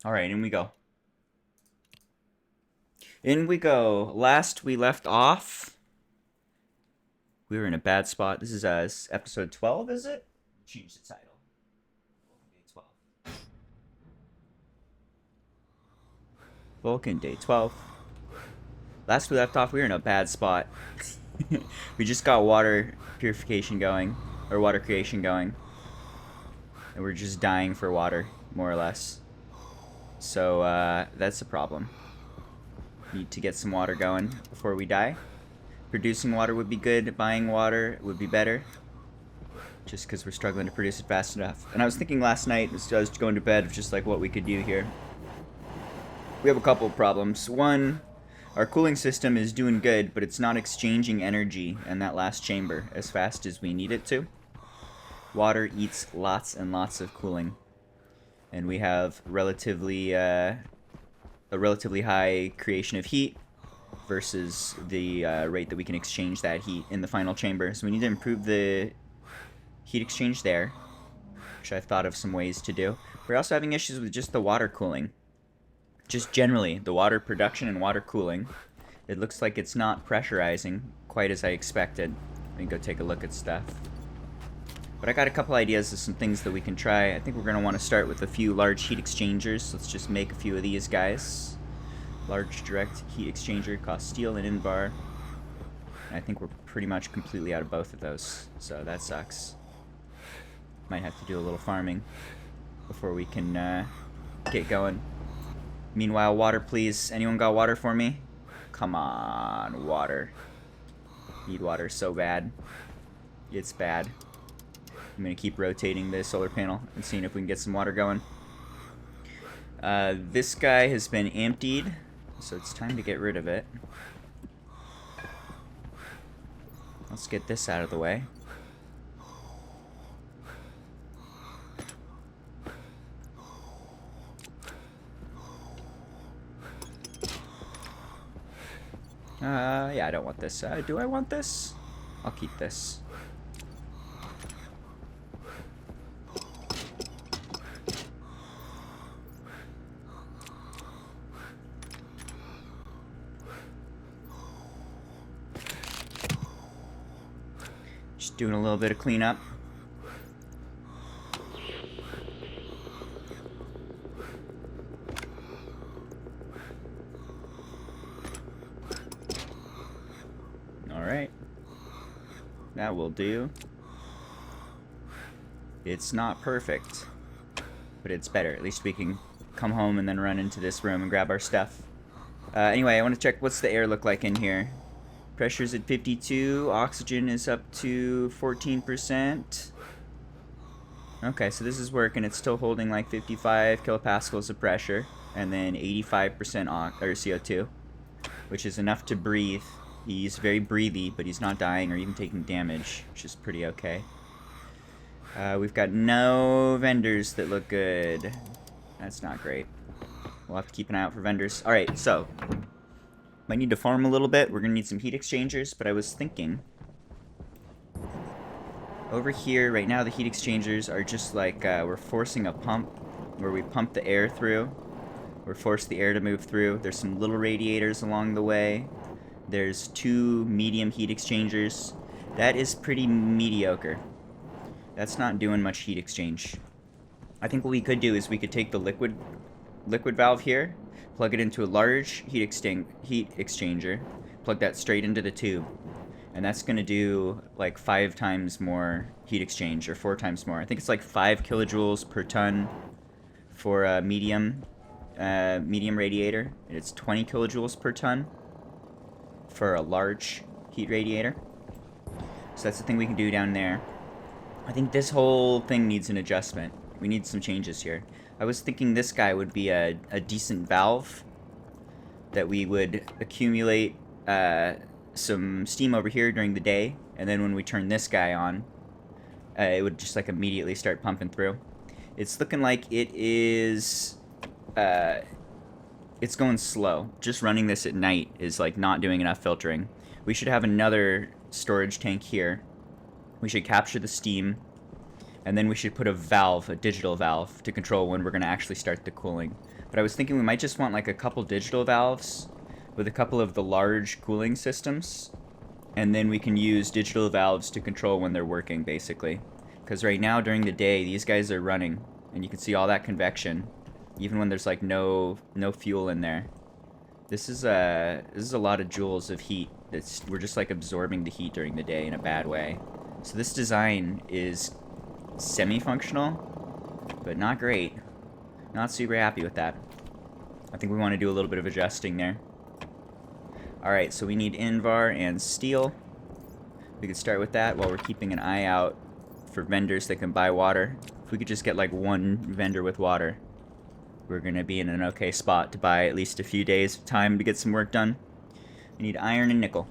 All right, in we go. In we go. Last we left off, we were in a bad spot. This is episode 12, is it? Change the title. Day 12. Vulcan, day 12. Last we left off, we were in a bad spot. We just got water purification going, or water creation going. And we're just dying for water, more or less. So, that's the problem. Need to get some water going before we die. Producing water would be good, buying water would be better. Just because we're struggling to produce it fast enough. And I was thinking last night, as I was going to bed, of just like what we could do here. We have a couple of problems. One, our cooling system is doing good, but it's not exchanging energy in that last chamber as fast as we need it to. Water eats lots and lots of cooling. And we have a relatively high creation of heat versus the rate that we can exchange that heat in the final chamber. So we need to improve the heat exchange there, which I've thought of some ways to do. We're also having issues with just the water cooling. Just generally, the water production and water cooling. It looks like it's not pressurizing quite as I expected. Let me go take a look at stuff. But I got a couple ideas of some things that we can try. I think we're going to want to start with a few large heat exchangers. Let's just make a few of these guys. Large direct heat exchanger, cost steel and invar. I think we're pretty much completely out of both of those, so that sucks. Might have to do a little farming before we can get going. Meanwhile, water please. Anyone got water for me? Come on, water. Need water so bad. It's bad. I'm gonna keep rotating the solar panel and seeing if we can get some water going. This guy has been emptied, so it's time to get rid of it. Let's get this out of the way. Yeah, I don't want this. Do I want this? I'll keep this. Just doing a little bit of cleanup. Alright. That will do. It's not perfect, but it's better. At least we can come home and then run into this room and grab our stuff. Anyway, I want to check what's the air look like in here. Pressure's at 52. Oxygen is up to 14%. Okay, so this is working. It's still holding like 55 kilopascals of pressure, and then 85% CO2, which is enough to breathe. He's very breathy, but he's not dying or even taking damage, which is pretty okay. We've got no vendors that look good. That's not great. We'll have to keep an eye out for vendors. Alright, so might need to farm a little bit. We're going to need some heat exchangers, but I was thinking over here right now the heat exchangers are just like we're forcing a pump where we pump the air through. We're forcing the air to move through. There's some little radiators along the way. There's 2 medium heat exchangers. That is pretty mediocre. That's not doing much heat exchange. I think what we could do is we could take the liquid valve here, plug it into a large heat exchanger, plug that straight into the tube, and that's going to do like 5 times more heat exchange, or 4 times more. I think it's like 5 kilojoules per ton for a medium radiator, and it's 20 kilojoules per ton for a large heat radiator. So that's the thing we can do down there. I think this whole thing needs an adjustment. We need some changes here. I was thinking this guy would be a decent valve that we would accumulate some steam over here during the day, and then when we turn this guy on, it would just like immediately start pumping through. It's looking like it is it's going slow. Just running this at night is like not doing enough filtering. We should have another storage tank here. We should capture the steam, And then we should put a valve, a digital valve, to control when we're going to actually start the cooling. But I was thinking we might just want like a couple digital valves with a couple of the large cooling systems. And then we can use digital valves to control when they're working, basically. Because right now, during the day, these guys are running. And you can see all that convection, even when there's like no fuel in there. This is a lot of joules of heat. We're just like absorbing the heat during the day in a bad way. So this design is semi-functional, but not great. Not super happy with that. I think we want to do a little bit of adjusting there. Alright, so we need Invar and steel. We could start with that while we're keeping an eye out for vendors that can buy water. If we could just get like one vendor with water, we're going to be in an okay spot to buy at least a few days of time to get some work done. We need iron and nickel.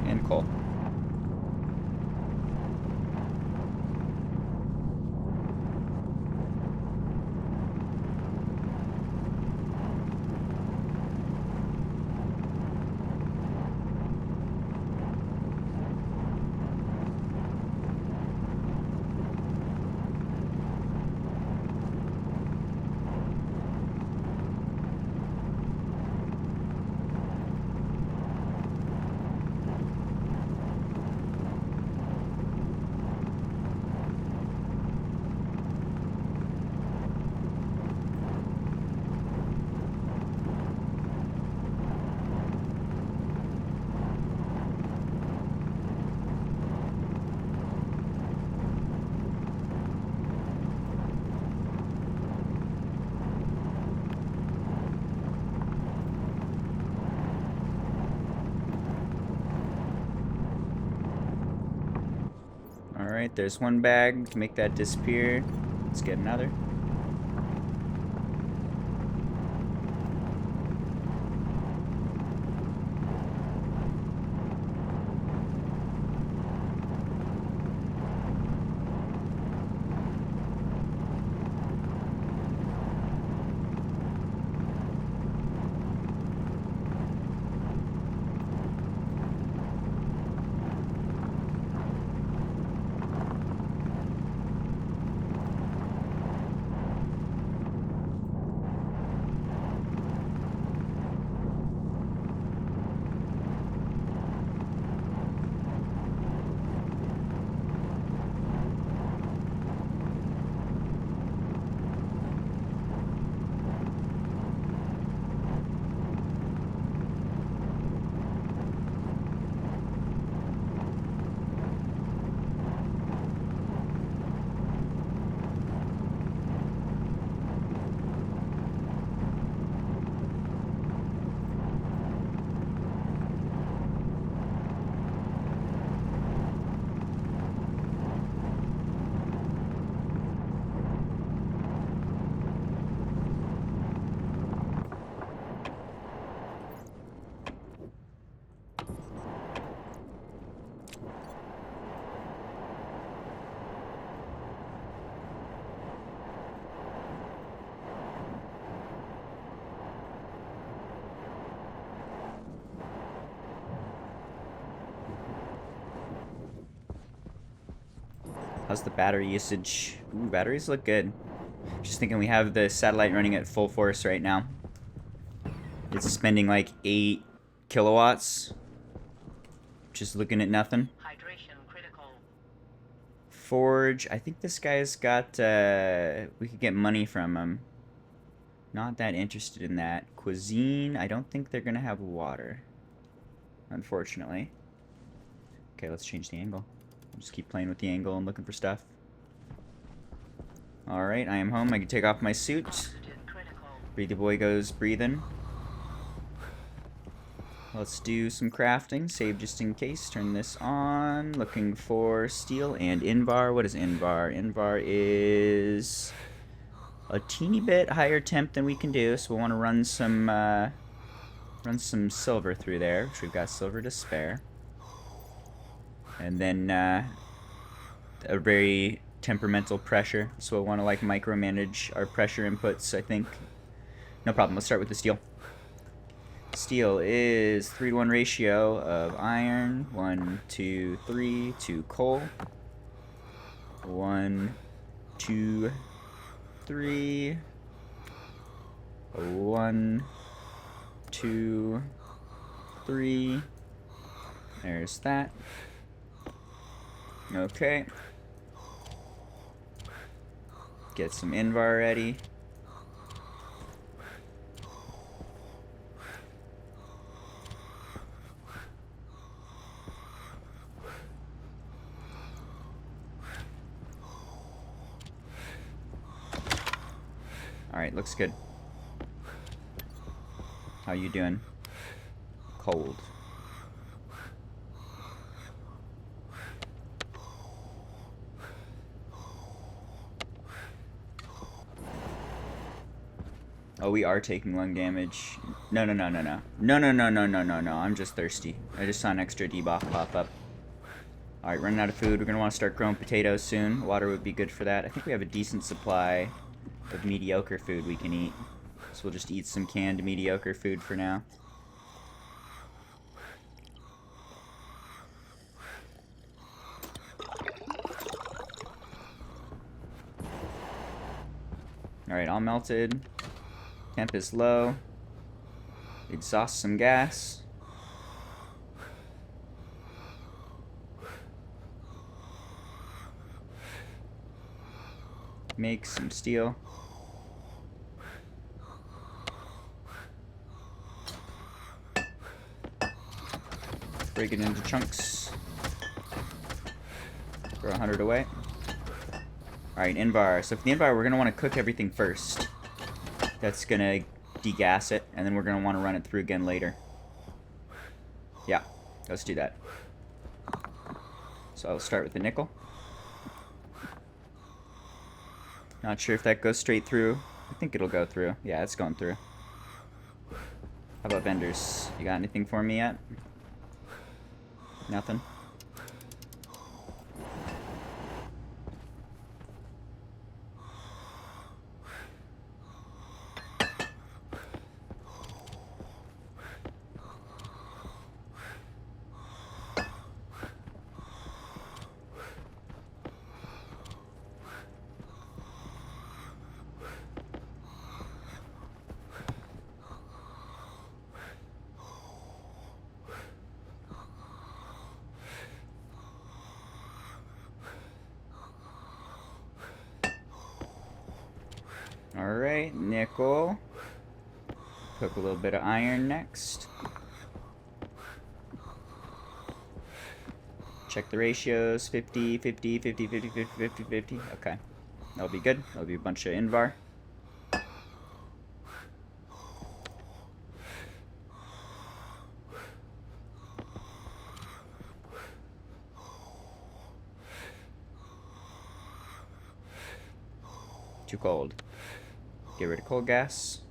And coal. Alright, there's one bag to make that disappear. Let's get another. How's the battery usage? Ooh, batteries look good. Just thinking we have the satellite running at full force right now. It's spending like 8 kilowatts. Just looking at nothing. Hydration critical. Forge. I think this guy's got, we could get money from him. Not that interested in that. Cuisine. I don't think they're going to have water. Unfortunately. Okay, let's change the angle. Just keep playing with the angle and looking for stuff. Alright, I am home. I can take off my suit. Oxygen critical. Breathy boy goes breathing. Let's do some crafting. Save just in case. Turn this on. Looking for steel and Invar. What is Invar? Invar is a teeny bit higher temp than we can do, so we'll want to run some silver through there, which we've got silver to spare. And then a very temperamental pressure, so we'll want to like micromanage our pressure inputs, I think. No problem. Let's start with the steel. Steel is 3-to-1 ratio of iron, 1, 2, 3, to coal. 1, 2, 3. 1, 2, 3. There's that. Okay. Get some Invar ready. Alright, looks good. How you doing? Cold. Oh, we are taking lung damage. No. No. I'm just thirsty. I just saw an extra debuff pop up. Alright, running out of food. We're going to want to start growing potatoes soon. Water would be good for that. I think we have a decent supply of mediocre food we can eat. So we'll just eat some canned mediocre food for now. Alright, all melted. Temp is low. Exhaust some gas. Make some steel. Break it into chunks. Throw 100 away. Alright, Invar. So for the Invar, we're going to want to cook everything first. That's going to degas it, and then we're going to want to run it through again later. Yeah, let's do that. So I'll start with the nickel. Not sure if that goes straight through. I think it'll go through. Yeah, it's going through. How about vendors? You got anything for me yet? Nothing? Alright, nickel. Cook a little bit of iron next. Check the ratios. 50, 50, 50, 50, 50, 50, 50. Okay. That'll be good. That'll be a bunch of Invar. Too cold. Get rid of coal gas.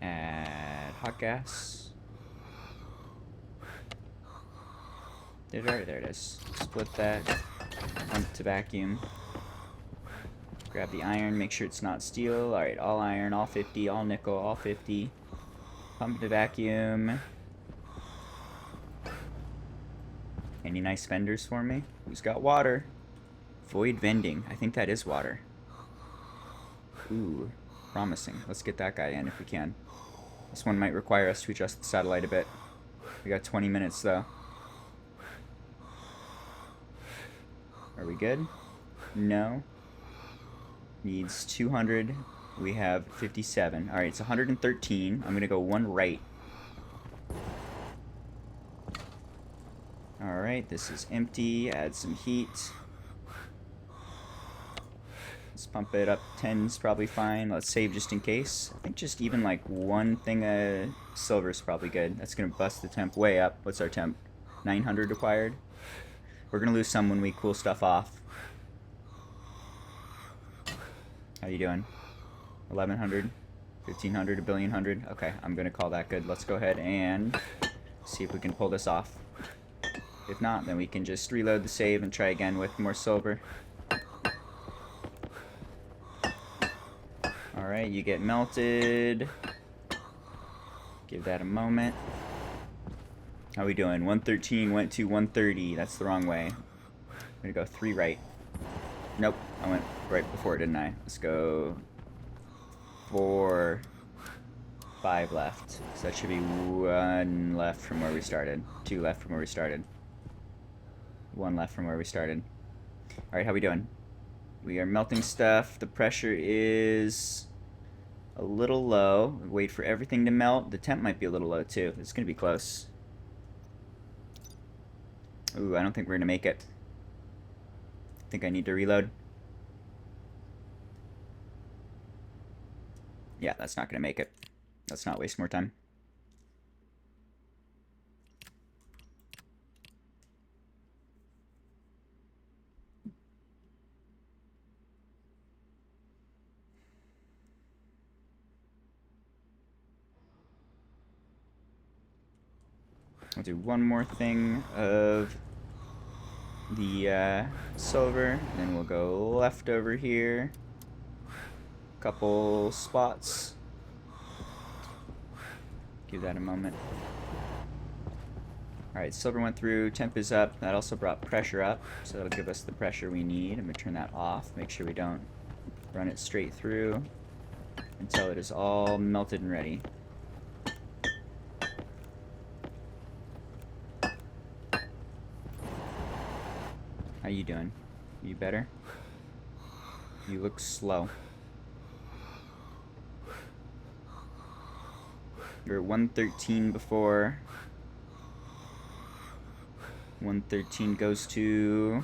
Add hot gas. There it is. Split that. Pump to vacuum. Grab the iron, make sure it's not steel. Alright, all iron, all 50, all nickel, all 50. Pump to vacuum. Any nice vendors for me? Who's got water? Void vending. I think that is water. Ooh, promising. Let's get that guy in if we can. This one might require us to adjust the satellite a bit. We got 20 minutes though. Are we good? No. Needs 200. We have 57. Alright, it's 113. I'm going to go one right. Alright, this is empty. Add some heat. Let's pump it up. 10's probably fine. Let's save just in case. I think just even like one thing of silver is probably good. That's going to bust the temp way up. What's our temp? 900 required. We're going to lose some when we cool stuff off. How you doing? 1100, 1500, a billion hundred. Okay, I'm going to call that good. Let's go ahead and see if we can pull this off. If not, then we can just reload the save and try again with more silver. Alright, you get melted. Give that a moment. How we doing? 113 went to 130. That's the wrong way. I'm gonna go 3 right. Nope, I went right before, didn't I? Let's go 4, 5 left. So that should be 1 left from where we started. 2 left from where we started. 1 left from where we started. Alright, how we doing? We are melting stuff. The pressure is a little low. Wait for everything to melt. The temp might be a little low too. It's gonna be close. Ooh, I don't think we're gonna make it. I think I need to reload. Yeah, that's not gonna make it. Let's not waste more time. I'll do one more thing of the silver, and then we'll go left over here. Couple spots. Give that a moment. Alright, silver went through, temp is up. That also brought pressure up, so that'll give us the pressure we need. I'm going to turn that off, make sure we don't run it straight through until it is all melted and ready. How you doing? You better? You look slow. You were 113 before. 113 goes to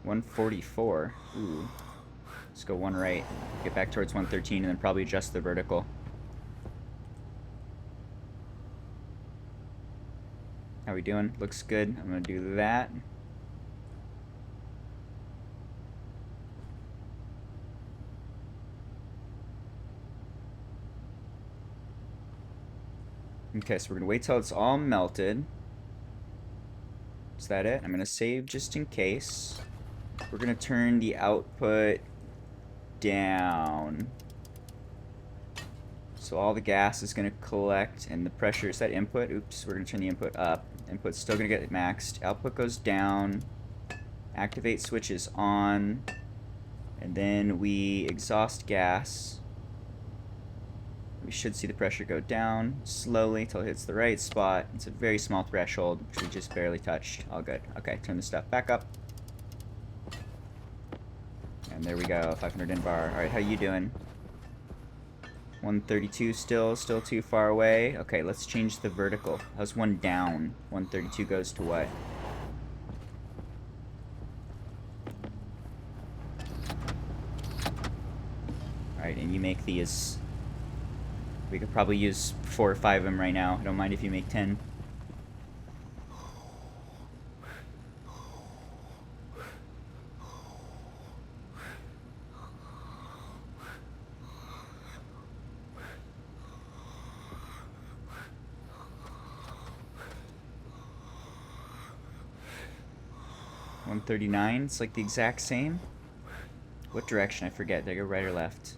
144. Ooh. Let's go 1 right. Get back towards 113 and then probably adjust the vertical. How we doing? Looks good. I'm gonna do that. Okay, so we're gonna wait till it's all melted. Is that it? I'm gonna save just in case. We're gonna turn the output down. So all the gas is gonna collect and the pressure, is that input? Oops, we're gonna turn the input up. Input's still gonna get maxed. Output goes down. Activate switch is on. And then we exhaust gas. We should see the pressure go down slowly till it hits the right spot. It's a very small threshold, which we just barely touched. All good. Okay, turn the stuff back up. And there we go, 500 in bar. Alright, how you doing? 132 still too far away. Okay, let's change the vertical. How's 1 down? 132 goes to what? Alright, and you make these. We could probably use 4 or 5 of them right now. I don't mind if you make 10. $139. It's like the exact same. What direction? I forget. Did I go right or left?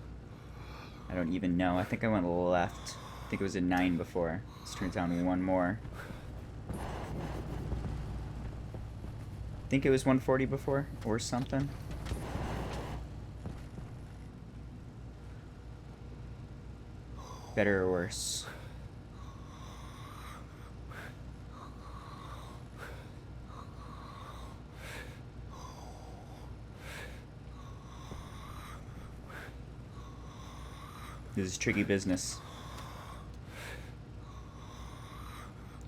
I don't even know. I think I went left. I think it was a 9 before. Let's turn it down to 1 more. I think it was 140 before or something. Better or worse? This is tricky business.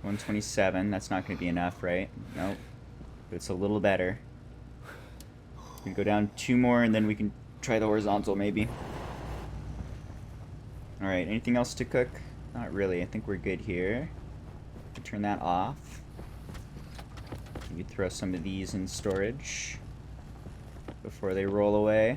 127, that's not going to be enough, right? Nope. It's a little better. We can go down 2 more and then we can try the horizontal maybe. Alright, anything else to cook? Not really. I think we're good here. Turn that off. Maybe throw some of these in storage before they roll away.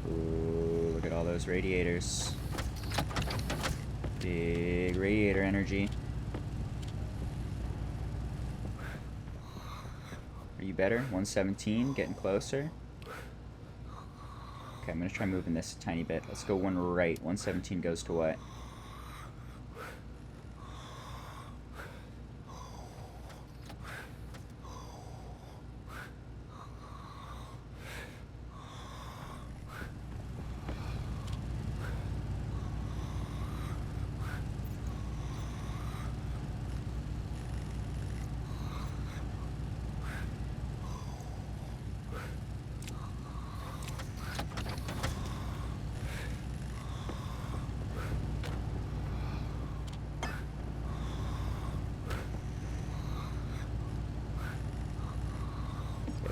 Ooh, look at all those radiators. Big radiator energy. Are you better? 117, getting closer. Okay, I'm gonna try moving this a tiny bit. Let's go one right. 117 goes to what?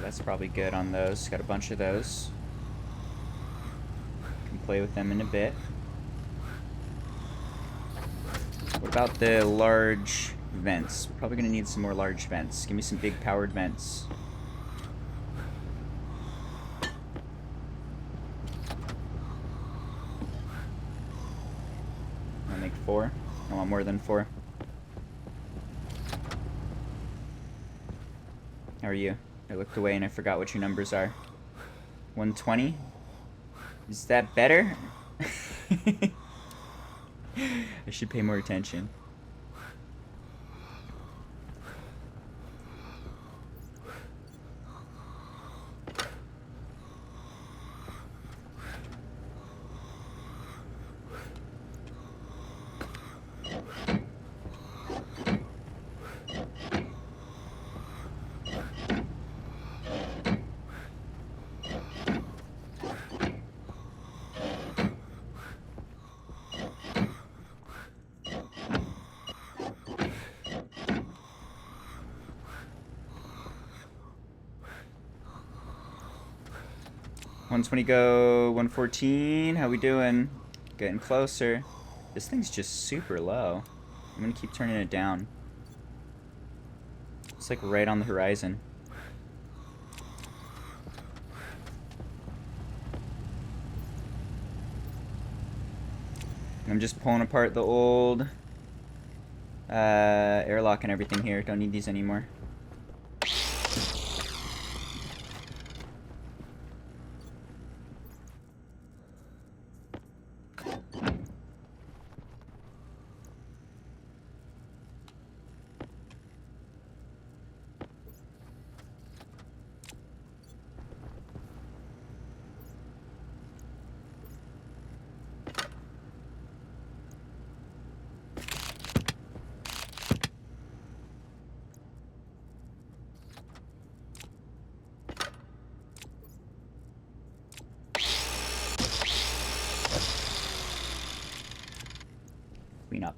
That's probably good on those. Got a bunch of those. Can play with them in a bit. What about the large vents? We're probably gonna need some more large vents. Give me some big powered vents. I'll make 4. I want more than 4. How are you? I looked away and I forgot what your numbers are. 120? Is that better? I should pay more attention. $120 go, 114. How we doing? Getting closer. This thing's just super low. I'm gonna keep turning it down. It's like right on the horizon. I'm just pulling apart the old airlock and everything here. Don't need these anymore. Clean up.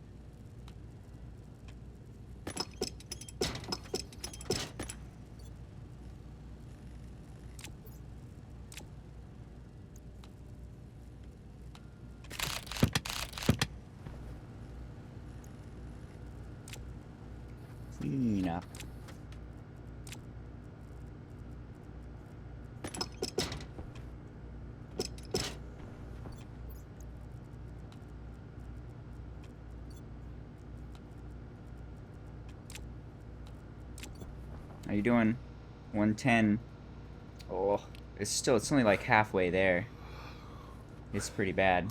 Clean up. How you doing? 110. Oh, it's only like halfway there. It's pretty bad.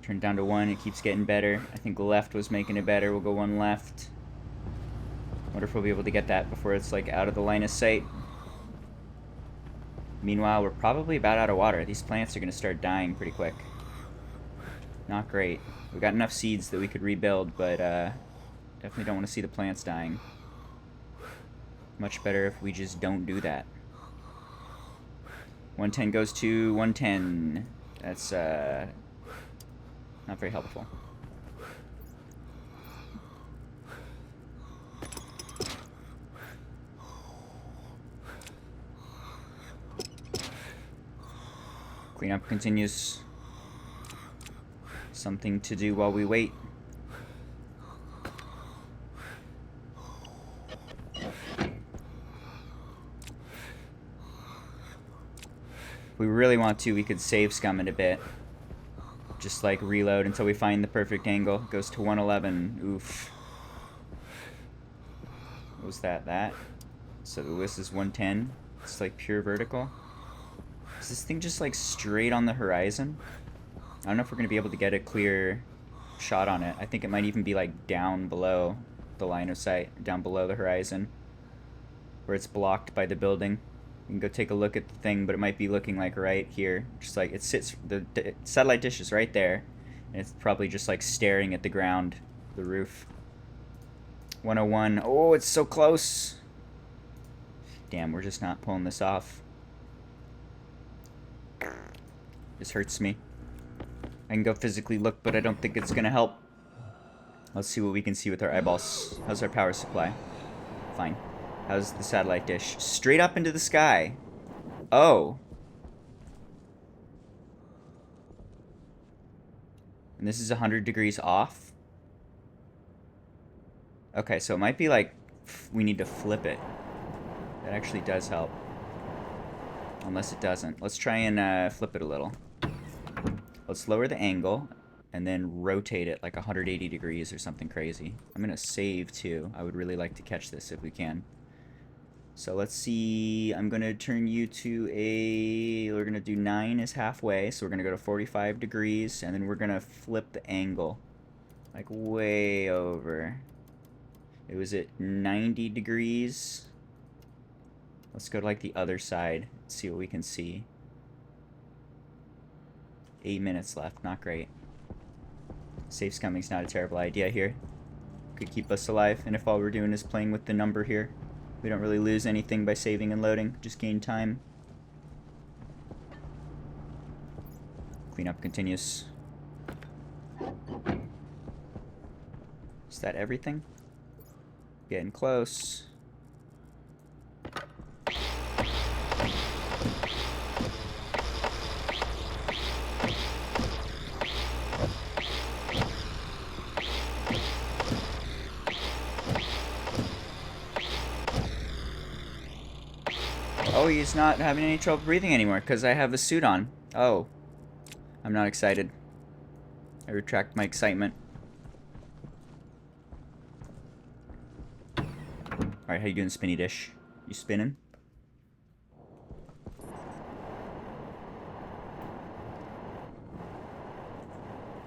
Turn down to 1, it keeps getting better. I think left was making it better. We'll go 1 left. Wonder if we'll be able to get that before it's like out of the line of sight. Meanwhile, we're probably about out of water. These plants are gonna start dying pretty quick. Not great. We got enough seeds that we could rebuild, but definitely don't want to see the plants dying. Much better if we just don't do that. 110 goes to 110. That's not very helpful. Cleanup continues. Something to do while we wait. If we really want to, we could save scum it a bit. Just like reload until we find the perfect angle. Goes to 111. Oof. What was that? That? So this is 110. It's like pure vertical. Is this thing just like straight on the horizon? I don't know if we're going to be able to get a clear shot on it. I think it might even be like down below the line of sight. Down below the horizon. Where it's blocked by the building. You can go take a look at the thing, but it might be looking like right here. Just like it sits, the satellite dish is right there. And it's probably just like staring at the ground, the roof. 101. Oh, it's so close. Damn, we're just not pulling this off. This hurts me. I can go physically look, but I don't think it's gonna help. Let's see what we can see with our eyeballs. How's our power supply? Fine. How's the satellite dish? Straight up into the sky. Oh. And this is 100 degrees off? Okay, so it might be like we need to flip it. That actually does help. Unless it doesn't. Let's try and flip it a little. Let's lower the angle and then rotate it like 180 degrees or something crazy. I'm going to save too. I would really like to catch this if we can. So let's see. I'm going to turn you to a... We're going to do 9 is halfway. So we're going to go to 45 degrees and then we're going to flip the angle. Like way over. It was at 90 degrees. Let's go to like the other side. See what we can see. 8 minutes left. Not great. Safe scumming's not a terrible idea here. Could keep us alive. And if all we're doing is playing with the number here, we don't really lose anything by saving and loading. Just gain time. Cleanup continues. Is that everything? Getting close. Oh, he's not having any trouble breathing anymore because I have a suit on. Oh. I'm not excited. I retract my excitement. Alright, how you doing, Spinny Dish? You spinning?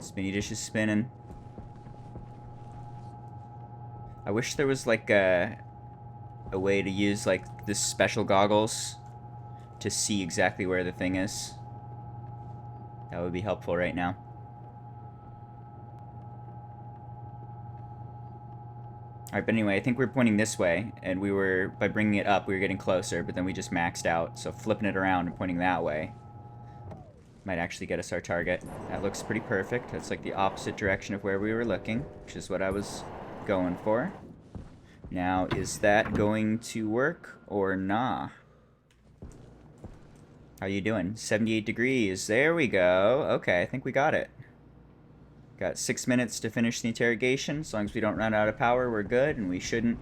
Spinny Dish is spinning. I wish there was like a way to use like this special goggles to see exactly where the thing is. That would be helpful right now. Alright, but anyway, I think we're pointing this way, and we were, by bringing it up, we were getting closer, but then we just maxed out, so flipping it around and pointing that way might actually get us our target. That looks pretty perfect. That's like the opposite direction of where we were looking, which is what I was going for. Now, is that going to work or nah? How you doing? 78 degrees. There we go. Okay, I think we got it. Got 6 minutes to finish the interrogation. As long as we don't run out of power, we're good, and we shouldn't.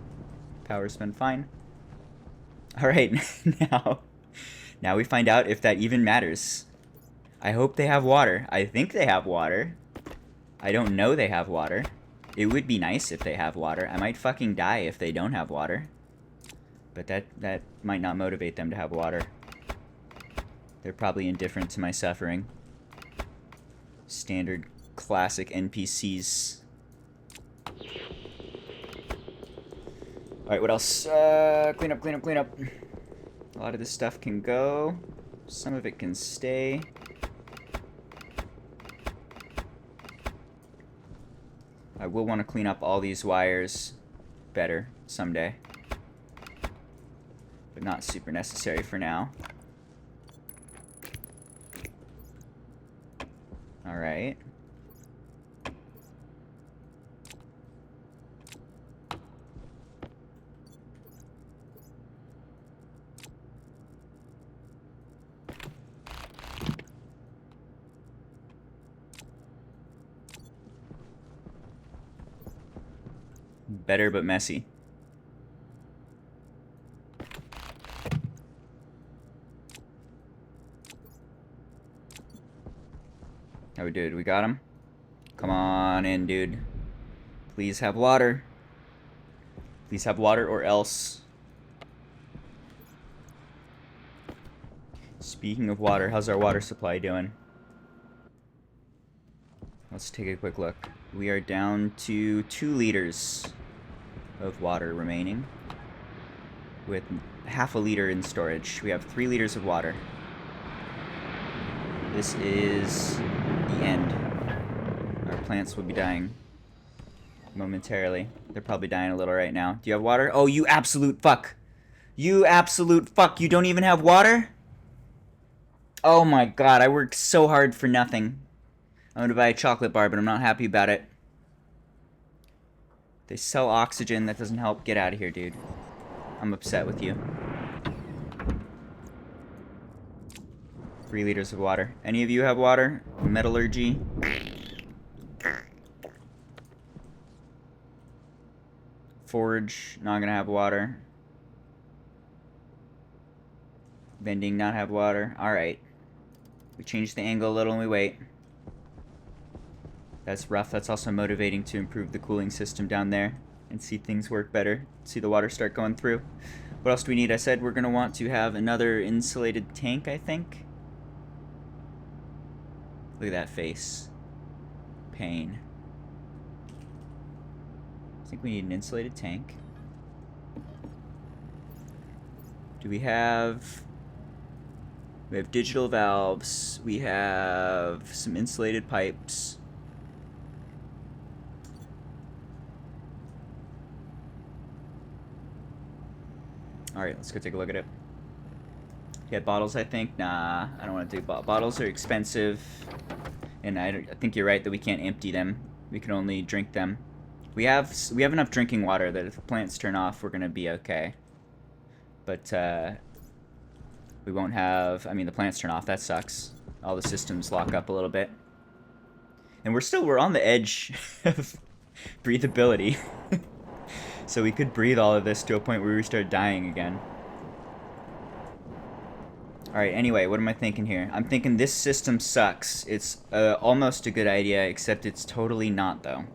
Power's been fine. Alright, now we find out if that even matters. I hope they have water. I think they have water. I don't know they have water. It would be nice if they have water. I might fucking die if they don't have water. But that might not motivate them to have water. They're probably indifferent to my suffering. Standard classic NPCs. Alright, what else? Clean up, clean up, clean up. A lot of this stuff can go. Some of it can stay. I will want to clean up all these wires better someday. But not super necessary for now. Alright. Better but messy. How we did? We got him? Come on in, dude. Please have water. Please have water or else. Speaking of water, how's our water supply doing? Let's take a quick look. We are down to 2 liters of water remaining, with half a liter in storage. We have 3 liters of water. This is the end. Our plants will be dying momentarily. They're probably dying a little right now. Do you have water? Oh, you absolute fuck. You absolute fuck. You don't even have water? Oh my god, I worked so hard for nothing. I'm gonna buy a chocolate bar, but I'm not happy about it. They sell oxygen. That doesn't help. Get out of here, dude. I'm upset with you. 3 liters of water. Any of you have water? Metallurgy? Forge, not gonna have water. Vending, not have water. Alright. We change the angle a little and we wait. That's rough. That's also motivating to improve the cooling system down there and see things work better. See the water start going through. What else do we need? I said we're gonna want to have another insulated tank, I think. Look at that face. Pain. I think we need an insulated tank. Do we have... We have digital valves. We have some insulated pipes. Alright, let's go take a look at it. Get bottles, I think. Nah, I don't want to do bottles are expensive. And I think you're right that we can't empty them. We can only drink them. We have enough drinking water that if the plants turn off, we're going to be okay. But, we won't have... I mean, the plants turn off. That sucks. All the systems lock up a little bit. And we're on the edge of breathability. So we could breathe all of this to a point where we start dying again. Alright, anyway, what am I thinking here? I'm thinking this system sucks. It's almost a good idea, except it's totally not, though.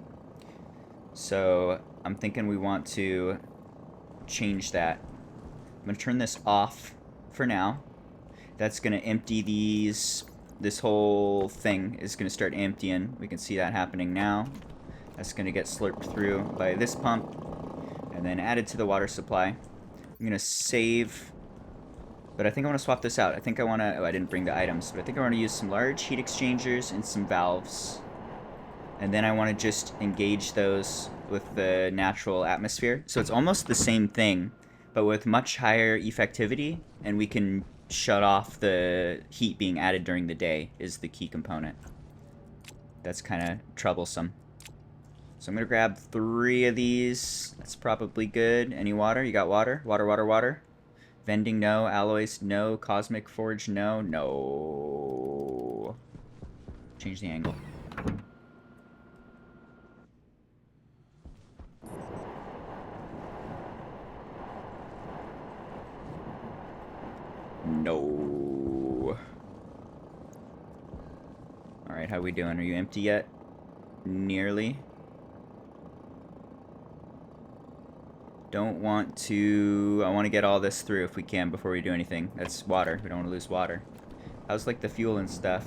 So I'm thinking we want to change that. I'm going to turn this off for now. That's going to empty these... This whole thing is going to start emptying. We can see that happening now. That's going to get slurped through by this pump. And then added to the water supply. I'm going to save... But I think I want to swap this out. I think I want to... Oh, I didn't bring the items. But I think I want to use some large heat exchangers and some valves. And then I want to just engage those with the natural atmosphere. So it's almost the same thing, but with much higher effectivity. And we can shut off the heat being added during the day is the key component. That's kind of troublesome. So I'm going to grab 3 of these. That's probably good. Any water? You got water? Water, water, water. Vending, no. Alloys, no. Cosmic Forge, no. No. Change the angle. No. Alright, how we doing? Are you empty yet? Nearly. Don't want to... I want to get all this through if we can before we do anything. That's water. We don't want to lose water. How's like the fuel and stuff?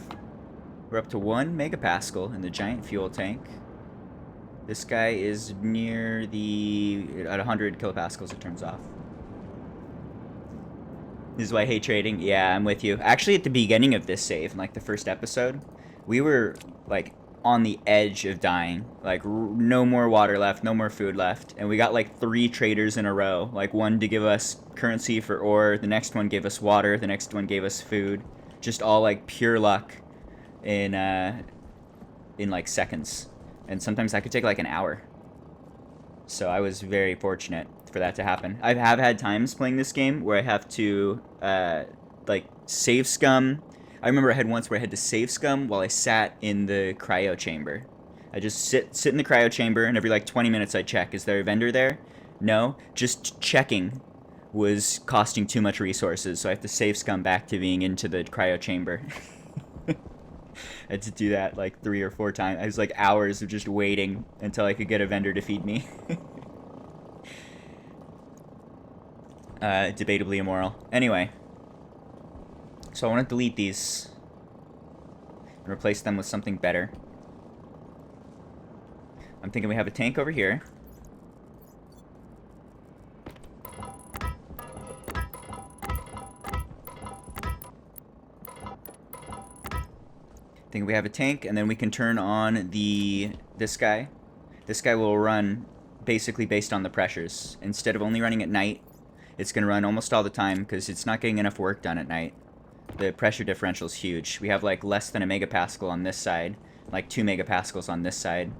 We're up to 1 megapascal in the giant fuel tank. This guy is near the... At 100 kilopascals it turns off. This is why I hate trading. Yeah, I'm with you. Actually, at the beginning of this save, in like the first episode, we were like on the edge of dying. Like no more water left, no more food left. And we got like 3 traders in a row. Like one to give us currency for ore, the next one gave us water, the next one gave us food. Just all like pure luck in in like seconds. And sometimes that could take like an hour. So I was very fortunate for that to happen. I have had times playing this game where I have to like save scum. I remember I had once where I had to save scum while I sat in the cryo chamber. I just sit in the cryo chamber, and every like 20 minutes I check, is there a vendor there? No. Just checking was costing too much resources, so I have to save scum back to being into the cryo chamber. I had to do that like 3 or 4 times. I was like hours of just waiting until I could get a vendor to feed me. Debatably immoral. Anyway. So I want to delete these and replace them with something better. I'm thinking we have a tank over here. I think we have a tank, and then we can turn on this guy. This guy will run basically based on the pressures. Instead of only running at night, it's going to run almost all the time because it's not getting enough work done at night. The pressure differential is huge. We have like less than a megapascal on this side, like 2 megapascals on this side.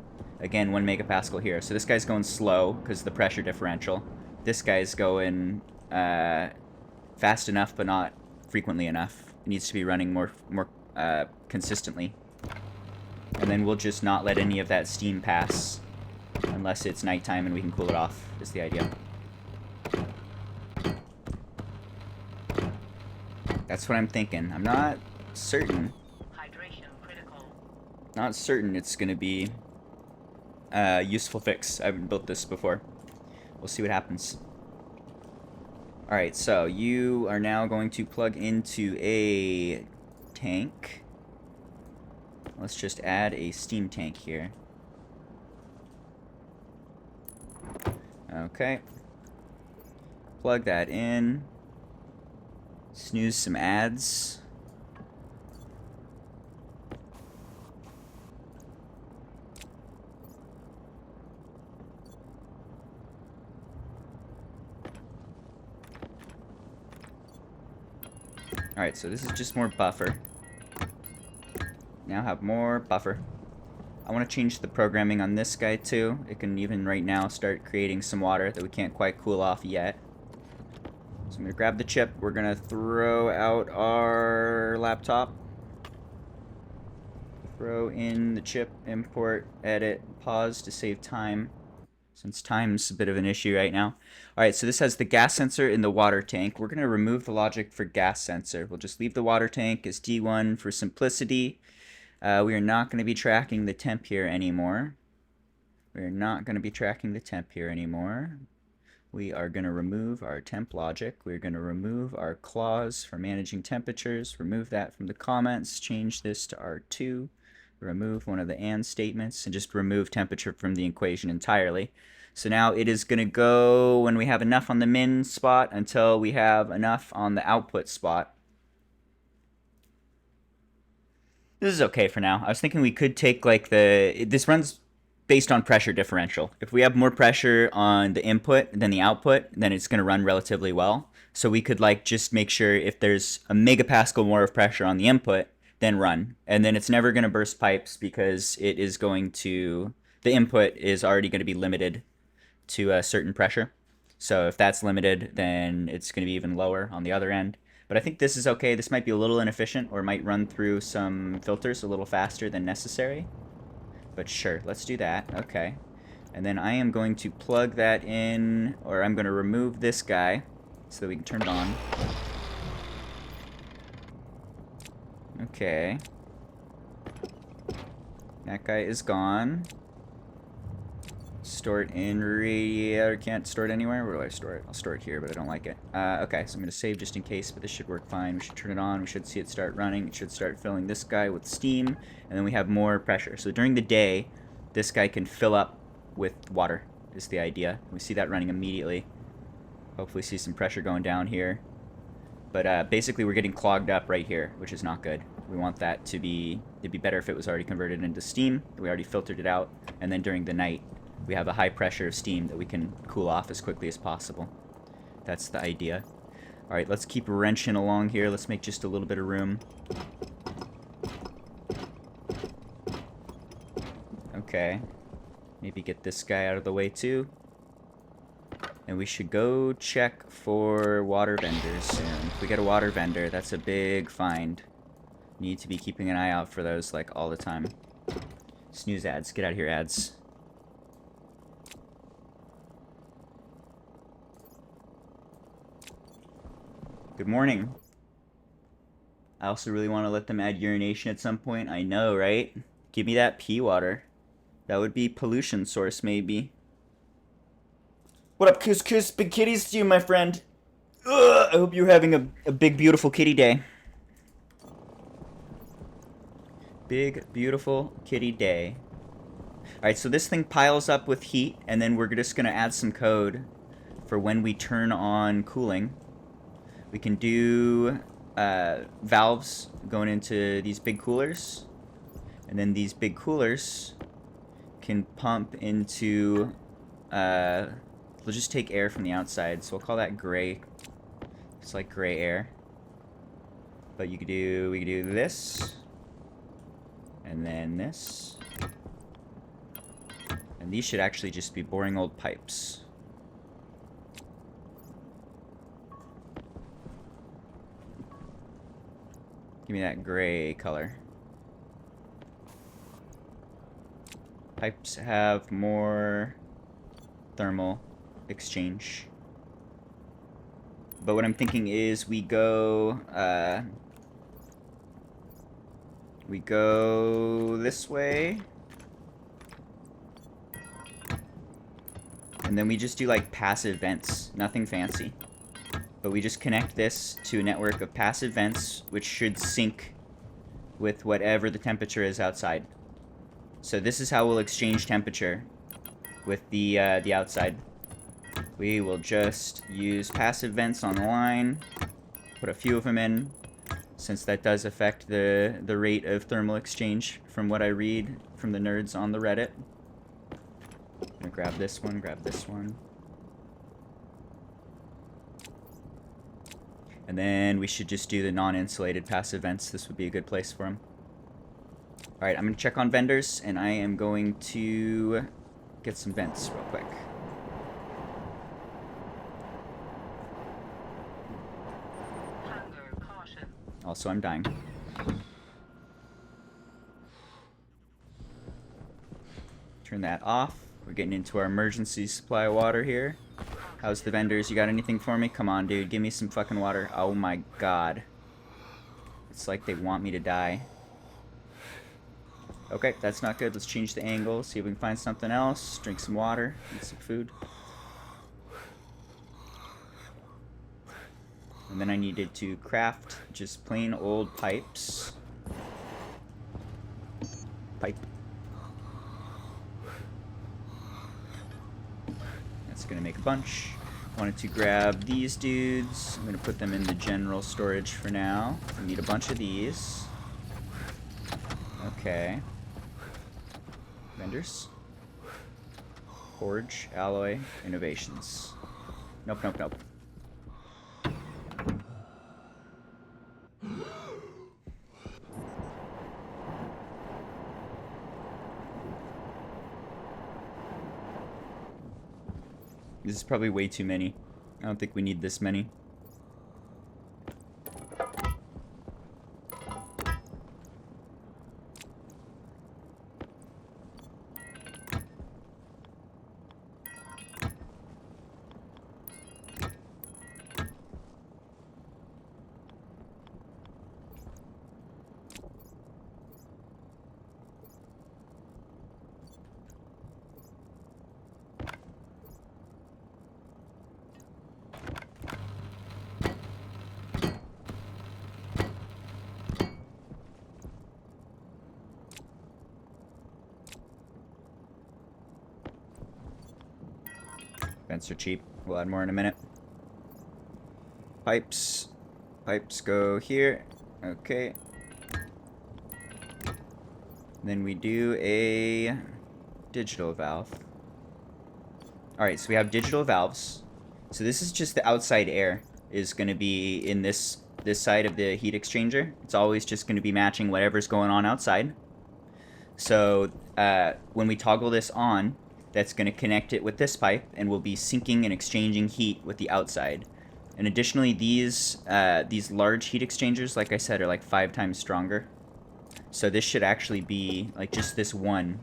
Again, 1 megapascal here. So this guy's going slow because of the pressure differential. This guy's going fast enough, but not frequently enough. It needs to be running more consistently. And then we'll just not let any of that steam pass unless it's nighttime and we can cool it off, is the idea. That's what I'm thinking. I'm not certain. Hydration critical. Not certain it's going to be a useful fix. I haven't built this before. We'll see what happens. Alright, so you are now going to plug into a tank. Let's just add a steam tank here. Okay. Plug that in. Snooze some ads. Alright, so this is just more buffer. Now have more buffer. I want to change the programming on this guy too. It can even right now start creating some water that we can't quite cool off yet. So I'm going to grab the chip. We're going to throw out our laptop. Throw in the chip, import, edit, pause to save time, since time's a bit of an issue right now. Alright, so this has the gas sensor in the water tank. We're going to remove the logic for gas sensor. We'll just leave the water tank as D1 for simplicity. We are not going to be tracking the temp here anymore. We are not going to be tracking the temp here anymore. We are going to remove our temp logic. We're going to remove our clause for managing temperatures. Remove that from the comments. Change this to R2. Remove one of the and statements and just remove temperature from the equation entirely. So now it is going to go when we have enough on the min spot until we have enough on the output spot. This is okay for now. I was thinking we could take like this runs based on pressure differential. If we have more pressure on the input than the output, then it's going to run relatively well. So we could like just make sure if there's a megapascal more of pressure on the input, then run. And then it's never going to burst pipes because it is going to, the input is already going to be limited to a certain pressure. So if that's limited, then it's going to be even lower on the other end. But I think this is okay. This might be a little inefficient or might run through some filters a little faster than necessary. But sure, let's do that. Okay. And then I am going to plug that in, or I'm going to remove this guy so that we can turn it on. Okay. That guy is gone. Store it in radiator. Can't store it anywhere. Where do I store it? I'll store it here, but I don't like it. Okay, so I'm going to save just in case, but this should work fine. We should turn it on. We should see it start running. It should start filling this guy with steam, and then we have more pressure. So during the day, this guy can fill up with water, is the idea. We see that running immediately. Hopefully see some pressure going down here. But basically we're getting clogged up right here, which is not good. We want that to be, it'd be better if it was already converted into steam. We already filtered it out, and then during the night, we have a high pressure of steam that we can cool off as quickly as possible. That's the idea. Alright, let's keep wrenching along here. Let's make just a little bit of room. Okay. Maybe get this guy out of the way too. And we should go check for water vendors soon. If we get a water vendor, that's a big find. Need to be keeping an eye out for those, like, all the time. Snooze ads. Get out of here, ads. Good morning. I also really want to let them add urination at some point. I know, right? Give me that pee water. That would be pollution source, maybe. What up, Couscous? Big kitties to you, my friend. Ugh, I hope you're having a big, beautiful kitty day. Big, beautiful kitty day. Alright, so this thing piles up with heat, and then we're just going to add some code for when we turn on cooling. We can do valves going into these big coolers, and then these big coolers can pump into... we'll just take air from the outside, so we'll call that gray. It's like gray air. But we could do this, and then this. And these should actually just be boring old pipes. Give me that gray color. Pipes have more thermal exchange. But what I'm thinking is we go this way. And then we just do like passive vents, nothing fancy. But we just connect this to a network of passive vents, which should sync with whatever the temperature is outside. So this is how we'll exchange temperature with the outside. We will just use passive vents on the line, put a few of them in, since that does affect the rate of thermal exchange from what I read from the nerds on the Reddit. I'm gonna grab this one, grab this one. And then we should just do the non-insulated passive vents. This would be a good place for them. Alright, I'm going to check on vendors, and I am going to get some vents real quick. Also, I'm dying. Turn that off. We're getting into our emergency supply of water here. How's the vendors? You got anything for me? Come on, dude. Give me some fucking water. Oh my god. It's like they want me to die. Okay, that's not good. Let's change the angle. See if we can find something else. Drink some water. Eat some food. And then I needed to craft just plain old pipes. Pipe. That's gonna make a bunch. Wanted to grab these dudes. I'm gonna put them in the general storage for now. We need a bunch of these. Okay. Vendors. Forge, alloy, innovations. Nope, nope, nope. This is probably way too many. I don't think we need this many. Vents are cheap. We'll add more in a minute. Pipes. Pipes go here. Okay. Then we do a digital valve. Alright, so we have digital valves. So this is just the outside air is going to be in this side of the heat exchanger. It's always just going to be matching whatever's going on outside. So when we toggle this on, that's going to connect it with this pipe, and we'll be syncing and exchanging heat with the outside. And additionally, these large heat exchangers, like I said, are like 5 times stronger. So this should actually be, like, just this one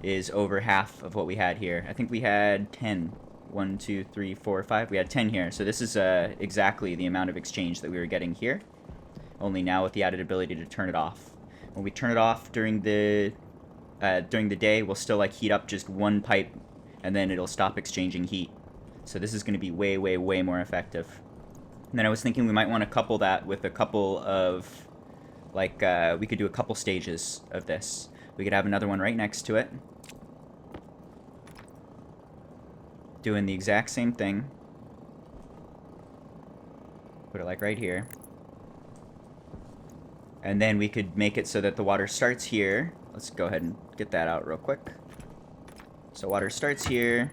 is over half of what we had here. I think we had 10. 1, 2, 3, 4, 5. We had 10 here. So this is exactly the amount of exchange that we were getting here. Only now with the added ability to turn it off. When we turn it off during the day, we'll still like heat up just one pipe, and then it'll stop exchanging heat. So this is going to be way, way, way more effective. And then I was thinking we might want to couple that with a couple of, like, we could do a couple stages of this. We could have another one right next to it, doing the exact same thing. Put it like right here. And then we could make it so that the water starts here. Let's go ahead and get that out real quick. So water starts here,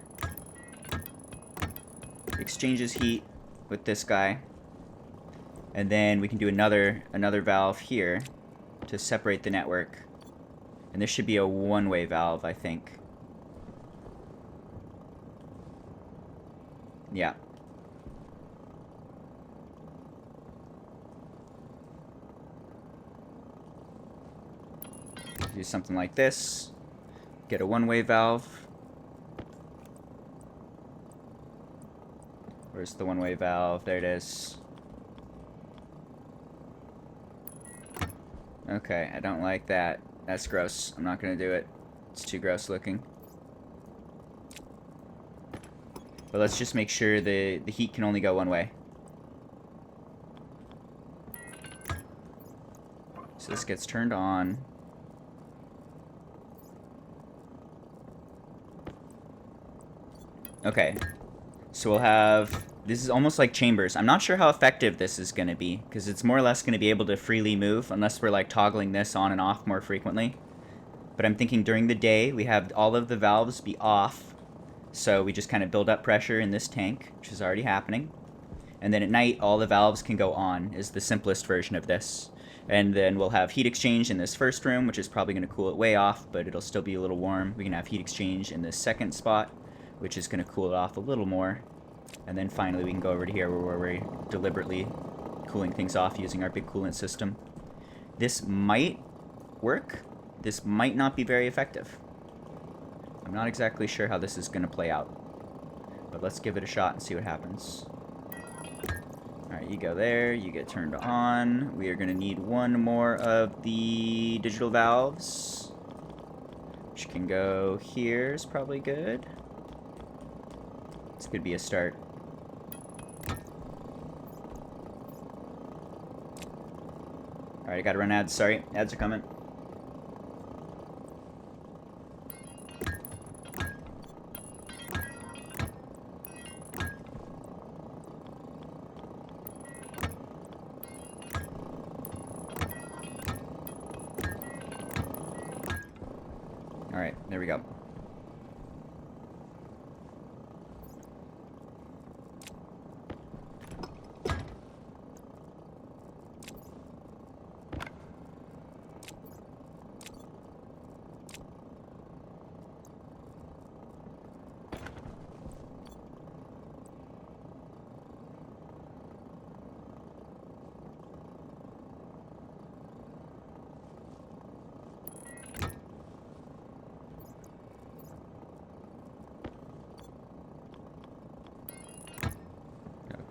exchanges heat with this guy, and then we can do another valve here to separate the network. And this should be a one-way valve, I think. Yeah. Do something like this. Get a one-way valve. Where's the one-way valve? There it is. Okay, I don't like that. That's gross. I'm not gonna do it. It's too gross looking. But let's just make sure the heat can only go one way. So this gets turned on. Okay, so we'll have, this is almost like chambers. I'm not sure how effective this is going to be, because it's more or less going to be able to freely move, unless we're like toggling this on and off more frequently. But I'm thinking during the day, we have all of the valves be off, so we just kind of build up pressure in this tank, which is already happening. And then at night, all the valves can go on, is the simplest version of this. And then we'll have heat exchange in this first room, which is probably going to cool it way off, but it'll still be a little warm. We can have heat exchange in this second spot, which is going to cool it off a little more. And then finally we can go over to here where we're deliberately cooling things off using our big coolant system. This might work. This might not be very effective. I'm not exactly sure how this is going to play out. But let's give it a shot and see what happens. Alright, you go there. You get turned on. We are going to need one more of the digital valves, which can go here is probably good. This could be a start. Alright, I gotta run ads. Sorry, ads are coming. Alright, there we go.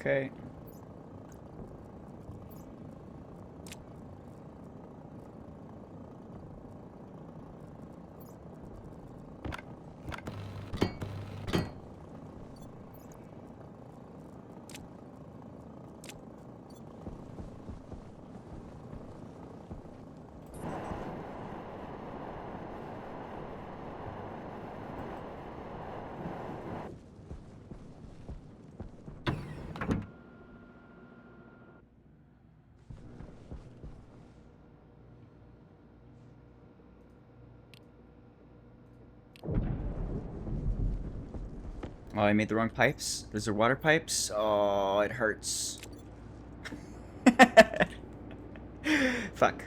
Okay. Oh, I made the wrong pipes. Those are water pipes. Oh, it hurts. Fuck.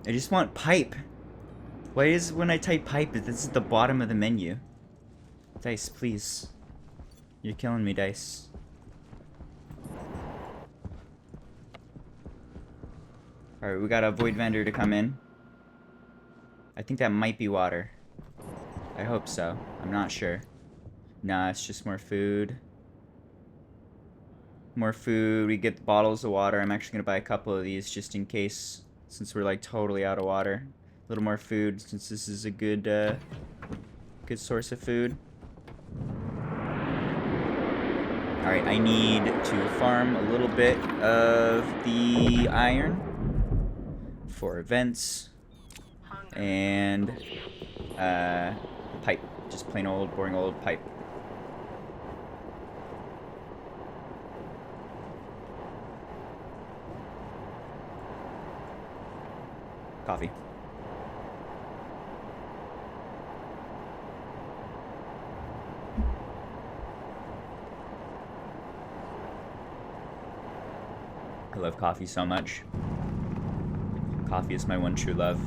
I just want pipe. Why is when I type pipe, this is the bottom of the menu? Dice, please. You're killing me, Dice. Alright, we got a void vendor to come in. I think that might be water. I hope so. I'm not sure. Nah, it's just more food. More food. We get bottles of water. I'm actually going to buy a couple of these just in case, since we're like totally out of water. A little more food since this is a good, good source of food. Alright, I need to farm a little bit of the iron for vents and pipe. Just plain old, boring old pipe. Coffee. I love coffee so much. Coffee is my one true love.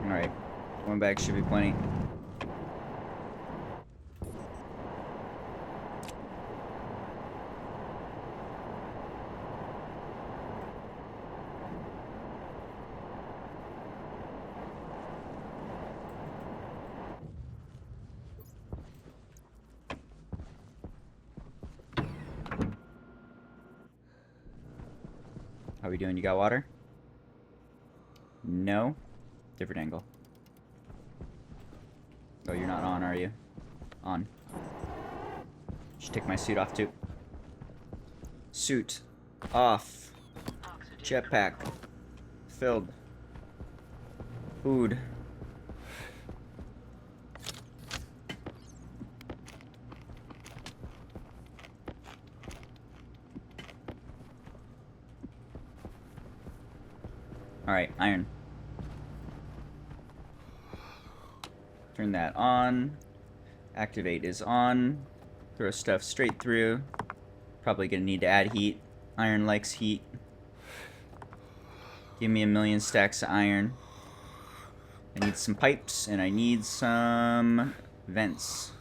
Alright, one bag should be plenty. How we doing? You got water? No? Different angle. Oh, you're not on, are you? On. Should take my suit off, too. Suit. Off. Jetpack. Filled. Food. Alright, iron. Turn that on. Activate is on. Throw stuff straight through. Probably gonna need to add heat. Iron likes heat. Give me 1,000,000 stacks of iron. I need some pipes and I need some vents.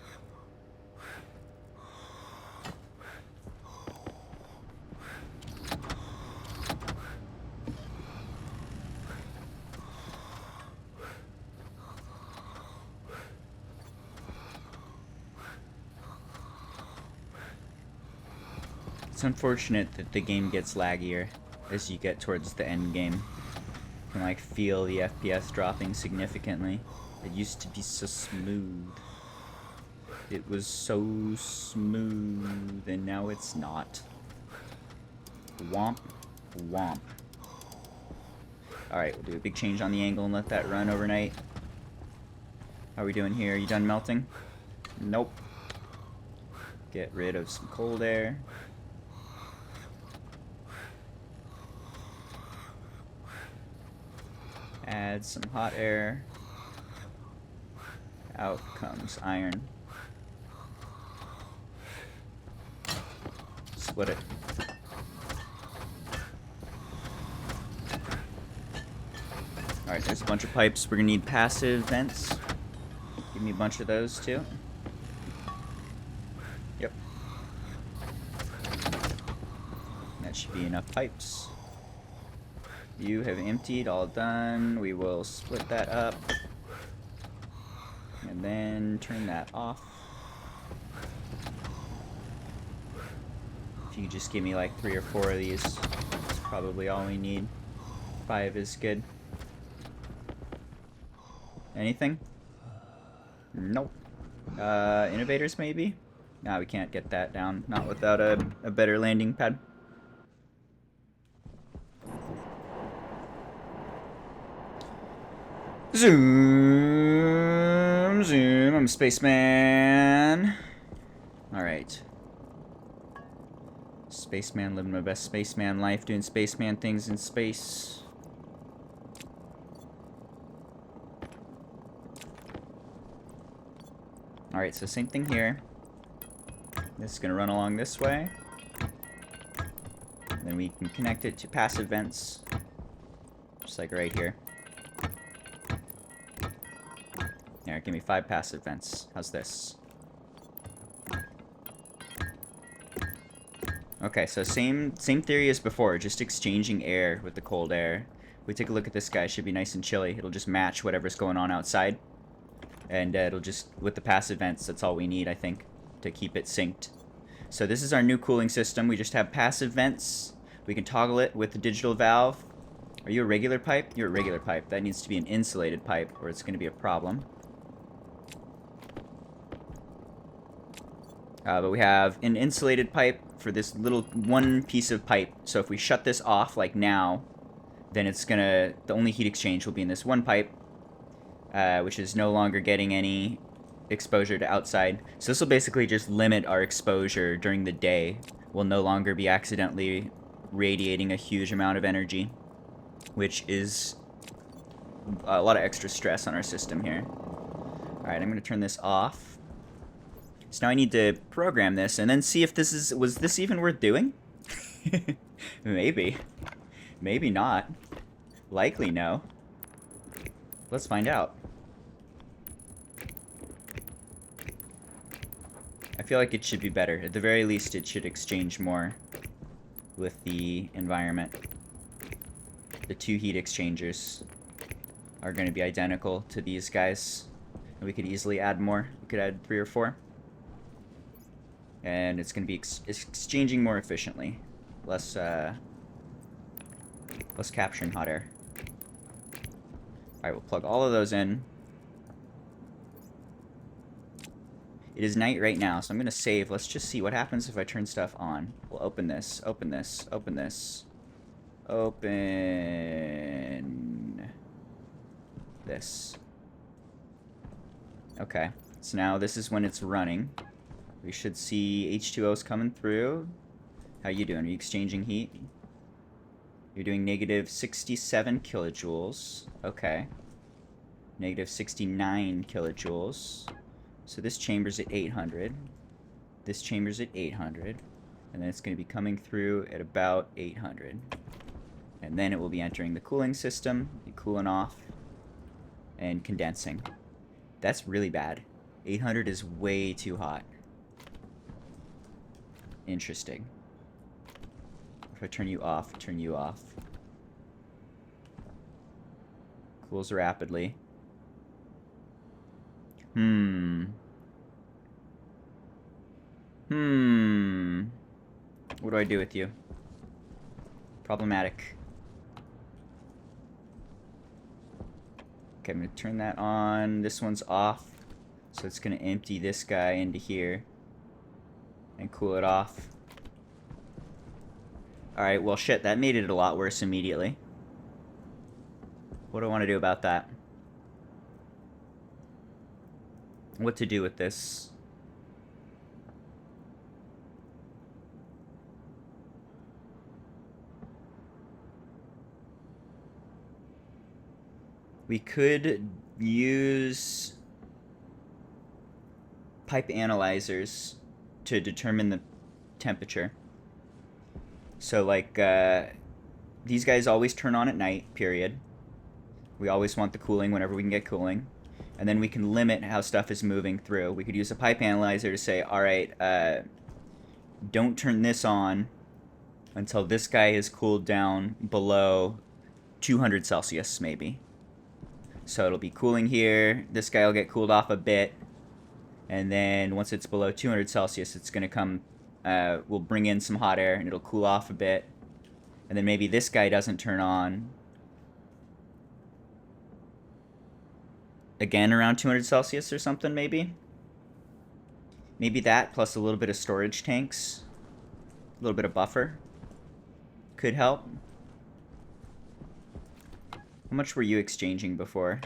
It's unfortunate that the game gets laggier as you get towards the end game. You can like feel the FPS dropping significantly. It used to be so smooth. It was so smooth and now it's not. Womp, womp. Alright, we'll do a big change on the angle and let that run overnight. How are we doing here? Are you done melting? Nope. Get rid of some cold air. Add some hot air. Out comes iron. Split it. Alright, there's a bunch of pipes. We're gonna need passive vents. Give me a bunch of those too. Yep. That should be enough pipes. You have emptied, all done. We will split that up. And then turn that off. If you could just give me like 3 or 4 of these, that's probably all we need. 5 is good. Anything? Nope. Innovators maybe? Nah, we can't get that down. Not without a better landing pad. Zoom, zoom, I'm a spaceman. Alright. Spaceman, living my best spaceman life, doing spaceman things in space. Alright, so same thing here. This is going to run along this way. Then we can connect it to passive vents. Just like right here. Here, give me 5 passive vents. How's this? Okay, so same theory as before, just exchanging air with the cold air. We take a look at this guy, it should be nice and chilly. It'll just match whatever's going on outside. And it'll just, with the passive vents, that's all we need, I think, to keep it synced. So this is our new cooling system. We just have passive vents. We can toggle it with the digital valve. Are you a regular pipe? You're a regular pipe. That needs to be an insulated pipe, or it's going to be a problem. But we have an insulated pipe for this little one piece of pipe. So if we shut this off, like now, then it's gonna, the only heat exchange will be in this one pipe, which is no longer getting any exposure to outside. So this will basically just limit our exposure during the day. We'll no longer be accidentally radiating a huge amount of energy, which is a lot of extra stress on our system here. Alright, I'm gonna turn this off. So now I need to program this and then see if this is, was this even worth doing? Maybe. Maybe not. Likely no. Let's find out. I feel like it should be better. At the very least, it should exchange more with the environment. The 2 heat exchangers are going to be identical to these guys. And we could easily add more. We could add 3 or 4. And it's going to be exchanging more efficiently. Less capturing hot air. Alright, we'll plug all of those in. It is night right now, so I'm going to save. Let's just see what happens if I turn stuff on. We'll open this, open this, open this. Open this. Okay, so now this is when it's running. We should see H2O's coming through. How you doing? Are you exchanging heat? You're doing negative 67 kilojoules. Okay. Negative 69 kilojoules. So this chamber's at 800. This chamber's at 800. And then it's going to be coming through at about 800. And then it will be entering the cooling system, be cooling off, and condensing. That's really bad. 800 is way too hot. Interesting. If I turn you off, turn you off. Cools rapidly. What do I do with you? Problematic. Okay, I'm going to turn that on. This one's off. So it's going to empty this guy into here. And cool it off. Alright, well shit, that made it a lot worse immediately. What do I want to do about that? What to do with this? We could use pipe analyzers to determine the temperature. So like these guys always turn on at night, period. We always want the cooling whenever we can get cooling. And then we can limit how stuff is moving through. We could use a pipe analyzer to say, alright, don't turn this on until this guy is cooled down below 200 Celsius, maybe. So it'll be cooling here. This guy will get cooled off a bit. And then once it's below 200 Celsius, it's going to come, we'll bring in some hot air and it'll cool off a bit. And then maybe this guy doesn't turn on. Again, around 200 Celsius or something, maybe. Maybe that plus a little bit of storage tanks. A little bit of buffer. Could help. How much were you exchanging before?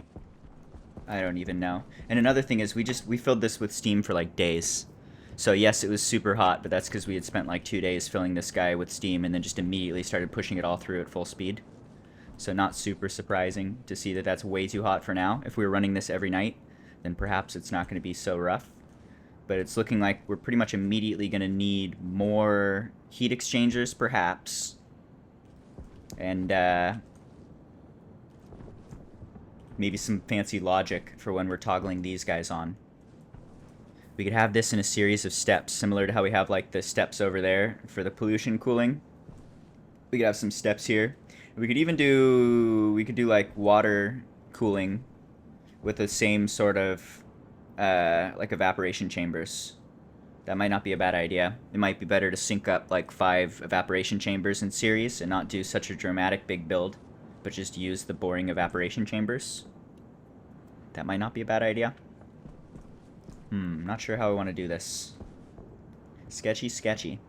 I don't even know. And another thing is we filled this with steam for like days. So yes, it was super hot, but that's because we had spent like 2 days filling this guy with steam and then just immediately started pushing it all through at full speed. So not super surprising to see that that's way too hot for now. If we were running this every night, then perhaps it's not going to be so rough. But it's looking like we're pretty much immediately going to need more heat exchangers, perhaps. And maybe some fancy logic for when we're toggling these guys on. We could have this in a series of steps, similar to how we have like the steps over there for the pollution cooling. We could have some steps here. We could even do, like water cooling with the same sort of like evaporation chambers. That might not be a bad idea. It might be better to sync up like 5 evaporation chambers in series and not do such a dramatic big build, but just use the boring evaporation chambers. That might not be a bad idea. Not sure how I want to do this. Sketchy, sketchy.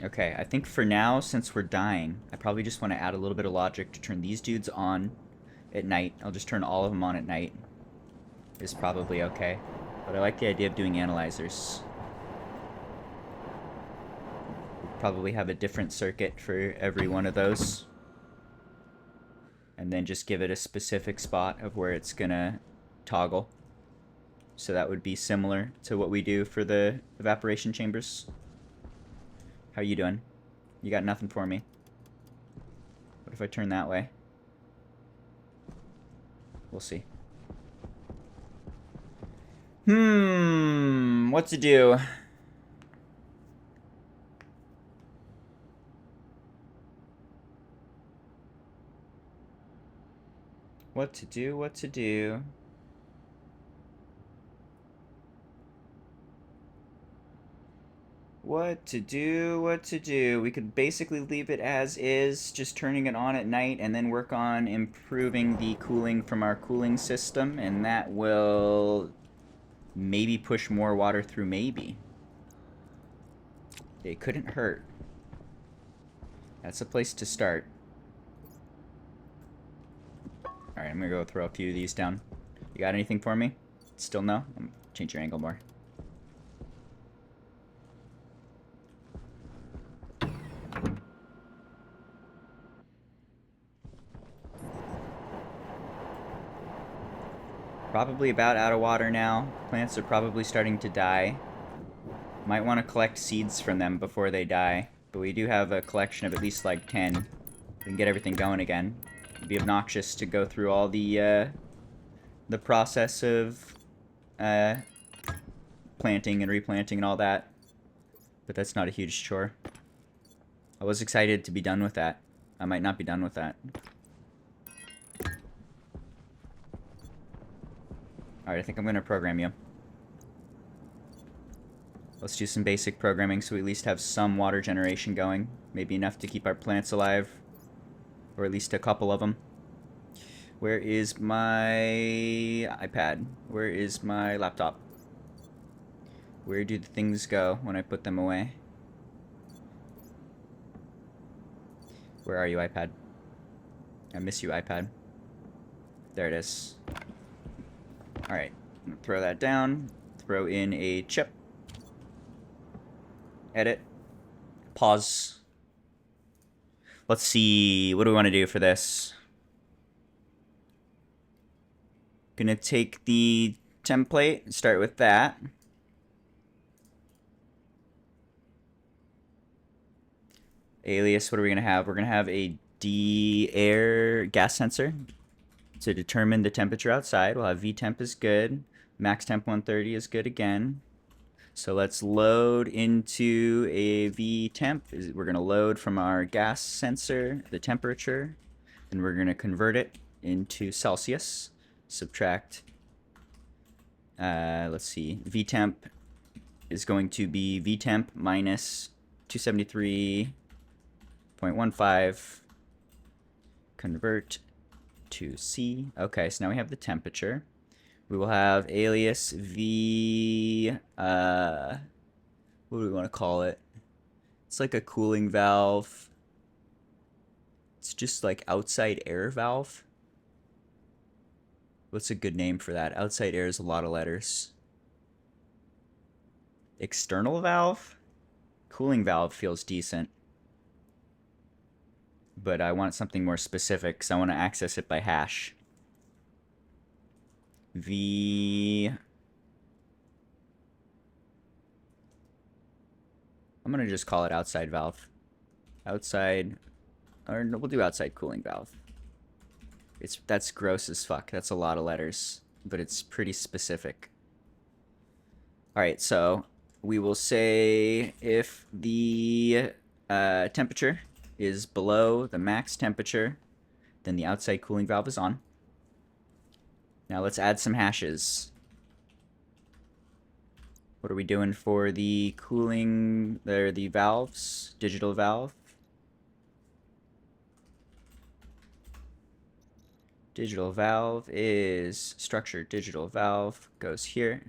Okay, I think for now, since we're dying, I probably just want to add a little bit of logic to turn these dudes on at night. I'll just turn all of them on at night. Is probably okay. But I like the idea of doing analyzers. Probably have a different circuit for every one of those. And then just give it a specific spot of where it's gonna toggle. So that would be similar to what we do for the evaporation chambers. How you doing? You got nothing for me. What if I turn that way? We'll see. What to do? What to do, what to do. What to do, what to do. We could basically leave it as is, just turning it on at night, and then work on improving the cooling from our cooling system, and that will maybe push more water through, maybe. It couldn't hurt. That's a place to start. Alright, I'm gonna go throw a few of these down. You got anything for me? Still no? Change your angle more. Probably about out of water now. Plants are probably starting to die. Might want to collect seeds from them before they die. But we do have a collection of at least like 10. We can get everything going again. It'd be obnoxious to go through all the process of planting and replanting and all that. But that's not a huge chore. I was excited to be done with that. I might not be done with that. Alright, I think I'm going to program you. Let's do some basic programming so we at least have some water generation going. Maybe enough to keep our plants alive. Or at least a couple of them. Where is my iPad? Where is my laptop? Where do the things go when I put them away? Where are you, iPad? I miss you, iPad. There it is. Alright, throw that down. Throw in a chip. Edit. Pause. Let's see, what do we want to do for this? Gonna take the template, start with that. Alias, what are we gonna have? We're gonna have a D-air gas sensor to determine the temperature outside. We'll have VTemp is good. Max temp 130 is good again. So let's load into a VTemp. We're going to load from our gas sensor the temperature, and we're going to convert it into Celsius. Subtract, let's see, VTemp is going to be VTemp minus 273.15, convert to C. Okay, so now we have the temperature. We will have alias V, what do we want to call it? It's like a cooling valve. It's just like outside air valve. What's a good name for that? Outside air is a lot of letters. External valve? Cooling valve feels decent. But I want something more specific because I want to access it by hash. I'm going to just call it outside valve. Outside, or no, we'll do outside cooling valve. That's gross as fuck. That's a lot of letters, but it's pretty specific. All right, so we will say if the temperature is below the max temperature, then the outside cooling valve is on. Now let's add some hashes. What are we doing for the cooling, the valves? Digital valve. Digital valve is structure digital valve, goes here.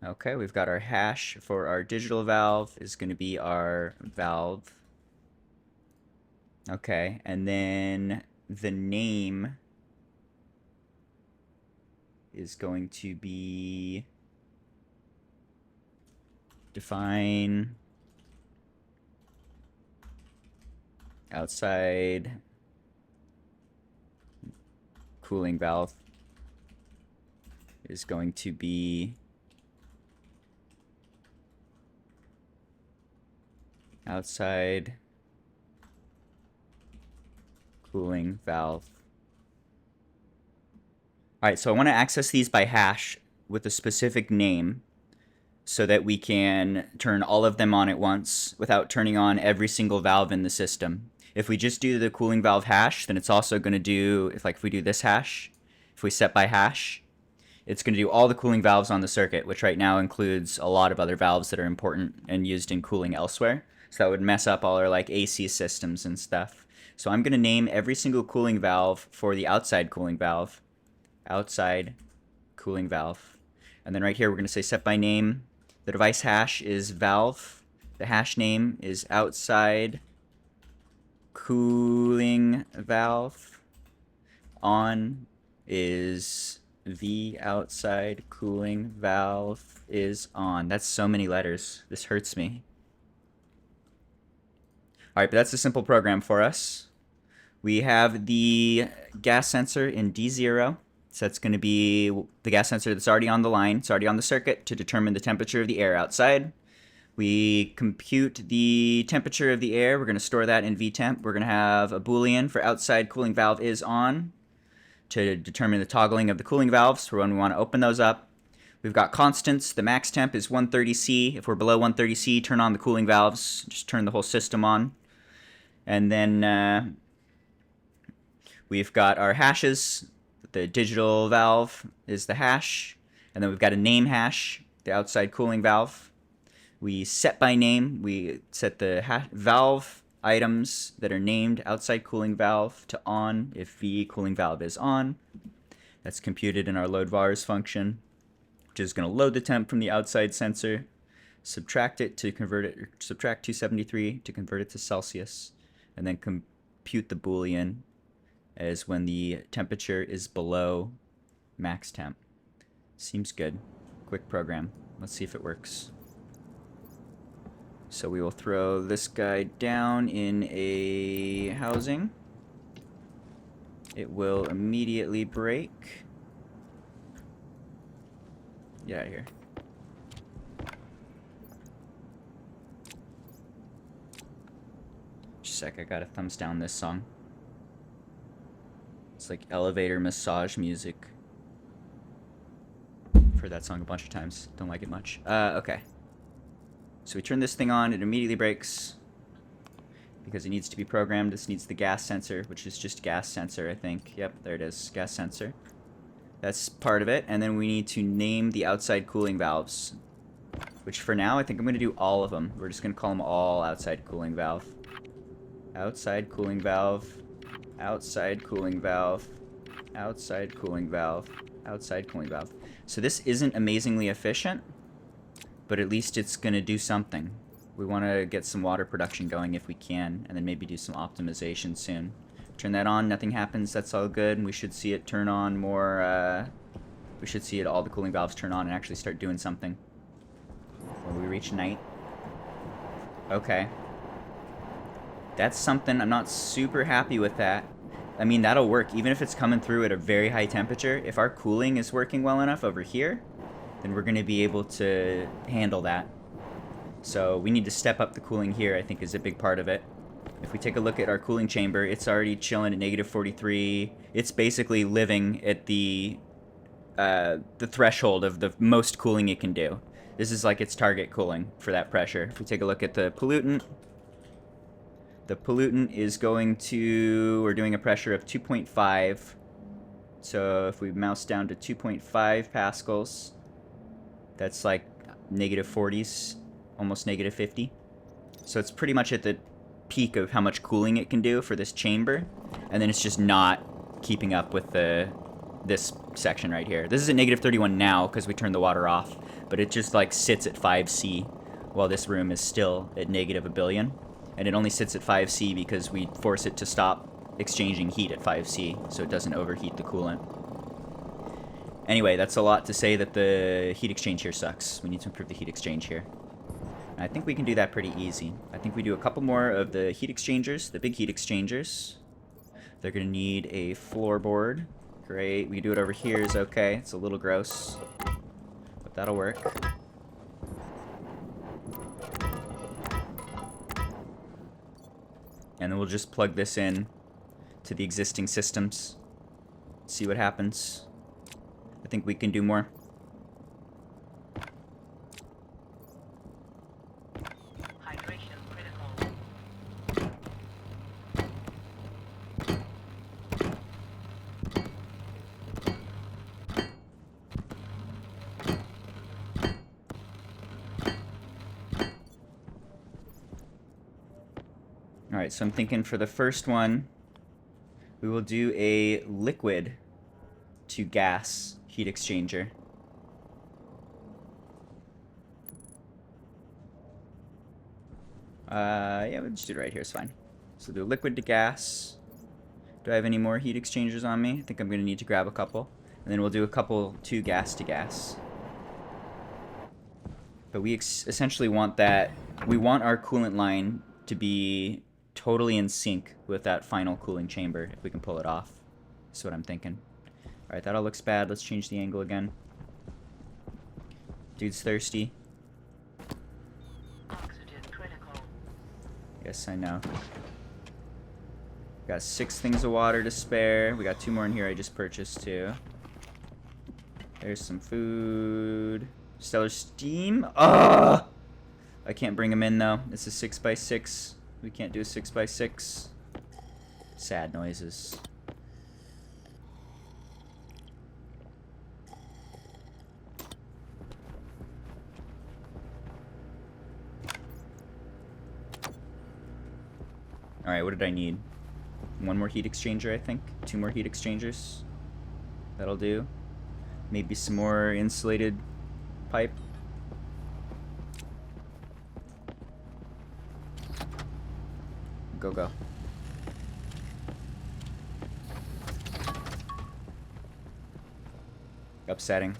Okay, we've got our hash for our digital valve is going to be our valve. Okay, and then the name is going to be define outside cooling valve is going to be outside cooling valve. Alright, so I want to access these by hash with a specific name so that we can turn all of them on at once without turning on every single valve in the system. If we just do the cooling valve hash, then it's also going to do, if we do this hash, if we set by hash, it's going to do all the cooling valves on the circuit, which right now includes a lot of other valves that are important and used in cooling elsewhere. So that would mess up all our like AC systems and stuff. So I'm going to name every single cooling valve for the outside cooling valve. Outside cooling valve. And then right here we're going to say set by name. The device hash is valve. The hash name is outside cooling valve. On is the outside cooling valve is on. That's so many letters. This hurts me. Alright, but that's a simple program for us. We have the gas sensor in D0. So that's going to be the gas sensor that's already on the line. It's already on the circuit to determine the temperature of the air outside. We compute the temperature of the air. We're going to store that in VTemp. We're going to have a Boolean for outside cooling valve is on to determine the toggling of the cooling valves for when we want to open those up. We've got constants. The max temp is 130C. If we're below 130C, turn on the cooling valves. Just turn the whole system on. And then we've got our hashes. The digital valve is the hash. And then we've got a name hash, the outside cooling valve. We set by name. We set the valve items that are named outside cooling valve to on if V cooling valve is on. That's computed in our load vars function, which is going to load the temp from the outside sensor, subtract it to convert it, subtract 273 to convert it to Celsius, and then compute the Boolean as when the temperature is below max temp. Seems good. Quick program. Let's see if it works. So we will throw this guy down in a housing. It will immediately break. Get out of here. Just a sec, I gotta thumbs down this song. It's like elevator massage music. heard that song a bunch of times. Don't like it much. Okay. So we turn this thing on. It immediately breaks because it needs to be programmed. This needs the gas sensor, which is just gas sensor, I think. Yep, there it is. Gas sensor. That's part of it. And then we need to name the outside cooling valves, which for now, I think I'm going to do all of them. We're just going to call them all outside cooling valve. Outside cooling valve. Outside cooling valve. Outside cooling valve. Outside cooling valve. So this isn't amazingly efficient, but at least it's going to do something. We want to get some water production going if we can, and then maybe do some optimization soon. Turn that on, nothing happens, that's all good, and we should see it turn on more, we should see it, all the cooling valves turn on and actually start doing something when we reach night. Okay. That's something, I'm not super happy with that. I mean, that'll work, even if it's coming through at a very high temperature. If our cooling is working well enough over here, then we're going to be able to handle that. So we need to step up the cooling here, I think, is a big part of it. If we take a look at our cooling chamber, it's already chilling at negative 43. It's basically living at the threshold of the most cooling it can do. This is like its target cooling for that pressure. If we take a look at the pollutant is going to, we're doing a pressure of 2.5. So if we mouse down to 2.5 pascals, that's like negative 40s, almost negative 50. So it's pretty much at the peak of how much cooling it can do for this chamber, and then it's just not keeping up with this section right here. This is at negative 31 now because we turned the water off, but it just like sits at 5C while this room is still at negative a billion, and it only sits at 5C because we force it to stop exchanging heat at 5C so it doesn't overheat the coolant. Anyway, that's a lot to say that the heat exchange here sucks. We need to improve the heat exchange here. I think we can do that pretty easy. I think we do a couple more of the heat exchangers, the big heat exchangers. They're going to need a floorboard. Great. We can do it over here is okay. It's a little gross, but that'll work. And then we'll just plug this in to the existing systems. See what happens. I think we can do more. Alright, so I'm thinking for the first one, we will do a liquid to gas heat exchanger. Yeah, we'll just do it right here, it's fine. So do liquid to gas. Do I have any more heat exchangers on me? I think I'm going to need to grab a couple. And then we'll do a couple to gas to gas. But we essentially want that, we want our coolant line to be totally in sync with that final cooling chamber, if we can pull it off. That's what I'm thinking. Alright, that all looks bad. Let's change the angle again. Dude's thirsty. Oxygen critical. Yes, I know. Got 6 things of water to spare. We got 2 more in here I just purchased too. There's some food. Stellar steam. Ugh! I can't bring them in though. It's a 6x6. We can't do a 6x6. Sad noises. Alright, what did I need? 1 more heat exchanger, I think. 2 more heat exchangers. That'll do. Maybe some more insulated pipe. Go, go. Upsetting.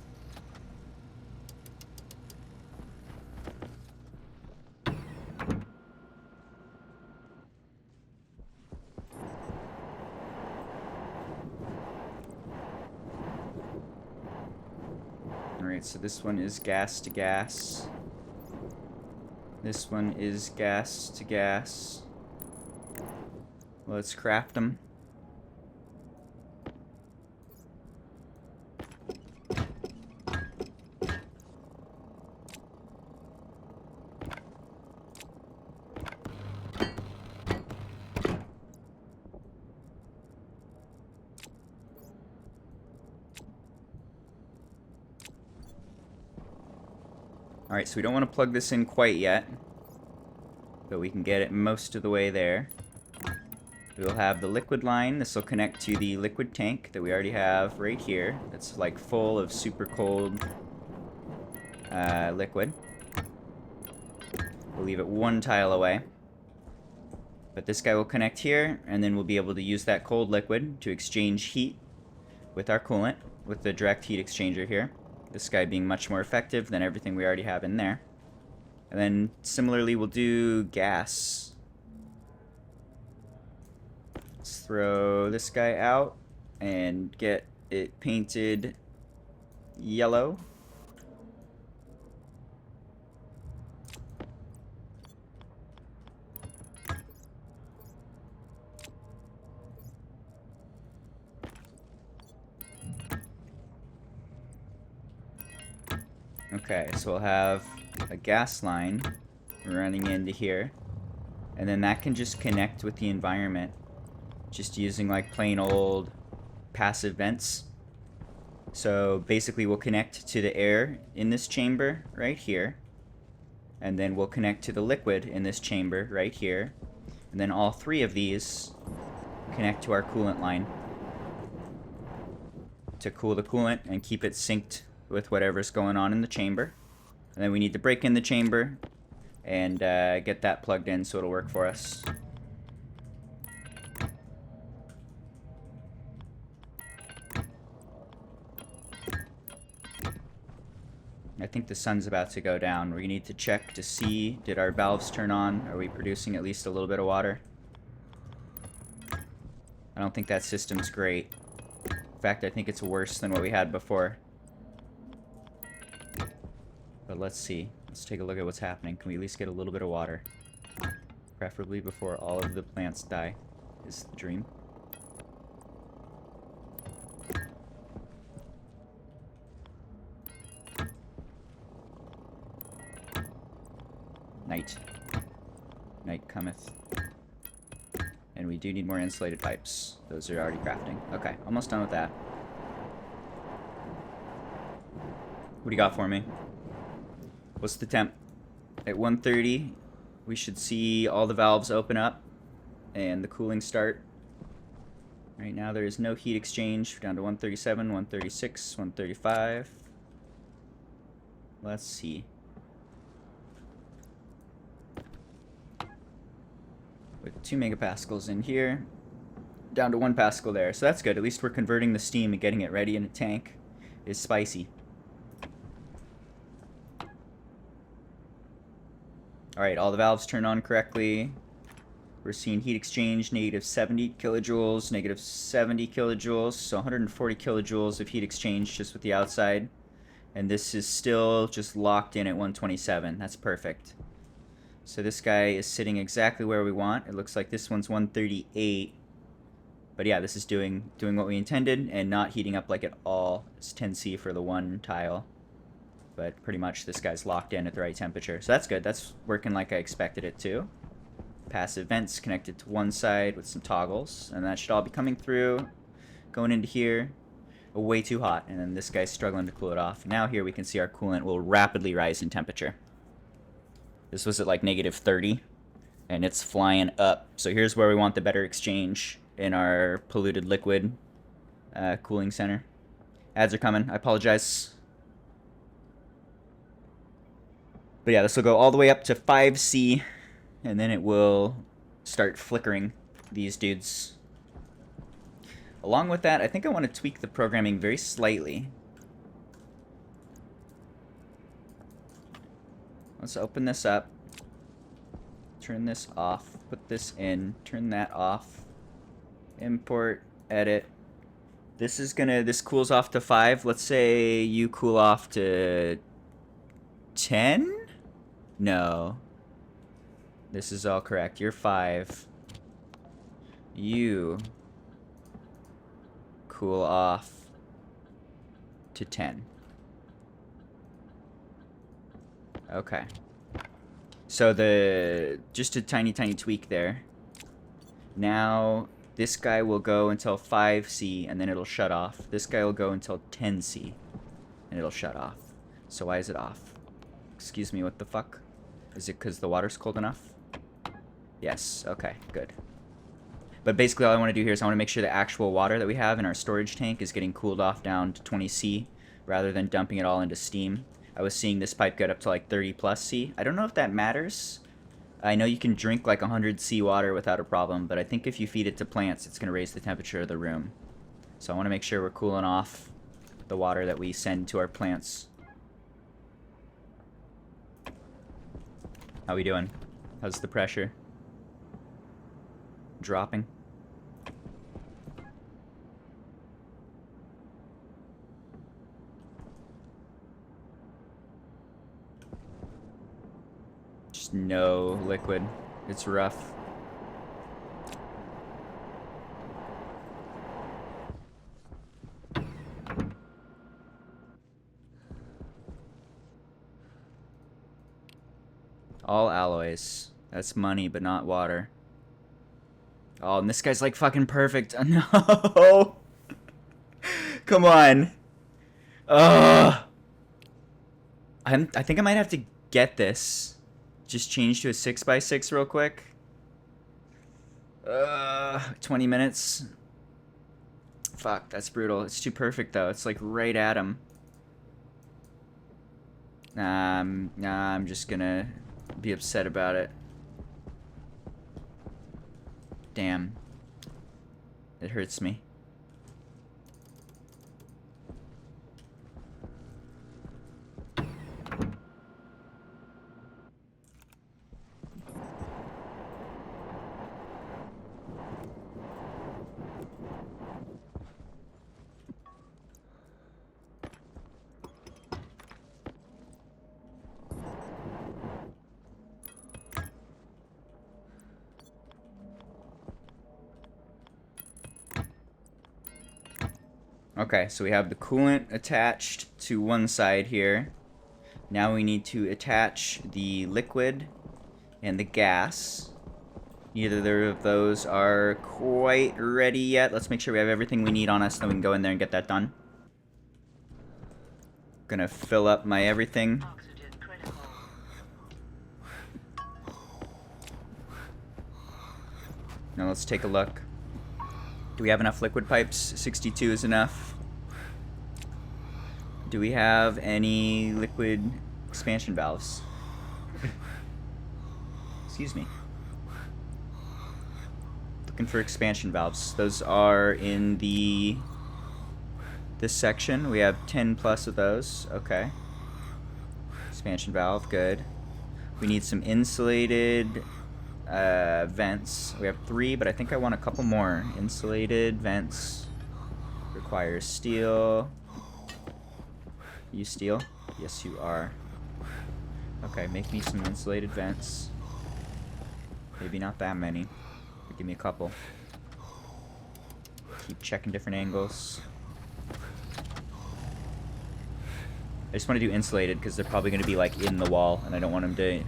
Alright, so this one is gas to gas. This one is gas to gas. Let's craft them. Alright, so we don't want to plug this in quite yet, but we can get it most of the way there. We'll have the liquid line. This will connect to the liquid tank that we already have right here. That's like full of super cold liquid. We'll leave it one tile away. But this guy will connect here, and then we'll be able to use that cold liquid to exchange heat with our coolant, with the direct heat exchanger here. This guy being much more effective than everything we already have in there. And then similarly, we'll do gas. Let's throw this guy out and get it painted yellow. Okay, so we'll have a gas line running into here, and then that can just connect with the environment just using like plain old passive vents. So basically we'll connect to the air in this chamber right here, and then we'll connect to the liquid in this chamber right here, and then all three of these connect to our coolant line to cool the coolant and keep it synced with whatever's going on in the chamber. And then we need to break in the chamber and get that plugged in so it'll work for us. I think the sun's about to go down. We need to check to see, did our valves turn on? Are we producing at least a little bit of water? I don't think that system's great. In fact, I think it's worse than what we had before. But let's see. Let's take a look at what's happening. Can we at least get a little bit of water? Preferably before all of the plants die, is the dream. Night. Night cometh. And we do need more insulated pipes. Those are already crafting. Okay, almost done with that. What do you got for me? What's the temp? At 130, we should see all the valves open up and the cooling start. Right now there is no heat exchange. We're down to 137, 136, 135. Let's see. With 2 megapascals in here, down to 1 pascal there. So that's good. At least we're converting the steam and getting it ready in a tank. Is spicy. Alright, all the valves turn on correctly. We're seeing heat exchange, negative 70 kilojoules, negative 70 kilojoules, so 140 kilojoules of heat exchange just with the outside. And this is still just locked in at 127. That's perfect. So this guy is sitting exactly where we want. It looks like this one's 138. But yeah, this is doing what we intended and not heating up like at all. It's 10C for the one tile. But pretty much this guy's locked in at the right temperature. So that's good. That's working like I expected it to. Passive vents connected to one side with some toggles. And that should all be coming through. Going into here. Way too hot. And then this guy's struggling to cool it off. Now here we can see our coolant will rapidly rise in temperature. This was at like negative 30. And it's flying up. So here's where we want the better exchange in our polluted liquid cooling center. Ads are coming. I apologize. But yeah, this will go all the way up to 5C, and then it will start flickering these dudes. Along with that, I think I want to tweak the programming very slightly. Let's open this up. Turn this off. Put this in. Turn that off. Import. Edit. This cools off to 5. Let's say you cool off to 10? No. This is all correct. You're 5. You cool off to 10. Okay. So just a tiny tweak there. Now this guy will go until 5C and then it'll shut off. This guy will go until 10C and it'll shut off. So why is it off? Excuse me, what the fuck? Is it because the water's cold enough? Yes, okay, good. But basically all I want to do here is I want to make sure the actual water that we have in our storage tank is getting cooled off down to 20 C rather than dumping it all into steam. I was seeing this pipe get up to like 30 plus C. I don't know if that matters. I know you can drink like 100 C water without a problem, but I think if you feed it to plants, it's going to raise the temperature of the room. So I want to make sure we're cooling off the water that we send to our plants. How we doing? How's the pressure? Dropping? Just no liquid. It's rough. All alloys. That's money, but not water. Oh, and this guy's like fucking perfect. No! Come on. Ugh. I think I might have to get this. Just change to a 6x6 real quick. 20 minutes. Fuck, that's brutal. It's too perfect though. It's like right at him. Nah, I'm just gonna be upset about it. Damn. It hurts me. Okay, so we have the coolant attached to one side here. Now we need to attach the liquid and the gas. Neither of those are quite ready yet. Let's make sure we have everything we need on us, then we can go in there and get that done. Gonna fill up my everything. Now let's take a look. Do we have enough liquid pipes? 62 is enough. Do we have any liquid expansion valves? Excuse me. Looking for expansion valves. Those are in this section. We have 10 plus of those. Okay. Expansion valve, good. We need some insulated vents. We have 3, but I think I want a couple more. Insulated vents. Requires steel. You steel? Yes, you are. Okay, make me some insulated vents. Maybe not that many, but give me a couple. Keep checking different angles. I just want to do insulated because they're probably going to be like in the wall, and I don't want them to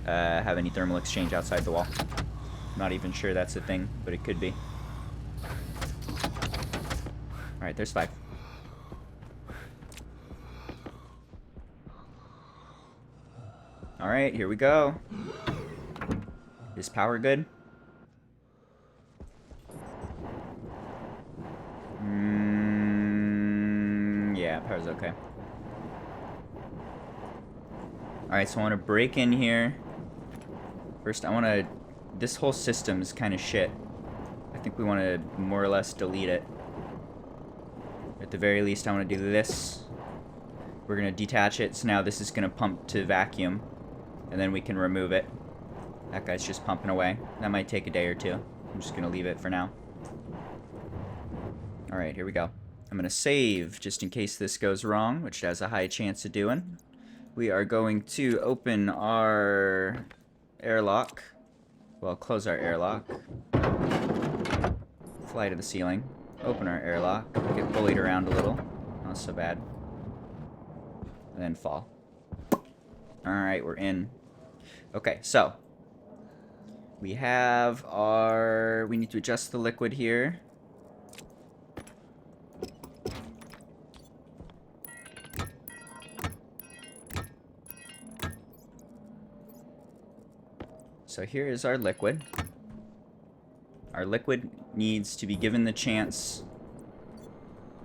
have any thermal exchange outside the wall. Not even sure that's a thing, but it could be. Alright, there's 5. Alright, here we go. Is power good? Yeah, power's okay. Alright, so I want to break in here. First, I want to... This whole system is kind of shit. I think we want to more or less delete it. At the very least, I want to do this. We're going to detach it, so now this is going to pump to vacuum. And then we can remove it. That guy's just pumping away. That might take a day or 2. I'm just going to leave it for now. Alright, here we go. I'm going to save just in case this goes wrong, which it has a high chance of doing. We are going to open our airlock. Well, close our airlock. Fly to the ceiling. Open our airlock. Get bullied around a little. Not so bad. And then fall. Alright, we're in. Okay, so. We have our... We need to adjust the liquid here. So here is our liquid. Our liquid needs to be given the chance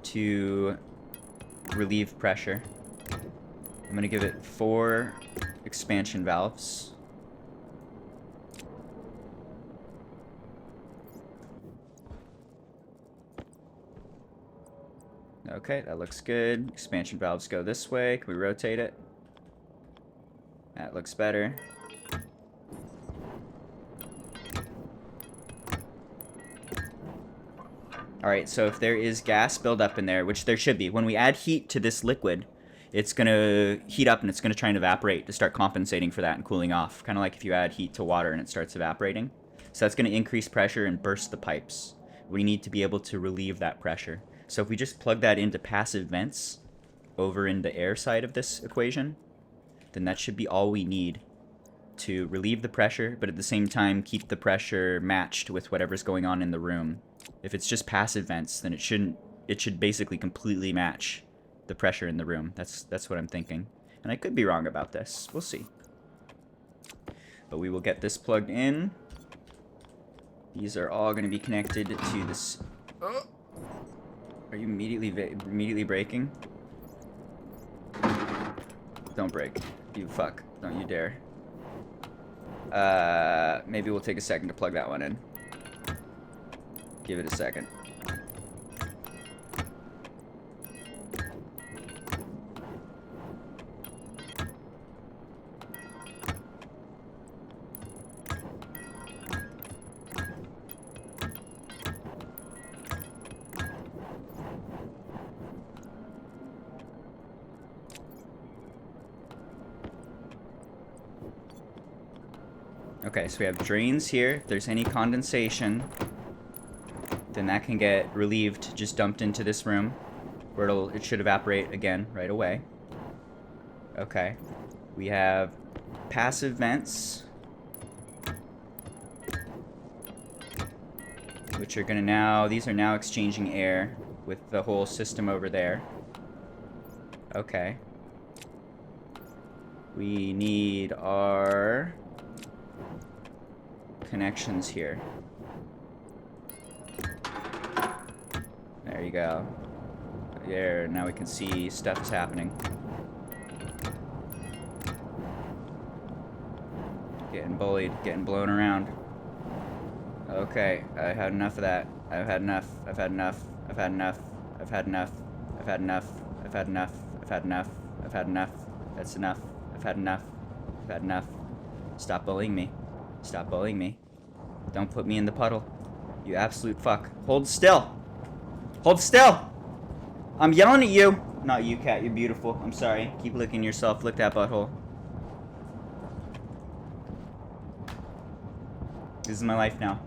to relieve pressure. I'm going to give it 4 expansion valves. Okay, that looks good. Expansion valves go this way. Can we rotate it? That looks better. Alright, so if there is gas buildup in there, which there should be, when we add heat to this liquid, it's going to heat up and it's going to try and evaporate to start compensating for that and cooling off. Kind of like if you add heat to water and it starts evaporating. So that's going to increase pressure and burst the pipes. We need to be able to relieve that pressure. So if we just plug that into passive vents over in the air side of this equation, then that should be all we need to relieve the pressure, but at the same time keep the pressure matched with whatever's going on in the room. If it's just passive vents, then it should basically completely match the pressure in the room. That's what I'm thinking. And I could be wrong about this. We'll see. But we will get this plugged in. These are all going to be connected to this. Oh. Are you immediately braking? Don't brake. You fuck. Don't you dare. Maybe we'll take a second to plug that one in. Give it a second. Okay, so we have drains here. If there's any condensation, then that can get relieved, just dumped into this room, where it should evaporate again right away. Okay. We have passive vents, which are gonna now, these are now exchanging air with the whole system over there. Okay. We need our connections here. There you go. There, now we can see stuff is happening. Getting bullied, getting blown around. Okay, I've had enough of that. I've had enough. I've had enough. I've had enough. I've had enough. I've had enough. I've had enough. I've had enough. I've had enough. That's enough. I've had enough. I've had enough. Stop bullying me. Stop bullying me. Don't put me in the puddle. You absolute fuck. Hold still. Hold still. I'm yelling at you. Not you, cat. You're beautiful. I'm sorry. Keep licking yourself. Lick that butthole. This is my life now.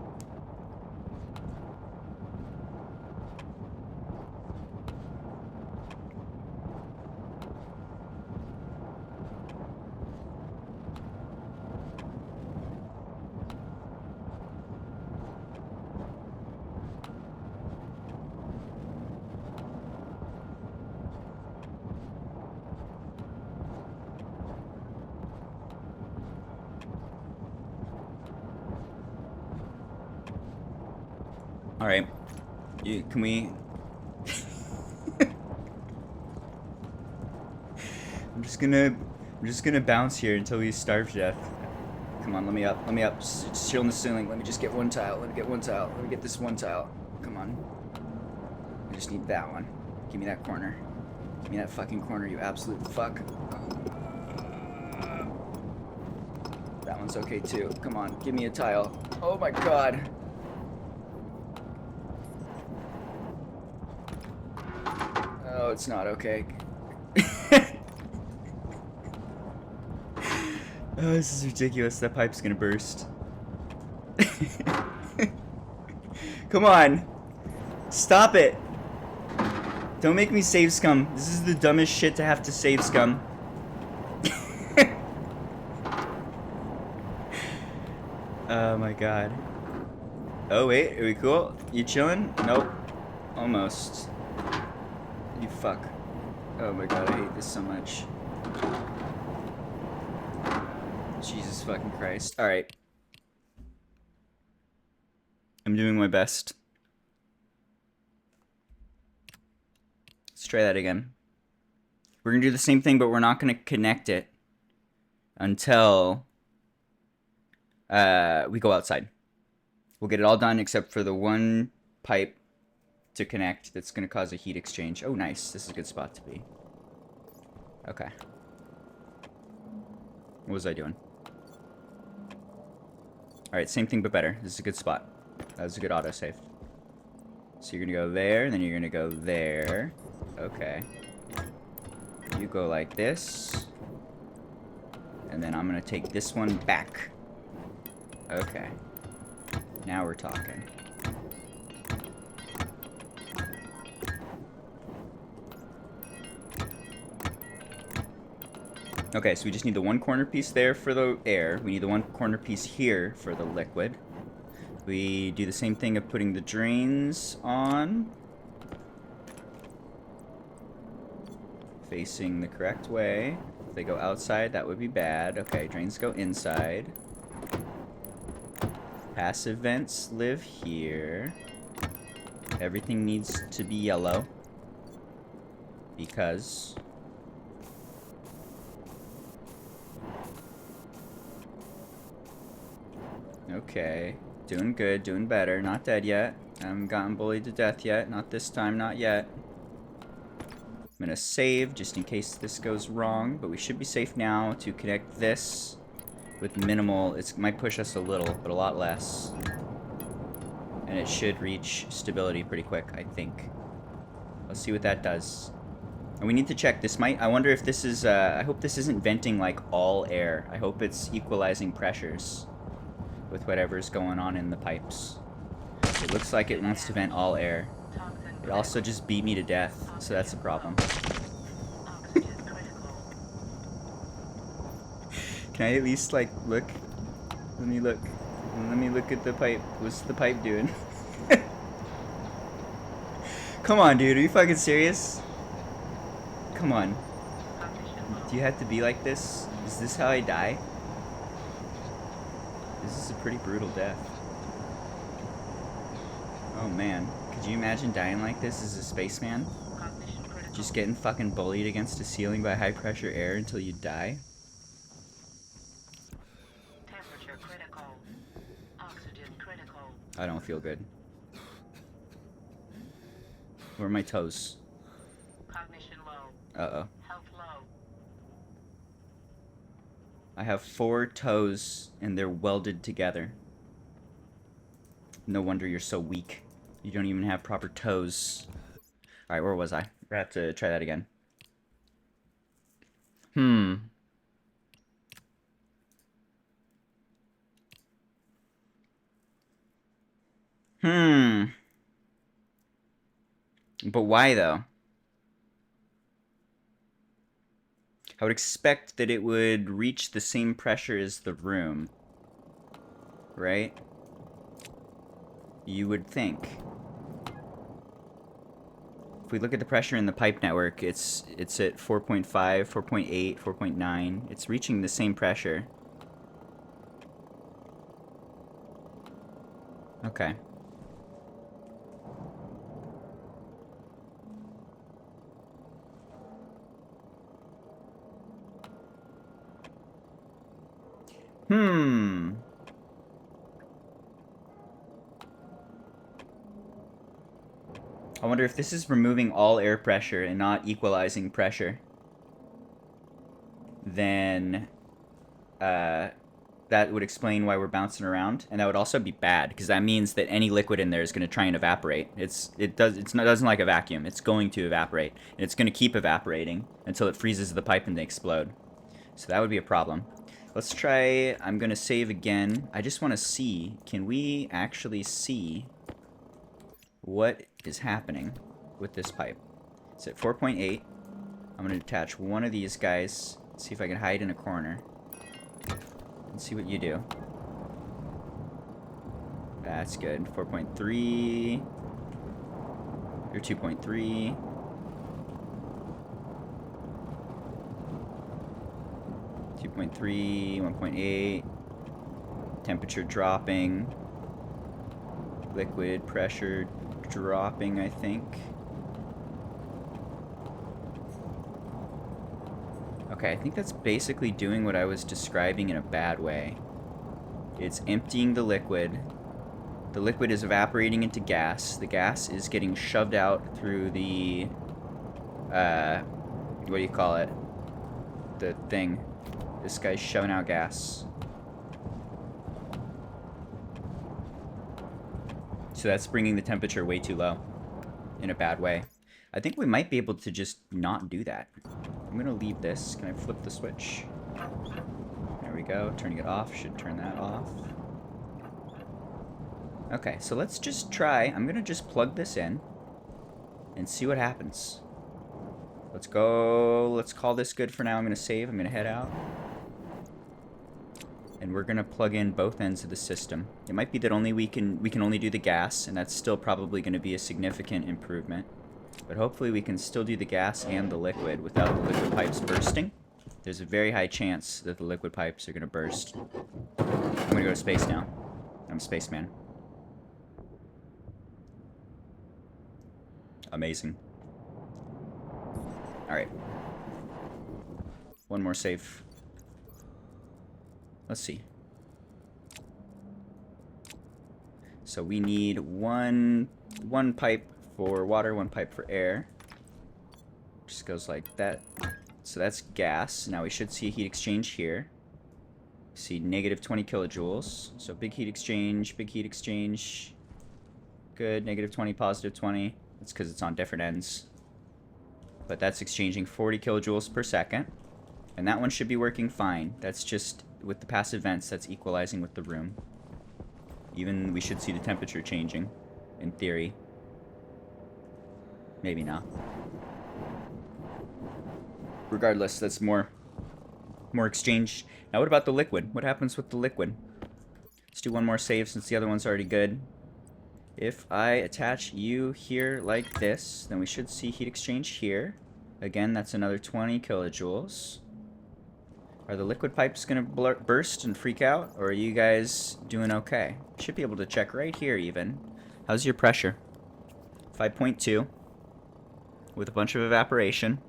All right, can we? I'm just gonna bounce here until we starve to death. Come on, let me up, let me up. Just chill on the ceiling. Let me just get one tile. Let me get one tile. Let me get this one tile. Come on. I just need that one. Give me that corner. Give me that fucking corner, you absolute fuck. That one's okay too. Come on, give me a tile. Oh my god. Oh, it's not okay. Oh, this is ridiculous. That pipe's gonna burst. Come on. Stop it. Don't make me save scum. This is the dumbest shit to have to save scum. Oh my god. Oh wait, are we cool? You chilling? Nope. Almost. You fuck. Oh my god, I hate this so much. Jesus fucking Christ. Alright. I'm doing my best. Let's try that again. We're going to do the same thing, but we're not going to connect it until we go outside. We'll get it all done except for the one pipe to connect that's going to cause a heat exchange. Oh, nice. This is a good spot to be. Okay. What was I doing? Alright, same thing but better. This is a good spot. That was a good autosave. So you're going to go there, and then you're going to go there. Okay. You go like this. And then I'm going to take this one back. Okay. Now we're talking. Okay, so we just need the one corner piece there for the air. We need the one corner piece here for the liquid. We do the same thing of putting the drains on. Facing the correct way. If they go outside, that would be bad. Okay, drains go inside. Passive vents live here. Everything needs to be yellow. Because... Okay. Doing good, doing better. Not dead yet. I haven't gotten bullied to death yet. Not this time, not yet. I'm gonna save just in case this goes wrong, but we should be safe now to connect this with minimal. It might push us a little, but a lot less. And it should reach stability pretty quick, I think. Let's see what that does. And we need to check. This might... I wonder if this is... I hope this isn't venting, like, all air. I hope it's equalizing pressures with whatever's going on in the pipes. It looks like it wants to vent all air. It also just beat me to death, so that's a problem. Can I at least, like, look? Let me look. Let me look at the pipe. What's the pipe doing? Come on, dude. Are you fucking serious? Come on. Do you have to be like this? Is this how I die? This is a pretty brutal death. Oh, man. Could you imagine dying like this as a spaceman? Just getting fucking bullied against a ceiling by high pressure air until you die? Temperature critical. Oxygen critical. I don't feel good. Where are my toes? Cognition low. Uh-oh. Health low. I have 4 toes and they're welded together. No wonder you're so weak. You don't even have proper toes. Alright, where was I? We're gonna have to try that again. But why, though? I would expect that it would reach the same pressure as the room. Right? You would think. If we look at the pressure in the pipe network, it's at 4.5, 4.8, 4.9. It's reaching the same pressure. Okay. I wonder if this is removing all air pressure and not equalizing pressure. Then, that would explain why we're bouncing around, and that would also be bad because that means that any liquid in there is going to try and evaporate. It doesn't like a vacuum. It's going to evaporate, and it's going to keep evaporating until it freezes the pipe and they explode. So that would be a problem. Let's try. I'm going to save again. I just want to see. Can we actually see what is happening with this pipe? It's at 4.8. I'm going to detach one of these guys. See if I can hide in a corner. And see what you do. That's good. 4.3. You're 2.3. 2.3, 1.8. Temperature dropping. Liquid pressure dropping, I think. Okay, I think that's basically doing what I was describing in a bad way. It's emptying the liquid. The liquid is evaporating into gas. The gas is getting shoved out through the, what do you call it? The thing. This guy's shoving out gas. So that's bringing the temperature way too low in a bad way. I think we might be able to just not do that. I'm gonna leave this. Can I flip the switch? There we go. Turning it off. Should turn that off. Okay, so let's just try. I'm gonna just plug this in and see what happens. Let's go. Let's call this good for now. I'm gonna save. I'm gonna head out. And we're gonna plug in both ends of the system. It might be that we can only do the gas, and that's still probably gonna be a significant improvement. But hopefully we can still do the gas and the liquid without the liquid pipes bursting. There's a very high chance that the liquid pipes are gonna burst. I'm gonna go to space now. I'm a spaceman. Amazing. Alright. One more save. Let's see. So we need one pipe for water, one pipe for air. Just goes like that. So that's gas. Now we should see a heat exchange here. See negative 20 kilojoules. So big heat exchange, big heat exchange. Good, negative 20, positive 20. That's because it's on different ends. But that's exchanging 40 kilojoules per second. And that one should be working fine. That's just, with the passive vents, that's equalizing with the room. Even we should see the temperature changing, in theory. Maybe not. Regardless, that's more exchange. Now what about the liquid? What happens with the liquid? Let's do one more save since the other one's already good. If I attach you here like this, then we should see heat exchange here. Again, that's another 20 kilojoules. Are the liquid pipes going to burst and freak out? Or are you guys doing okay? Should be able to check right here even. How's your pressure? 5.2. With a bunch of evaporation.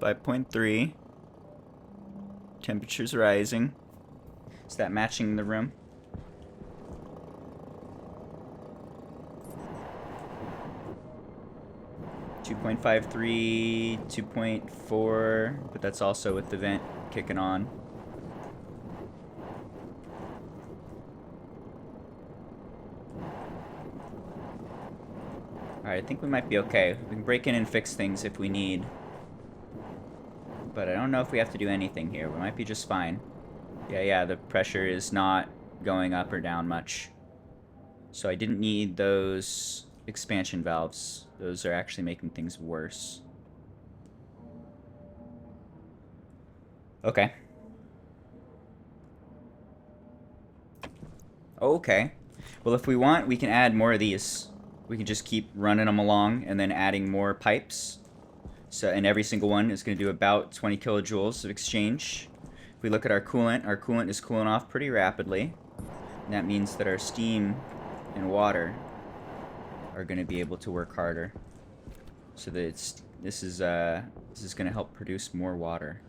.3. Temperature's rising. Is that matching the room? .53, 2.4, but that's also with the vent kicking on. Alright, I think we might be okay. We can break in and fix things if we need. But I don't know if we have to do anything here. We might be just fine. Yeah, the pressure is not going up or down much. So I didn't need those expansion valves. Those are actually making things worse. Okay. Okay. Well, if we want, we can add more of these. We can just keep running them along and then adding more pipes. So, and every single one is going to do about 20 kilojoules of exchange. If we look at our coolant is cooling off pretty rapidly. And that means that our steam and water are going to be able to work harder. So that this is going to help produce more water.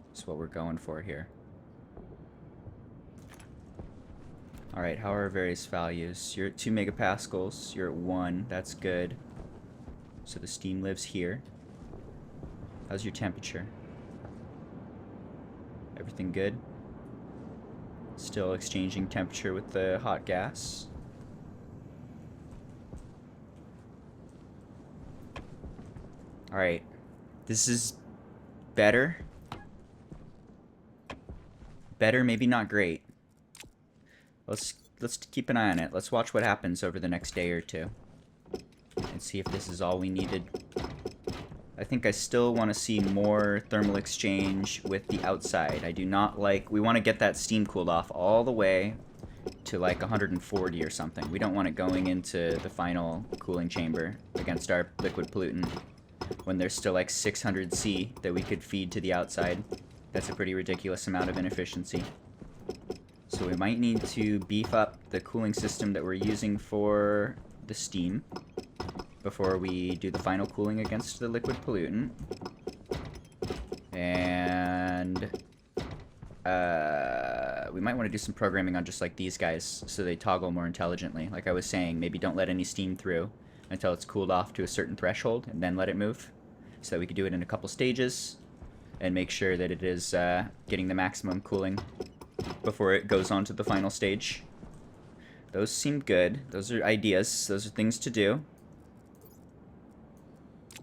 That's what we're going for here. Alright, how are our various values? You're at 2 megapascals. You're at 1. That's good. So the steam lives here. How's your temperature? Everything good? Still exchanging temperature with the hot gas. Alright. This is better. Better, maybe not great. Let's keep an eye on it. Let's watch what happens over the next day or two. And see if this is all we needed. I think I still want to see more thermal exchange with the outside. I do not like... We want to get that steam cooled off all the way to like 140 or something. We don't want it going into the final cooling chamber against our liquid pollutant. when there's still like 600 C that we could feed to the outside. That's a pretty ridiculous amount of inefficiency. So we might need to beef up the cooling system that we're using for the steam before we do the final cooling against the liquid pollutant. And we might want to do some programming on just like these guys so they toggle more intelligently. Like I was saying, maybe don't let any steam through until it's cooled off to a certain threshold and then let it move, so that we could do it in a couple stages and make sure that it is getting the maximum cooling before it goes on to the final stage. Those seem good. Those are ideas. Those are things to do.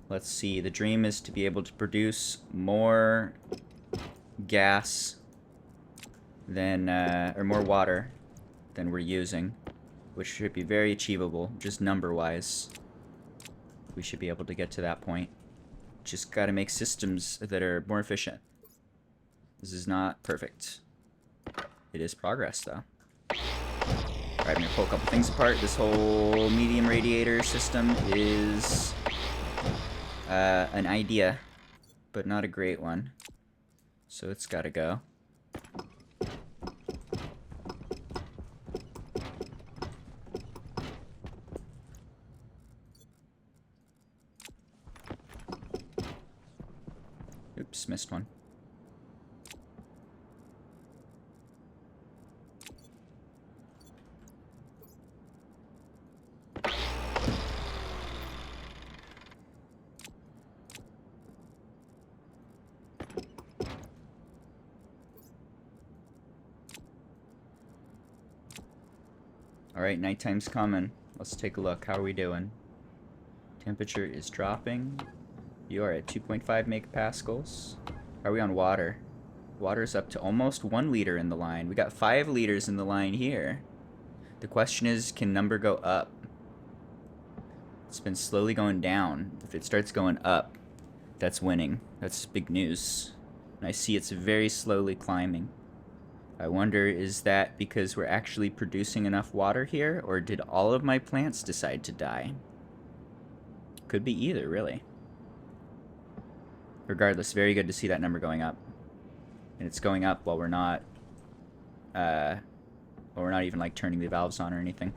Let's see. The dream is to be able to produce more gas than, or more water than we're using, which should be very achievable, just number-wise. We should be able to get to that point. Just gotta make systems that are more efficient. This is not perfect. It is progress, though. Alright, I'm gonna pull a couple things apart. This whole medium radiator system is an idea, but not a great one. So it's gotta go. Oops, missed one. Alright, nighttime's coming. Let's take a look. How are we doing? Temperature is dropping. You are at 2.5 megapascals. How are we on water? Water's up to almost 1 liter in the line. We got 5 liters in the line here. The question is, can number go up? It's been slowly going down. If it starts going up, that's winning. That's big news. And I see it's very slowly climbing. I wonder, is that because we're actually producing enough water here, or did all of my plants decide to die? Could be either, really. Regardless, very good to see that number going up. And it's going up while we're not even like turning the valves on or anything.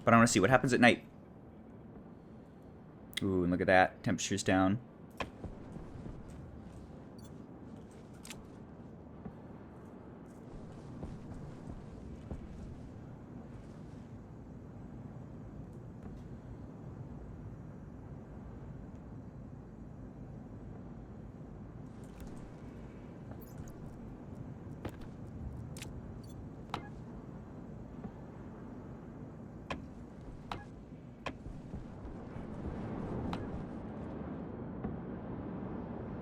But I want to see what happens at night. Ooh, and look at that. Temperature's down.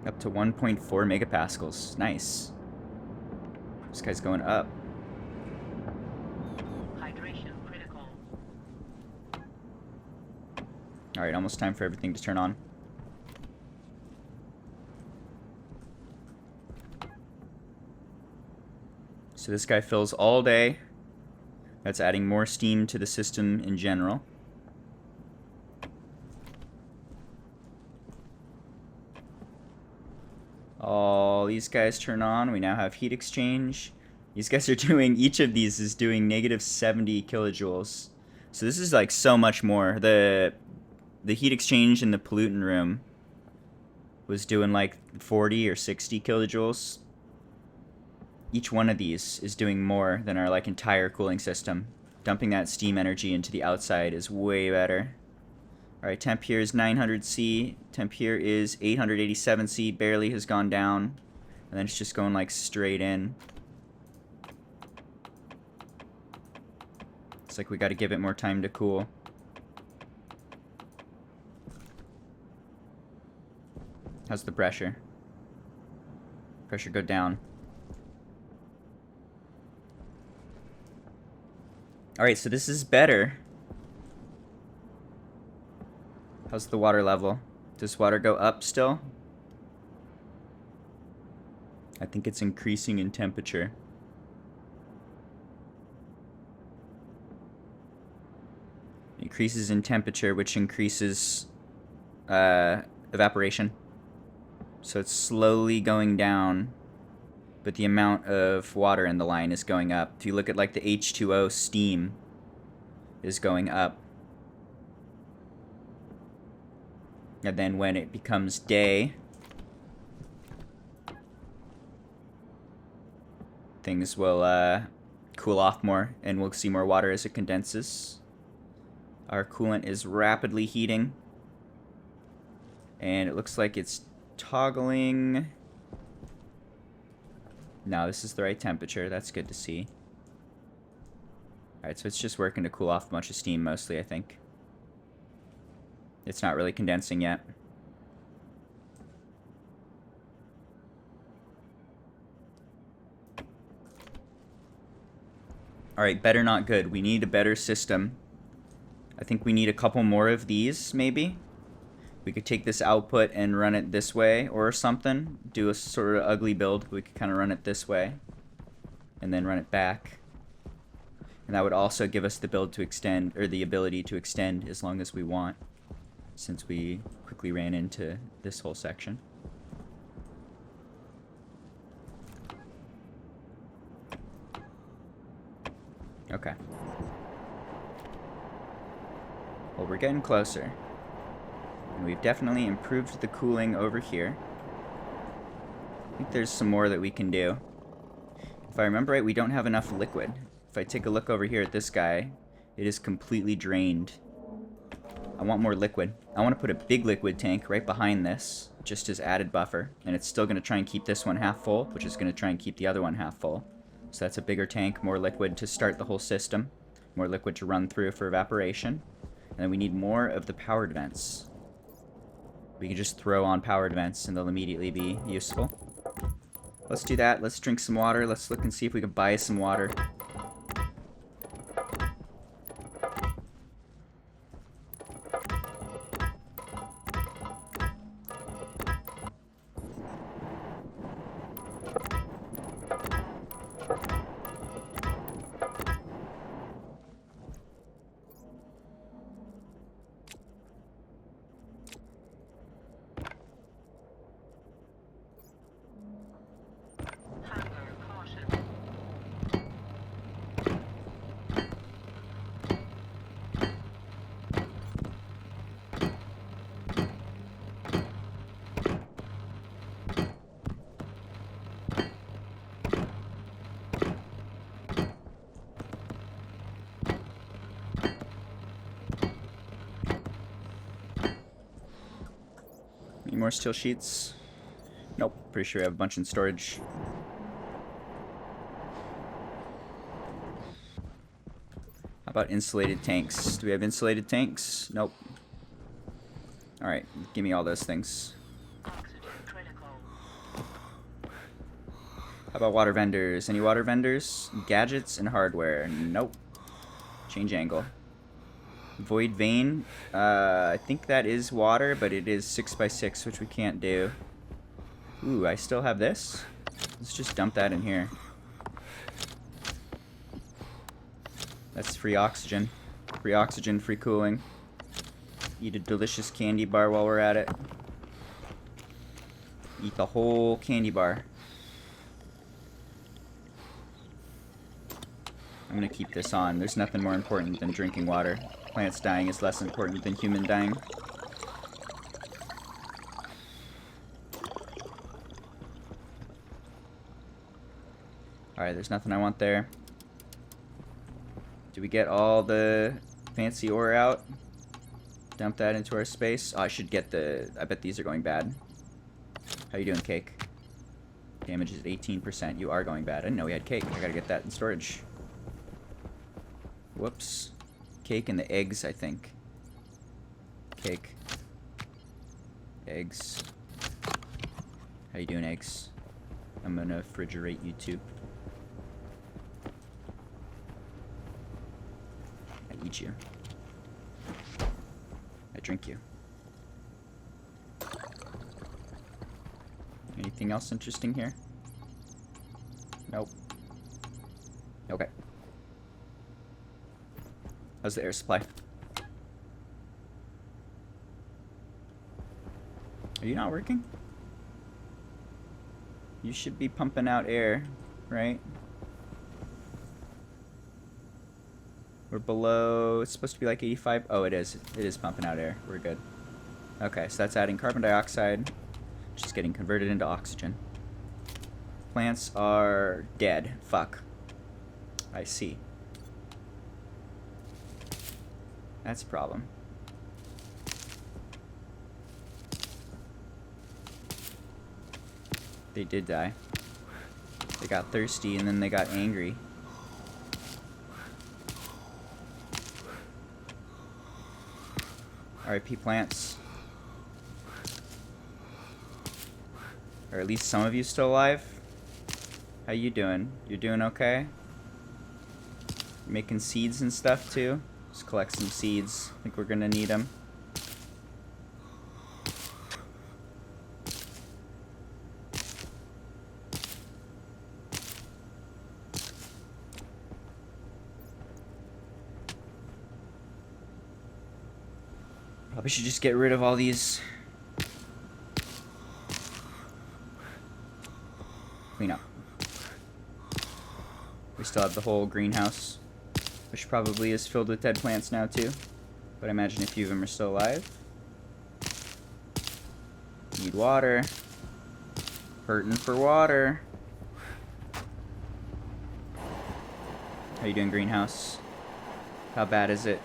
Up to 1.4 megapascals. Nice. This guy's going up. Hydration critical. Alright, almost time for everything to turn on. So this guy fills all day. That's adding more steam to the system in general. All these guys turn on. We now have heat exchange. These guys are doing, each of these is doing negative 70 kilojoules. So this is like so much more. The heat exchange in the pollutant room was doing like 40 or 60 kilojoules. Each one of these is doing more than our like entire cooling system. Dumping that steam energy into the outside is way better. Alright, temp here is 900 C. Temp here is 887 C. Barely has gone down. And then it's just going like straight in. It's like we gotta give it more time to cool. How's the pressure? Pressure go down. Alright, so this is better. How's the water level? Does water go up still? I think it's increasing in temperature. Increases in temperature, which increases evaporation. So it's slowly going down, but the amount of water in the line is going up. If you look at like the H2O steam is going up. And then when it becomes day, things will cool off more, and we'll see more water as it condenses. Our coolant is rapidly heating, and it looks like it's toggling. No, this is the right temperature. That's good to see. Alright, so it's just working to cool off a bunch of steam mostly, I think. It's not really condensing yet. Alright, better not good. We need a better system. I think we need a couple more of these, maybe. We could take this output and run it this way or something. Do a sort of ugly build. We could kind of run it this way. And then run it back. And that would also give us the build to extend, or the ability to extend as long as we want. Since we quickly ran into this whole section. Okay. Well, we're getting closer. And we've definitely improved the cooling over here. I think there's some more that we can do. If I remember right, we don't have enough liquid. If I take a look over here at this guy, it is completely drained. I want more liquid. I want to put a big liquid tank right behind this, just as added buffer. And it's still going to try and keep this one half full, which is going to try and keep the other one half full. So that's a bigger tank, more liquid to start the whole system. More liquid to run through for evaporation. And then we need more of the powered vents. We can just throw on powered vents and they'll immediately be useful. Let's do that. Let's drink some water. Let's look and see if we can buy some water. Hunger caution. Any more steel sheets? Nope. Pretty sure we have a bunch in storage. How about insulated tanks? Do we have insulated tanks? Nope. Alright, give me all those things. Oxygen critical. How about water vendors? Any water vendors? Gadgets and hardware? Nope. Change angle. Void vein. I think that is water, but it is 6x6, which we can't do. Ooh, I still have this? Let's just dump that in here. That's free oxygen. Free oxygen, free cooling. Eat a delicious candy bar while we're at it. Eat the whole candy bar. I'm gonna keep this on. There's nothing more important than drinking water. Plants dying is less important than human dying. Alright, there's nothing I want there. Do we get all the fancy ore out? Dump that into our space. Oh, I should get the... I bet these are going bad. How you doing, Cake? Damage is 18%. You are going bad. I didn't know we had Cake. I gotta get that in storage. Whoops. Cake and the eggs, I think. Cake. Eggs. How you doing, eggs? I'm gonna refrigerate you too. I eat you. I drink you. Anything else interesting here? Nope. Okay. How's the air supply? Are you not working? You should be pumping out air, right? We're below, it's supposed to be like 85. Oh, it is. It is pumping out air. We're good. Okay, so that's adding carbon dioxide, which is getting converted into oxygen. Plants are dead. Fuck. I see. That's a problem. They did die. They got thirsty and then they got angry. RIP plants. Or at least some of you still alive. How you doing? You're doing okay? You're making seeds and stuff too? Just collect some seeds. I think we're gonna need them. Probably should just get rid of all these. Clean up. We still have the whole greenhouse, which probably is filled with dead plants now too. But I imagine a few of them are still alive. Need water. Hurting for water. How you doing, greenhouse? How bad is it?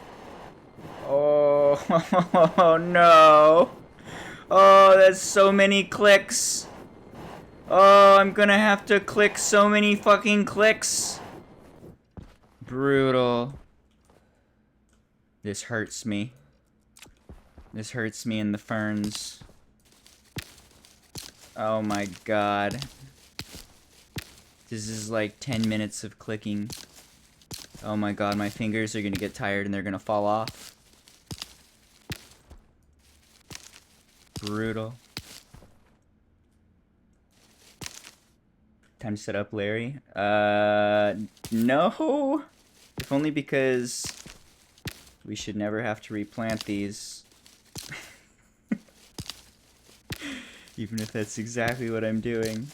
Oh, no. Oh, that's so many clicks. Oh, I'm gonna have to click so many fucking clicks. Brutal. This hurts me. This hurts me in the ferns. Oh my god. This is like 10 minutes of clicking. Oh my god, my fingers are gonna get tired and they're gonna fall off. Brutal. Time to set up Larry. No. If only because we should never have to replant these. Even if that's exactly what I'm doing.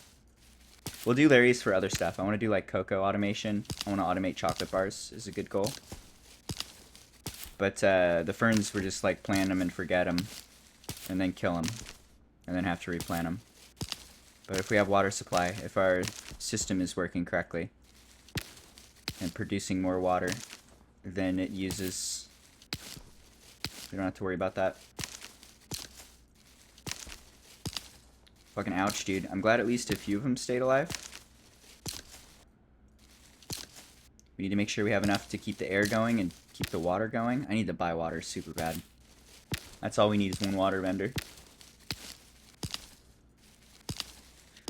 We'll do Larry's for other stuff. I want to do like cocoa automation. I want to automate chocolate bars is a good goal. But the ferns, we're just like plant them and forget them. And then kill them. And then have to replant them. But if we have water supply, if our system is working correctly and producing more water, then it uses... We don't have to worry about that. Fucking ouch, dude. I'm glad at least a few of them stayed alive. We need to make sure we have enough to keep the air going and keep the water going. I need to buy water super bad. That's all we need is one water vendor.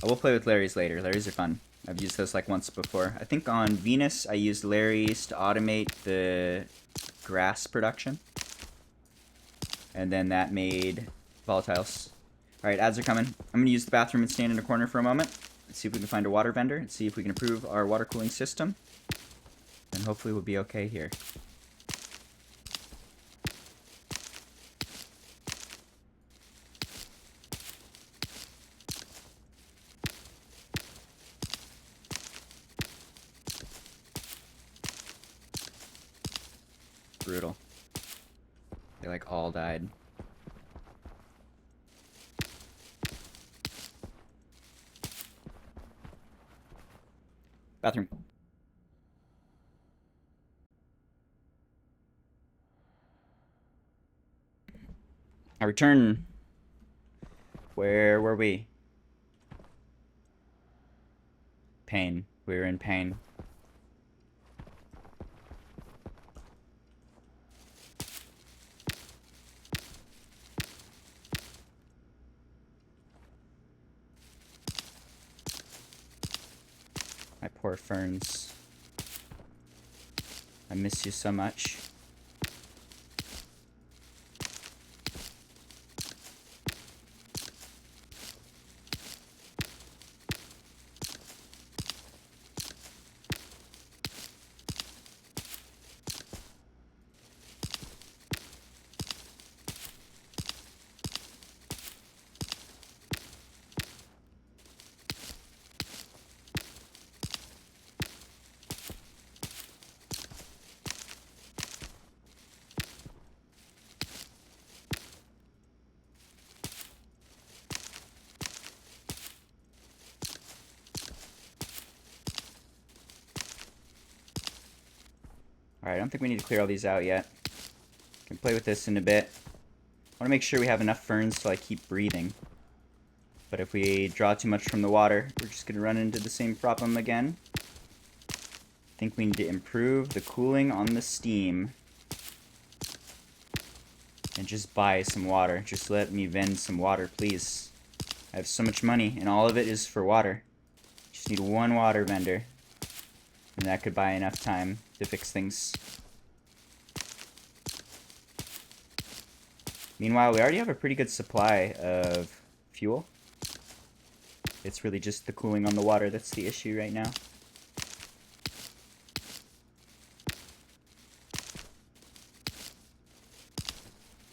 I will play with Larry's later. Larry's are fun. I've used those like once before. I think on Venus I used Larry's to automate the grass production. And then that made volatiles. Alright, ads are coming. I'm going to use the bathroom and stand in a corner for a moment. Let's see if we can find a water vendor and see if we can improve our water cooling system. And hopefully we'll be okay here. Brutal. They like all died. Bathroom. I return. Where were we? Pain. We were in pain. My poor ferns. I miss you so much. Alright, I don't think we need to clear all these out yet. Can play with this in a bit. I want to make sure we have enough ferns to like keep breathing. But if we draw too much from the water, we're just going to run into the same problem again. I think we need to improve the cooling on the steam. And just buy some water. Just let me vend some water, please. I have so much money, and all of it is for water. Just need one water vendor. And that could buy enough time to fix things. Meanwhile, we already have a pretty good supply of fuel. It's really just the cooling on the water that's the issue right now.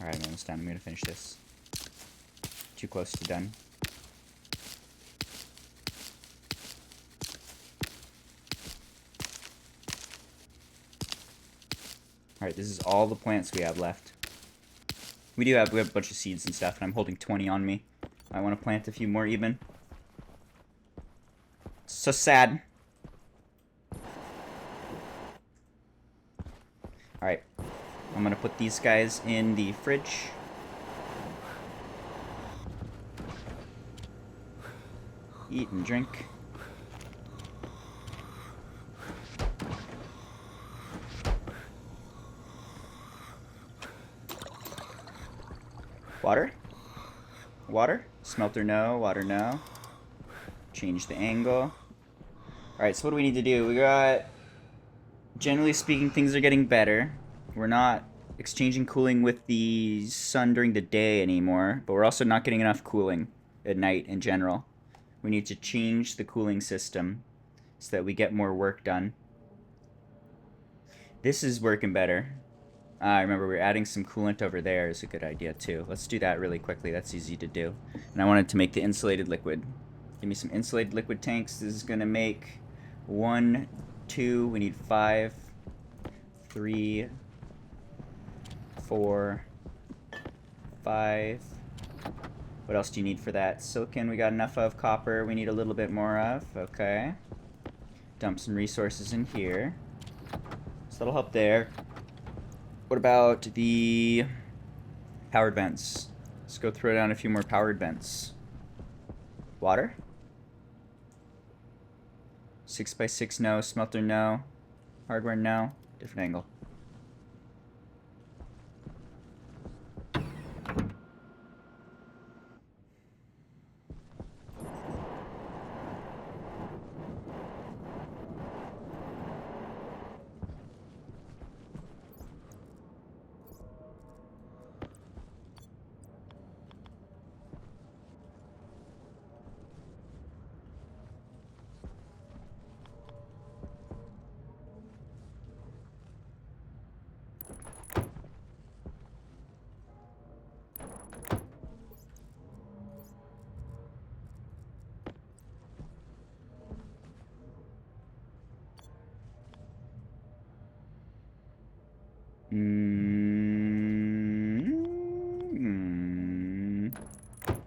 Alright, I'm almost done. I'm gonna finish this. Too close to done. Alright, this is all the plants we have left. We have a bunch of seeds and stuff, and I'm holding 20 on me. I want to plant a few more even. So sad. Alright. I'm gonna put these guys in the fridge. Eat and drink. Water? Water? Smelter no, water no. Change the angle. Alright, so what do we need to do? We got... Generally speaking, things are getting better. We're not exchanging cooling with the sun during the day anymore, but we're also not getting enough cooling at night in general. We need to change the cooling system so that we get more work done. This is working better. I remember we're adding some coolant over there is a good idea too. Let's do that really quickly. That's easy to do. And I wanted to make the insulated liquid. Give me some insulated liquid tanks. This is gonna make 1, 2, we need 5, 3, 4, 5. What else do you need for that? Silicon we got enough of. Copper we need a little bit more of. Okay. Dump some resources in here. So that'll help there. What about the powered vents? Let's go throw down a few more powered vents. Water? 6x6 no. Smelter no. Hardware no. Different angle.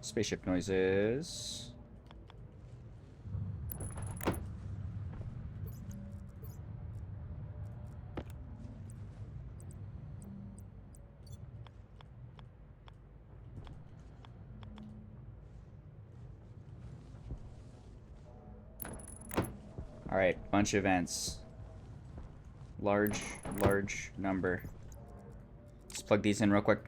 Spaceship noises. Alright, bunch of vents. Large number. Let's plug these in real quick.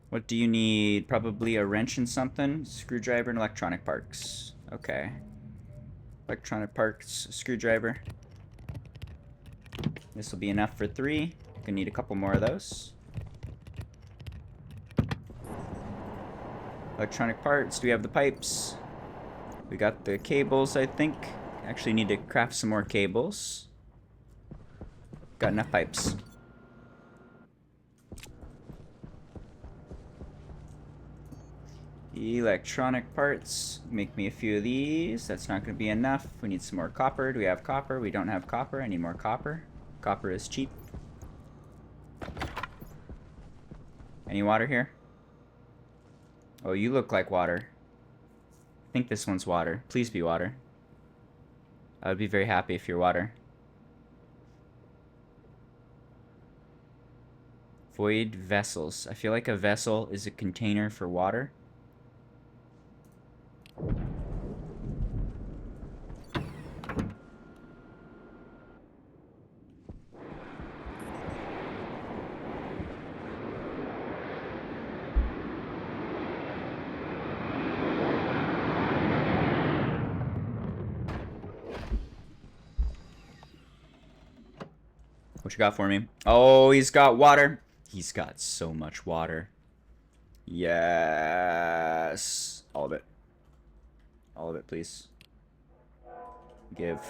What do you need? Probably a wrench and something? Screwdriver and electronic parts. Okay. Electronic parts, screwdriver. This will be enough for 3. Gonna need a couple more of those. Electronic parts. Do we have the pipes? We got the cables, I think. Actually need to craft some more cables. Got enough pipes. Electronic parts. Make me a few of these. That's not going to be enough. We need some more copper. Do we have copper? We don't have copper. I need more copper. Copper is cheap. Any water here? Oh, you look like water. I think this one's water. Please be water. I would be very happy if you're water. Void vessels. I feel like a vessel is a container for water. What you got for me? Oh, he's got water. He's got so much water. Yes. All of it. All of it, please. Give.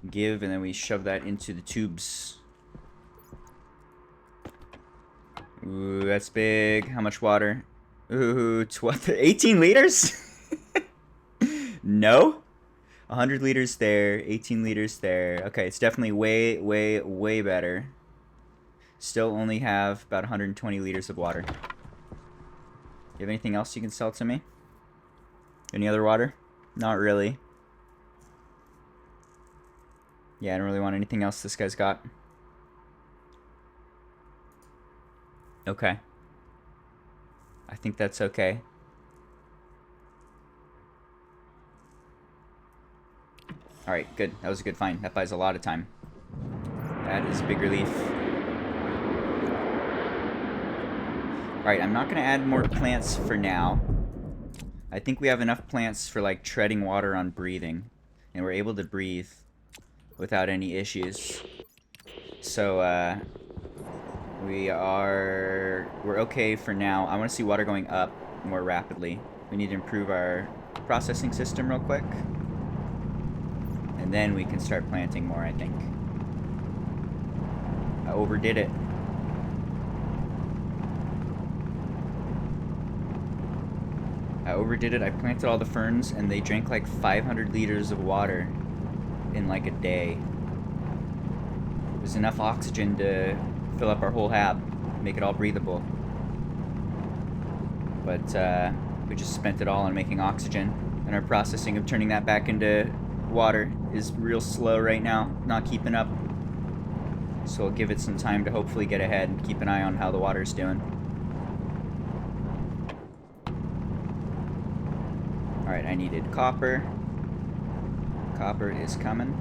Give, and then we shove that into the tubes. Ooh, that's big. How much water? Ooh, 18 liters? No? 100 liters there, 18 liters there. Okay, it's definitely way, way, way better. Still only have about 120 liters of water. You have anything else you can sell to me? Any other water? Not really. Yeah, I don't really want anything else this guy's got. Okay. I think that's okay. Alright, good. That was a good find. That buys a lot of time. That is a big relief. Alright, I'm not going to add more plants for now. I think we have enough plants for, like, treading water on breathing. And we're able to breathe without any issues. So, we're okay for now. I want to see water going up more rapidly. We need to improve our processing system real quick. And then we can start planting more, I think. I overdid it. I overdid it. I planted all the ferns, and they drank like 500 liters of water in like a day. It was enough oxygen to fill up our whole hab, make it all breathable. But we just spent it all on making oxygen, and our processing of turning that back into water is real slow right now, not keeping up. So we'll give it some time to hopefully get ahead and keep an eye on how the water's doing. Alright, I needed copper. Copper is coming.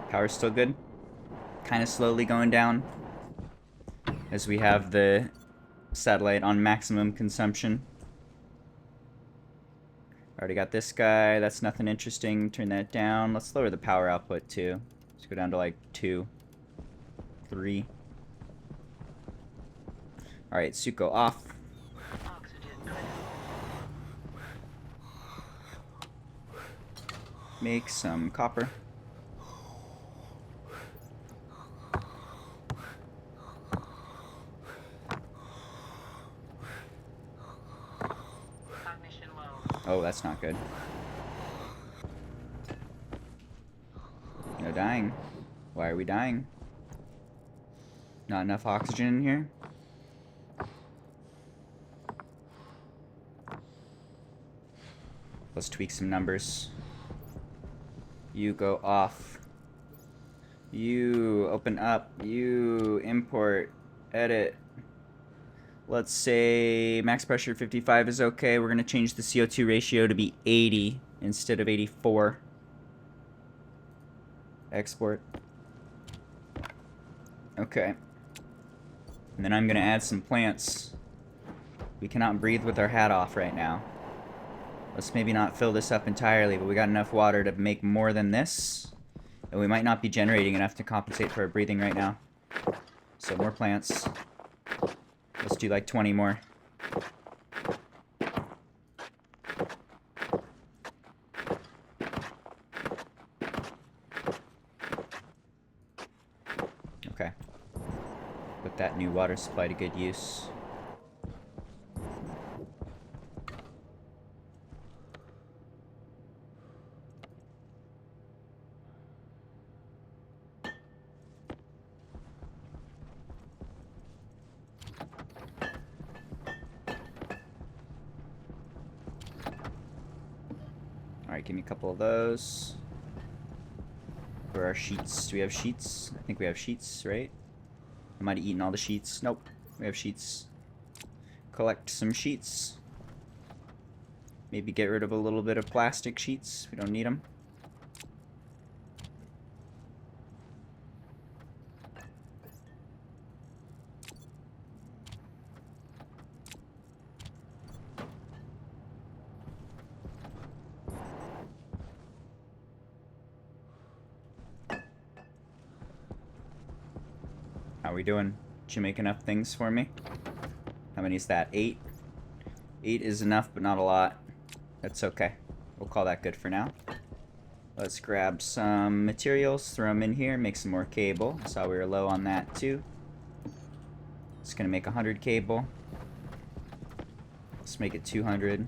Power's still good. Kind of slowly going down as we have the satellite on maximum consumption. Already got this guy. That's nothing interesting. Turn that down. Let's lower the power output too. Let's go down to like 2, 3. Alright, Suko off. Oxygen critical. Make some copper. Cognition low. Oh, that's not good. No dying. Why are we dying? Not enough oxygen in here? Let's tweak some numbers. You go off. You open up. You import. Edit. Let's say max pressure 55 is okay. We're going to change the CO2 ratio to be 80 instead of 84. Export. Okay. And then I'm going to add some plants. We cannot breathe with our hat off right now. Let's maybe not fill this up entirely, but we got enough water to make more than this. And we might not be generating enough to compensate for our breathing right now. So more plants. Let's do like 20 more. Okay. Put that new water supply to good use. Alright, give me a couple of those. For our sheets. Do we have sheets? I think we have sheets, right? I might have eaten all the sheets. Nope. We have sheets. Collect some sheets. Maybe get rid of a little bit of plastic sheets. We don't need them. How we doing? Did you make enough things for me? How many is that? 8? 8 is enough, but not a lot. That's okay. We'll call that good for now. Let's grab some materials, throw them in here, make some more cable. Saw we were low on that too. It's gonna make 100 cable. Let's make it 200.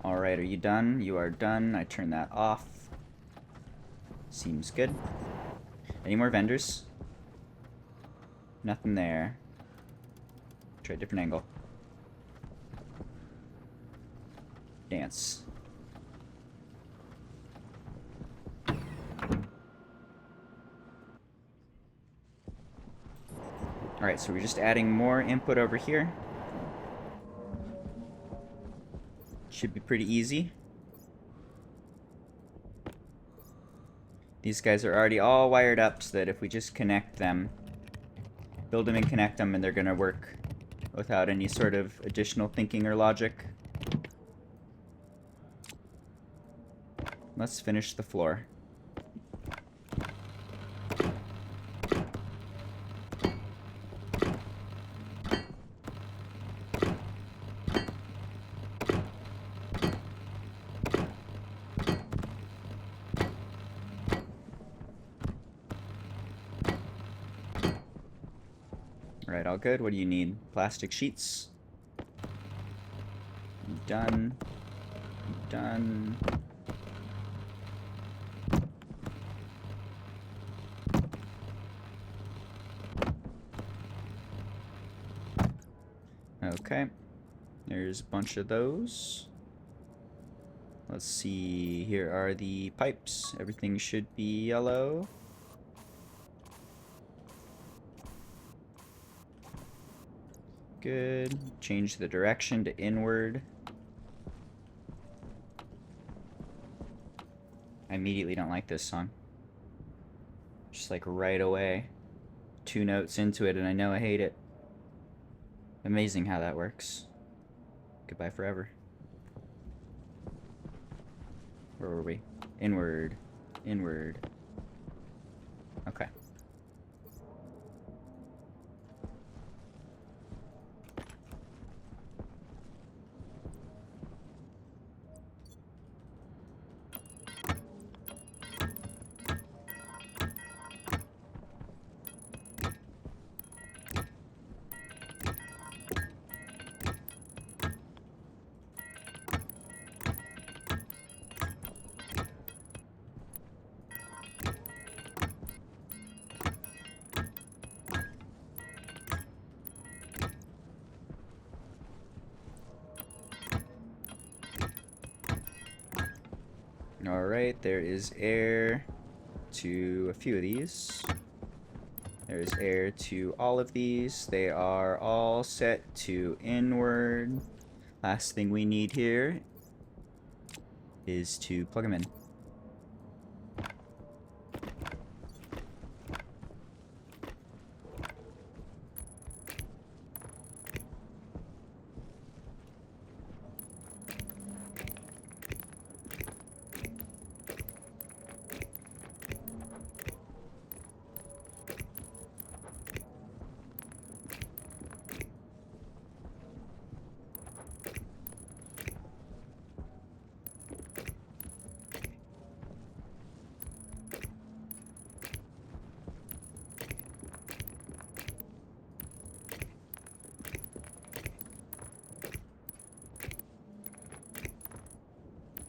Alright, are you done? You are done. I turn that off. Seems good. Any more vendors? Nothing there. Try a different angle. Dance. Alright, so we're just adding more input over here. Should be pretty easy. These guys are already all wired up so that if we just connect them, build them and connect them, and they're gonna work without any sort of additional thinking or logic. Let's finish the floor. Alright, all good. What do you need? Plastic sheets. Done. Done. Okay. There's a bunch of those. Let's see. Here are the pipes. Everything should be yellow. Good. Change the direction to inward. I immediately don't like this song. Just like right away. 2 notes into it and I know I hate it. Amazing how that works. Goodbye forever. Where were we? Inward. Inward. Okay. Alright, there is air to a few of these. There's air to all of these. They are all set to inward. Last thing we need here is to plug them in.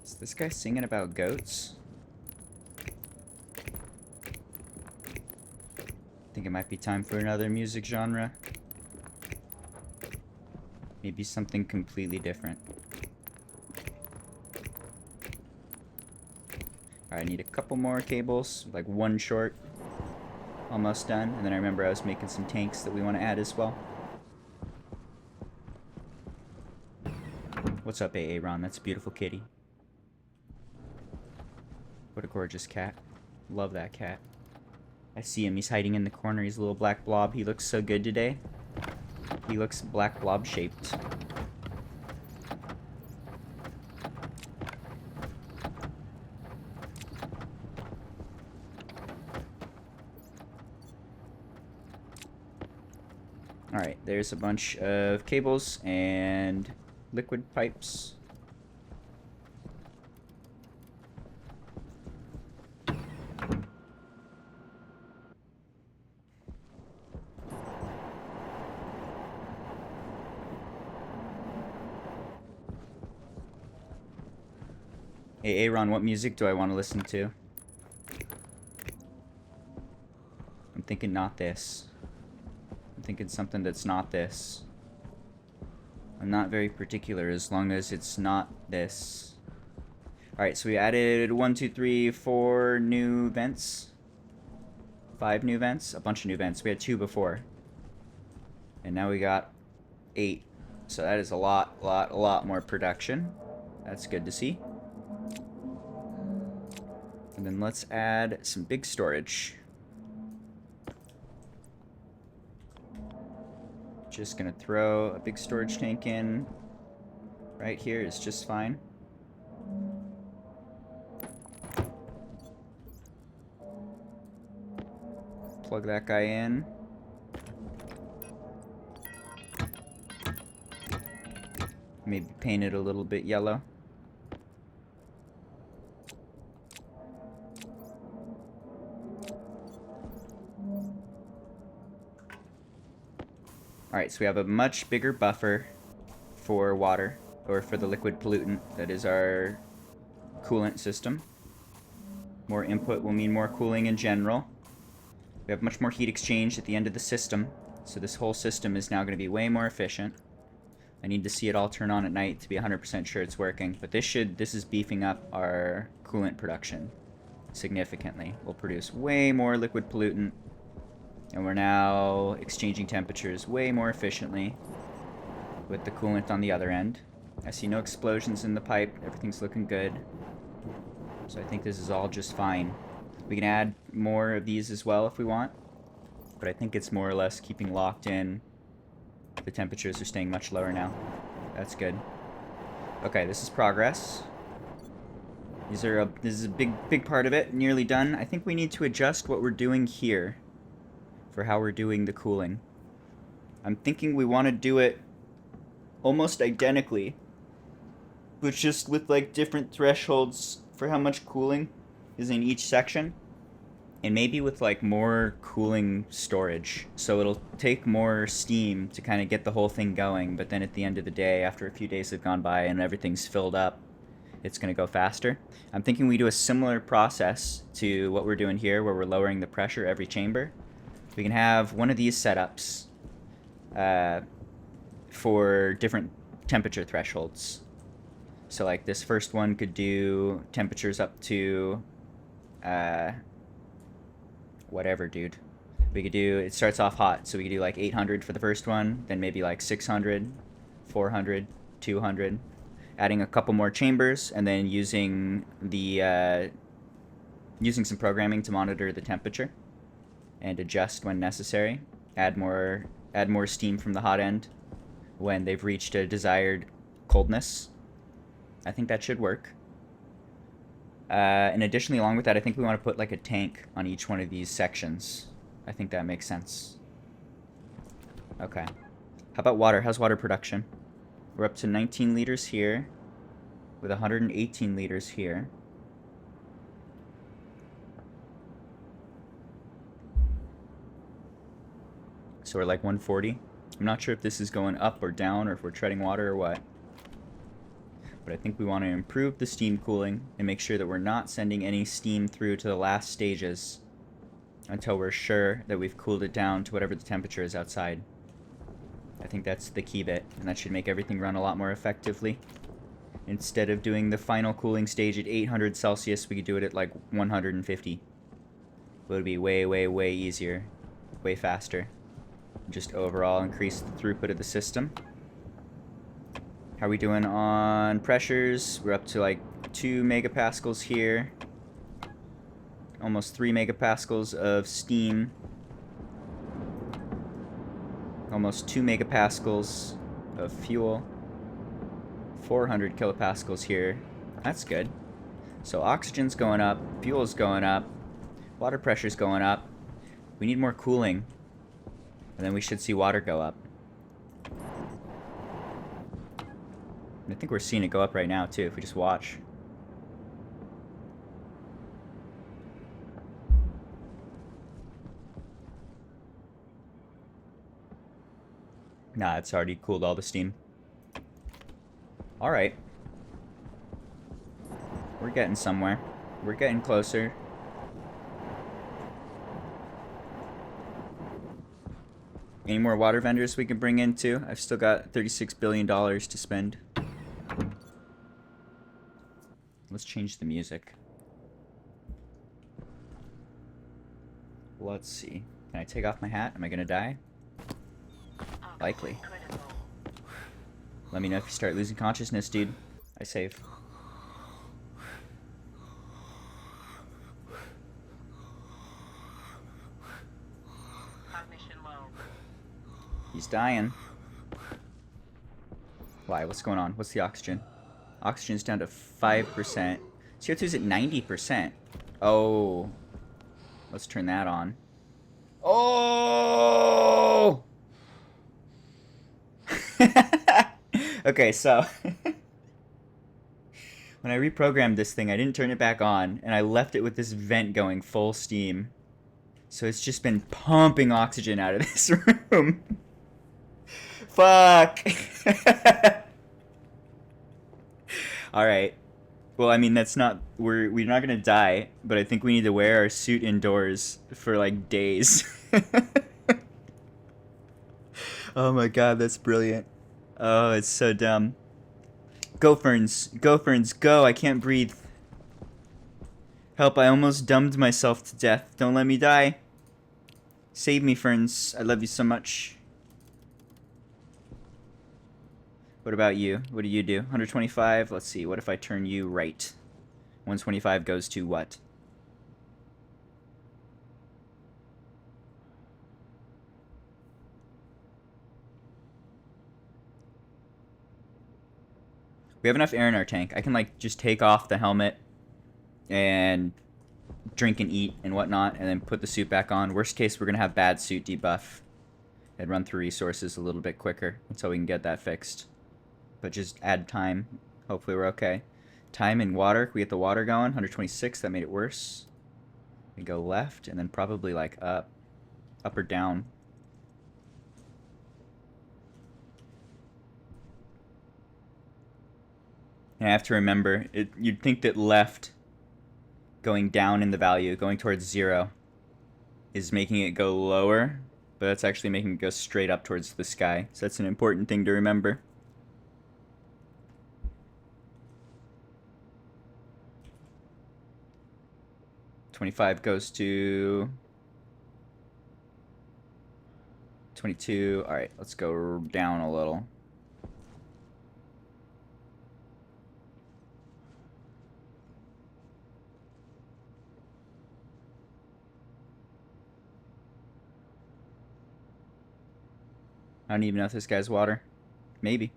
Is this guy singing about goats? I think it might be time for another music genre. Maybe something completely different. Alright, I need a couple more cables, like one short. Almost done. And then I remember I was making some tanks that we want to add as well. What's up, Aaron? That's a beautiful kitty. What a gorgeous cat. Love that cat. I see him. He's hiding in the corner. He's a little black blob. He looks so good today. He looks black blob shaped. Alright, there's a bunch of cables and liquid pipes. Hey, Aaron, what music do I want to listen to? I'm thinking not this. I'm thinking something that's not this. I'm not very particular as long as it's not this. Alright, so we added 1, 2, 3, 4 new vents. 5 new vents? A bunch of new vents. We had 2 before. And now we got 8. So that is a lot more production. That's good to see. And then let's add some big storage. Just gonna throw a big storage tank in. Right here is just fine. Plug that guy in. Maybe paint it a little bit yellow. Alright, so we have a much bigger buffer for water, or for the liquid pollutant that is our coolant system. More input will mean more cooling in general. We have much more heat exchange at the end of the system, so this whole system is now going to be way more efficient. I need to see it all turn on at night to be 100% sure it's working, but this is beefing up our coolant production significantly. We'll produce way more liquid pollutant. And we're now exchanging temperatures way more efficiently with the coolant on the other end. I see no explosions in the pipe. Everything's looking good. So I think this is all just fine. We can add more of these as well if we want. But I think it's more or less keeping locked in. The temperatures are staying much lower now. That's good. Okay, this is progress. This is a big part of it. Nearly done. I think we need to adjust what we're doing here for how we're doing the cooling. I'm thinking we want to do it almost identically, but just with like different thresholds for how much cooling is in each section, and maybe with like more cooling storage, so it'll take more steam to kind of get the whole thing going, but then at the end of the day, after a few days have gone by and everything's filled up, it's going to go faster. I'm thinking we do a similar process to what we're doing here, where we're lowering the pressure every chamber. We can have one of these setups for different temperature thresholds. So like this first one could do temperatures up to whatever, dude. We could do, it starts off hot, so we could do like 800 for the first one, then maybe like 600, 400, 200, adding a couple more chambers, and then using using some programming to monitor the temperature and adjust when necessary. Add more steam from the hot end when they've reached a desired coldness. I think that should work. And additionally, along with that, I think we want to put like a tank on each one of these sections. I think that makes sense. Okay. How about water? How's water production? We're up to 19 liters here, with 118 liters here. So we're like 140. I'm not sure if this is going up or down, or if we're treading water or what. But I think we want to improve the steam cooling and make sure that we're not sending any steam through to the last stages until we're sure that we've cooled it down to whatever the temperature is outside. I think that's the key bit, and that should make everything run a lot more effectively. Instead of doing the final cooling stage at 800 Celsius, we could do it at like 150. It would be way, way, way easier, way faster. Just overall increase the throughput of the system. How are we doing on pressures? We're up to like 2 megapascals here. Almost 3 megapascals of steam. Almost 2 megapascals of fuel. 400 kilopascals here. That's good. So oxygen's going up, fuel's going up, water pressure's going up. We need more cooling, and then we should see water go up. And I think we're seeing it go up right now too, if we just watch. Nah, it's already cooled all the steam. Alright. We're getting somewhere. We're getting closer. Any more water vendors we can bring in too? I've still got $36 billion to spend. Let's change the music. Let's see. Can I take off my hat? Am I gonna die? Likely. Critical. Let me know if you start losing consciousness, dude. I save. Cognition low. He's dying. Why? What's going on? What's the oxygen? Oxygen's down to 5%. CO2's at 90%. Oh. Let's turn that on. Oh! Okay, so when I reprogrammed this thing, I didn't turn it back on, and I left it with this vent going full steam. So it's just been pumping oxygen out of this room. Fuck. Alright. Well, I mean, that's not... We're not gonna die, but I think we need to wear our suit indoors for, like, days. Oh my god, that's brilliant. Oh, it's so dumb. Go, Ferns. Go, Ferns. Go. I can't breathe. Help, I almost dumbed myself to death. Don't let me die. Save me, Ferns. I love you so much. What about you? What do you do? 125? Let's see. What if I turn you right? 125 goes to what? We have enough air in our tank. I can, like, just take off the helmet and drink and eat and whatnot, and then put the suit back on. Worst case, we're going to have bad suit debuff and run through resources a little bit quicker until we can get that fixed. But just add time. Hopefully we're okay. Time and water. We get the water going. 126. That made it worse. We go left and then probably, like, up. Up or down. And I have to remember, you'd think that left, going down in the value, going towards 0, is making it go lower, but that's actually making it go straight up towards the sky. So that's an important thing to remember. $25 goes to 22. All right, let's go down a little. I don't even know if this guy's water. Maybe.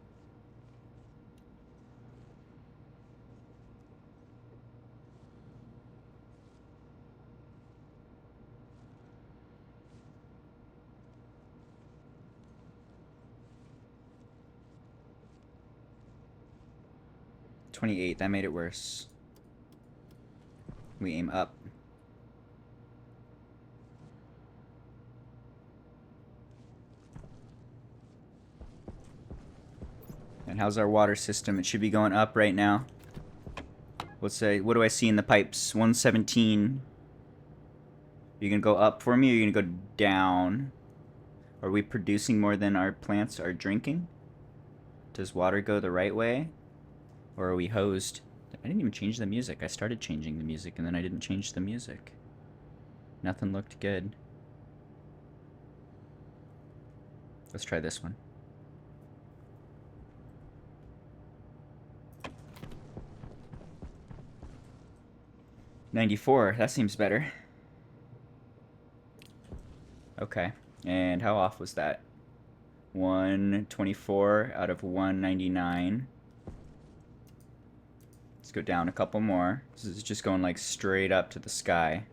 $28. That made it worse. We aim up. And how's our water system? It should be going up right now. Let's say, what do I see in the pipes? 117. Are you gonna go up for me, or are you gonna go down? Are we producing more than our plants are drinking? Does water go the right way? Or are we hosed? I didn't even change the music. I started changing the music and then I didn't change the music. Nothing looked good. Let's try this one. $94. That seems better. Okay. And how off was that? 124 out of 199. Let's go down a couple more. This is just going like straight up to the sky.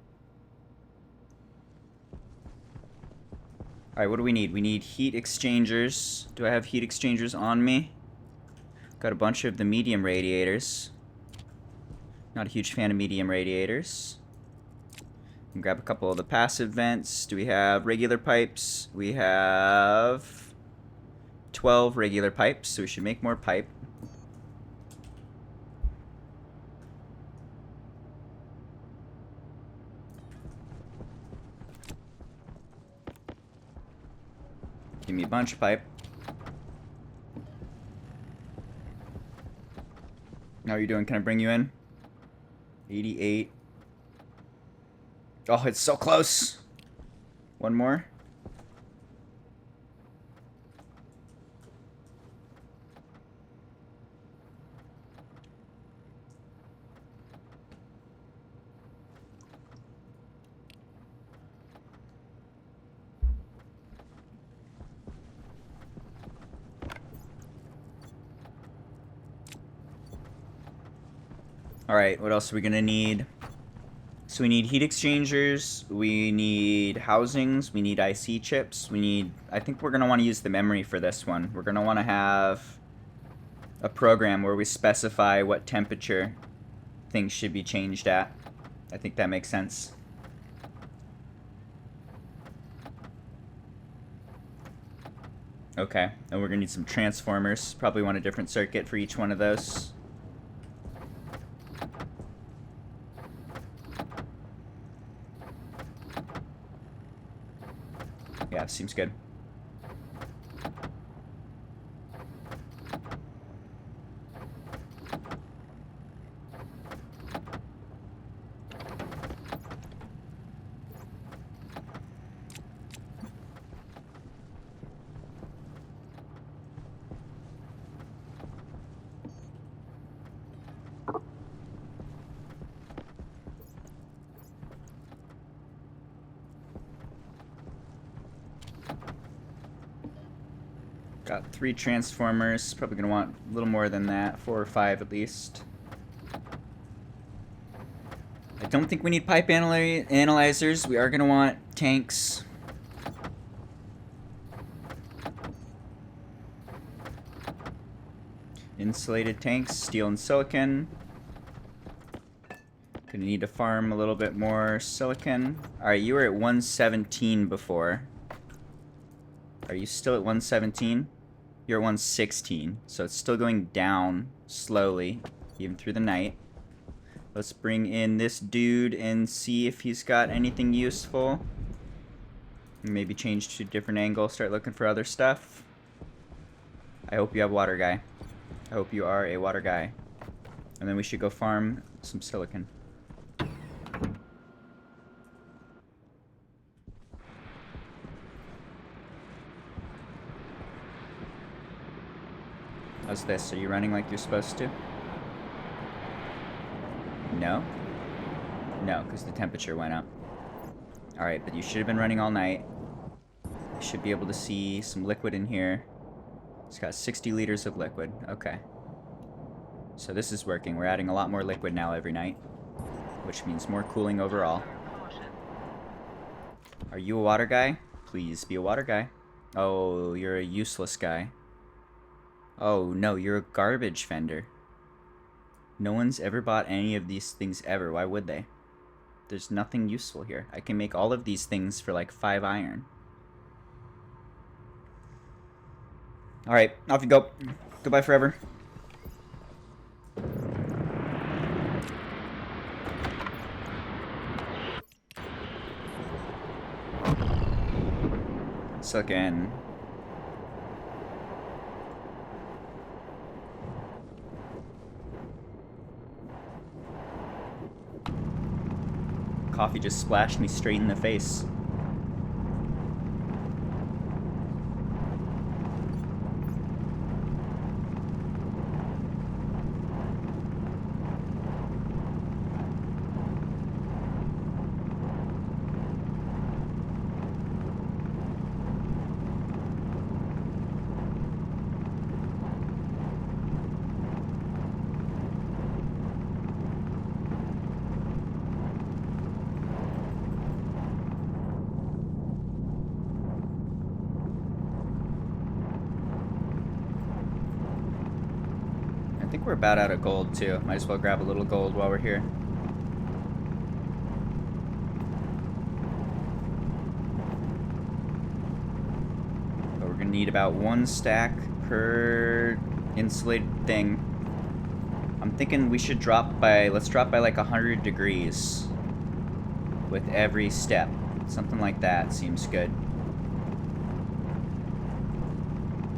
Alright, what do we need? We need heat exchangers. Do I have heat exchangers on me? Got a bunch of the medium radiators. Not a huge fan of medium radiators. And grab a couple of the passive vents. Do we have regular pipes? We have 12 regular pipes, so we should make more pipe. Give me a bunch of pipe. How are you doing? Can I bring you in? 88. Oh, it's so close. One more. Alright, what else are we gonna need? So we need heat exchangers, we need housings, we need IC chips, we need... I think we're gonna want to use the memory for this one. We're gonna want to have a program where we specify what temperature things should be changed at. I think that makes sense. Okay, and we're gonna need some transformers. Probably want a different circuit for each one of those. Yeah, seems good. Got 3 transformers. Probably gonna want a little more than that. 4 or 5 at least. I don't think we need pipe analyzers. We are gonna want tanks. Insulated tanks, steel and silicon. Gonna need to farm a little bit more silicon. Alright, you were at 117 before. Are you still at 117? You're at 116, so it's still going down slowly, even through the night. Let's bring in this dude and see if he's got anything useful. Maybe change to a different angle, start looking for other stuff. I hope you have water guy. I hope you are a water guy. And then we should go farm some silicon. How's this? Are you running like you're supposed to? No? No, because the temperature went up. Alright, but you should have been running all night. You should be able to see some liquid in here. It's got 60 liters of liquid. Okay. So this is working. We're adding a lot more liquid now every night, which means more cooling overall. Caution. Are you a water guy? Please be a water guy. Oh, you're a useless guy. Oh, no, you're a garbage vendor. No one's ever bought any of these things ever. Why would they? There's nothing useful here. I can make all of these things for like 5 iron. Alright, off you go. Goodbye forever. Suck in. Coffee just splashed me straight in the face. I think we're about out of gold too. Might as well grab a little gold while we're here. But we're gonna need about 1 stack per insulated thing. I'm thinking we should drop by, let's drop by like 100 degrees with every step. Something like that seems good.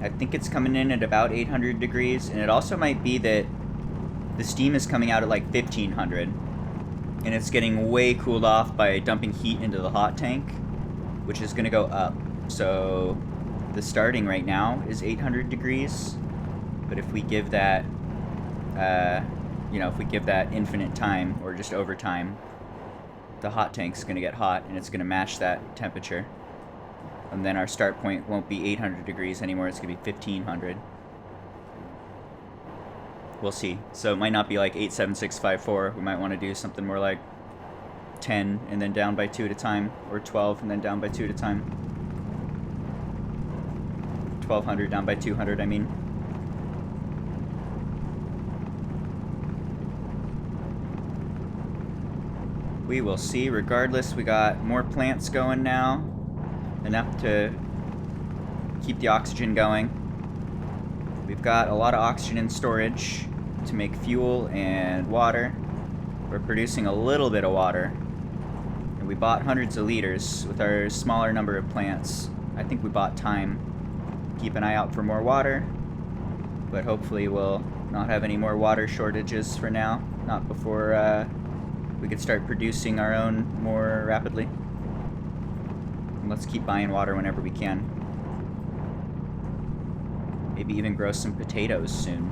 I think it's coming in at about 800 degrees, and it also might be that the steam is coming out at like 1500, and it's getting way cooled off by dumping heat into the hot tank, which is going to go up. So the starting right now is 800 degrees, but if we give that, if we give that infinite time, or just over time, the hot tank's going to get hot, and it's going to match that temperature. And then our start point won't be 800 degrees anymore, it's going to be 1500. We'll see. So it might not be like 87654. We might want to do something more like 10 and then down by 2 at a time, or 12 and then down by 2 at a time. 1200 down by 200, I mean. We will see. Regardless, we got more plants going now. Enough to keep the oxygen going. We've got a lot of oxygen in storage to make fuel and water. We're producing a little bit of water. And we bought hundreds of liters with our smaller number of plants. I think we bought time. Keep an eye out for more water. But hopefully we'll not have any more water shortages for now. Not before we could start producing our own more rapidly. And let's keep buying water whenever we can. Maybe even grow some potatoes soon.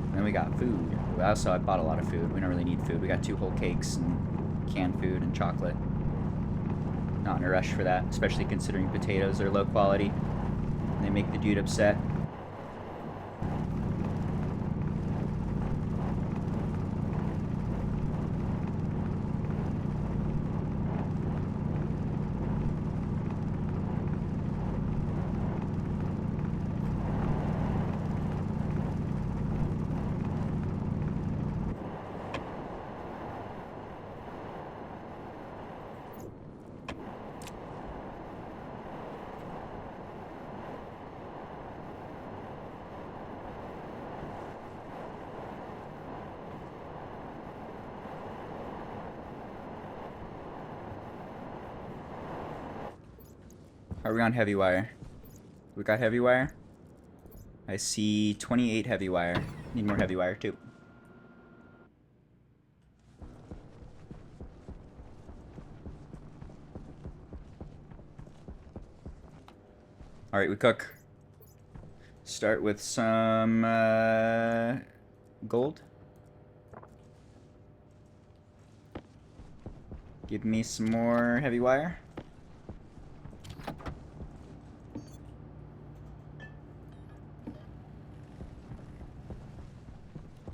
And then we got food. Also, I bought a lot of food. We don't really need food. We got 2 whole cakes and canned food and chocolate. Not in a rush for that, especially considering potatoes are low quality. And they make the dude upset. Are we on heavy wire? We got heavy wire? I see 28 heavy wire. Need more heavy wire too. Alright, we cook. Start with some gold. Give me some more heavy wire.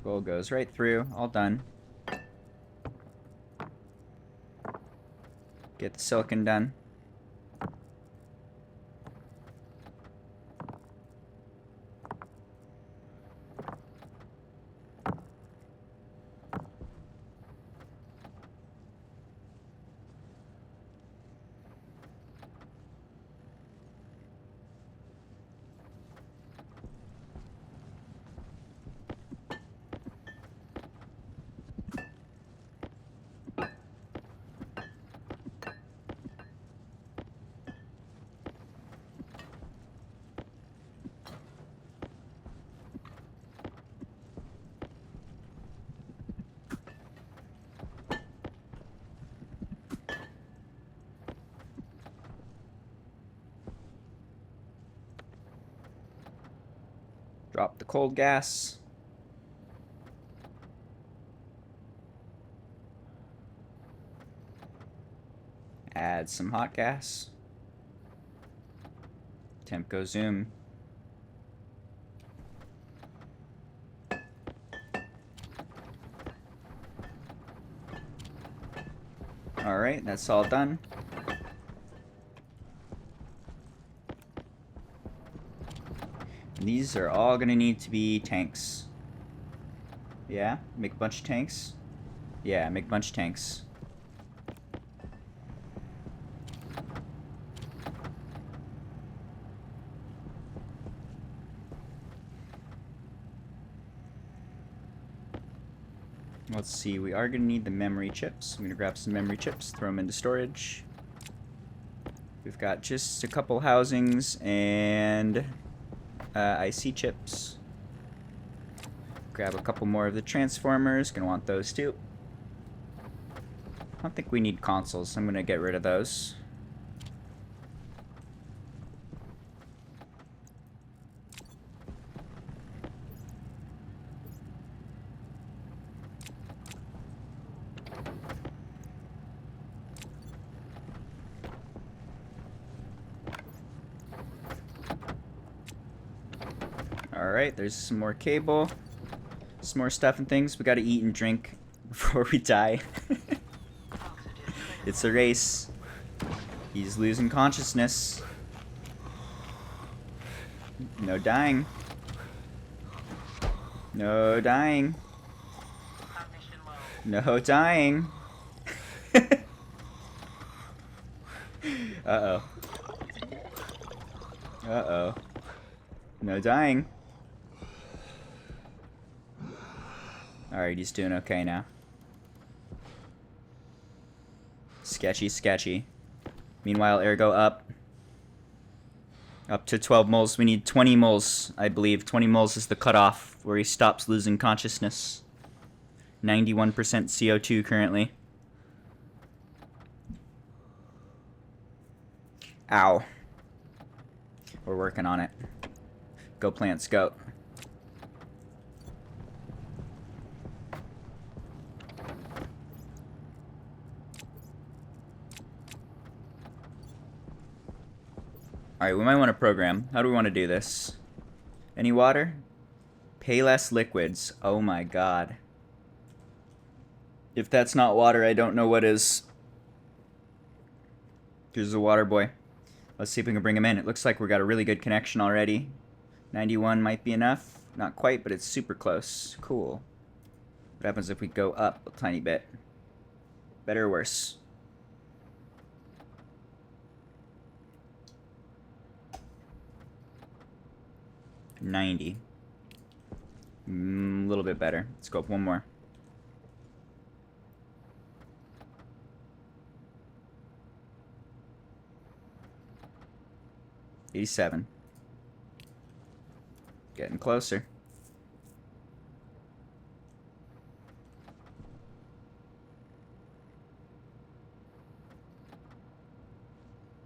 Gold goes right through. All done. Get the silicon done. Drop the cold gas. Add some hot gas. Temp go zoom. Alright, that's all done. And these are all gonna need to be tanks. Yeah, make a bunch of tanks. Yeah, make a bunch of tanks. Let's see, we are going to need the memory chips. I'm going to grab some memory chips, throw them into storage. We've got just a couple housings and IC chips. Grab a couple more of the transformers, going to want those too. I don't think we need consoles, so I'm going to get rid of those. Alright, there's some more cable. Some more stuff and things. We gotta eat and drink before we die. It's a race. He's losing consciousness. No dying. No dying. No dying. Uh-oh. Uh-oh. No dying. Alright, he's doing okay now. Sketchy, sketchy. Meanwhile, ergo up. Up to 12 moles. We need 20 moles, I believe. 20 moles is the cutoff where he stops losing consciousness. 91% CO2 currently. Ow. We're working on it. Go plants, go. Alright, we might want to program. How do we want to do this? Any water? Pay less liquids. Oh my god. If that's not water, I don't know what is. Here's the water boy. Let's see if we can bring him in. It looks like we got a really good connection already. 91 might be enough. Not quite, but it's super close. Cool. What happens if we go up a tiny bit? Better or worse? $90. A little bit better. Let's go up one more. $87. Getting closer.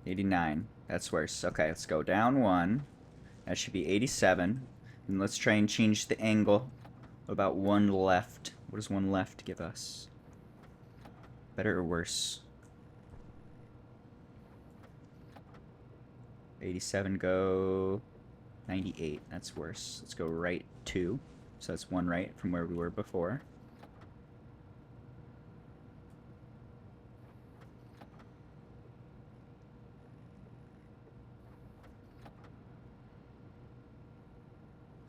$89. That's worse. Okay, let's go down one. That should be 87. And let's try and change the angle. About one left. What does one left give us? Better or worse? 87, go 98. That's worse. Let's go right 2. So that's one right from where we were before.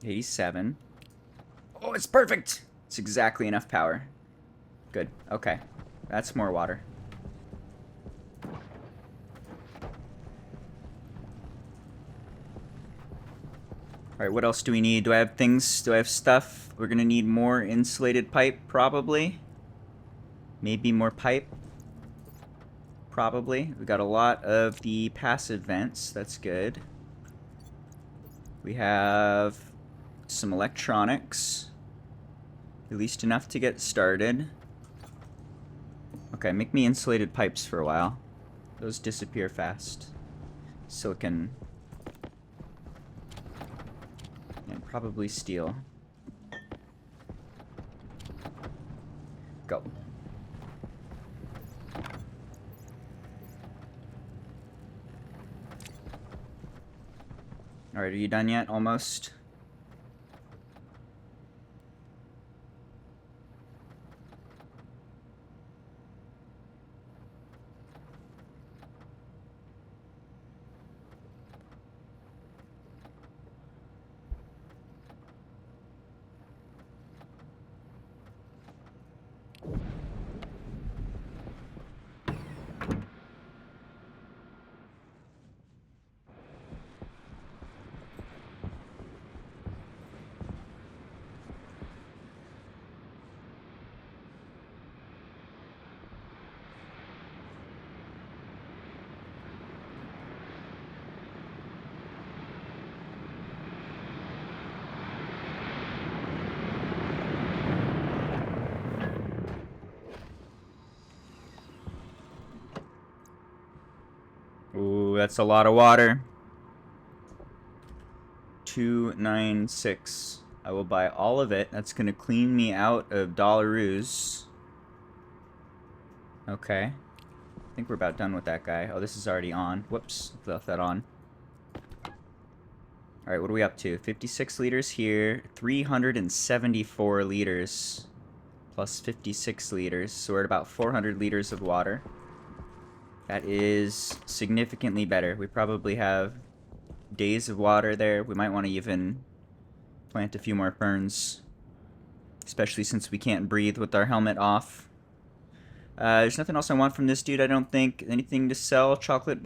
$87. Oh, it's perfect! It's exactly enough power. Good. Okay. That's more water. Alright, what else do we need? Do I have things? Do I have stuff? We're gonna need more insulated pipe, probably. Maybe more pipe. Probably. We got a lot of the passive vents. That's good. We have some electronics. At least enough to get started. Okay, make me insulated pipes for a while. Those disappear fast. Silicon. And probably steel. Go. Alright, are you done yet? Almost? Ooh, that's a lot of water. 296. I will buy all of it. That's gonna clean me out of dollaroos. Okay. I think we're about done with that guy. Oh, this is already on. Whoops, left that on. Alright, what are we up to? 56 liters here. 374 liters. Plus 56 liters. So we're at about 400 liters of water. That is significantly better. We probably have days of water there. We might want to even plant a few more ferns. Especially since we can't breathe with our helmet off. There's nothing else I want from this dude, I don't think. Anything to sell? Chocolate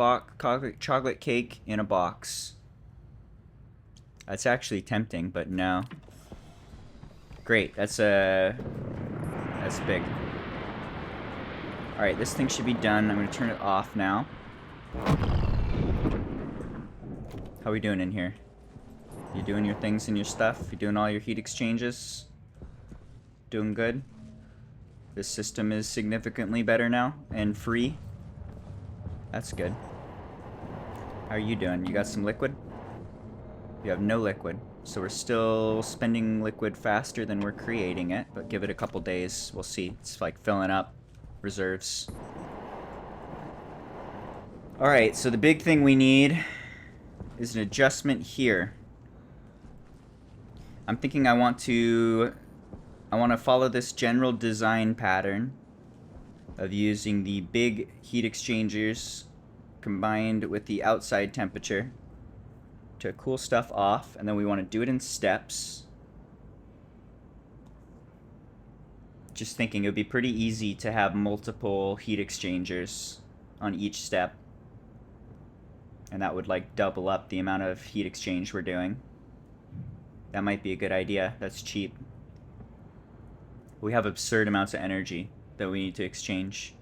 cake in a box. That's actually tempting, but no. Great, that's big. Alright, this thing should be done. I'm gonna turn it off now. How we doing in here? You doing your things and your stuff? You doing all your heat exchanges? Doing good? This system is significantly better now and free. That's good. How are you doing? You got some liquid? You have no liquid. So we're still spending liquid faster than we're creating it, but give it a couple days. We'll see. It's like filling up reserves. Alright, so the big thing we need is an adjustment here. I'm thinking I want to follow this general design pattern of using the big heat exchangers combined with the outside temperature to cool stuff off, and then we want to do it in steps. Just thinking it would be pretty easy to have multiple heat exchangers on each step, and that would like double up the amount of heat exchange we're doing. That might be a good idea. That's cheap. We have absurd amounts of energy that we need to exchange,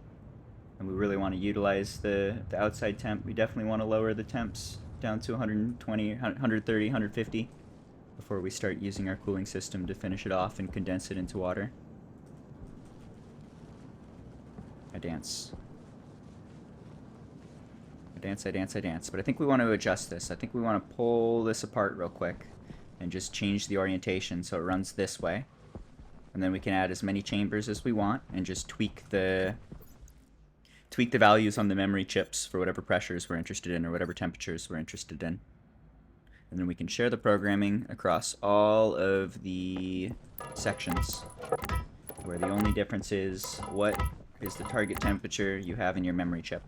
and we really want to utilize the outside temp. We definitely want to lower the temps down to 120, 130, 150 before we start using our cooling system to finish it off and condense it into water. I dance. I dance. But I think we want to adjust this. I think we want to pull this apart real quick and just change the orientation so it runs this way. And then we can add as many chambers as we want and just tweak the values on the memory chips for whatever pressures we're interested in or whatever temperatures we're interested in. And then we can share the programming across all of the sections, where the only difference is what is the target temperature you have in your memory chip.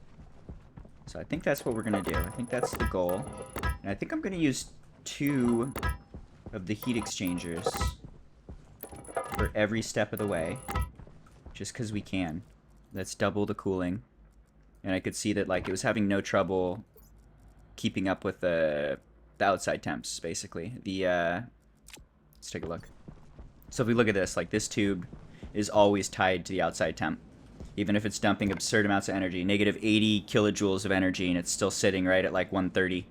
So I think that's what we're going to do. I think that's the goal. And I think I'm going to use 2 of the heat exchangers for every step of the way, just because we can. That's double the cooling. And I could see that like it was having no trouble keeping up with the outside temps, basically. Let's take a look. So if we look at this, like this tube is always tied to the outside temp. Even if it's dumping absurd amounts of energy, negative 80 kilojoules of energy, and it's still sitting right at like 130.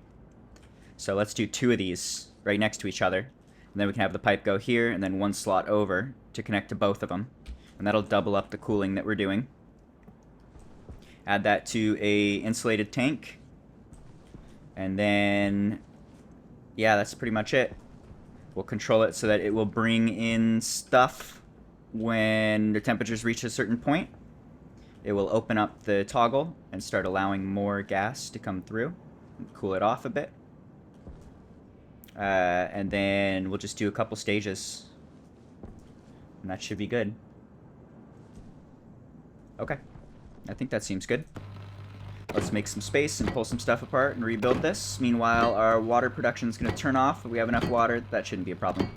So let's do 2 of these right next to each other. And then we can have the pipe go here, and then 1 slot over to connect to both of them. And that'll double up the cooling that we're doing. Add that to a insulated tank. And then, yeah, that's pretty much it. We'll control it so that it will bring in stuff when the temperatures reach a certain point. It will open up the toggle and start allowing more gas to come through and cool it off a bit. And then we'll just do a couple stages. And that should be good. Okay. I think that seems good. Let's make some space and pull some stuff apart and rebuild this. Meanwhile, our water production is going to turn off. If we have enough water, that shouldn't be a problem.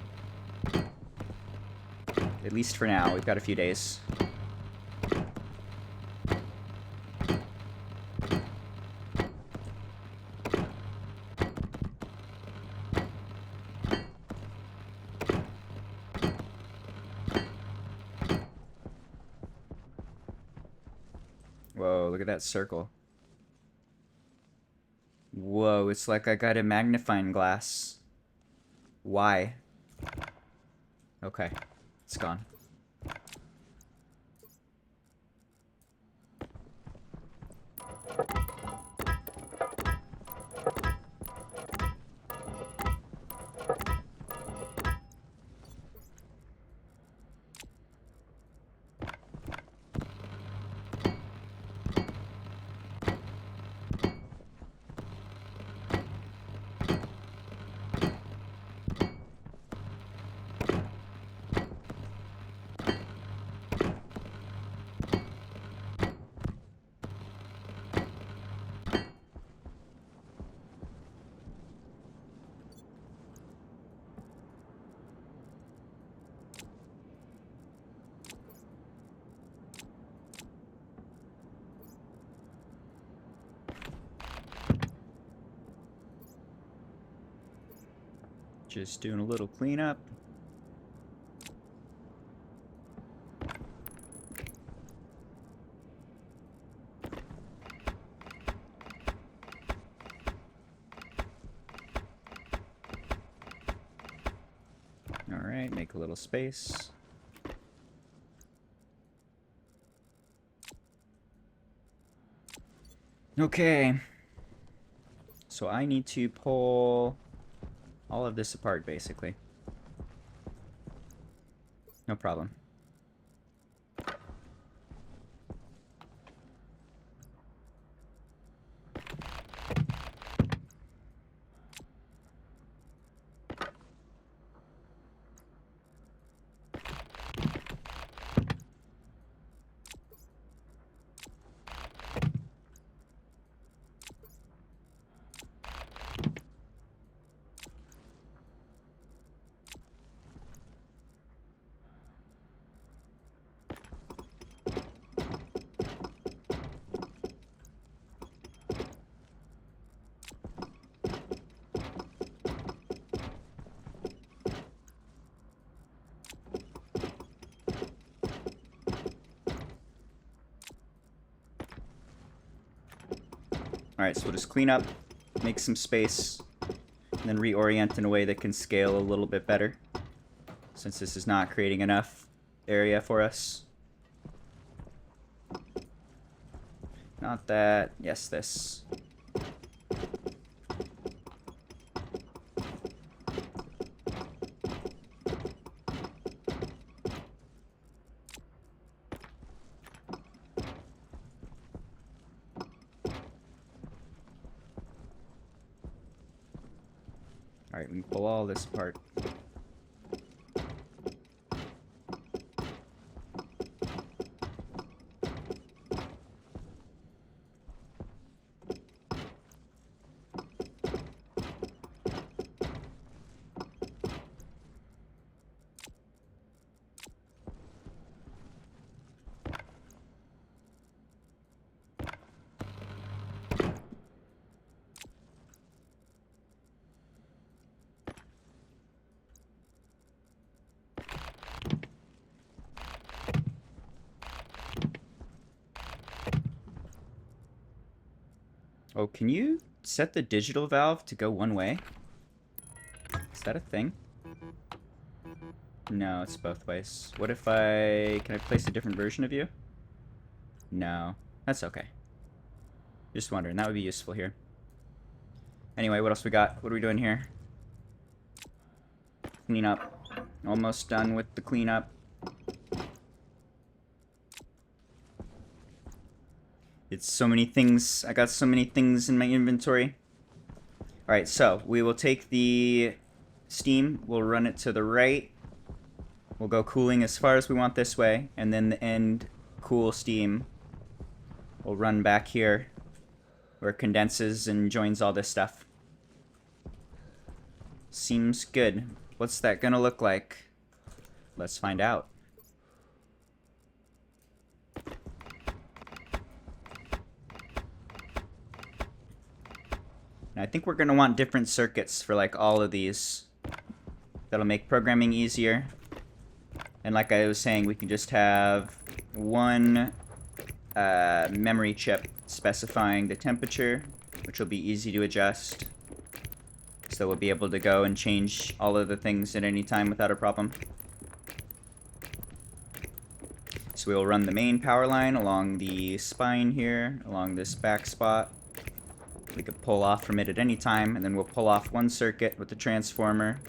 At least for now. We've got a few days. Whoa, look at that circle. Whoa, it's like I got a magnifying glass. Why? Okay, it's gone. Just doing a little cleanup. Alright, make a little space. Okay. So I need to pull all of this apart, basically. No problem. Alright, so we'll just clean up, make some space, and then reorient in a way that can scale a little bit better, since this is not creating enough area for us. Not that. Yes, this. Alright, we can pull all this apart. Oh, can you set the digital valve to go one way? Is that a thing? No, it's both ways. What if can I place a different version of you? No. That's okay. Just wondering, that would be useful here. Anyway, what else we got? What are we doing here? Clean up. Almost done with the cleanup. It's so many things. I got so many things in my inventory. Alright, so we will take the steam. We'll run it to the right. We'll go cooling as far as we want this way. And then the end cool steam will run back here where it condenses and joins all this stuff. Seems good. What's that gonna look like? Let's find out. And I think we're gonna want different circuits for like all of these. That'll make programming easier. And like I was saying, we can just have one memory chip specifying the temperature, which will be easy to adjust. So we'll be able to go and change all of the things at any time without a problem. So we'll run the main power line along the spine here, along this back spot. We could pull off from it at any time, and then we'll pull off one circuit with the transformer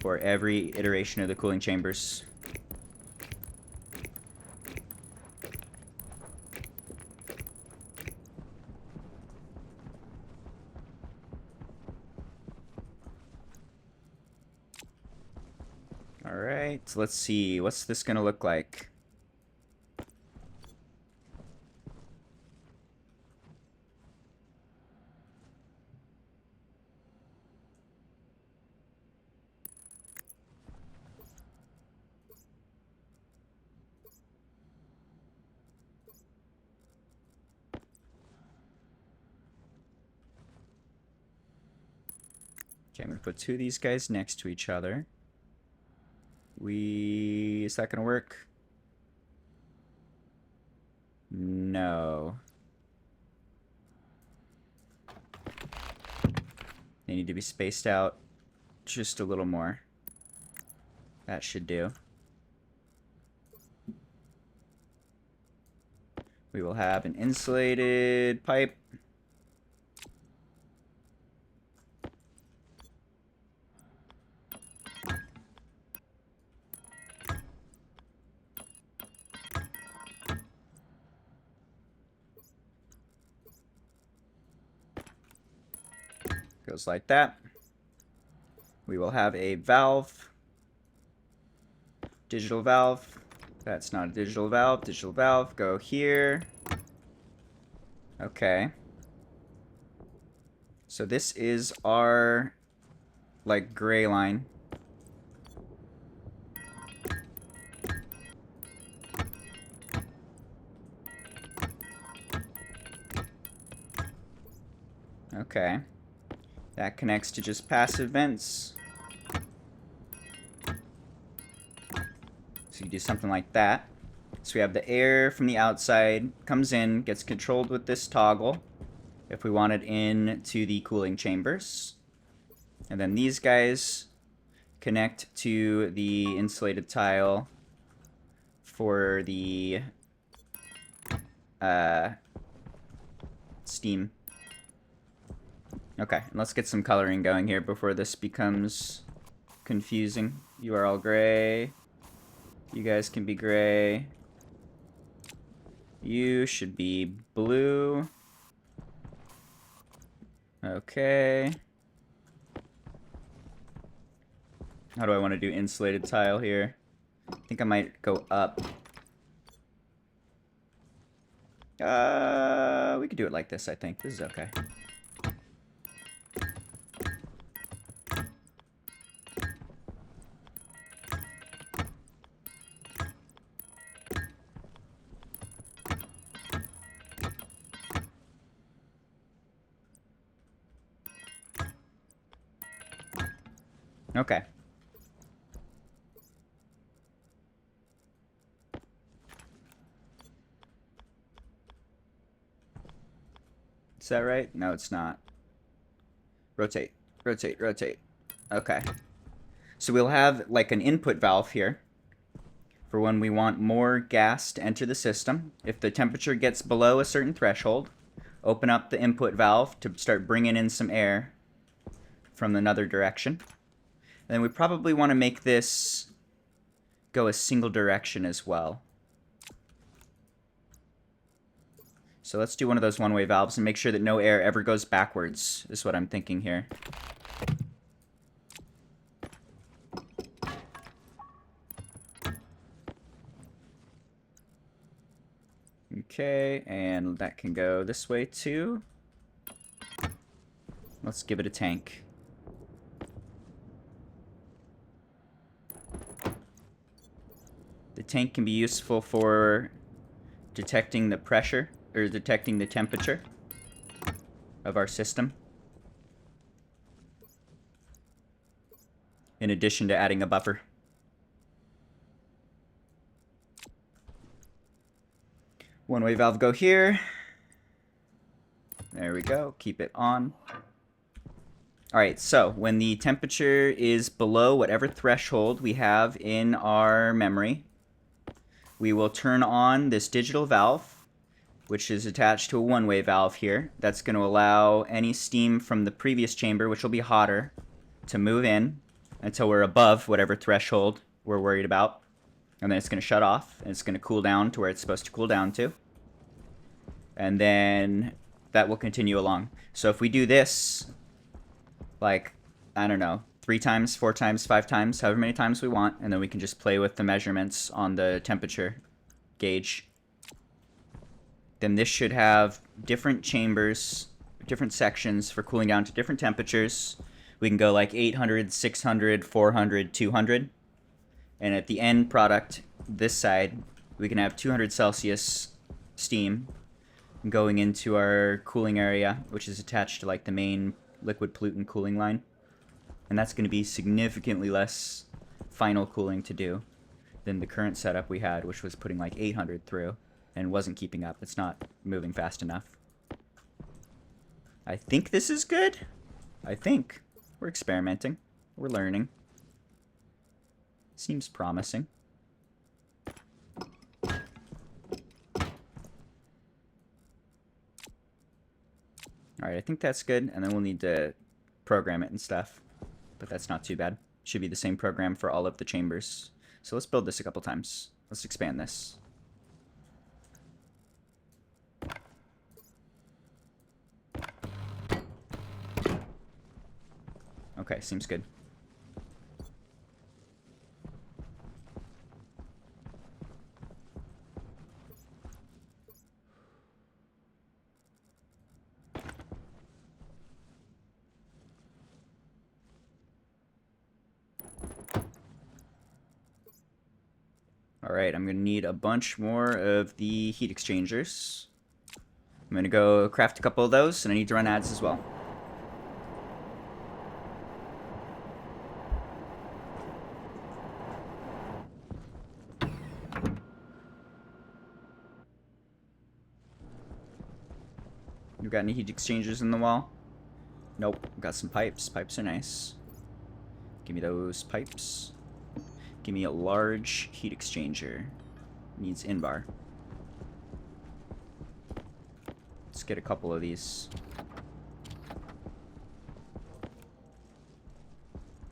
for every iteration of the cooling chambers. Alright, so let's see. What's this gonna look like? Okay, I'm gonna put two of these guys next to each other. Is that gonna work? No. They need to be spaced out just a little more. That should do. We will have an insulated pipe. Goes like that. We will have a valve. Digital valve. That's not a digital valve. Digital valve. Go here. Okay. So this is our, like, gray line. Okay. That connects to just passive vents. So you do something like that. So we have the air from the outside, comes in, gets controlled with this toggle if we want it in to the cooling chambers. And then these guys connect to the insulated tile for the steam. Okay, let's get some coloring going here before this becomes confusing. You are all gray. You guys can be gray. You should be blue. Okay. How do I want to do insulated tile here? I think I might go up. We could do it like this, I think. This is okay. Okay. Is that right? No, it's not. Rotate, rotate, rotate. Okay. So we'll have like an input valve here for when we want more gas to enter the system. If the temperature gets below a certain threshold, open up the input valve to start bringing in some air from another direction. Then we probably want to make this go a single direction as well. So let's do one of those one-way valves and make sure that no air ever goes backwards, is what I'm thinking here. Okay, and that can go this way too. Let's give it a tank. The tank can be useful for detecting the pressure, or detecting the temperature of our system. In addition to adding a buffer. One-way valve go here. There we go. Keep it on. Alright, so when the temperature is below whatever threshold we have in our memory, we will turn on this digital valve, which is attached to a one-way valve here. That's going to allow any steam from the previous chamber, which will be hotter, to move in until we're above whatever threshold we're worried about. And then it's going to shut off, and it's going to cool down to where it's supposed to cool down to. And then that will continue along. So if we do this, like, I don't know, 3 times, 4 times, 5 times, however many times we want, and then we can just play with the measurements on the temperature gauge. Then this should have different chambers, different sections for cooling down to different temperatures. We can go like 800, 600, 400, 200. And at the end product, this side, we can have 200 Celsius steam going into our cooling area, which is attached to like the main liquid pollutant cooling line. And that's going to be significantly less final cooling to do than the current setup we had, which was putting like 800 through and wasn't keeping up. It's not moving fast enough. I think this is good. I think. We're experimenting. We're learning. Seems promising. Alright, I think that's good, and then we'll need to program it and stuff. But that's not too bad. Should be the same program for all of the chambers. So let's build this a couple times. Let's expand this. Okay, seems good. Alright, I'm going to need a bunch more of the heat exchangers. I'm going to go craft a couple of those, and I need to run ads as well. You got any heat exchangers in the wall? Nope. Got some pipes. Pipes are nice. Give me those pipes. Give me a large heat exchanger. Needs in-bar. Let's get a couple of these.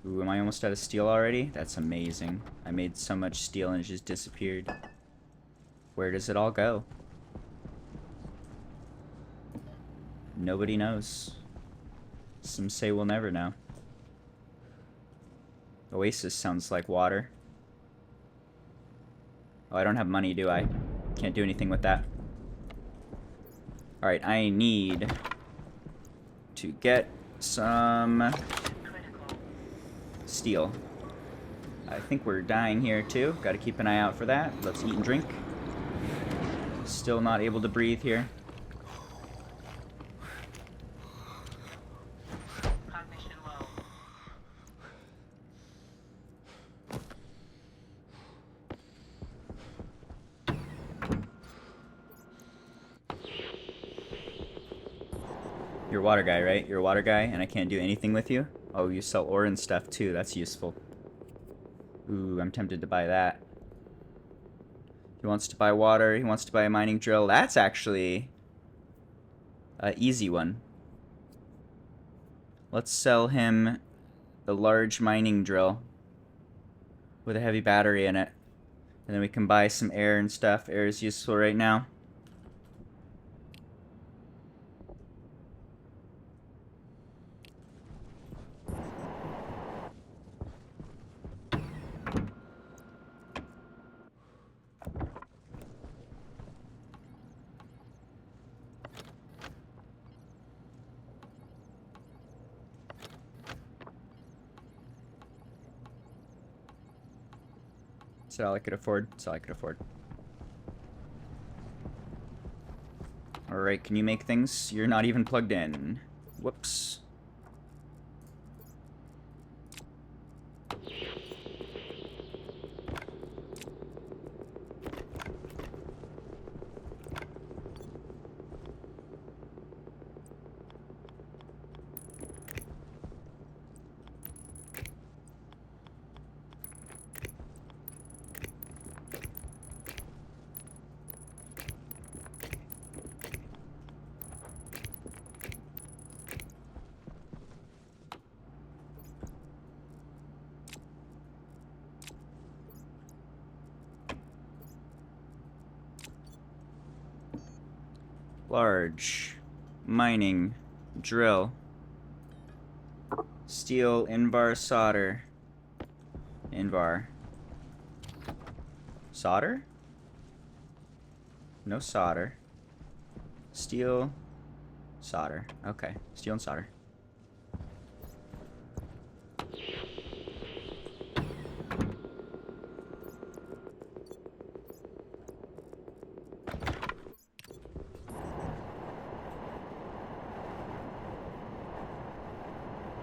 Ooh, am I almost out of steel already? That's amazing. I made so much steel and it just disappeared. Where does it all go? Nobody knows. Some say we'll never know. Oasis sounds like water. Oh, I don't have money, do I? Can't do anything with that. Alright, I need to get some Critical. steel. I think we're dying here too. Gotta keep an eye out for that. Let's eat and drink. Still not able to breathe here. Cognition low. You're a water guy, right? You're a water guy, and I can't do anything with you? Oh, you sell ore and stuff too. That's useful. Ooh, I'm tempted to buy that. He wants to buy water. He wants to buy a mining drill. That's actually an easy one. Let's sell him the large mining drill with a heavy battery in it. And then we can buy some air and stuff. Air is useful right now. That's all I could afford. That's all I could afford. Alright, can you make things? You're not even plugged in. Whoops. Large mining drill. Steel Invar solder. Invar. Solder? No solder. Steel. Solder. Okay. Steel and solder.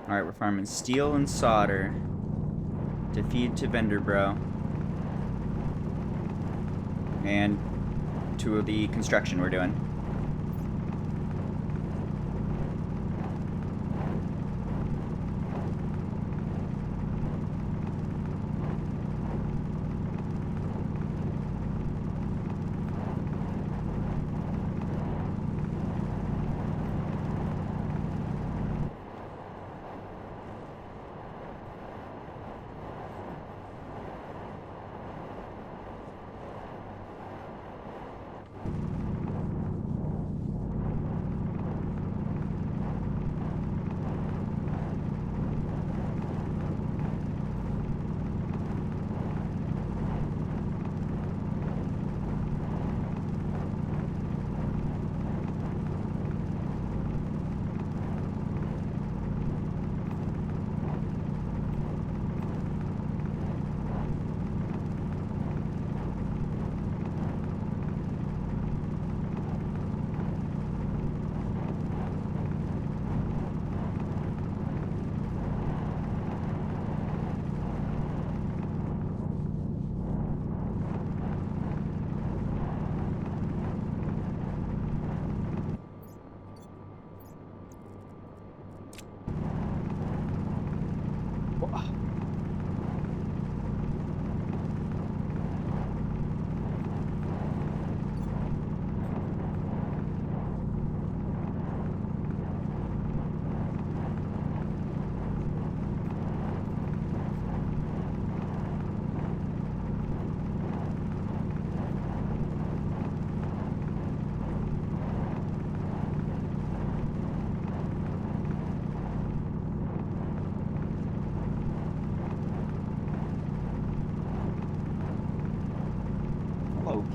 Alright, we're farming steel and solder to feed to vendor bro. And to the construction we're doing.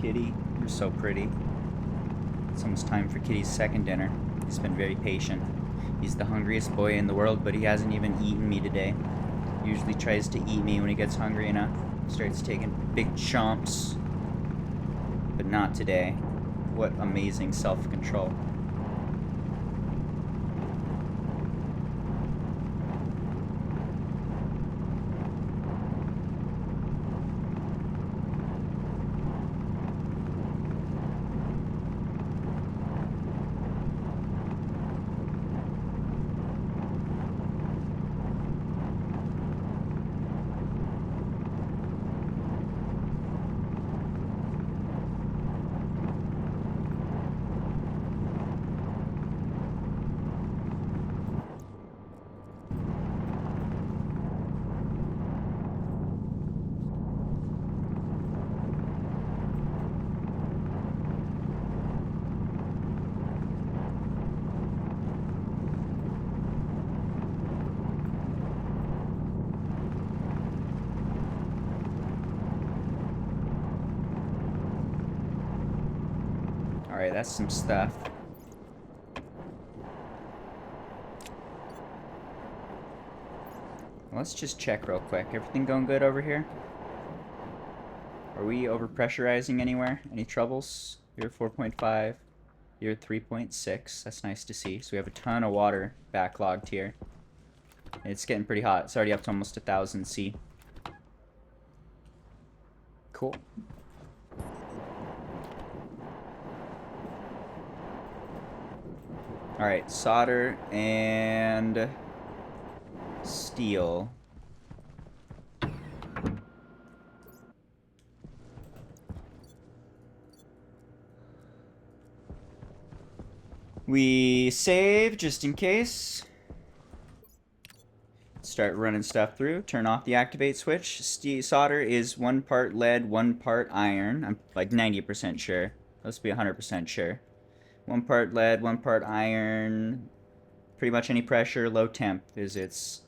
Kitty. You're so pretty. It's almost time for Kitty's second dinner. He's been very patient. He's the hungriest boy in the world, but he hasn't even eaten me today. He usually tries to eat me when he gets hungry enough. Starts taking big chomps. But not today. What amazing self-control. Alright, that's some stuff. Let's just check real quick. Everything going good over here? Are we overpressurizing anywhere? Any troubles? You're 4.5. You're 3.6. That's nice to see. So we have a ton of water backlogged here. And it's getting pretty hot. It's already up to almost 1,000 C. Cool. Alright, solder and steel. We save just in case. Start running stuff through. Turn off the activate switch. Solder is 1 part lead, 1 part iron. I'm like 90% sure. Let's be 100% sure. 1 part lead, 1 part iron. Pretty much any pressure, low temp is its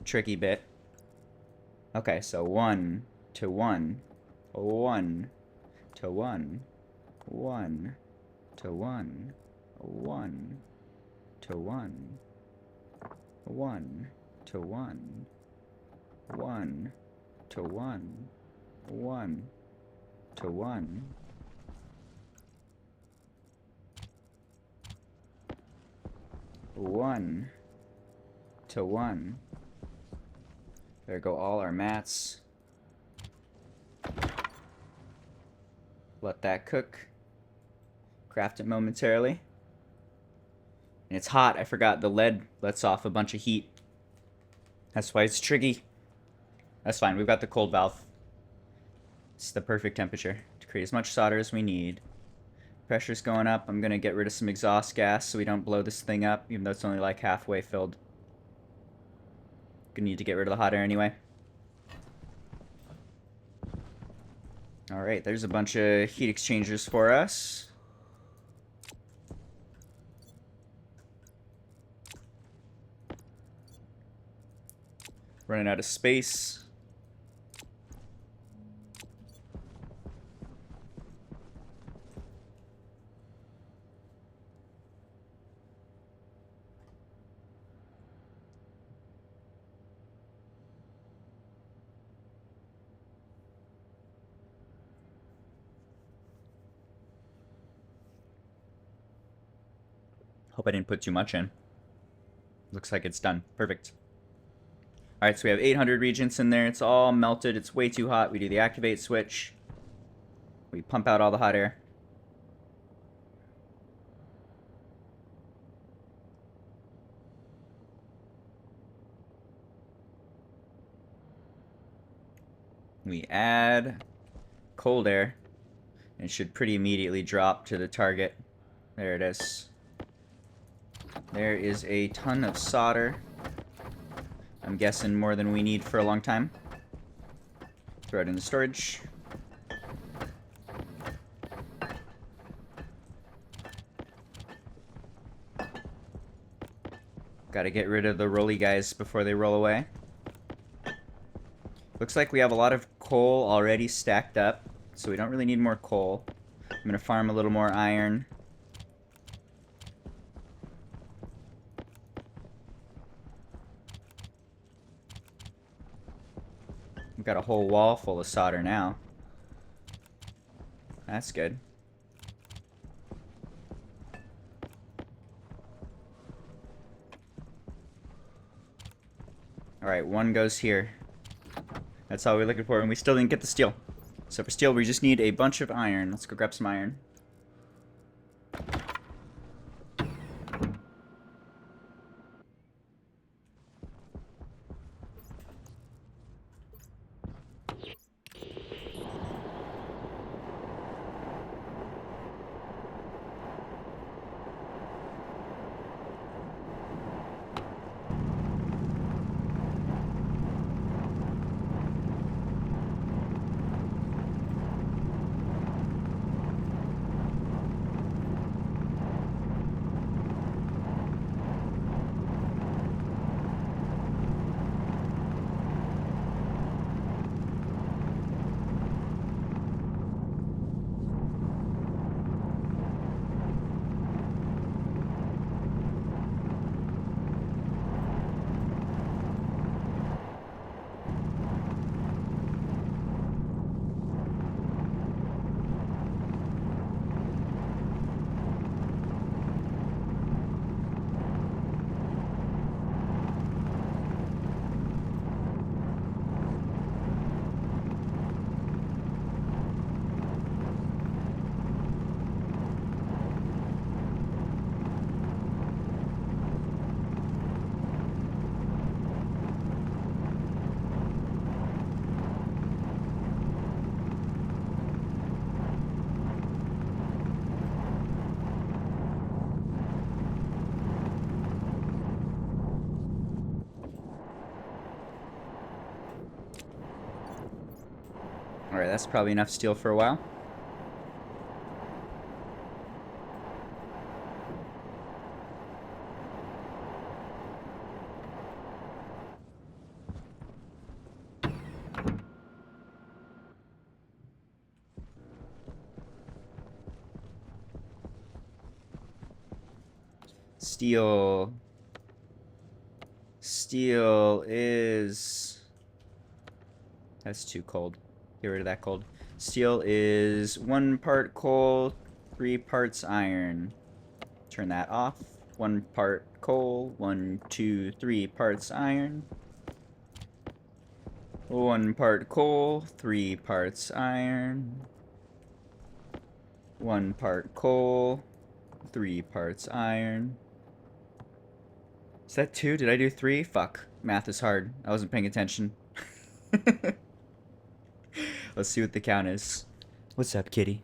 tricky bit. Okay, so 1 to 1. 1 to 1. 1 to 1. 1 to 1. 1 to 1. 1 to 1. 1 to 1. 1 to 1. There go all our mats. Let that cook. Craft it momentarily. And it's hot. I forgot the lead lets off a bunch of heat. That's why it's tricky. That's fine. We've got the cold valve. It's the perfect temperature to create as much solder as we need. Pressure's going up. I'm going to get rid of some exhaust gas so we don't blow this thing up, even though it's only like halfway filled. Gonna need to get rid of the hot air anyway. Alright, there's a bunch of heat exchangers for us. Running out of space. Hope I didn't put too much in. Looks like it's done. Perfect. Alright, so we have 800 reagents in there. It's all melted. It's way too hot. We do the activate switch. We pump out all the hot air. We add cold air. And it should pretty immediately drop to the target. There it is. There is a ton of solder. I'm guessing more than we need for a long time. Throw it into storage. Gotta get rid of the rolly guys before they roll away. Looks like we have a lot of coal already stacked up, so we don't really need more coal. I'm gonna farm a little more iron. We've got a whole wall full of solder now. That's good. Alright, one goes here. That's all we're looking for, and we still didn't get the steel. So for steel, we just need a bunch of iron. Let's go grab some iron. Alright, that's probably enough steel for a while. Steel. Steel is... That's too cold. Get rid of that cold. Steel is 1 part coal, 3 parts iron. Turn that off. 1 part coal, 1, 2, 3 parts iron. 1 part coal, 3 parts iron. 1 part coal, 3 parts iron. Is that 2? Did I do 3? Fuck. Math is hard. I wasn't paying attention. Let's see what the count is. What's up, kitty?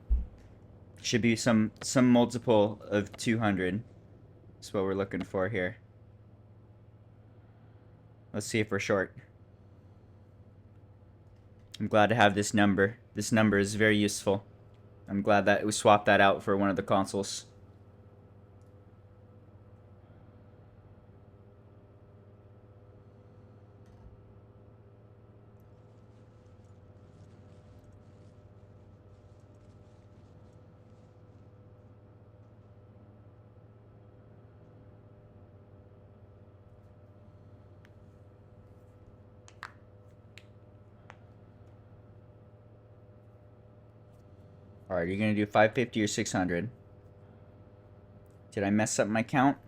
Should be some multiple of 200. That's what we're looking for here. Let's see if we're short. I'm glad to have this number. This number is very useful. I'm glad that we swapped that out for one of the consoles. Alright, you're gonna do 550 or 600. Did I mess up my count?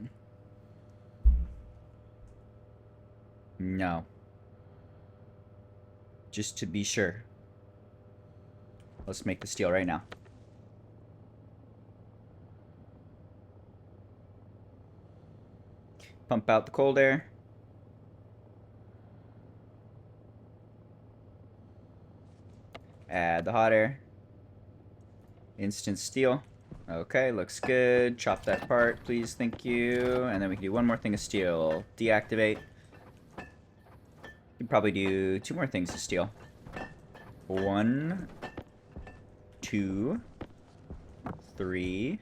No. Just to be sure. Let's make the steel right now. Pump out the cold air. Add the hot air. Instant steel. Okay, looks good. Chop that part, please. Thank you. And then we can do one more thing of steel. Deactivate. We can probably do 2 more things of steel. 1, 2, 3,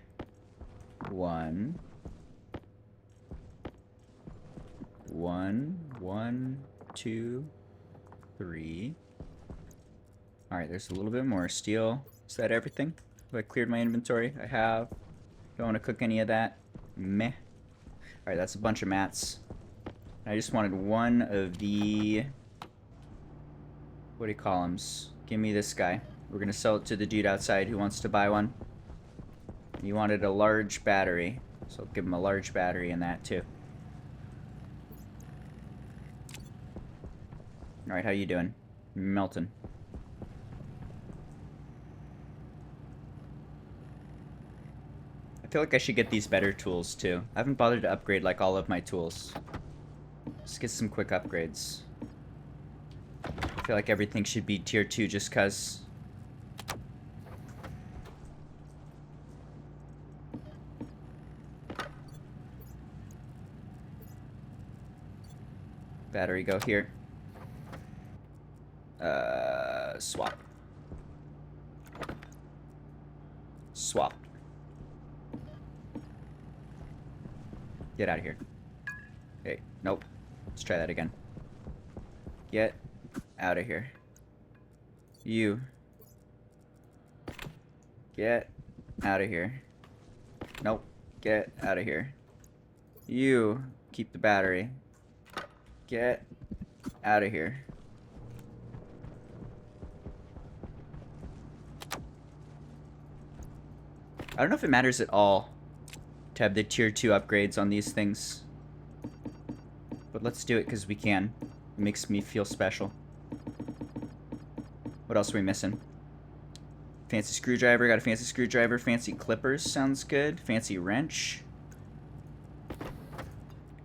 1, 1, 1, 2, 3. Alright, there's a little bit more steel. Is that everything? Have I cleared my inventory? I have. Don't want to cook any of that. Meh. Alright, that's a bunch of mats. I just wanted one of the... what do you call them? Give me this guy. We're gonna sell it to the dude outside who wants to buy one. He wanted a large battery, so I'll give him a large battery in that too. Alright, how you doing? Melton. I feel like I should get these better tools too. I haven't bothered to upgrade like all of my tools. Let's get some quick upgrades. I feel like everything should be tier 2 just cuz. Battery go here. Swap. Swap. Get out of here. Okay, nope. Let's try that again. Get out of here. You. Get out of here. Nope. Get out of here. You. Keep the battery. Get out of here. I don't know if it matters at all to have the tier 2 upgrades on these things. But let's do it because we can. It makes me feel special. What else are we missing? Fancy screwdriver. Got a fancy screwdriver. Fancy clippers. Sounds good. Fancy wrench.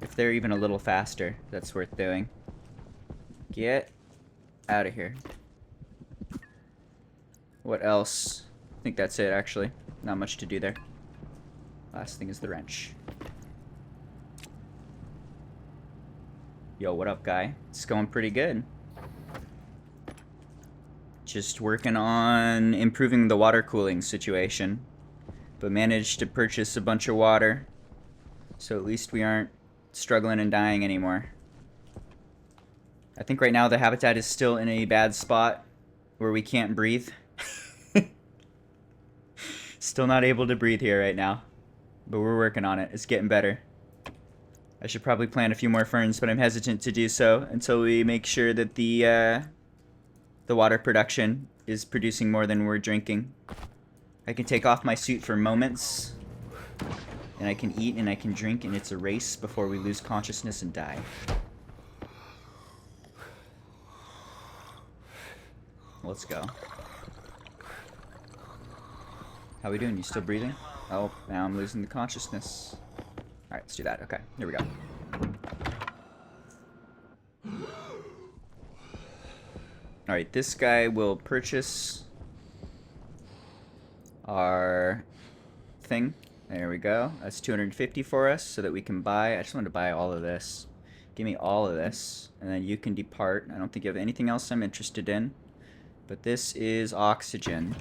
If they're even a little faster, that's worth doing. Get out of here. What else? I think that's it, actually. Not much to do there. Last thing is the wrench. Yo, what up, guy? It's going pretty good. Just working on improving the water cooling situation. But managed to purchase a bunch of water. So at least we aren't struggling and dying anymore. I think right now the habitat is still in a bad spot where we can't breathe. Still not able to breathe here right now. But we're working on it. It's getting better. I should probably plant a few more ferns, but I'm hesitant to do so until we make sure that the water production is producing more than we're drinking. I can take off my suit for moments, and I can eat and I can drink, and it's a race before we lose consciousness and die. Let's go. How we doing? You still breathing? Oh, now I'm losing the consciousness. Alright, let's do that. Okay, here we go. Alright, this guy will purchase our thing. There we go. That's 250 for us so that we can buy. I just wanted to buy all of this. Give me all of this, and then you can depart. I don't think you have anything else I'm interested in. But this is oxygen.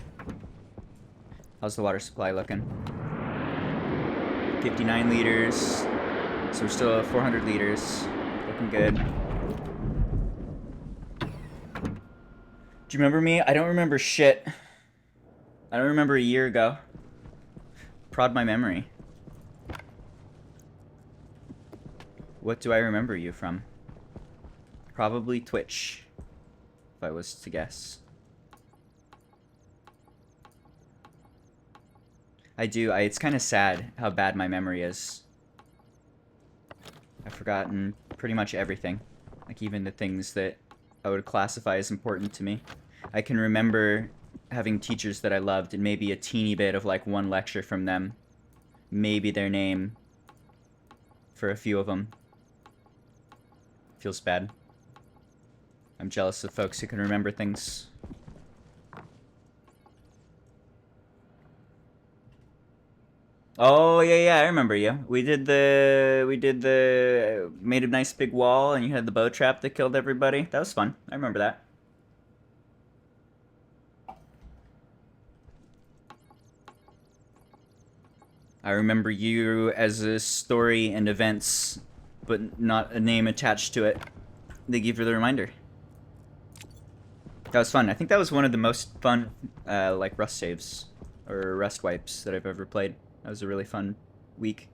How's the water supply looking? 59 liters. So we're still at 400 liters. Looking good. Do you remember me? I don't remember shit. I don't remember a year ago. Prod my memory. What do I remember you from? Probably Twitch, if I was to guess. I do. It's kind of sad how bad my memory is. I've forgotten pretty much everything. Like even the things that I would classify as important to me. I can remember having teachers that I loved and maybe a teeny bit of like one lecture from them. Maybe their name for a few of them. Feels bad. I'm jealous of folks who can remember things. Oh yeah, I remember you. We did the made a nice big wall, and you had the bow trap that killed everybody. That was fun. I remember that. I remember you as a story and events, but not a name attached to it. Thank you for the reminder. That was fun. I think that was one of the most fun, like, Rust saves or Rust wipes that I've ever played. That was a really fun week.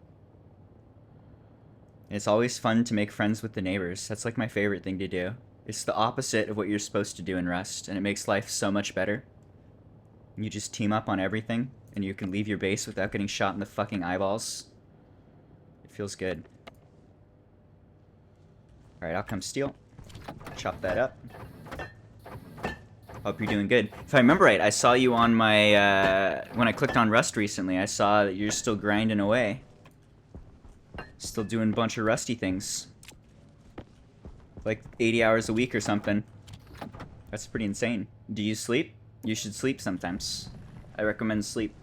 And it's always fun to make friends with the neighbors. That's like my favorite thing to do. It's the opposite of what you're supposed to do in Rust, and it makes life so much better. You just team up on everything, and you can leave your base without getting shot in the fucking eyeballs. It feels good. Alright, I'll come steal. Chop that up. Hope you're doing good. If I remember right, I saw you on my, when I clicked on Rust recently, I saw that you're still grinding away. Still doing a bunch of Rusty things. Like 80 hours a week or something. That's pretty insane. Do you sleep? You should sleep sometimes. I recommend sleep.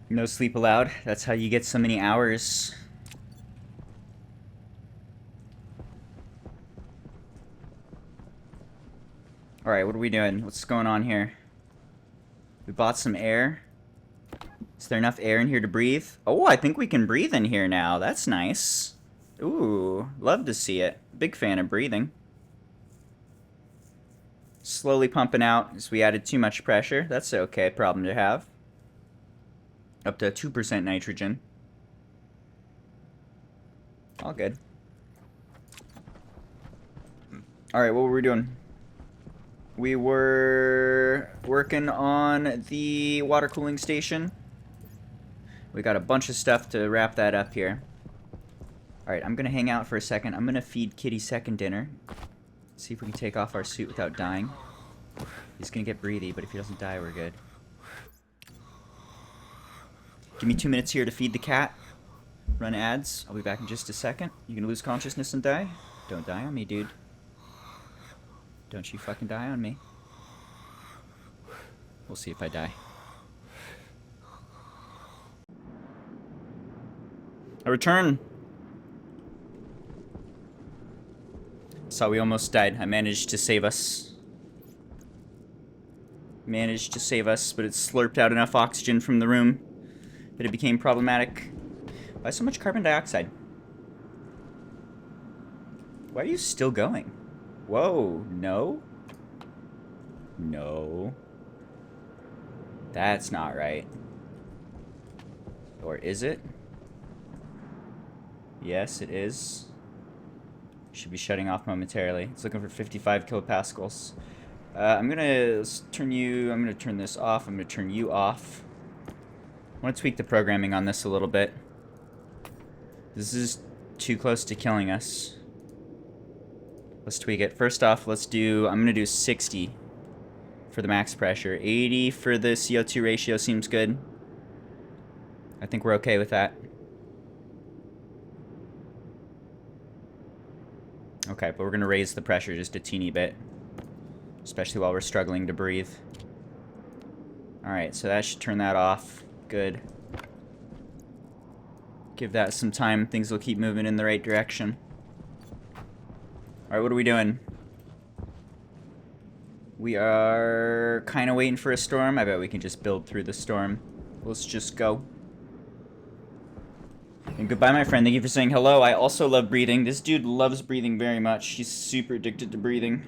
No sleep allowed. That's how you get so many hours. Alright, what are we doing? What's going on here? We bought some air. Is there enough air in here to breathe? Oh, I think we can breathe in here now. That's nice. Ooh, love to see it. Big fan of breathing. Slowly pumping out as we added too much pressure. That's okay, problem to have. Up to 2% nitrogen. All good. Alright, what were we doing? We were working on the water cooling station. We got a bunch of stuff to wrap that up here. Alright, I'm gonna hang out for a second. I'm gonna feed Kitty second dinner. See if we can take off our suit without dying. He's gonna get breathy, but if he doesn't die, we're good. Give me 2 minutes here to feed the cat. Run ads. I'll be back in just a second. You gonna lose consciousness and die? Don't die on me, dude. Don't you fucking die on me. We'll see if I die. A return! Saw we almost died. I managed to save us. Managed to save us, but it slurped out enough oxygen from the room that it became problematic. Why so much carbon dioxide? Why are you still going? Whoa, no? No. That's not right. Or is it? Yes, it is. Should be shutting off momentarily. It's looking for 55 kilopascals. I'm gonna turn this off. I'm gonna turn you off. I want to tweak the programming on this a little bit. This is too close to killing us. Let's tweak it. First off, I'm gonna do 60 for the max pressure. 80 for the CO2 ratio seems good. I think we're okay with that. Okay, but we're gonna raise the pressure just a teeny bit. Especially while we're struggling to breathe. Alright, so that should turn that off. Good. Give that some time. Things will keep moving in the right direction. Alright, what are we doing? We are kind of waiting for a storm. I bet we can just build through the storm. Let's just go. And goodbye, my friend. Thank you for saying hello. I also love breathing. This dude loves breathing very much. He's super addicted to breathing.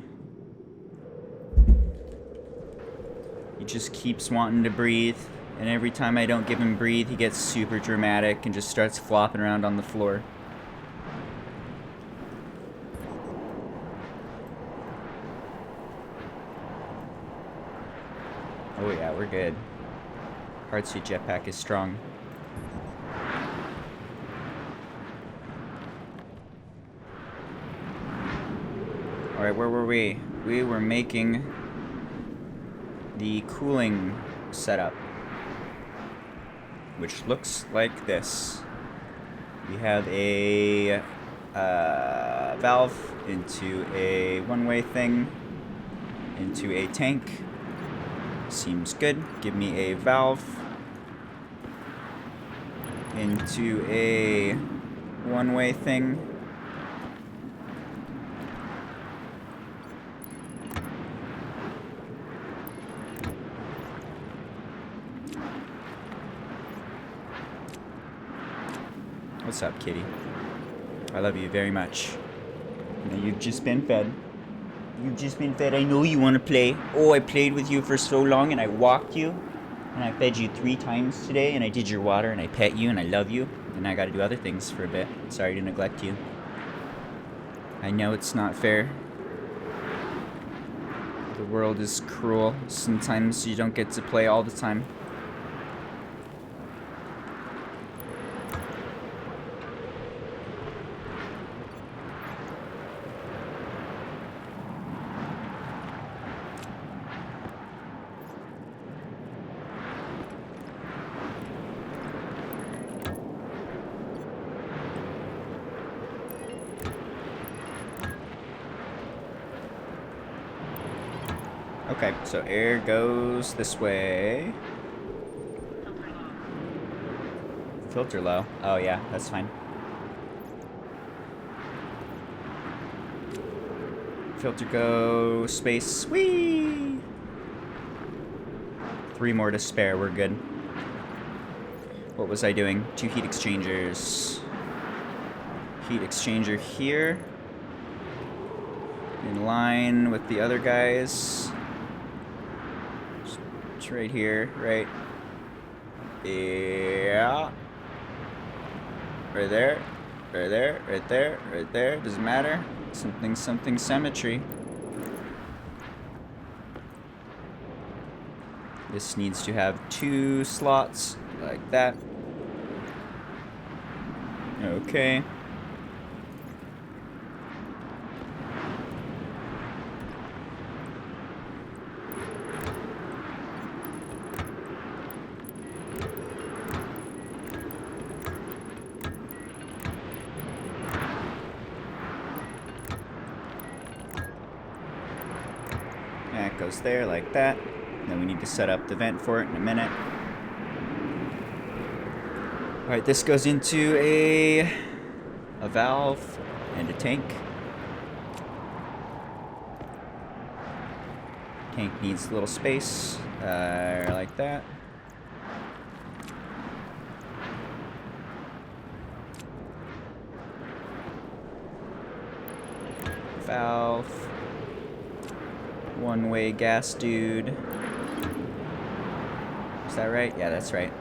He just keeps wanting to breathe. And every time I don't give him breathe, he gets super dramatic and just starts flopping around on the floor. Oh yeah, we're good. Hardsuit jetpack is strong. Alright, where were we? We were making the cooling setup, which looks like this. We have a valve into a one-way thing, into a tank. Seems good. Give me a valve into a one-way thing, What's up, kitty? I love you very much. Now you've just been fed. You've just been fed. I know you want to play. Oh, I played with you for so long and I walked you. And I fed you 3 times today and I did your water and I pet you and I love you. And I gotta do other things for a bit. Sorry to neglect you. I know it's not fair. The world is cruel. Sometimes you don't get to play all the time. Okay, so air goes this way. Filter Filter low. low. Oh yeah, that's fine. Filter go, space, whee! 3 more to spare, we're good. What was I doing? 2 heat exchangers. Heat exchanger here. In line with the other guys. It's right here, right? Yeah. Right there. Right there. Right there. Right there. Doesn't matter. Something, something symmetry. This needs to have 2 slots like that. Okay. That goes there like that. Then we need to set up the vent for it in a minute. Alright, this goes into a valve and a tank. Tank needs a little space, like that. Valve. One-way gas dude. Is that right? Yeah, that's right.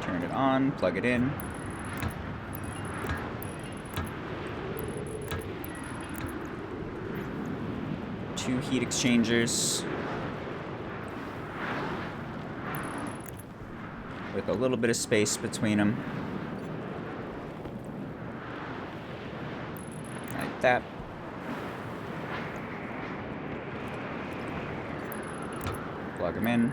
Turn it on, plug it in. Two heat exchangers. With a little bit of space between them. Like that. Plug them in.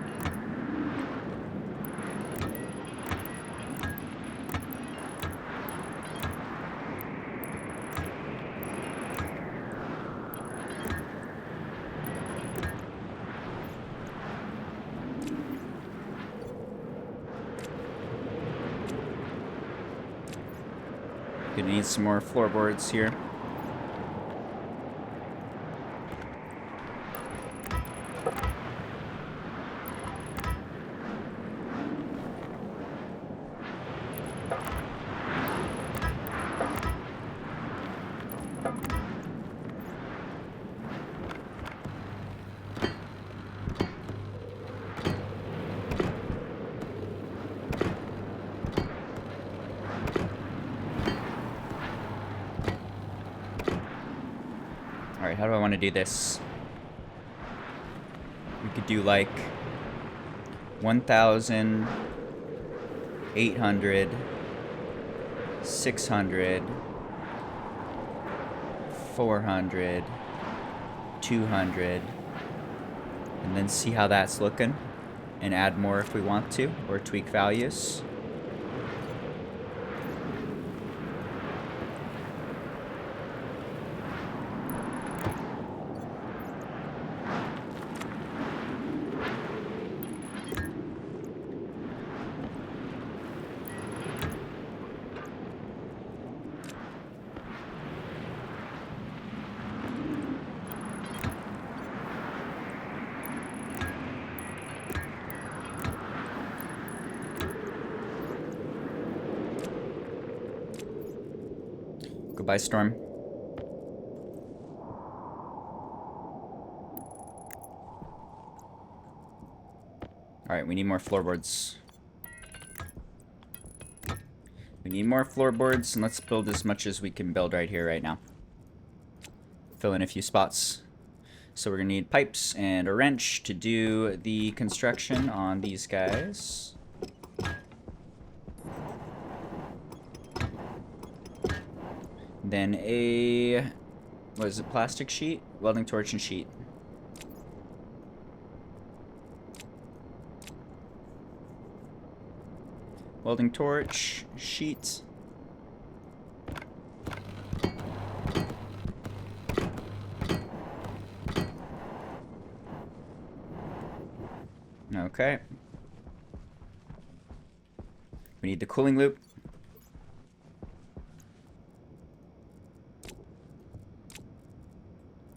Gonna need some more floorboards here. Alright, how do I want to do this? We could do like 1,000, 800, 600, 400, 200, and then see how that's looking, and add more if we want to, or tweak values. by storm. Alright, we need more floorboards. We need more floorboards, and let's build as much as we can build right here, right now. Fill in a few spots. So we're gonna need pipes and a wrench to do the construction on these guys. Then a, what is it, plastic sheet? Welding torch and sheet. Welding torch, sheet. Okay. We need the cooling loop.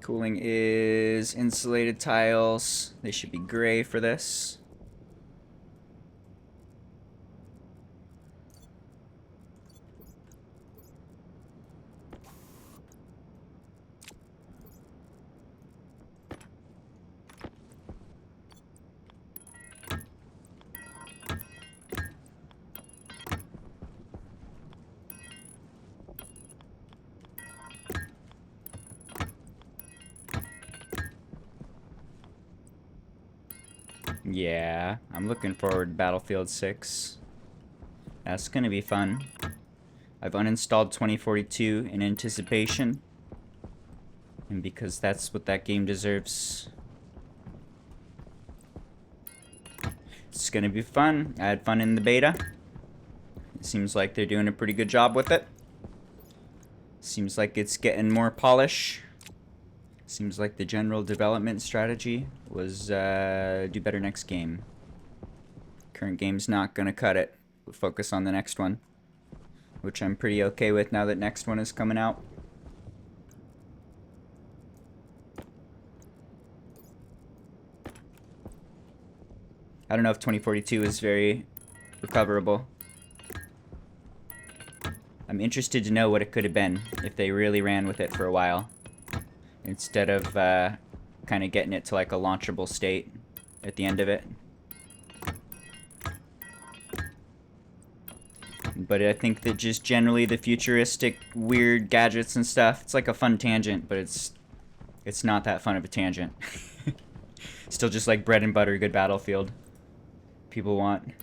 Cooling is insulated tiles. They should be gray for this. Yeah, I'm looking forward to Battlefield 6. That's gonna be fun. I've uninstalled 2042 in anticipation. And because that's what that game deserves. It's gonna be fun. I had fun in the beta. It seems like they're doing a pretty good job with it. Seems like it's getting more polish. Seems like the general development strategy was do better next game. Current game's not gonna cut it. We'll focus on the next one, which I'm pretty okay with now that next one is coming out. I don't know if 2042 is very recoverable. I'm interested to know what it could have been if they really ran with it for a while, instead of kind of getting it to like a launchable state at the end of it. But I think that just generally the futuristic weird gadgets and stuff, it's like a fun tangent, but it's not that fun of a tangent. Still just like bread and butter good Battlefield people want.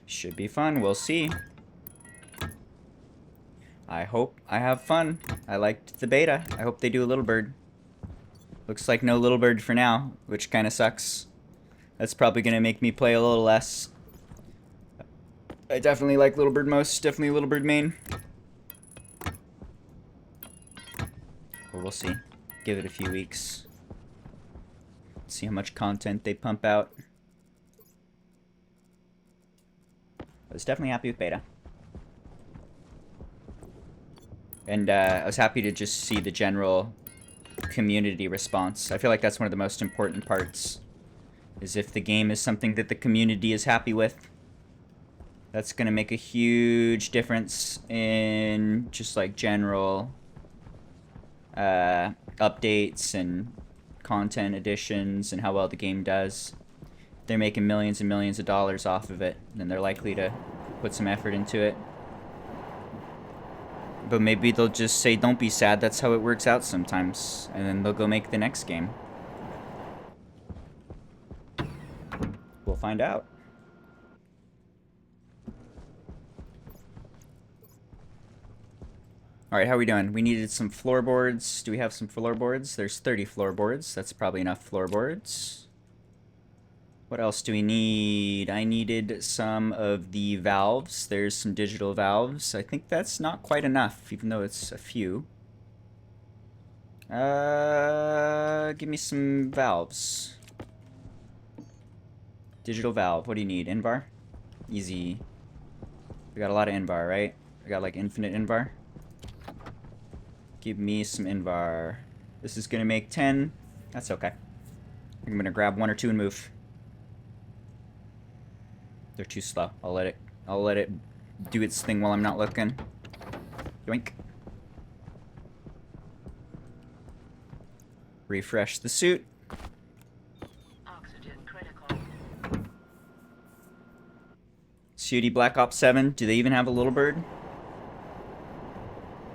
Should be fun, we'll see. I hope I have fun. I liked the beta. I hope they do a Little Bird. Looks like no Little Bird for now, which kind of sucks. That's probably going to make me play a little less. I definitely like Little Bird most. Definitely Little Bird main. But we'll see. Give it a few weeks. See how much content they pump out. I was definitely happy with beta. And I was happy to just see the general community response. I feel like that's one of the most important parts. Is if the game is something that the community is happy with. That's going to make a huge difference in just like general updates and content additions and how well the game does. They're making millions and millions of dollars off of it, then they're likely to put some effort into it. But maybe they'll just say, don't be sad, that's how it works out sometimes. And then they'll go make the next game. We'll find out. Alright, how are we doing? We needed some floorboards. Do we have some floorboards? There's 30 floorboards. That's probably enough floorboards. What else do we need? I needed some of the valves. There's some digital valves. I think that's not quite enough, even though it's a few. Give me some valves. Digital valve. What do you need? Invar? Easy. We got a lot of Invar, right? We got like infinite Invar. Give me some Invar. This is gonna make 10. That's okay. I'm gonna grab 1 or 2 and move. They're too slow. I'll let it do its thing while I'm not looking. Yoink. Refresh the suit. Oxygen critical. COD Black Ops 7. Do they even have a little bird?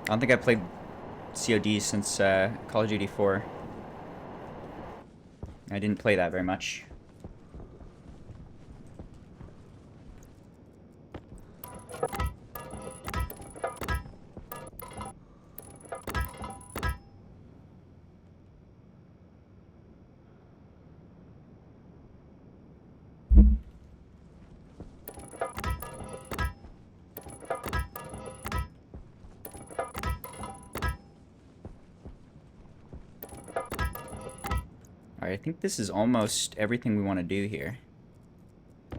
I don't think I've played COD since Call of Duty 4. I didn't play that very much. Alright, I think this is almost everything we want to do here.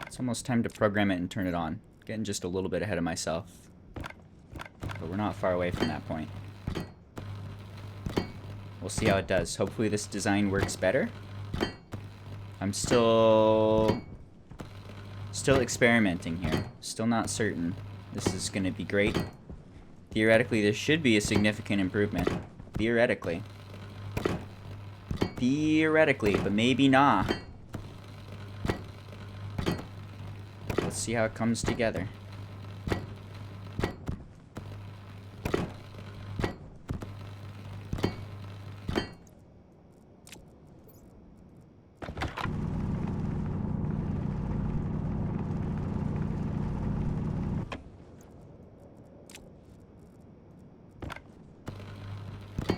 It's almost time to program it and turn it on. Getting just a little bit ahead of myself. But we're not far away from that point. We'll see how it does. Hopefully this design works better. I'm still experimenting here. Still not certain this is going to be great. Theoretically, this should be a significant improvement. Theoretically. Theoretically, but maybe not. Let's see how it comes together.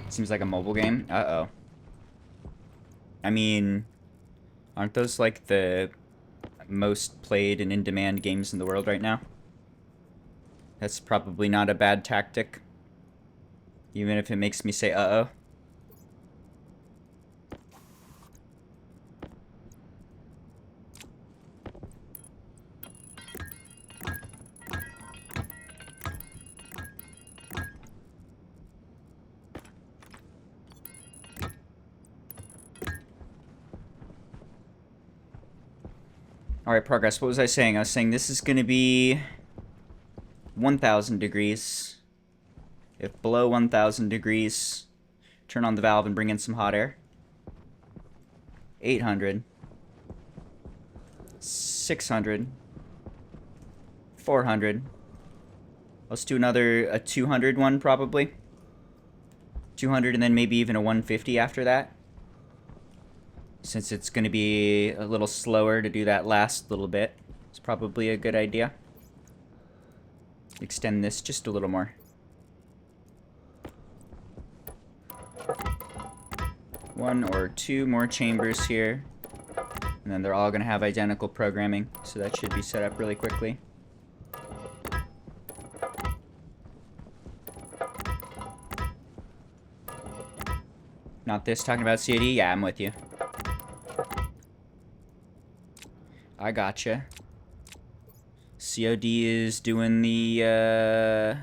Seems like a mobile game. Uh-oh. I mean, aren't those like the most played and in-demand games in the world right now? That's probably not a bad tactic. Even if it makes me say uh-oh. Alright, progress. What was I saying? I was saying this is going to be 1,000 degrees. If below 1,000 degrees, turn on the valve and bring in some hot air. 800. 600. 400. Let's do a 200 one, probably. 200 and then maybe even a 150 after that. Since it's going to be a little slower to do that last little bit, it's probably a good idea. Extend this just a little more. One or two more chambers here. And then they're all going to have identical programming, so that should be set up really quickly. Not this, talking about COD? Yeah, I'm with you. I gotcha. COD is doing the,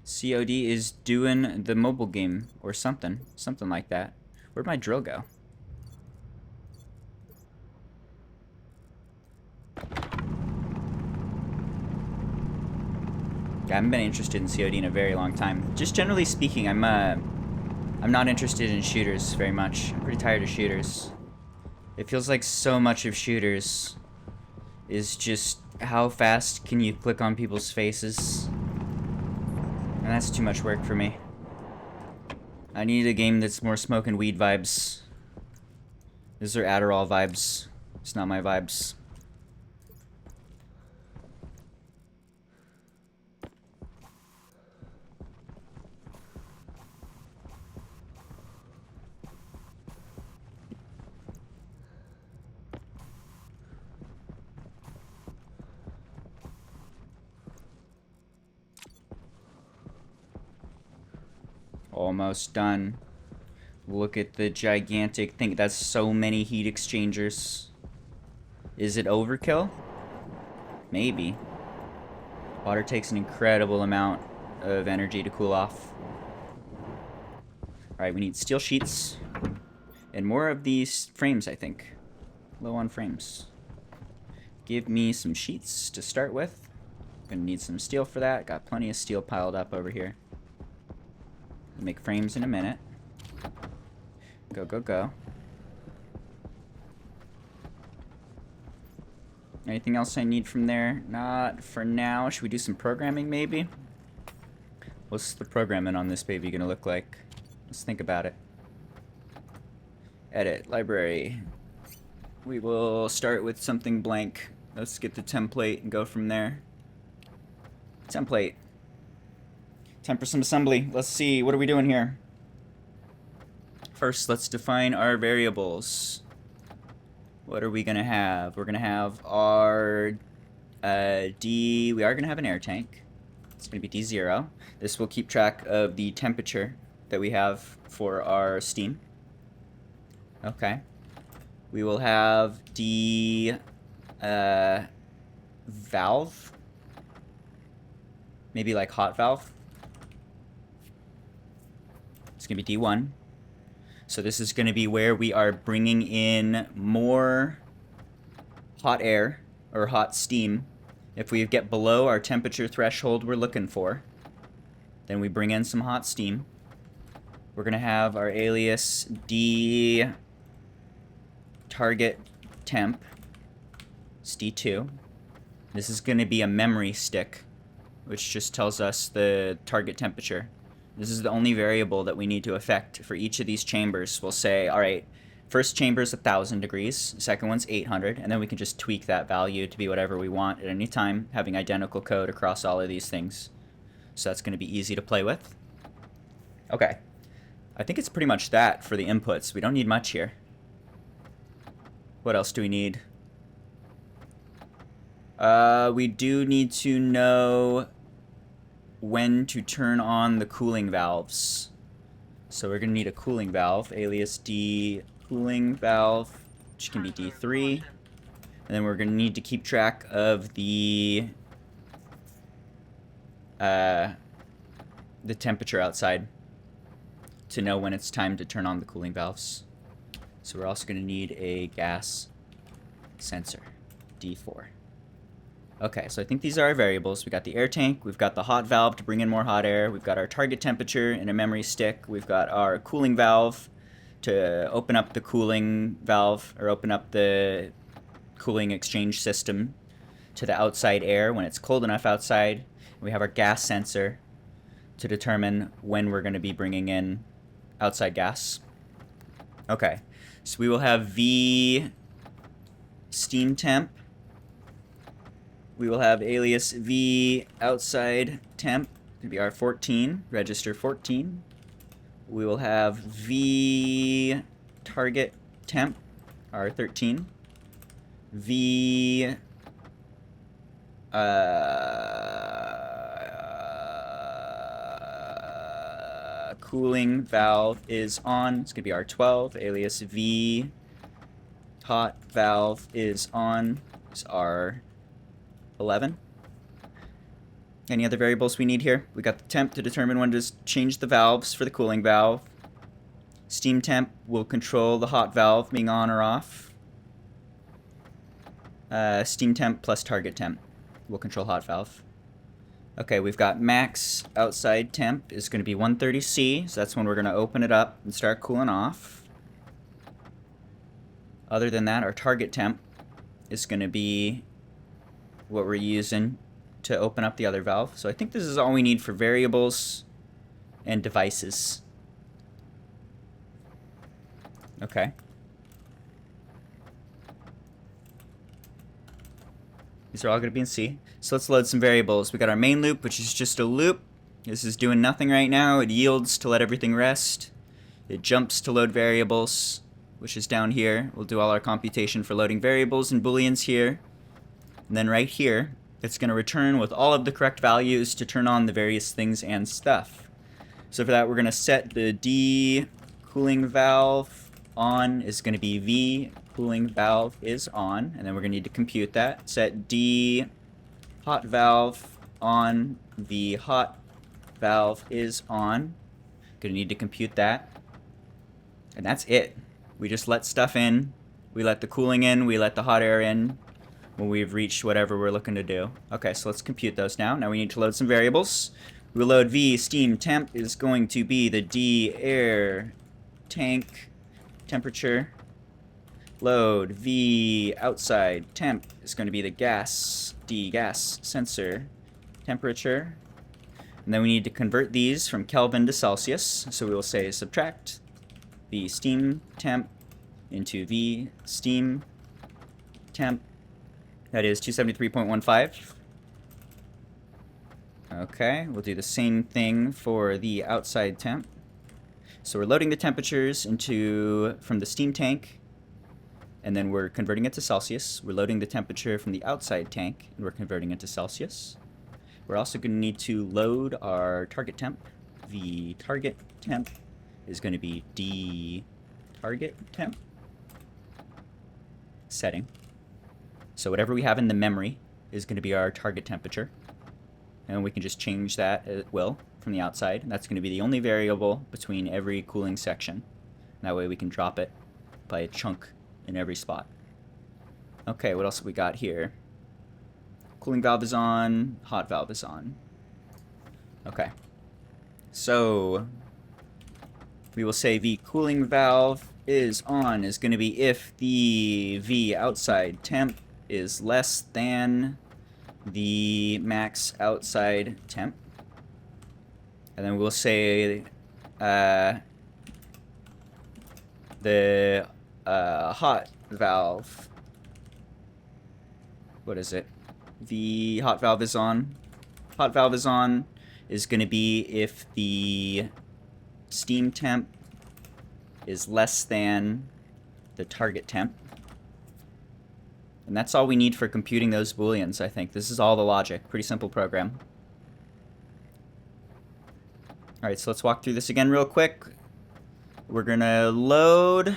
COD is doing the mobile game, or something. Something like that. Where'd my drill go? Yeah, I haven't been interested in COD in a very long time. Just generally speaking, I'm not interested in shooters very much. I'm pretty tired of shooters. It feels like so much of shooters is just how fast can you click on people's faces. And that's too much work for me. I need a game that's more smoke and weed vibes. These are Adderall vibes. It's not my vibes. Almost done. Look at the gigantic thing. That's so many heat exchangers. Is it overkill? Maybe. Water takes an incredible amount of energy to cool off. Alright, we need steel sheets. And more of these frames, I think. Low on frames. Give me some sheets to start with. Gonna need some steel for that. Got plenty of steel piled up over here. Make frames in a minute. Go, go, go. Anything else I need from there? Not for now. Should we do some programming maybe? What's the programming on this baby gonna look like? Let's think about it. Edit, library. We will start with something blank. Let's get the template and go from there. Template. Time for some assembly. Let's see, what are we doing here? First, let's define our variables. What are we gonna have? We're gonna have our D. We are gonna have an air tank. It's gonna be D0. This will keep track of the temperature that we have for our steam. Okay. We will have D valve. Maybe like hot valve. It's gonna be D1. So this is going to be where we are bringing in more hot air or hot steam. If we get below our temperature threshold we're looking for, then we bring in some hot steam. We're going to have our alias D target temp. It's D2. This is going to be a memory stick, which just tells us the target temperature. This is the only variable that we need to affect for each of these chambers. We'll say, all right, first chamber is 1,000 degrees, second one's 800, and then we can just tweak that value to be whatever we want at any time, having identical code across all of these things. So that's going to be easy to play with. Okay. I think it's pretty much that for the inputs. We don't need much here. What else do we need? We do need to know when to turn on the cooling valves. So we're going to need a cooling valve, alias D cooling valve, which can be D3. And then we're going to need to keep track of the temperature outside to know when it's time to turn on the cooling valves. So we're also going to need a gas sensor, D4. Okay, so I think these are our variables. We got the air tank, we've got the hot valve to bring in more hot air, we've got our target temperature in a memory stick, we've got our cooling valve to open up the cooling valve, or open up the cooling exchange system to the outside air when it's cold enough outside. We have our gas sensor to determine when we're going to be bringing in outside gas. Okay, so we will have V steam temp. We will have alias V outside temp, to be our 14, register 14. We will have V target temp, our 13. V cooling valve is on. It's going to be our 12, alias V hot valve is on. Is our 11. Any other variables we need here? We got the temp to determine when to change the valves for the cooling valve. Steam temp will control the hot valve being on or off. Steam temp plus target temp will control hot valve. Okay, we've got max outside temp is going to be 130°, so that's when we're going to open it up and start cooling off. Other than that, our target temp is going to be what we're using to open up the other valve. So I think this is all we need for variables and devices. Okay. These are all going to be in C. So let's load some variables. We got our main loop, which is just a loop. This is doing nothing right now. It yields to let everything rest. It jumps to load variables, which is down here. We'll do all our computation for loading variables and booleans here. And then right here, it's going to return with all of the correct values to turn on the various things and stuff. So for that, we're going to set the D cooling valve on is going to be V cooling valve is on, and then we're going to need to compute that. Set D hot valve on, the hot valve is on. Going to need to compute that. And that's it. We just let stuff in. We let the cooling in, we let the hot air in when we've reached whatever we're looking to do. Okay, so let's compute those now. Now we need to load some variables. We load V, steam temp is going to be the D air tank temperature. Load V outside temp is going to be the gas, D gas sensor temperature. And then we need to convert these from Kelvin to Celsius. So we will say subtract V steam temp into V steam temp. That is 273.15. Okay, we'll do the same thing for the outside temp. So we're loading the temperatures from the steam tank, and then we're converting it to Celsius. We're loading the temperature from the outside tank, and we're converting it to Celsius. We're also going to need to load our target temp. The target temp is going to be D target temp setting. So whatever we have in the memory is going to be our target temperature. And we can just change that at will from the outside. And that's going to be the only variable between every cooling section. That way we can drop it by a chunk in every spot. Okay, what else have we got here? Cooling valve is on, hot valve is on. Okay. So we will say the cooling valve is on is going to be if the V outside temp is less than the max outside temp. And then we'll say the hot valve. What is it? The hot valve is on. Hot valve is on is going to be if the steam temp is less than the target temp. And that's all we need for computing those booleans, I think. This is all the logic. Pretty simple program. Alright, so let's walk through this again real quick. We're going to load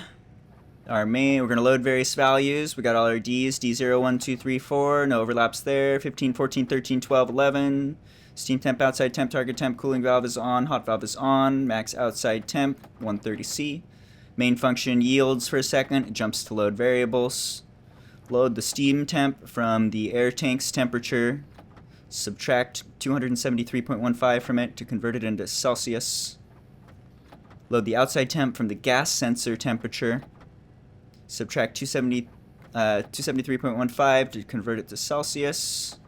our main. We're going to load various values. We got all our Ds. D0, 1, 2, 3, 4. No overlaps there. 15, 14, 13, 12, 11. Steam temp, outside temp, target temp, cooling valve is on. Hot valve is on. Max outside temp, 130C. Main function yields for a second. It jumps to load variables. Load the steam temp from the air tank's temperature. Subtract 273.15 from it to convert it into Celsius. Load the outside temp from the gas sensor temperature. Subtract 273.15 to convert it to Celsius.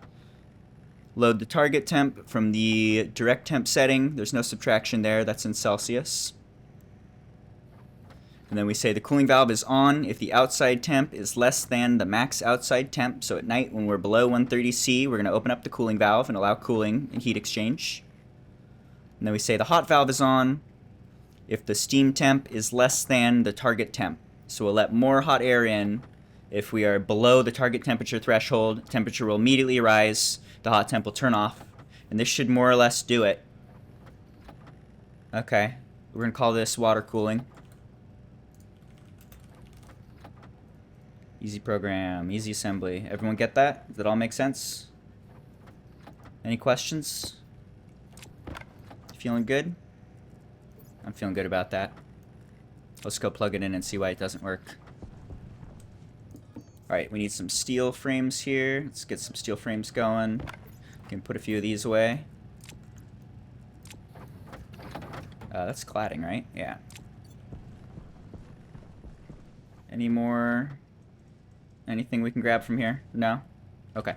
Load the target temp from the direct temp setting. There's no subtraction there. That's in Celsius. And then we say the cooling valve is on if the outside temp is less than the max outside temp. So at night when we're below 130C, we're going to open up the cooling valve and allow cooling and heat exchange. And then we say the hot valve is on if the steam temp is less than the target temp. So we'll let more hot air in. If we are below the target temperature threshold, temperature will immediately rise. The hot temp will turn off. And this should more or less do it. Okay, we're going to call this water cooling. Easy program, easy assembly. Everyone get that? Does that all make sense? Any questions? Feeling good? I'm feeling good about that. Let's go plug it in and see why it doesn't work. Alright, we need some steel frames here. Let's get some steel frames going. We can put a few of these away. That's cladding, right? Yeah. Any more? Anything we can grab from here? No? Okay.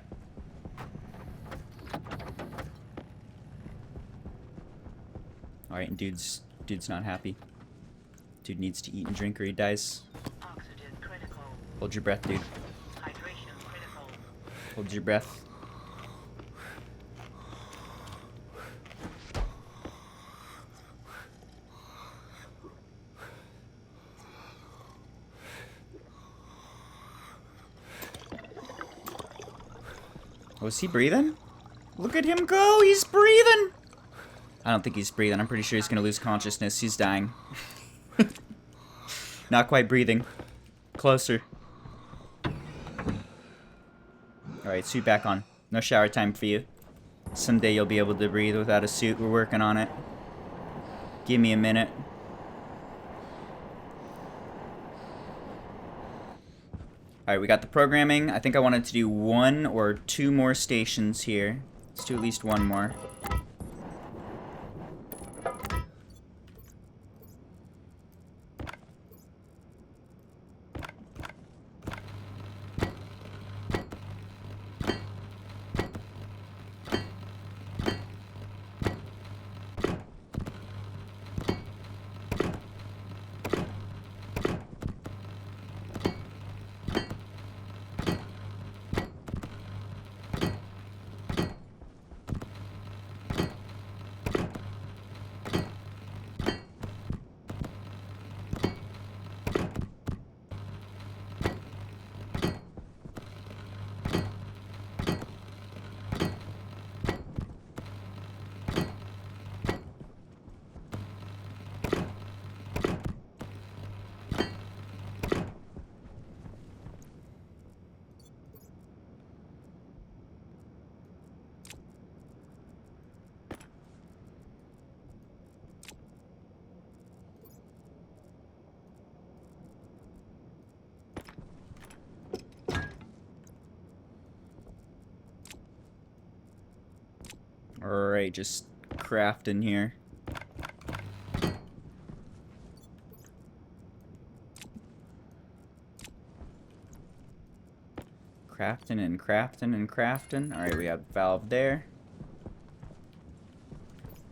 Alright, and dude's not happy. Dude needs to eat and drink or he dies. Oxygen critical. Hold your breath, dude. Hydration critical. Hold your breath. Oh, is he breathing? Look at him go! He's breathing! I don't think he's breathing. I'm pretty sure he's gonna lose consciousness. He's dying. Not quite breathing. Closer. Alright, suit back on. No shower time for you. Someday you'll be able to breathe without a suit. We're working on it. Give me a minute. Alright, we got the programming. I think I wanted to do 1 or 2 more stations here. Let's do at least 1 more. Alright, just crafting here. Crafting and crafting and crafting. Alright, we have valve there.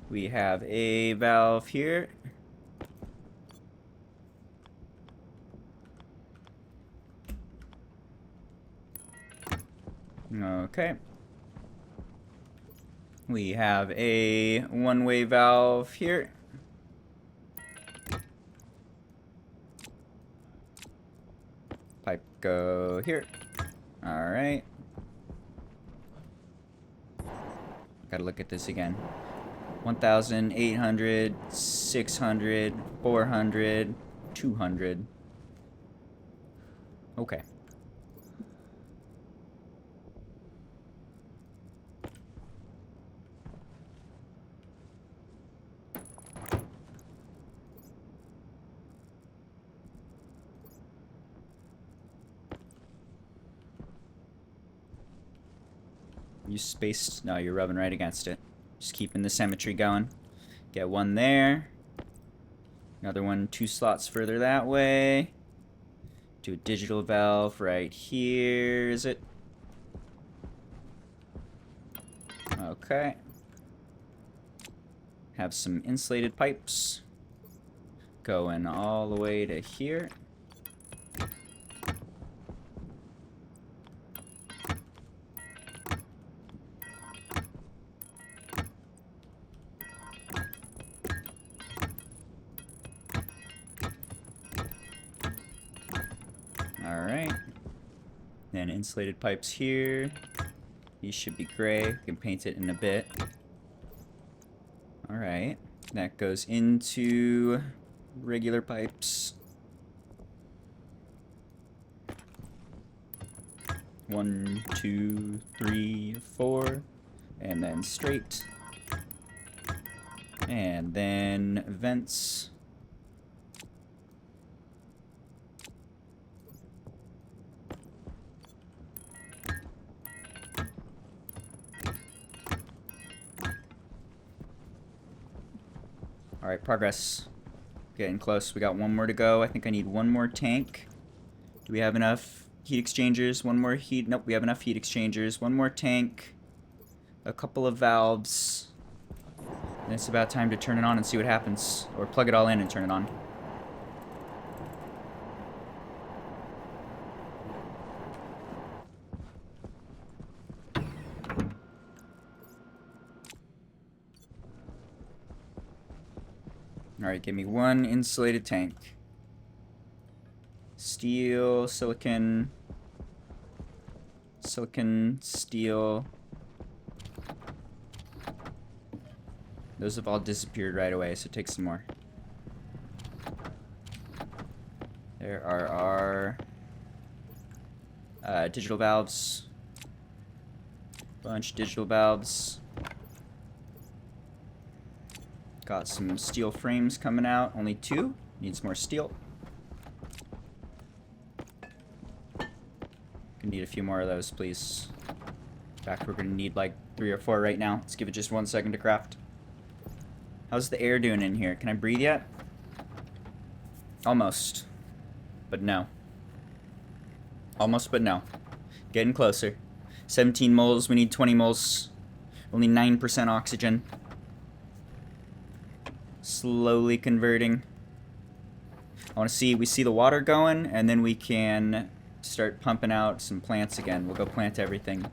We have a valve here. Okay. We have a one-way valve here. Pipe go here. Alright. Gotta look at this again. 1,800, 600, 400, 200. Okay. Use space. No, you're rubbing right against it. Just keeping the symmetry going. Get one there. Another one 2 slots further that way. Do a digital valve right here. Is it? Okay. Have some insulated pipes going all the way to here. Alright. Then insulated pipes here. These should be gray. We can paint it in a bit. Alright. That goes into regular pipes. 1, 2, 3, 4. And then straight. And then vents. Alright, progress. Getting close. We got 1 more to go. I think I need 1 more tank. Do we have enough heat exchangers? 1 more heat. Nope, we have enough heat exchangers. 1 more tank. A couple of valves. And it's about time to turn it on and see what happens. Or plug it all in and turn it on. Alright, give me 1 insulated tank. Steel, silicon, steel. Those have all disappeared right away, so take some more. There are our digital valves. Bunch of digital valves. Got some steel frames coming out. Only 2. Needs more steel. We need a few more of those, please. In fact, we're gonna need like 3 or 4 right now. Let's give it just 1 second to craft. How's the air doing in here? Can I breathe yet? Almost. But no. Almost, but no. Getting closer. 17 moles. We need 20 moles. Only 9% oxygen. Slowly converting. I want to see, we see the water going, and then we can start pumping out some plants again. We'll go plant everything.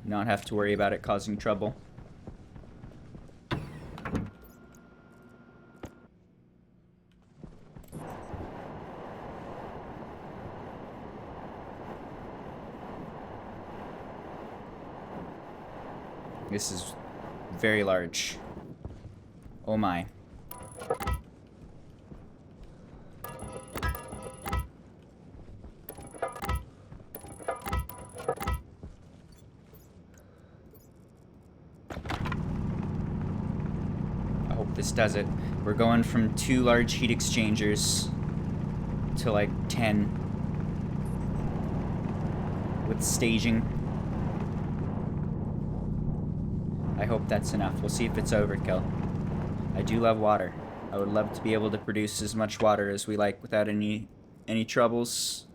Not have to worry about it causing trouble. This is very large. Oh my. I hope this does it. We're going from 2 large heat exchangers to like 10 with staging. I hope that's enough. We'll see if it's overkill. I do love water. I would love to be able to produce as much water as we like without any troubles.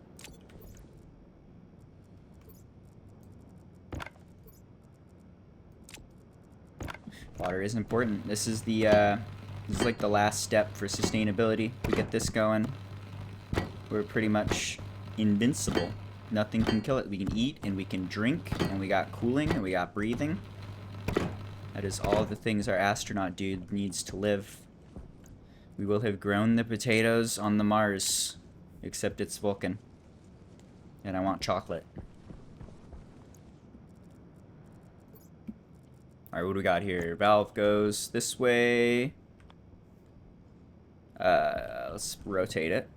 Water is important. This is like the last step for sustainability. We get this going, we're pretty much invincible. Nothing can kill it. We can eat and we can drink, and we got cooling and we got breathing. That is all the things our astronaut dude needs to live. We will have grown the potatoes on the Mars, except it's Vulcan. And I want chocolate. Alright, what do we got here? Valve goes this way. Let's rotate it.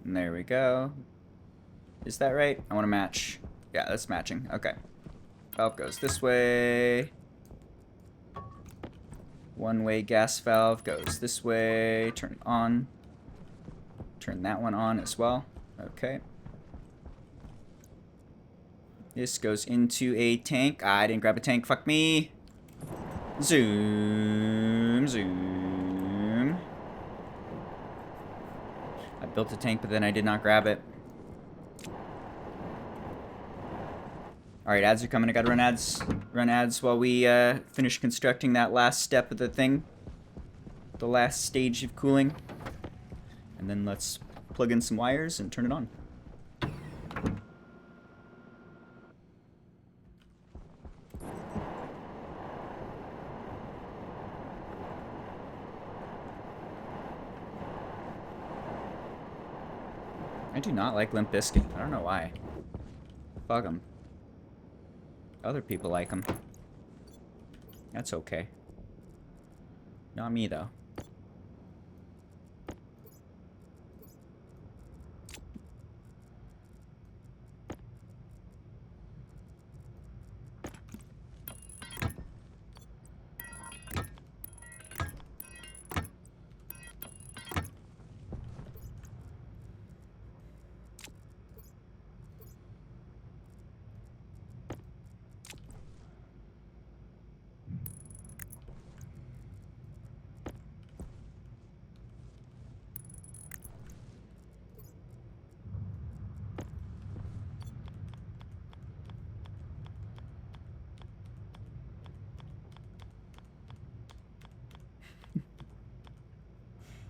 And there we go. Is that right? I want to match. Yeah, that's matching. Okay. Valve goes this way. One-way gas valve goes this way. Turn it on. Turn that one on as well. Okay. This goes into a tank. I didn't grab a tank. Fuck me. Zoom. Zoom. I built a tank, but then I did not grab it. Alright, ads are coming. I gotta run ads. Run ads while we finish constructing that last step of the thing. The last stage of cooling. And then let's plug in some wires and turn it on. I do not like Limp Bizkit. I don't know why. Fuck 'em. Other people like them. That's okay. Not me, though.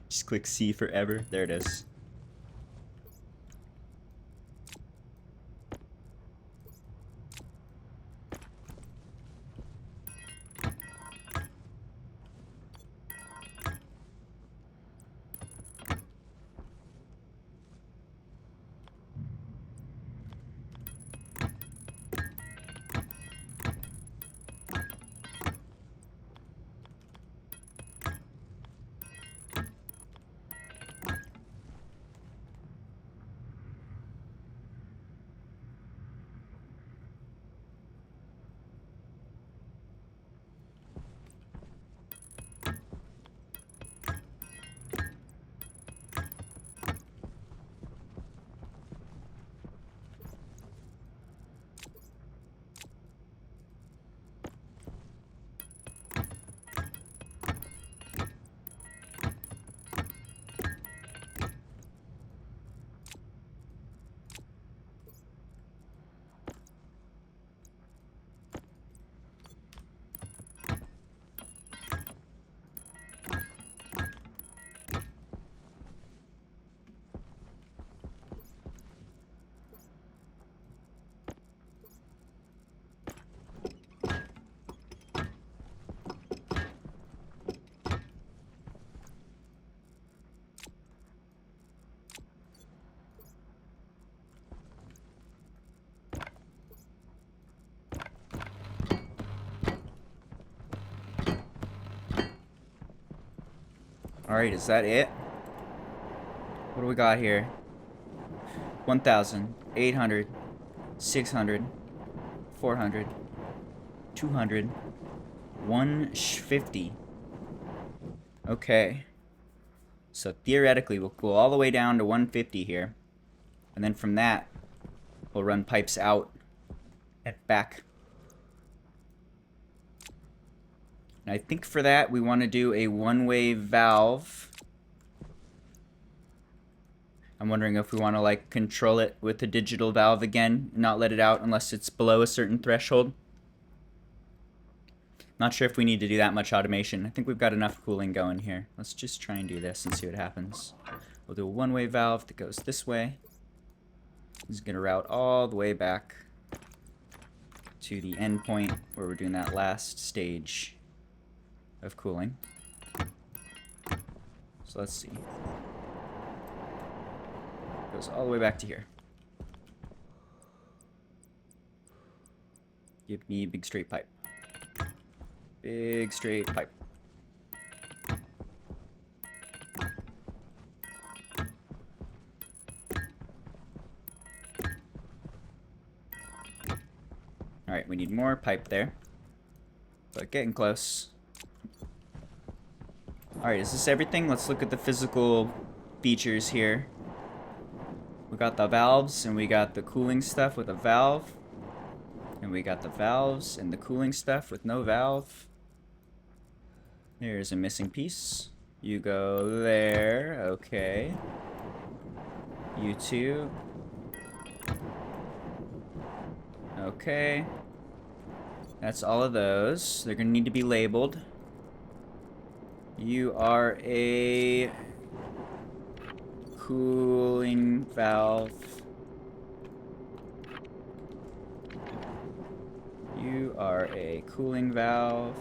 Just click C forever. There it is. Alright, is that it? What do we got here? 1,000, 800, 600, 400, 200, 150. Okay. So theoretically, we'll go all the way down to 150 here. And then from that, we'll run pipes out and back. And I think for that, we want to do a one-way valve. I'm wondering if we want to, like, control it with the digital valve again, and not let it out unless it's below a certain threshold. Not sure if we need to do that much automation. I think we've got enough cooling going here. Let's just try and do this and see what happens. We'll do a one-way valve that goes this way. This is going to route all the way back to the end point where we're doing that last stage of cooling. So let's see. Goes all the way back to here. Give me big straight pipe. Big straight pipe. Alright, we need more pipe there. But getting close. Alright, is this everything? Let's look at the physical features here. We got the valves, and we got the cooling stuff with a valve. And we got the valves and the cooling stuff with no valve. There's a missing piece. You go there. Okay. You too. Okay. That's all of those. They're gonna need to be labeled. You are a cooling valve. You are a cooling valve.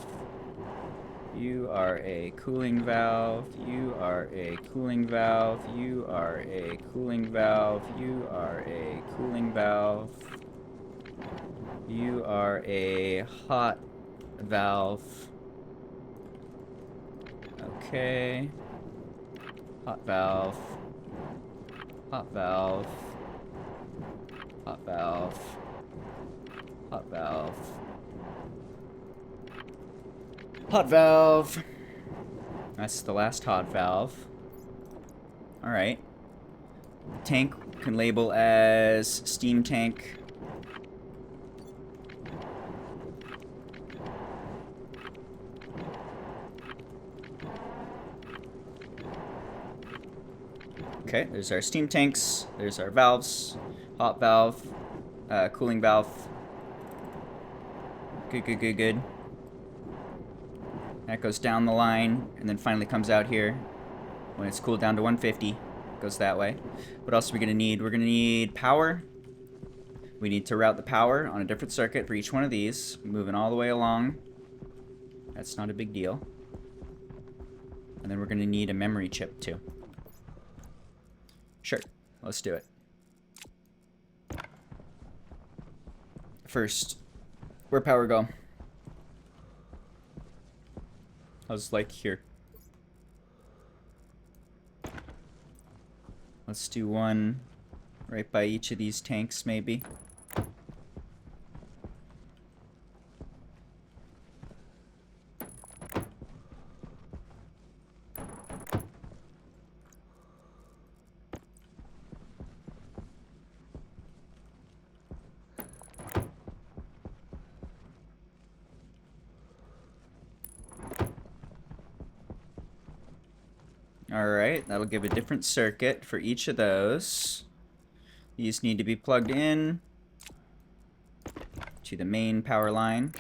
You are a cooling valve. You are a cooling valve. You are a cooling valve. You are a cooling valve. You are a hot valve. Okay. Hot valve. Hot valve. Hot valve. Hot valve. Hot valve. That's the last hot valve. Alright. Tank can label as steam tank. Okay, there's our steam tanks. There's our valves. Hot valve. Cooling valve. Good, good, good, good. That goes down the line, and then finally comes out here. When it's cooled down to 150, goes that way. What else are we going to need? We're going to need power. We need to route the power on a different circuit for each one of these. Moving all the way along. That's not a big deal. And then we're going to need a memory chip, too. Sure, let's do it. First, where'd power go? How's like here? Let's do one right by each of these tanks, maybe. Alright, that'll give a different circuit for each of those. These need to be plugged in to the main power line.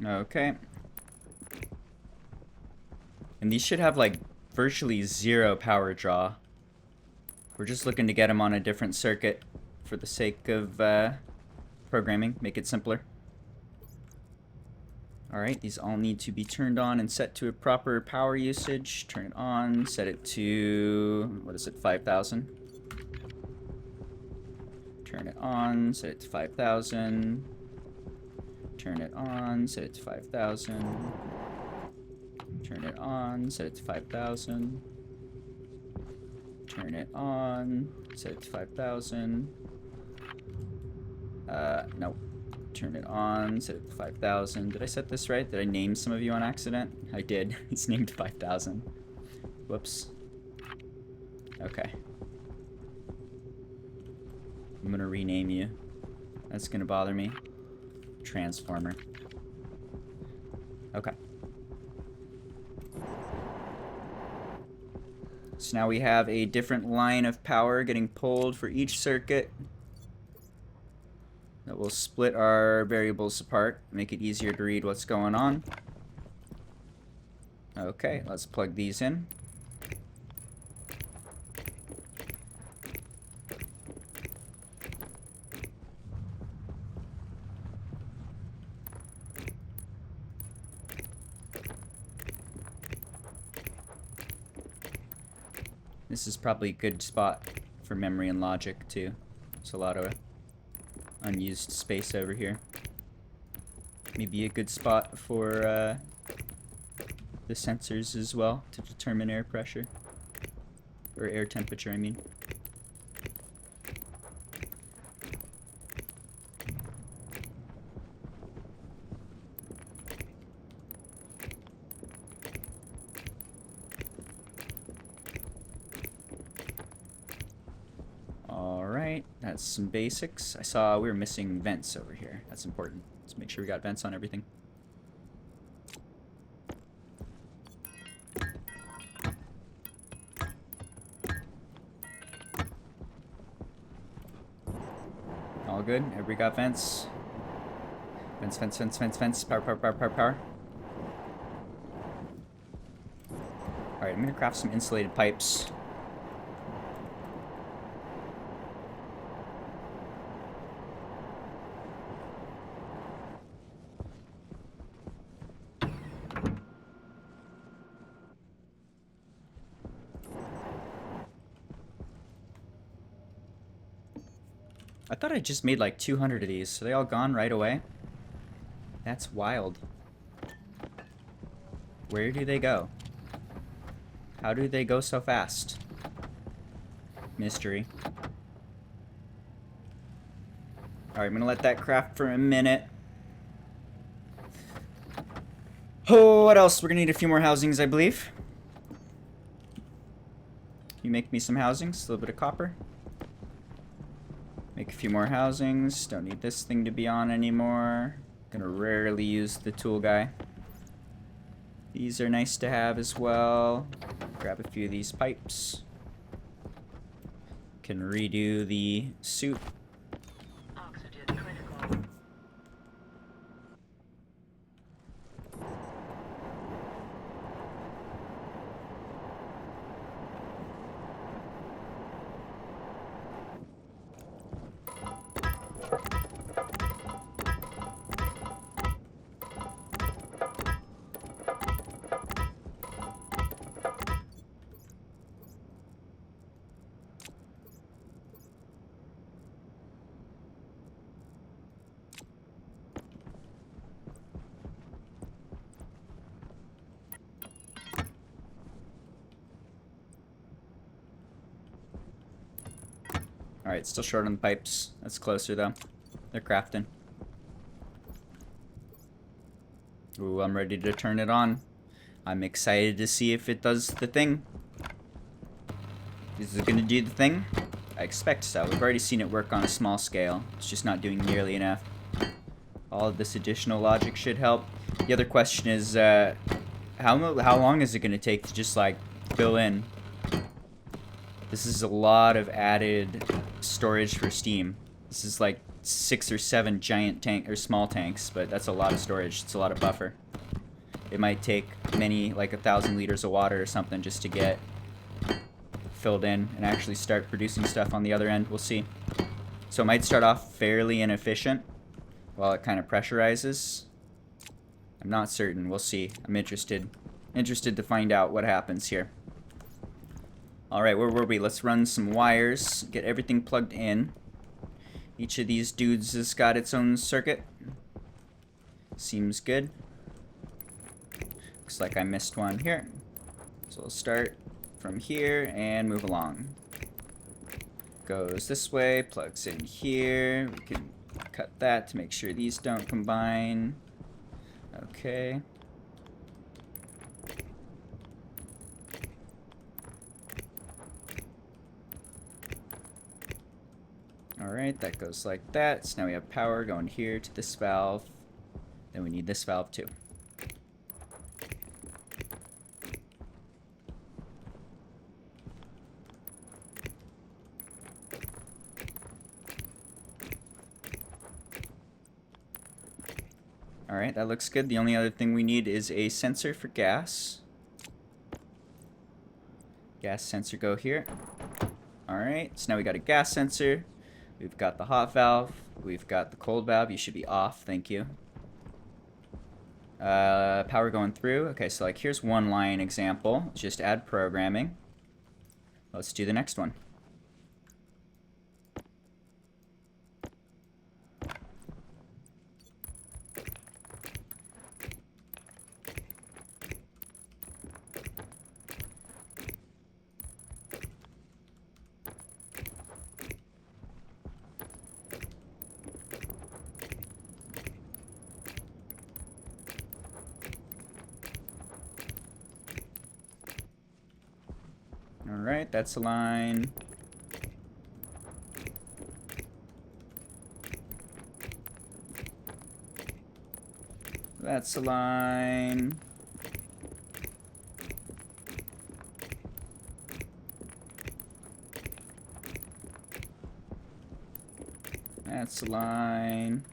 Okay. And these should have like virtually zero power draw. We're just looking to get them on a different circuit for the sake of programming, make it simpler. Alright, these all need to be turned on and set to a proper power usage. Turn it on, set it to, what is it, 5,000. Turn it on, set it to 5,000. Turn it on, set it to 5,000. Turn it on, set it to 5,000. Turn it on, set it to 5,000. Nope. Turn it on, set it to 5,000. Did I set this right? Did I name some of you on accident? I did. It's named 5,000. Whoops. Okay. I'm gonna rename you. That's gonna bother me. Transformer. Okay. So now we have a different line of power getting pulled for each circuit. That will split our variables apart, make it easier to read what's going on. Okay, let's plug these in. This is probably a good spot for memory and logic too. There's a lot of unused space over here. Maybe a good spot for the sensors as well to determine air pressure. Or air temperature, I mean. Alright, that's some basics. I saw we were missing vents over here. That's important. Let's make sure we got vents on everything. All good? Everybody got vents? Vents, vents, vents, vents, vents. Power, power, power, power, power. Alright, I'm gonna craft some insulated pipes. I thought I just made like 200 of these. So they all gone right away? That's wild. Where do they go? How do they go so fast? Mystery. Alright, I'm gonna let that craft for a minute. Oh, what else? We're gonna need a few more housings, I believe. You make me some housings, a little bit of copper. Make a few more housings. Don't need this thing to be on anymore. Gonna rarely use the tool guy. These are nice to have as well. Grab a few of these pipes. Can redo the suit. Oxygen critical. Alright, still short on the pipes. That's closer though. They're crafting. Ooh, I'm ready to turn it on. I'm excited to see if it does the thing. Is it gonna do the thing? I expect so. We've already seen it work on a small scale. It's just not doing nearly enough. All of this additional logic should help. The other question is, how long is it gonna take to just like fill in? This is a lot of added storage for steam. This is like 6 or 7 giant tank or small tanks, but that's a lot of storage. It's a lot of buffer. It might take many, like 1,000 liters of water or something just to get filled in and actually start producing stuff on the other end. We'll see. So it might start off fairly inefficient while it kind of pressurizes. I'm not certain. We'll see. I'm interested to find out what happens here. Alright, where were we? Let's run some wires, get everything plugged in. Each of these dudes has got its own circuit. Seems good. Looks like I missed one here. So we'll start from here and move along. Goes this way, plugs in here. We can cut that to make sure these don't combine. Okay. Alright, that goes like that. So now we have power going here to this valve. Then we need this valve too. Alright, that looks good. The only other thing we need is a sensor for gas. Gas sensor go here. Alright, so now we got a gas sensor. We've got the hot valve. We've got the cold valve. You should be off, thank you. Power going through. Okay, so like here's one line example. Just add programming. Let's do the next one. Alright, that's a line. That's a line. That's a line.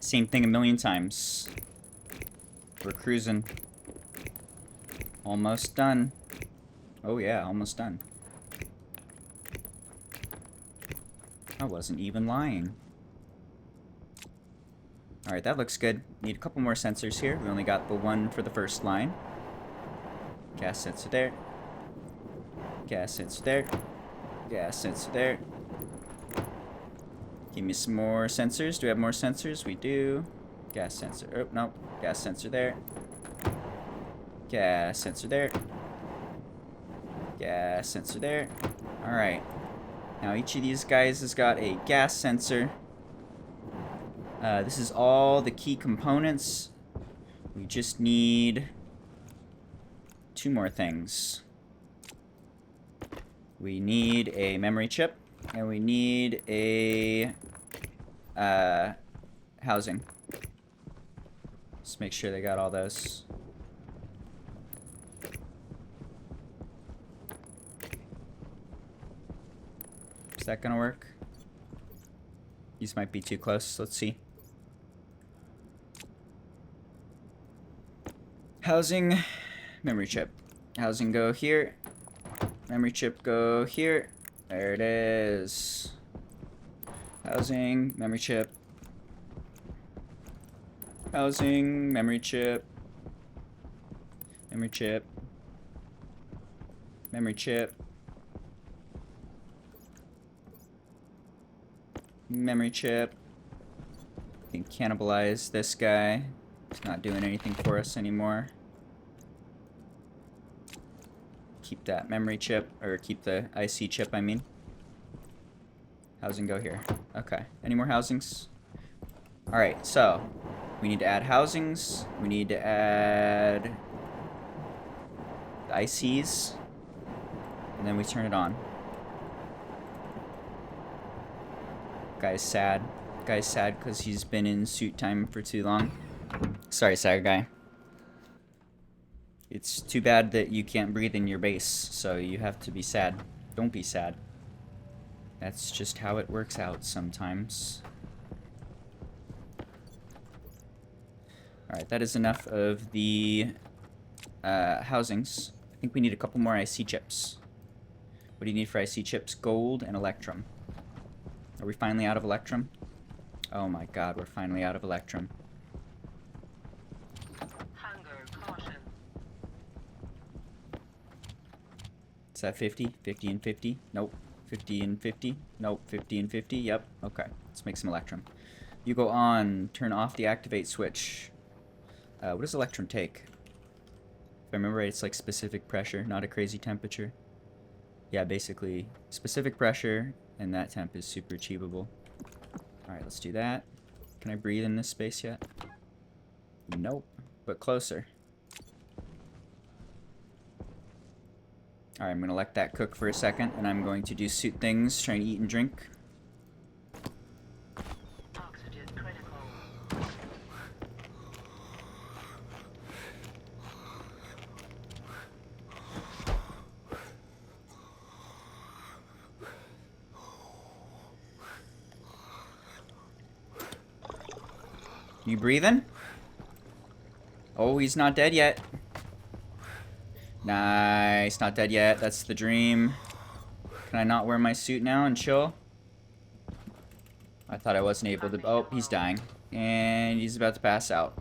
Same thing a million times. We're cruising. Almost done. Oh yeah, almost done. I wasn't even lying. Alright, that looks good. Need a couple more sensors here. We only got the one for the first line. Gas sensor there. Gas sensor there. Gas sensor there. Give me some more sensors. Do we have more sensors? We do. Gas sensor. Oh, no. Gas sensor there. Gas sensor there. Gas sensor there. Alright. Now each of these guys has got a gas sensor. This is all the key components. We just need two more things. We need a memory chip. And we need a housing. Just make sure they got all those. Is that gonna work? These might be too close. Let's see. Housing, memory chip. Housing go here. Memory chip go here. There it is. Housing, memory chip. Housing, memory chip. Memory chip. Memory chip. Memory chip. We can cannibalize this guy. It's not doing anything for us anymore. keep that memory chip, or keep the IC chip, I mean. Housing go here. Okay. Any more housings? Alright, so we need to add housings. We need to add the ICs. And then we turn it on. Guy's sad. Guy's sad because he's been in suit time for too long. Sorry, sad guy. It's too bad that you can't breathe in your base, so you have to be sad. Don't be sad. That's just how it works out sometimes. Alright, that is enough of the housings. I think we need a couple more IC chips. What do you need for IC chips? Gold and Electrum. Are we finally out of Electrum? Oh my god, we're finally out of Electrum. Hunger caution. Is that 50? 50 and 50? Nope. 50 and 50? Nope. 50 and 50? Yep. Okay. Let's make some Electrum. You go on. Turn off the activate switch. What does Electrum take? If I remember right, it's like specific pressure, not a crazy temperature. Yeah, basically specific pressure, and that temp is super achievable. Alright, let's do that. Can I breathe in this space yet? Nope. But closer. Alright, I'm going to let that cook for a second, and I'm going to do suit things, try and eat and drink. Oxygen critical. You breathing? Oh, he's not dead yet. Nice, not dead yet. That's the dream. Can I not wear my suit now and chill? I thought I wasn't able to. Oh, he's dying. And he's about to pass out.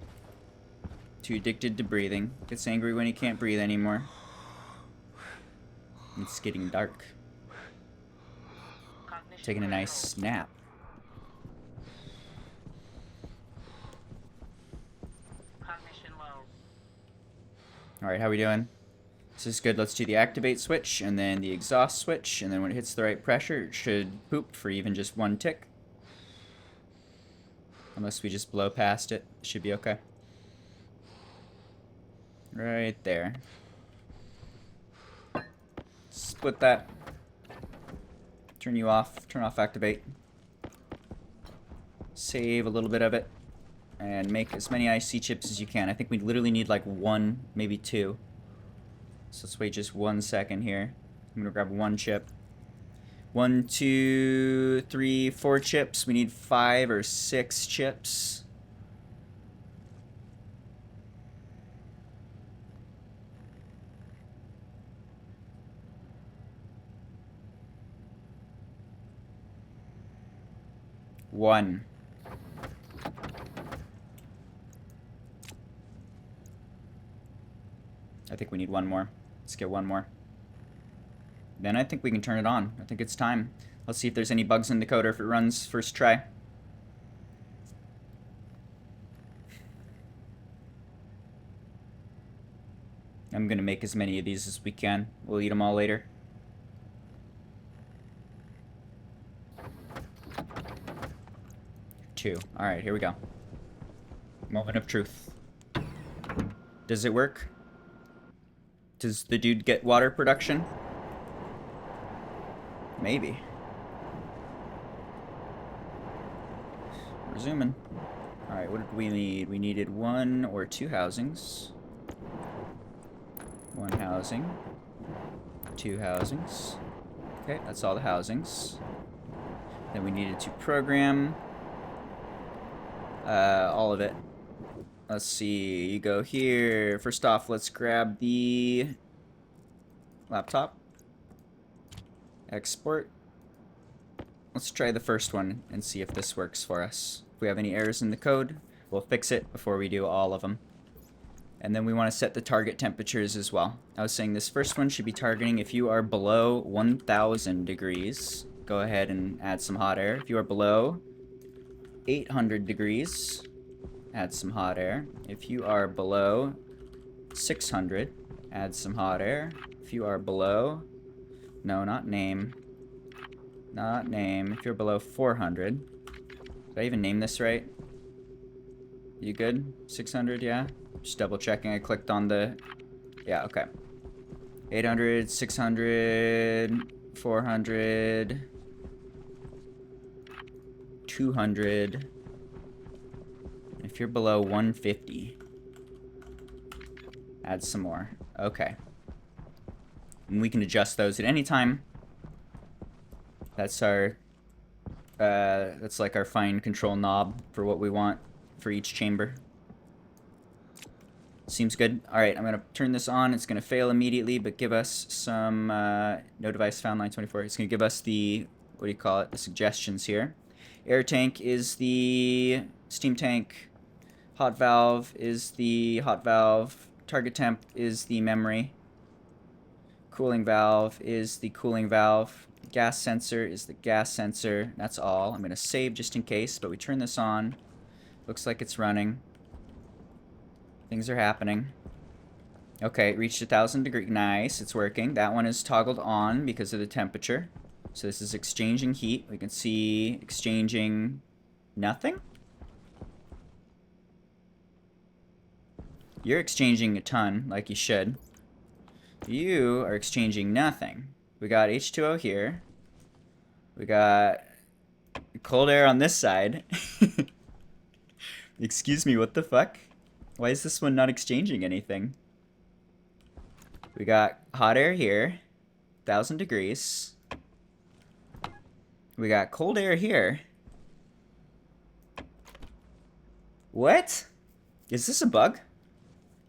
Too addicted to breathing. Gets angry when he can't breathe anymore. It's getting dark. Cognition Taking a critical. nice nap. Cognition low. Alright, how we doing? This is good. Let's do the activate switch and then the exhaust switch, and then when it hits the right pressure, it should poop for even just one tick. Unless we just blow past it. It should be okay. Right there. Split that. Turn you off. Turn off activate. Save a little bit of it. And make as many IC chips as you can. I think we literally need like one, maybe two. So let's wait just 1 second here. I'm gonna grab one chip. 1, 2, 3, 4 chips. We need 5 or 6 chips. One. I think we need one more. Let's get one more. Then I think we can turn it on. I think it's time. Let's see if there's any bugs in the coder if it runs first try. I'm gonna make as many of these as we can. We'll eat them all later. Two. Alright, here we go. Moment of truth. Does it work? Does the dude get water production? Maybe. We're zooming. Alright, what did we need? We needed 1 or 2 housings. 1 housing. 2 housings. Okay, that's all the housings. Then we needed to program all of it. Let's see, you go here. First off, let's grab the laptop. Export. Let's try the first one and see if this works for us. If we have any errors in the code, we'll fix it before we do all of them. And then we want to set the target temperatures as well. I was saying this first one should be targeting if you are below 1000 degrees. Go ahead and add some hot air. If you are below 800 degrees, add some hot air. If you are below 600, add some hot air. If you are below... No, not name. Not name. If you're below 400. Did I even name this right? You good? 600, yeah? Just double checking. I clicked on the... Yeah, okay. 800, 600, 400, 200. If you're below 150, add some more. Okay. And we can adjust those at any time. That's our... that's like our fine control knob for what we want for each chamber. Seems good. Alright, I'm going to turn this on. It's going to fail immediately, but give us some... no device found, line 24. It's going to give us the... What do you call it? The suggestions here. Air tank is the steam tank. Hot valve is the hot valve. Target temp is the memory. Cooling valve is the cooling valve. Gas sensor is the gas sensor. That's all. I'm going to save just in case, but we turn this on. Looks like it's running. Things are happening. Okay, it reached 1,000 degrees. Nice, it's working. That one is toggled on because of the temperature. So this is exchanging heat. We can see exchanging nothing. You're exchanging a ton, like you should. You are exchanging nothing. We got H2O here. We got cold air on this side. Excuse me, what the fuck? Why is this one not exchanging anything? We got hot air here. 1,000 degrees. We got cold air here. What? Is this a bug?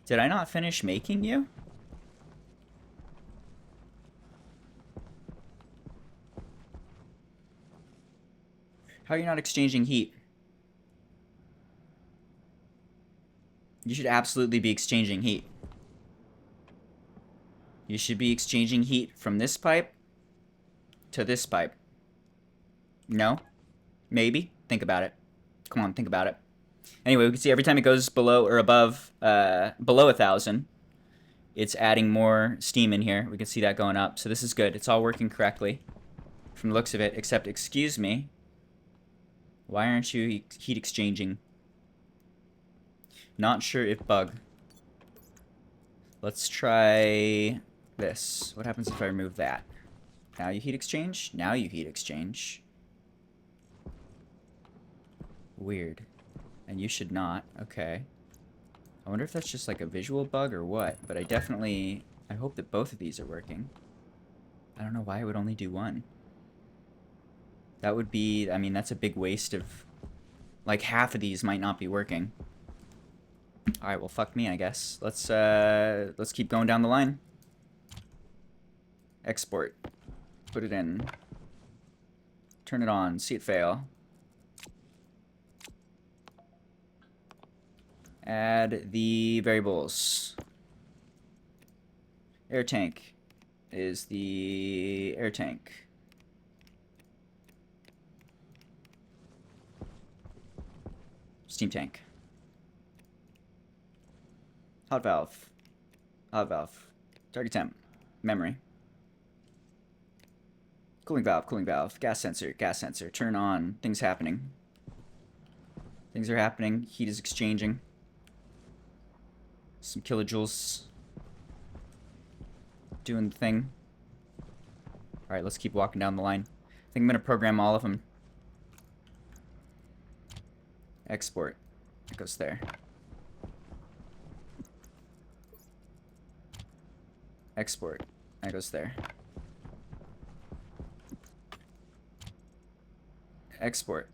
Did I not finish making you? How are you not exchanging heat? You should absolutely be exchanging heat. You should be exchanging heat from this pipe to this pipe. No? Maybe? Think about it. Come on, think about it. Anyway, we can see every time it goes below or above, below 1,000, it's adding more steam in here. We can see that going up. So this is good. It's all working correctly from the looks of it, except, excuse me, why aren't you heat exchanging? Not sure if bug. Let's try this. What happens if I remove that? Now you heat exchange? Now you heat exchange. Weird. And you should not. Okay. I wonder if that's just like a visual bug or what, but I hope that both of these are working. I don't know why I would only do one. That would be, I mean, that's a big waste of, like, half of these might not be working. Alright, well, fuck me, I guess. Let's keep going down the line. Export. Put it in. Turn it on. See it fail. Add the variables. Air tank is the air tank. Steam tank. Hot valve. Hot valve. Target temp. Memory. Cooling valve, cooling valve. Gas sensor, gas sensor. Turn on. Things happening. Things are happening. Heat is exchanging. Some kilojoules. Doing the thing. Alright, let's keep walking down the line. I think I'm going to program all of them. Export. It goes there. Export. That goes there. Export.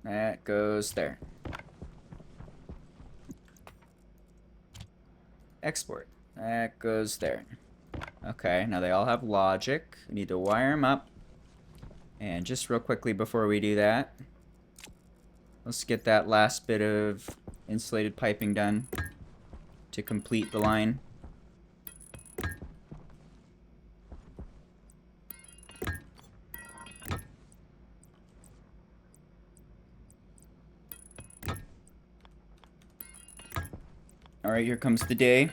That goes there. Export. That goes there. Okay, now they all have logic. We need to wire them up. And just real quickly before we do that, let's get that last bit of insulated piping done to complete the line. Alright, here comes the day.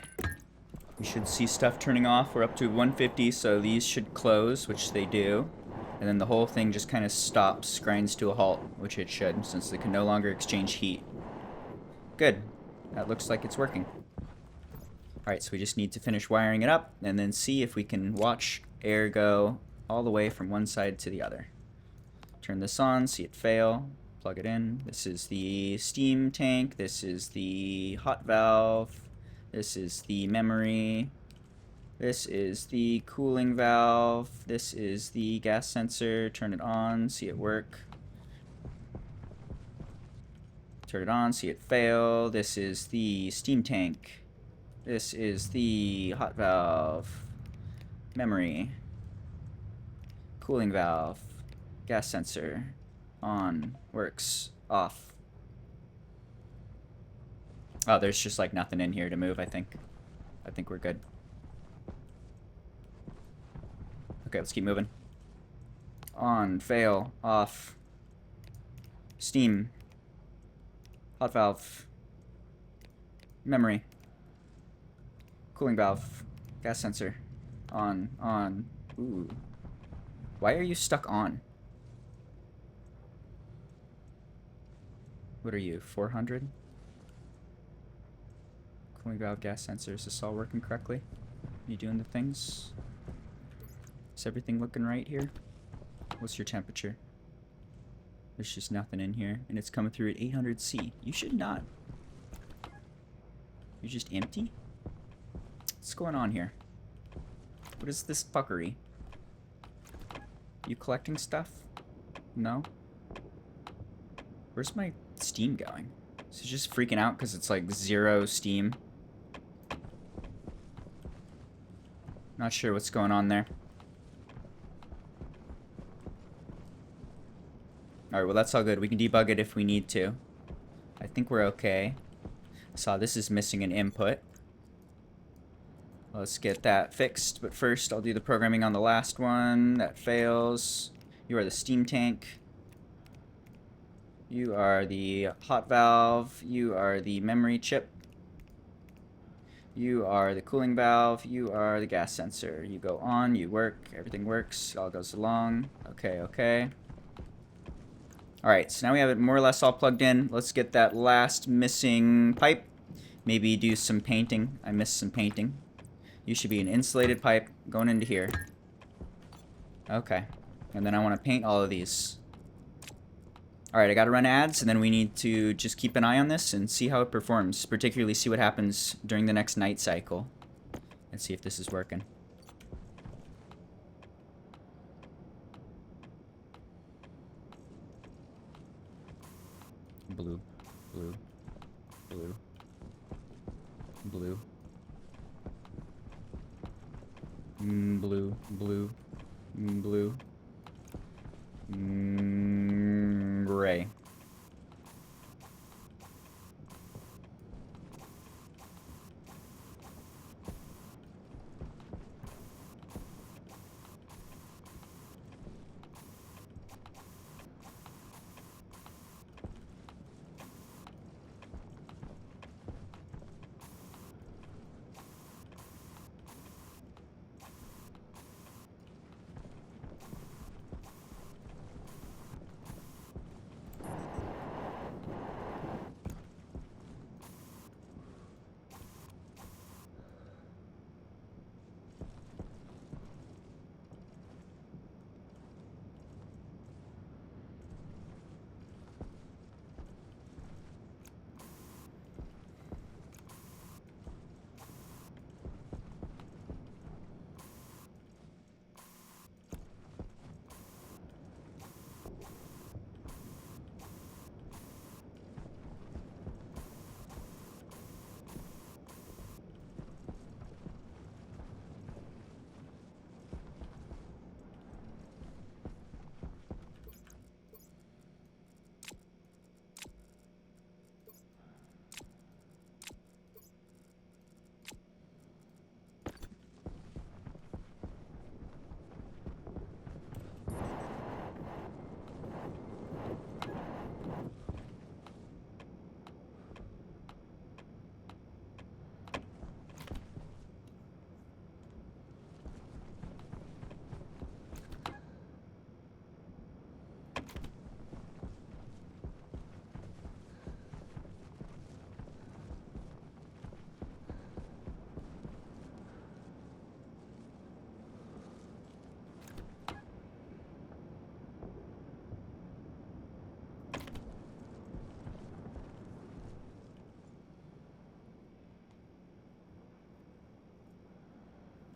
We Should see stuff turning off. We're up to 150, so these should close, which they do. And then the whole thing just kind of stops, grinds to a halt, which it should, since they can no longer exchange heat. Good. That looks like it's working. Alright, so we just need to finish wiring it up, and then see if we can watch air go all the way from one side to the other. Turn this on, see it fail, plug it in. This is the steam tank, this is the hot valve, this is the memory, this is the cooling valve, this is the gas sensor. Turn it on, see it work. Turn it on, see it fail. This is the steam tank. This is the hot valve, memory, cooling valve, gas sensor, on, works, off. Oh, there's just like nothing in here to move, I think. I think we're good. Okay, let's keep moving. On, fail, off, steam, hot valve, memory, cooling valve, gas sensor, on. Ooh. Why are you stuck on? What are you, 400? Cooling valve, gas sensor, is this all working correctly? You doing the things? Is everything looking right here? What's your temperature? There's just nothing in here, and it's coming through at 800 C. You should not. You're just empty? What's going on here? What is this fuckery? You collecting stuff? No? Where's my steam going? Is it just freaking out because it's like 0 steam? Not sure what's going on there. Alright, well that's all good. We can debug it if we need to. I think we're okay. Saw this is missing an input. Let's get that fixed, but first I'll do the programming on the last one. That fails. You are the steam tank. You are the hot valve. You are the memory chip. You are the cooling valve. You are the gas sensor. You go on, you work, everything works, it all goes along. Okay, okay. Alright, so now we have it more or less all plugged in. Let's get that last missing pipe. Maybe do some painting. I missed some painting. You should be an insulated pipe going into here. Okay. And then I want to paint all of these. Alright, I gotta run ads, and then we need to just keep an eye on this and see how it performs. Particularly see what happens during the next night cycle. And see if this is working. Blue. Blue. Blue. Blue. Blue. Blue. Blue. Gray.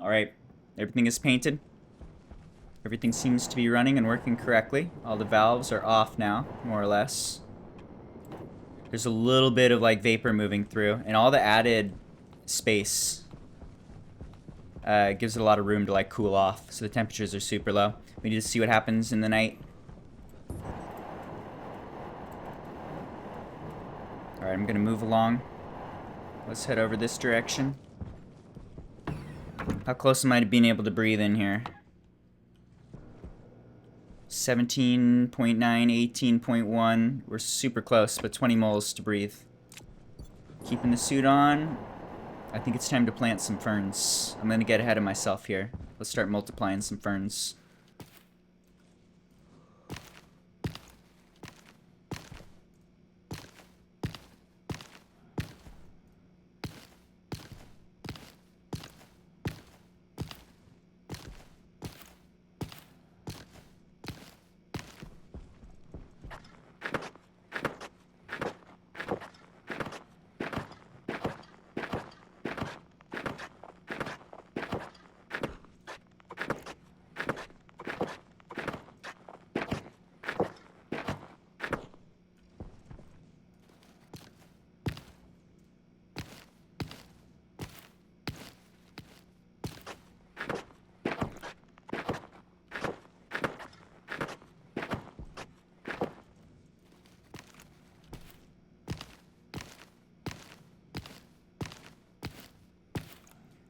Alright, everything is painted. Everything seems to be running and working correctly. All the valves are off now, more or less. There's a little bit of like vapor moving through, and all the added space gives it a lot of room to like cool off, so the temperatures are super low. We need to see what happens in the night. Alright, I'm gonna move along. Let's head over this direction. How close am I to being able to breathe in here? 17.9, 18.1. We're super close, but 20 moles to breathe. Keeping the suit on. I think it's time to plant some ferns. I'm gonna get ahead of myself here. Let's start multiplying some ferns.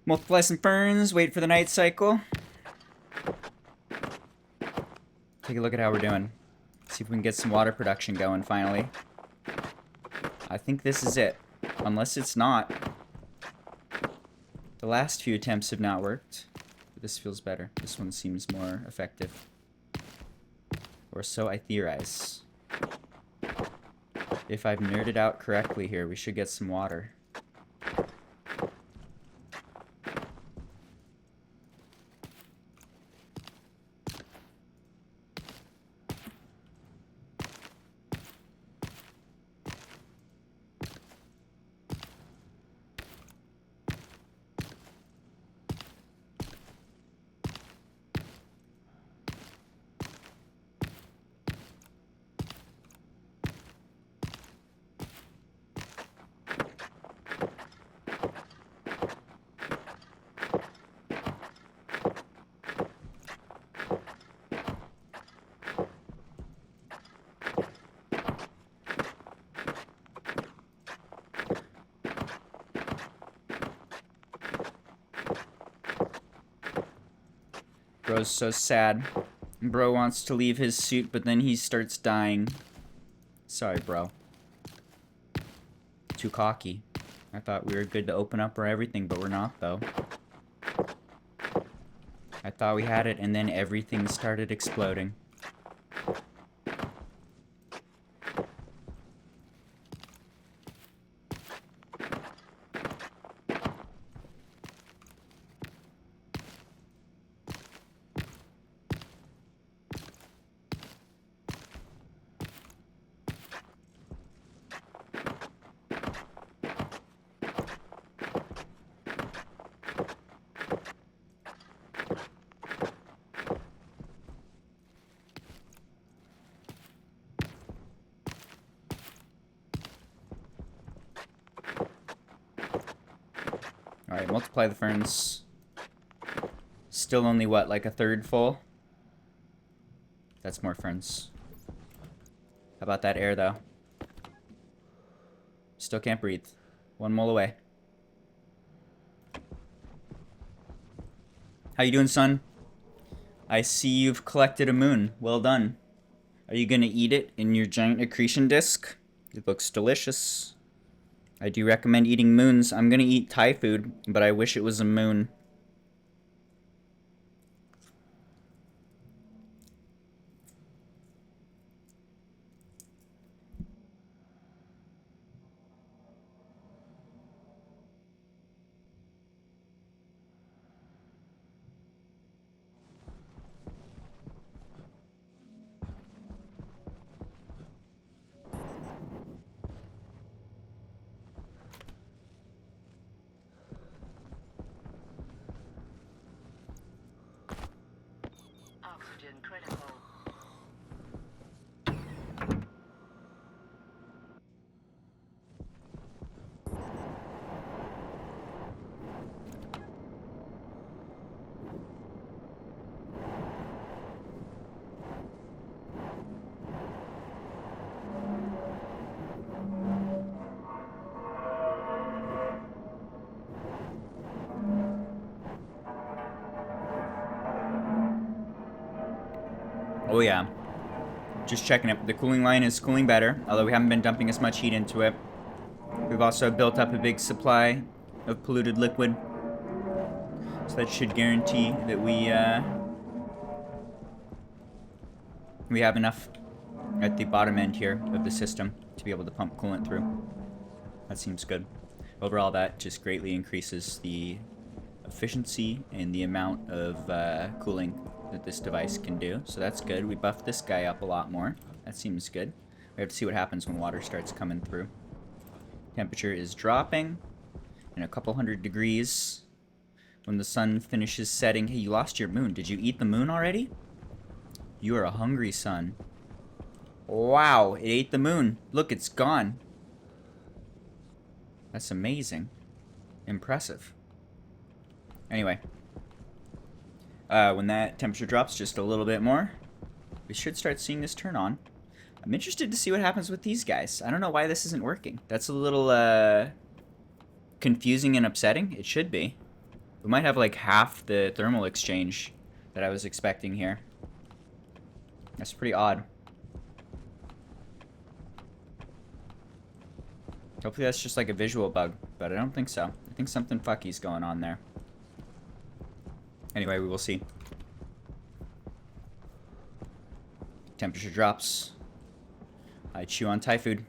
Multiply some ferns, wait for the night cycle. Take a look at how we're doing. See if we can get some water production going finally. I think this is it. Unless it's not. The last few attempts have not worked. But this feels better. This one seems more effective. Or so I theorize. If I've nerded out correctly here, we should get some water. Bro's so sad. Bro wants to leave his suit, but then he starts dying. Sorry, bro. Too cocky. I thought we were good to open up our everything, but we're not, though. I thought we had it, and then everything started exploding. Alright, multiply the ferns. Still only, what, like a third full? That's more ferns. How about that air, though? Still can't breathe. One mole away. How you doing, son? I see you've collected a moon. Well done. Are you gonna eat it in your giant accretion disc? It looks delicious. I do recommend eating moons. I'm gonna eat Thai food, but I wish it was a moon. Oh yeah. Just checking it. The cooling line is cooling better, although we haven't been dumping as much heat into it. We've also built up a big supply of polluted liquid. So that should guarantee that we have enough at the bottom end here of the system to be able to pump coolant through. That seems good. Overall, that just greatly increases the efficiency and the amount of cooling that this device can do. So that's good. We buffed this guy up a lot more. That seems good. We have to see what happens when water starts coming through. Temperature is dropping in a couple hundred degrees. When the sun finishes setting... Hey, you lost your moon. Did you eat the moon already? You are a hungry sun. Wow, it ate the moon. Look, it's gone. That's amazing. Impressive. Anyway. When that temperature drops just a little bit more, we should start seeing this turn on. I'm interested to see what happens with these guys. I don't know why this isn't working. That's a little, confusing and upsetting. It should be. We might have, like, half the thermal exchange that I was expecting here. That's pretty odd. Hopefully that's just like a visual bug, but I don't think so. I think something fucky's going on there. Anyway, we will see. Temperature drops. I chew on Thai food.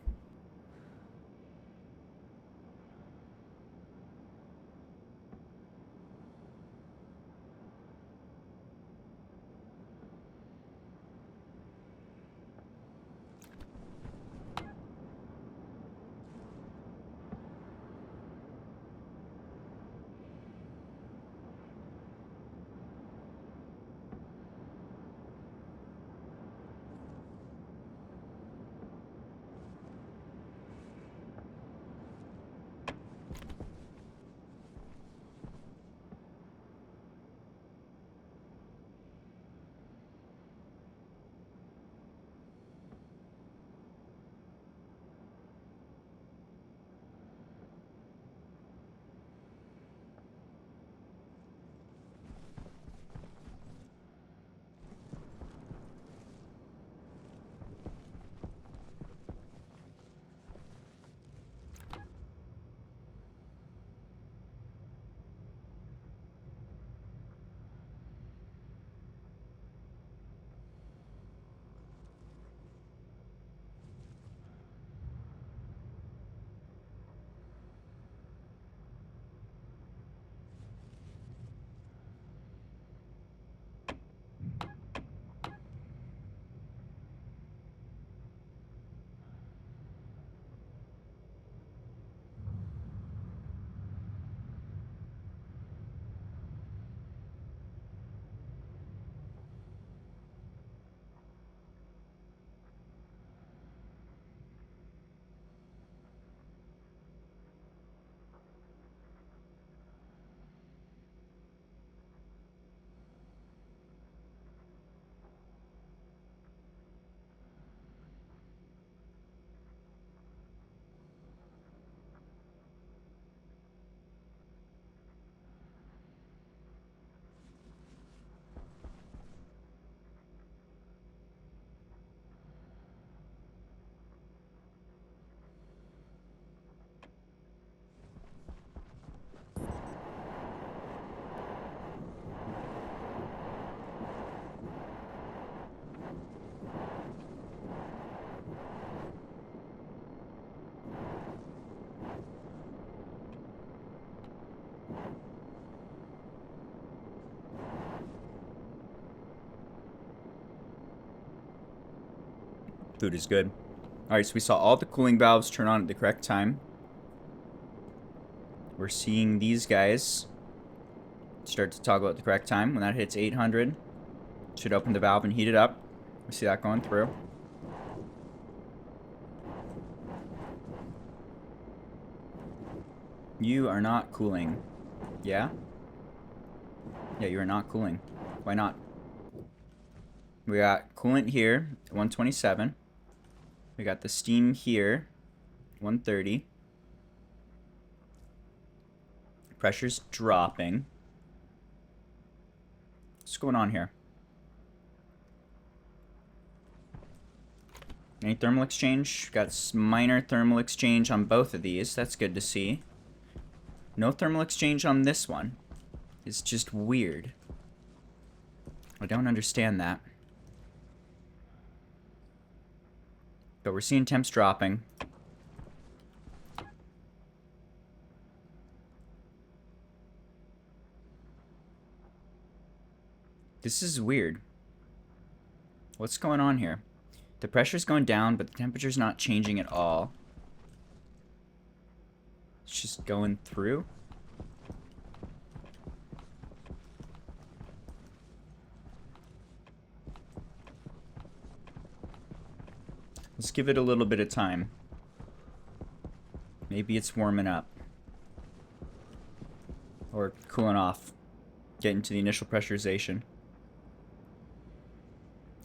Food is good. Alright, so we saw all the cooling valves turn on at the correct time. We're seeing these guys start to toggle at the correct time. When that hits 800, should open the valve and heat it up. We see that going through. You are not cooling. Yeah? Yeah, you are not cooling. Why not? We got coolant here, 127. We got the steam here, 130. Pressure's dropping. What's going on here? Any thermal exchange? Got minor thermal exchange on both of these. That's good to see. No thermal exchange on this one. It's just weird. I don't understand that. But we're seeing temps dropping. This is weird. What's going on here? The pressure's going down, but the temperature's not changing at all. It's just going through. Let's give it a little bit of time. Maybe it's warming up. Or cooling off. Getting to the initial pressurization.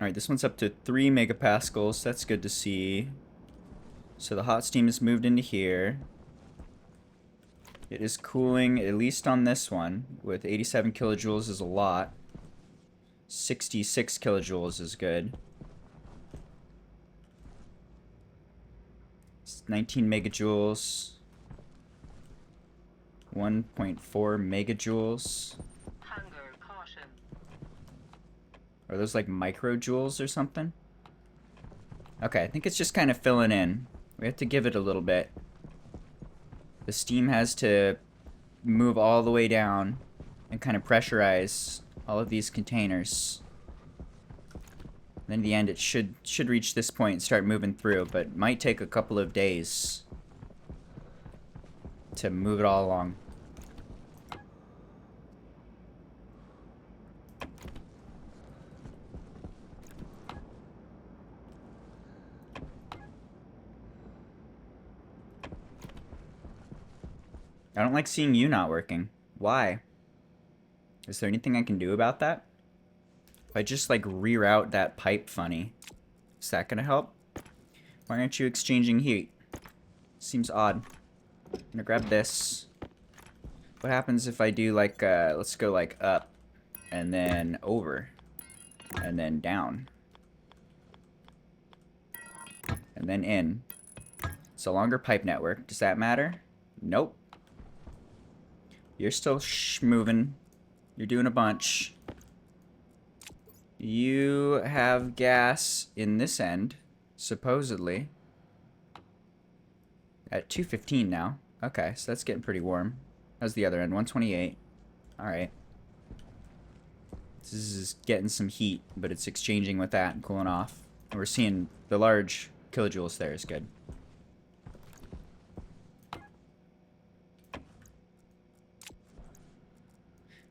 Alright, this one's up to 3 megapascals. That's good to see. So the hot steam has moved into here. It is cooling, at least on this one, with 87 kilojoules is a lot. 66 kilojoules is good. 19 megajoules. 1.4 megajoules. Hunger caution. Are those like microjoules or something? Okay, I think it's just kind of filling in. We have to give it a little bit. The steam has to move all the way down and kind of pressurize all of these containers. Then in the end, it should reach this point and start moving through, but it might take a couple of days to move it all along. I don't like seeing you not working. Why? Is there anything I can do about that? If I just like reroute that pipe funny, is that gonna help? Why aren't you exchanging heat? Seems odd. I'm gonna grab this. What happens if I do like, let's go like up, and then over, and then down, and then in? It's a longer pipe network. Does that matter? Nope. You're still moving. You're doing a bunch. You have gas in this end, supposedly. At 215 now. Okay, so that's getting pretty warm. How's the other end? 128. Alright. This is getting some heat, but it's exchanging with that and cooling off. And we're seeing the large kilojoules there is good.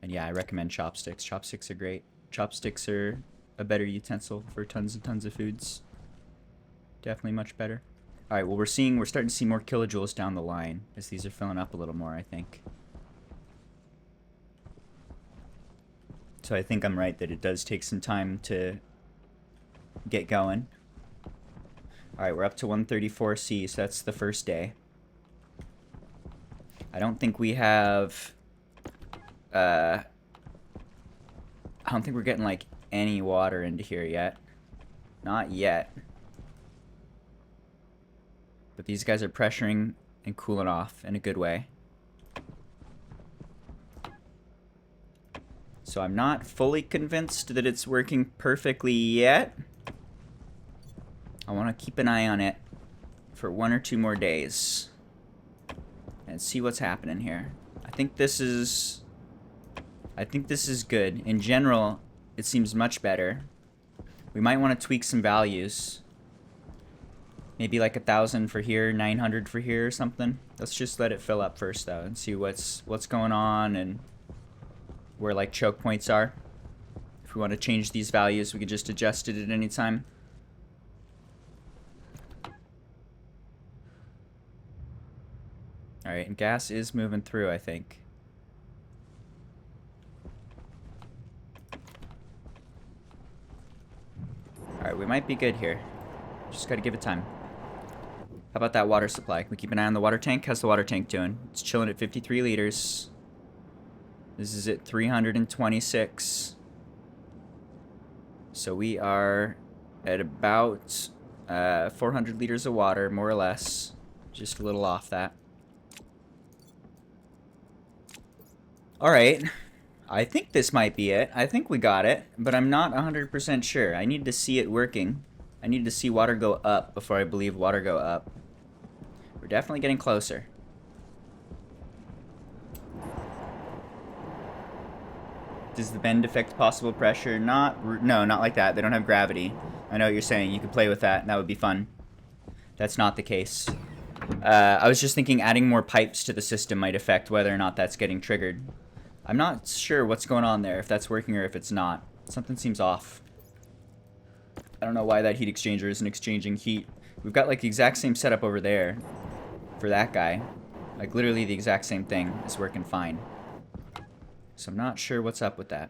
And yeah, I recommend chopsticks. Chopsticks are great. Chopsticks are a better utensil for tons and tons of foods. Definitely much better. Alright, well we're starting to see more kilojoules down the line as these are filling up a little more, I think. So I think I'm right that it does take some time to get going. Alright, we're up to 134C, so that's the first day. I don't think we have... I don't think we're getting, like, any water into here yet. Not yet. But these guys are pressuring and cooling off in a good way. So I'm not fully convinced that it's working perfectly yet. I want to keep an eye on it for 1 or 2 more days. And see what's happening here. I think this is good. In general, it seems much better. We might want to tweak some values. Maybe like 1,000 for here, 900 for here or something. Let's just let it fill up first though and see what's going on and where like choke points are. If we want to change these values, we can just adjust it at any time. Alright, and gas is moving through, I think. Alright, we might be good here. Just gotta give it time. How about that water supply? Can we keep an eye on the water tank? How's the water tank doing? It's chilling at 53 liters. This is at 326. So we are at about 400 liters of water, more or less. Just a little off that. Alright. I think this might be it. I think we got it, but I'm not 100% sure. I need to see it working. I need to see water go up before I believe water go up. We're definitely getting closer. Does the bend affect possible pressure? No, not like that. They don't have gravity. I know what you're saying. You could play with that, and that would be fun. That's not the case. I was just thinking adding more pipes to the system might affect whether or not that's getting triggered. I'm not sure what's going on there, if that's working or if it's not. Something seems off. I don't know why that heat exchanger isn't exchanging heat. We've got like the exact same setup over there for that guy. Like literally the exact same thing is working fine. So I'm not sure what's up with that.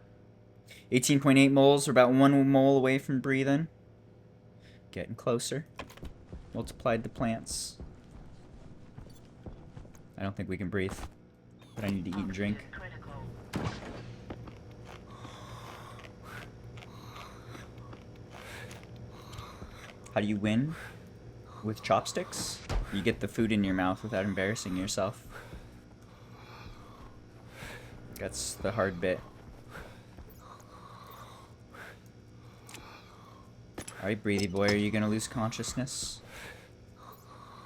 18.8 moles, we're about 1 mole away from breathing. Getting closer. Multiplied the plants. I don't think we can breathe, but I need to eat and drink. Oxygen critical. How do you win? With chopsticks? You get the food in your mouth without embarrassing yourself. That's the hard bit. Alright, breathy boy, are you gonna lose consciousness?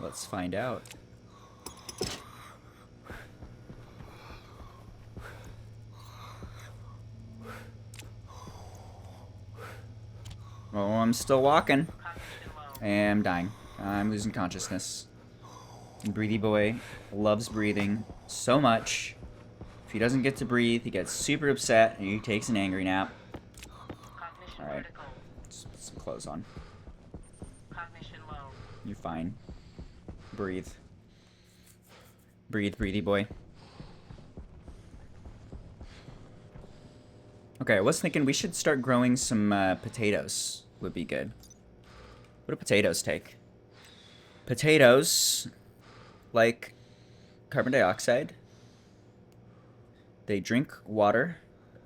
Let's find out. Oh, I'm still walking. Oxygen low. And I'm dying. I'm losing consciousness. And breathy boy loves breathing so much. If he doesn't get to breathe, he gets super upset and he takes an angry nap. Cognition Alright. critical. Let's put some clothes on. Cognition low. You're fine. Breathe. Breathe, breathy boy. Okay, I was thinking we should start growing some potatoes. Would be good. What do potatoes take? Potatoes, like carbon dioxide, they drink water.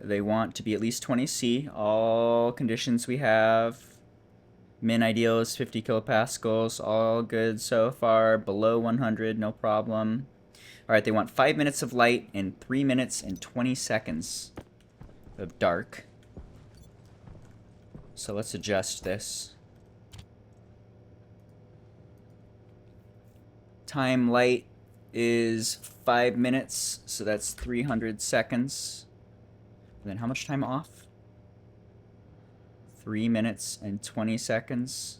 They want to be at least 20 C. All conditions we have. Min ideal is 50 kilopascals. All good so far. Below 100, no problem. Alright, they want 5 minutes of light and 3 minutes and 20 seconds of dark. So let's adjust this. Time light is 5 minutes, so that's 300 seconds. And then how much time off? 3 minutes and 20 seconds.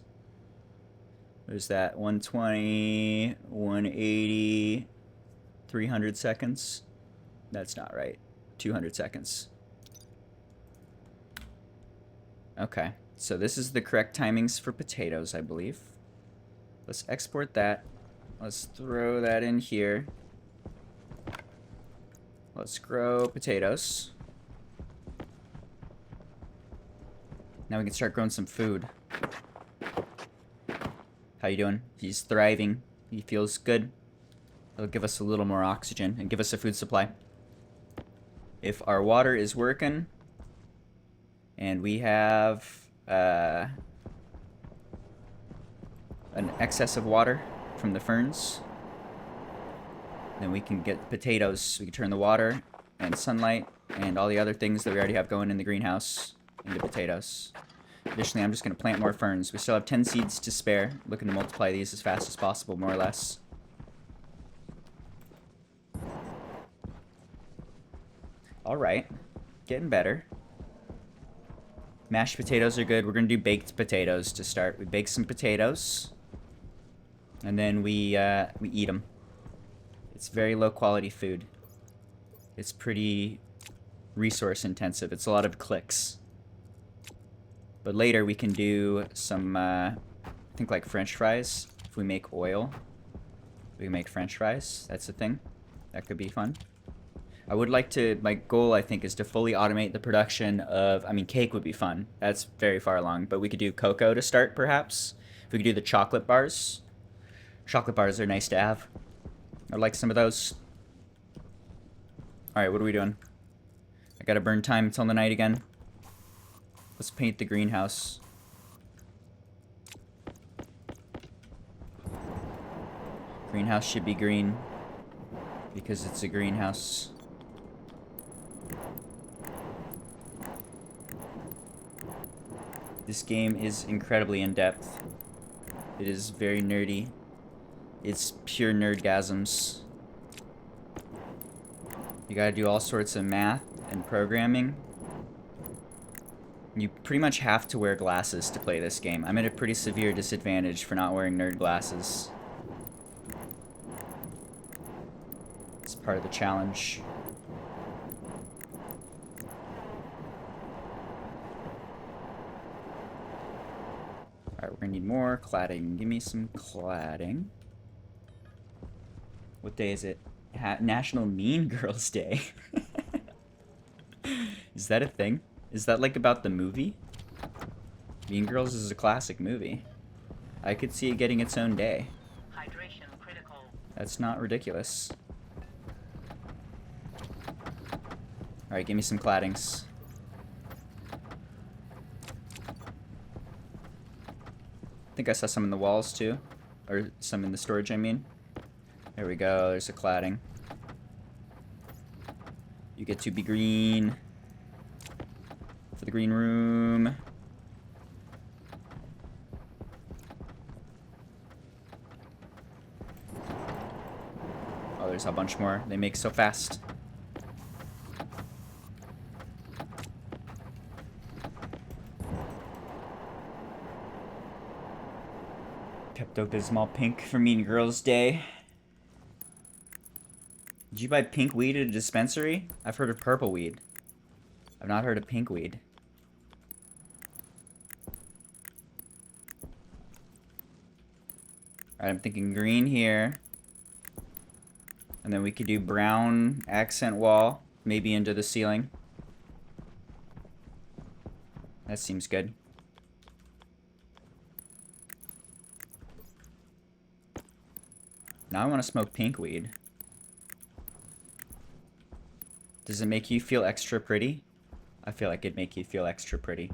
There's that 120, 180, 300 seconds. That's not right. 200 seconds. Okay, so this is the correct timings for potatoes, I believe. Let's export that. Let's throw that in here. Let's grow potatoes. Now we can start growing some food. How you doing? He's thriving. He feels good. It'll give us a little more oxygen and give us a food supply. If our water is working and we have an excess of water from the ferns, then we can get potatoes. We can turn the water and sunlight and all the other things that we already have going in the greenhouse into potatoes. Additionally, I'm just going to plant more ferns. We still have 10 seeds to spare. Looking to multiply these as fast as possible, more or less. Alright. Getting better. Mashed potatoes are good. We're going to do baked potatoes to start. We bake some potatoes. And then we eat them. It's very low quality food. It's pretty resource intensive. It's a lot of clicks. But later we can do some, I think like French fries. If we make oil, we can make French fries. That's the thing. That could be fun. I would like to, my goal I think is to fully automate the production of, I mean cake would be fun. That's very far along. But we could do cocoa to start perhaps. If we could do the chocolate bars. Chocolate bars are nice to have. I'd like some of those. Alright, what are we doing? I gotta burn time until the night again. Let's paint the greenhouse. Greenhouse should be green because it's a greenhouse. This game is incredibly in-depth. It is very nerdy. It's pure nerdgasms. You gotta do all sorts of math and programming. You pretty much have to wear glasses to play this game. I'm at a pretty severe disadvantage for not wearing nerd glasses. It's part of the challenge. Alright, we're gonna need more cladding. Give me some cladding. What day is it? National Mean Girls Day. Is that a thing? Is that like about the movie? Mean Girls is a classic movie. I could see it getting its own day. Hydration critical. That's not ridiculous. Alright, give me some claddings. I think I saw some in the walls too. Or some in the storage, I mean. There we go, there's a cladding. You get to be green. For the green room. Oh, there's a bunch more. They make so fast. Pepto-Bismol pink for Mean Girls Day. Did you buy pink weed at a dispensary? I've heard of purple weed. I've not heard of pink weed. Alright, I'm thinking green here. And then we could do brown accent wall, maybe into the ceiling. That seems good. Now I want to smoke pink weed. Does it make you feel extra pretty? I feel like it'd make you feel extra pretty.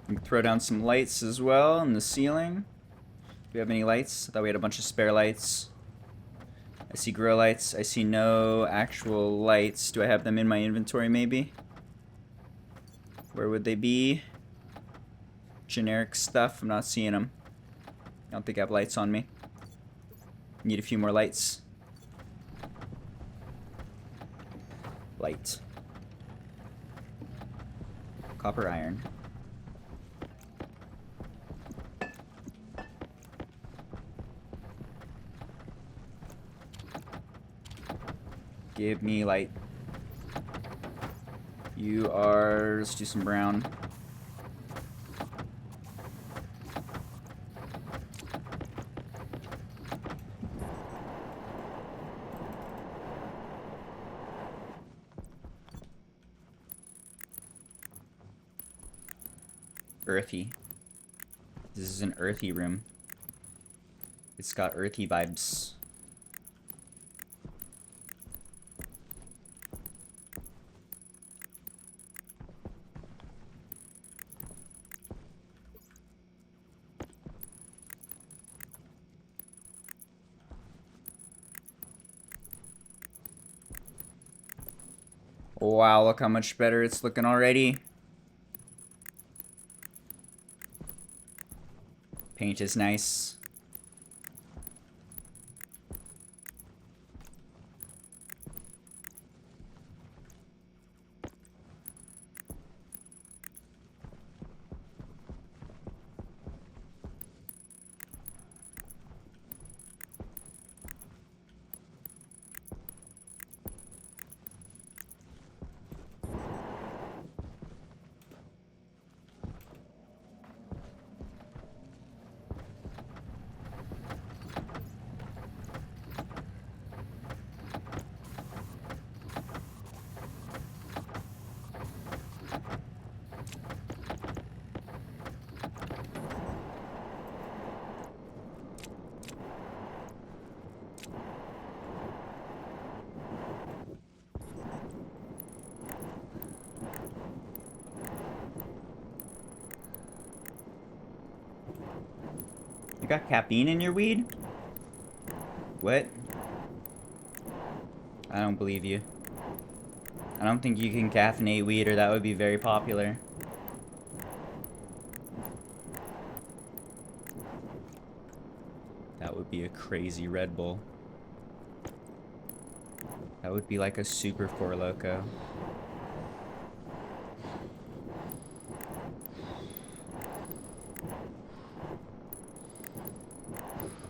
We can throw down some lights as well in the ceiling. Do we have any lights? I thought we had a bunch of spare lights. I see grow lights. I see no actual lights. Do I have them in my inventory maybe? Where would they be? Generic stuff. I'm not seeing them. I don't think I have lights on me. Need a few more lights. Light. Copper iron. Give me light. You are... let's do some brown. Earthy. This is an earthy room. It's got earthy vibes. Wow, look how much better it's looking already. Paint is nice. You got caffeine in your weed? What? I don't believe you. I don't think you can caffeinate weed, or that would be very popular. That would be a crazy Red Bull. That would be like a super Four Loko.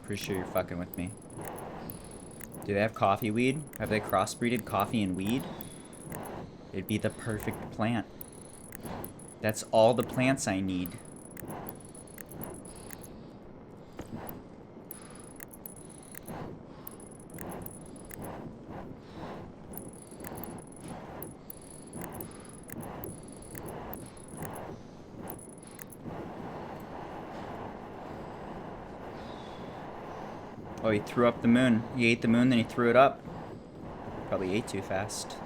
Pretty sure you're fucking with me. Do they have coffee weed? Have they crossbreeded coffee and weed? It'd be the perfect plant. That's all the plants I need. Oh, he threw up the moon. He ate the moon, then he threw it up. Probably ate too fast.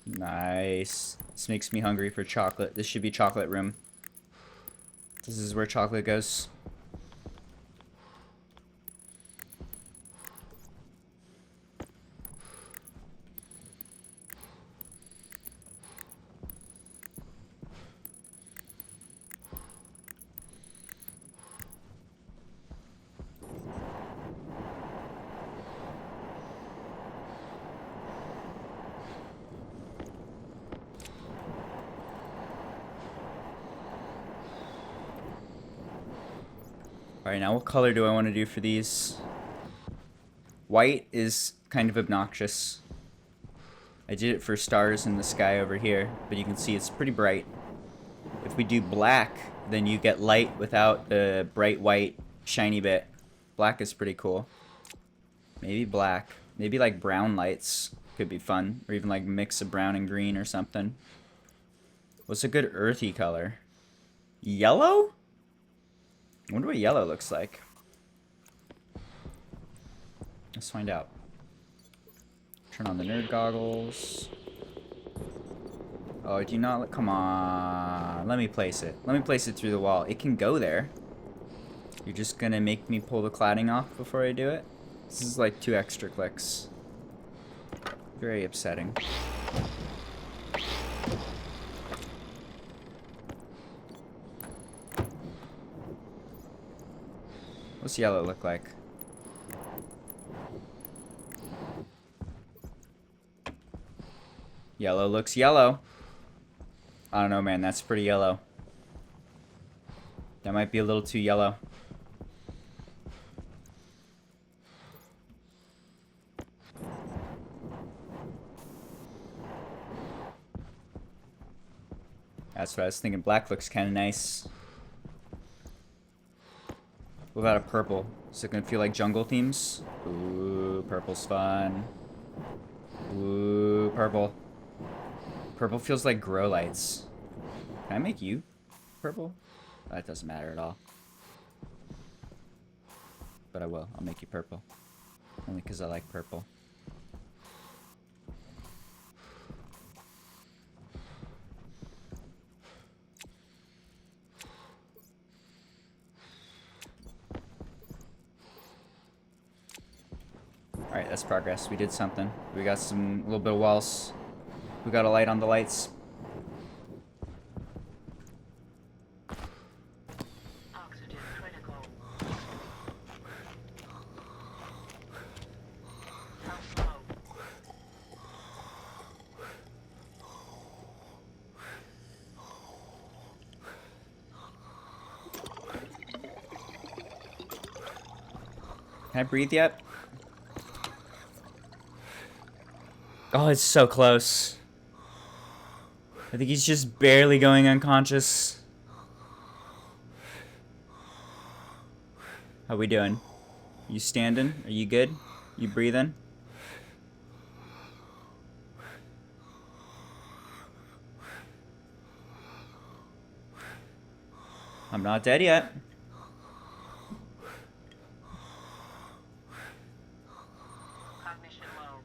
Nice. This makes me hungry for chocolate. This should be chocolate room. This is where chocolate goes. Alright, now what color do I want to do for these? White is kind of obnoxious. I did it for stars in the sky over here, but you can see it's pretty bright. If we do black, then you get light without the bright white shiny bit. Black is pretty cool. Maybe black. Maybe like brown lights could be fun. Or even like mix of brown and green or something. What's a good earthy color? Yellow? I wonder what yellow looks like. Let's find out. Turn on the nerd goggles. Oh, do you not? Come on. Let me place it. Let me place it through the wall. It can go there. You're just gonna make me pull the cladding off before I do it? This is like 2 extra clicks. Very upsetting. What's yellow look like? Yellow looks yellow. I don't know, man. That's pretty yellow. That might be a little too yellow. That's what I was thinking. Black looks kind of nice. What about a purple? Is it gonna feel like jungle themes? Ooh, purple's fun. Ooh, purple. Purple feels like grow lights. Can I make you purple? That doesn't matter at all. But I will. I'll make you purple. Only because I like purple. Alright, that's progress. We did something. We got some little bit of walls. We got a light on the lights. Oxygen critical. How slow? Can I breathe yet? Oh, it's so close. I think he's just barely going unconscious. How we doing? You standing? Are you good? You breathing? I'm not dead yet. Cognition low.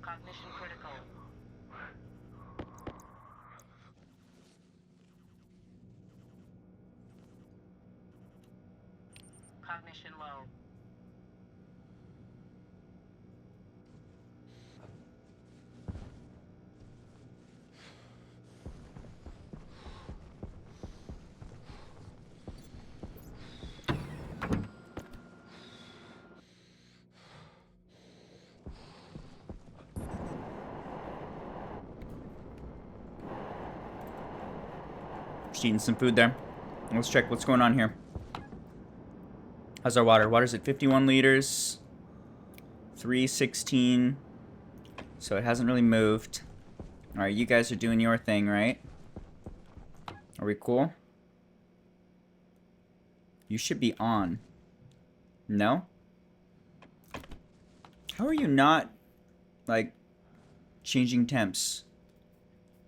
Cognition critical. Cognition low. Just eating some food there. Let's check what's going on here. How's our water? Water's at 51 liters. 316. So it hasn't really moved. Alright, you guys are doing your thing, right? Are we cool? You should be on. No? How are you not, like, changing temps?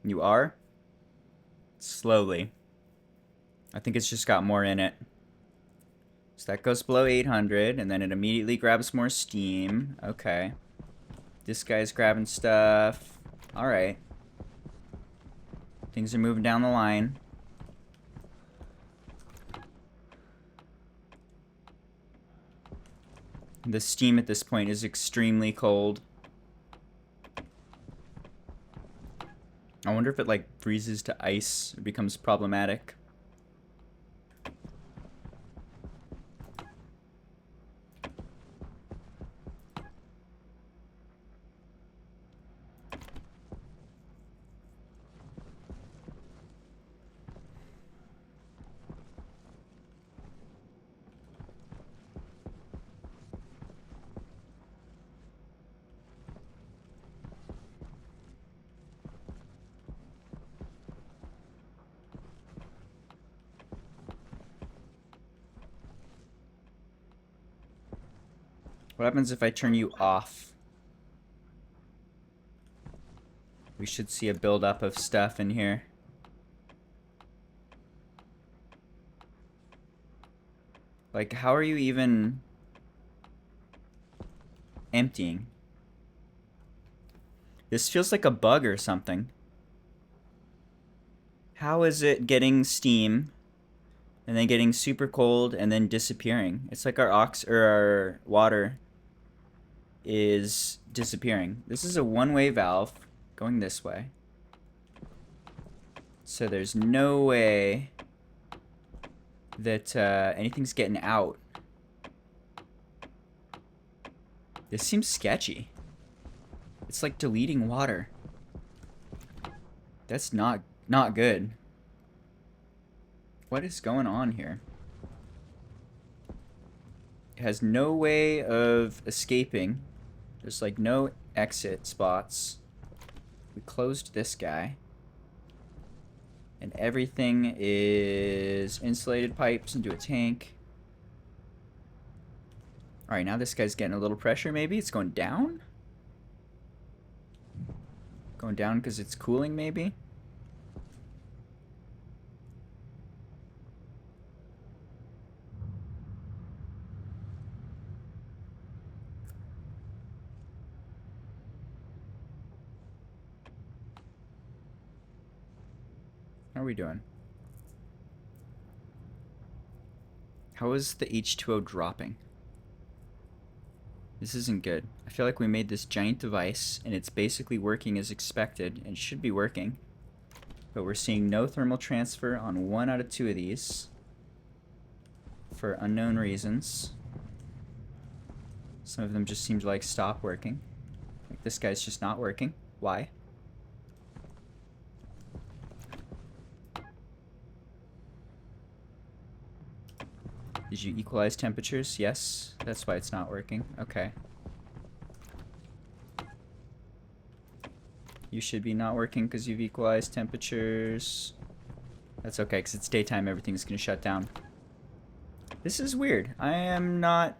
You are? Slowly. I think it's just got more in it. So that goes below 800, and then it immediately grabs more steam. Okay. This guy's grabbing stuff. Alright. Things are moving down the line. The steam at this point is extremely cold. I wonder if it, like, freezes to ice or becomes problematic. What happens if I turn you off? We should see a buildup of stuff in here. Like, how are you even emptying? This feels like a bug or something. How is it getting steam and then getting super cold and then disappearing? It's like our our water is disappearing. This is a one-way valve going this way. So there's no way that anything's getting out. This seems sketchy. It's like deleting water. That's not good. What is going on here? It has no way of escaping. There's like no exit spots. We closed this guy. And everything is insulated pipes into a tank. Alright, now this guy's getting a little pressure maybe. It's going down? Going down because it's cooling maybe? How are we doing? How is the H2O dropping? This isn't good. I feel like we made this giant device and it's basically working as expected and should be working. But we're seeing no thermal transfer on 1 out of 2 of these for unknown reasons. Some of them just seem to like stop working. Like this guy's just not working. Why? Did you equalize temperatures? Yes. That's why it's not working. Okay. You should be not working because you've equalized temperatures. That's okay, because it's daytime, everything's going to shut down. This is weird. I am not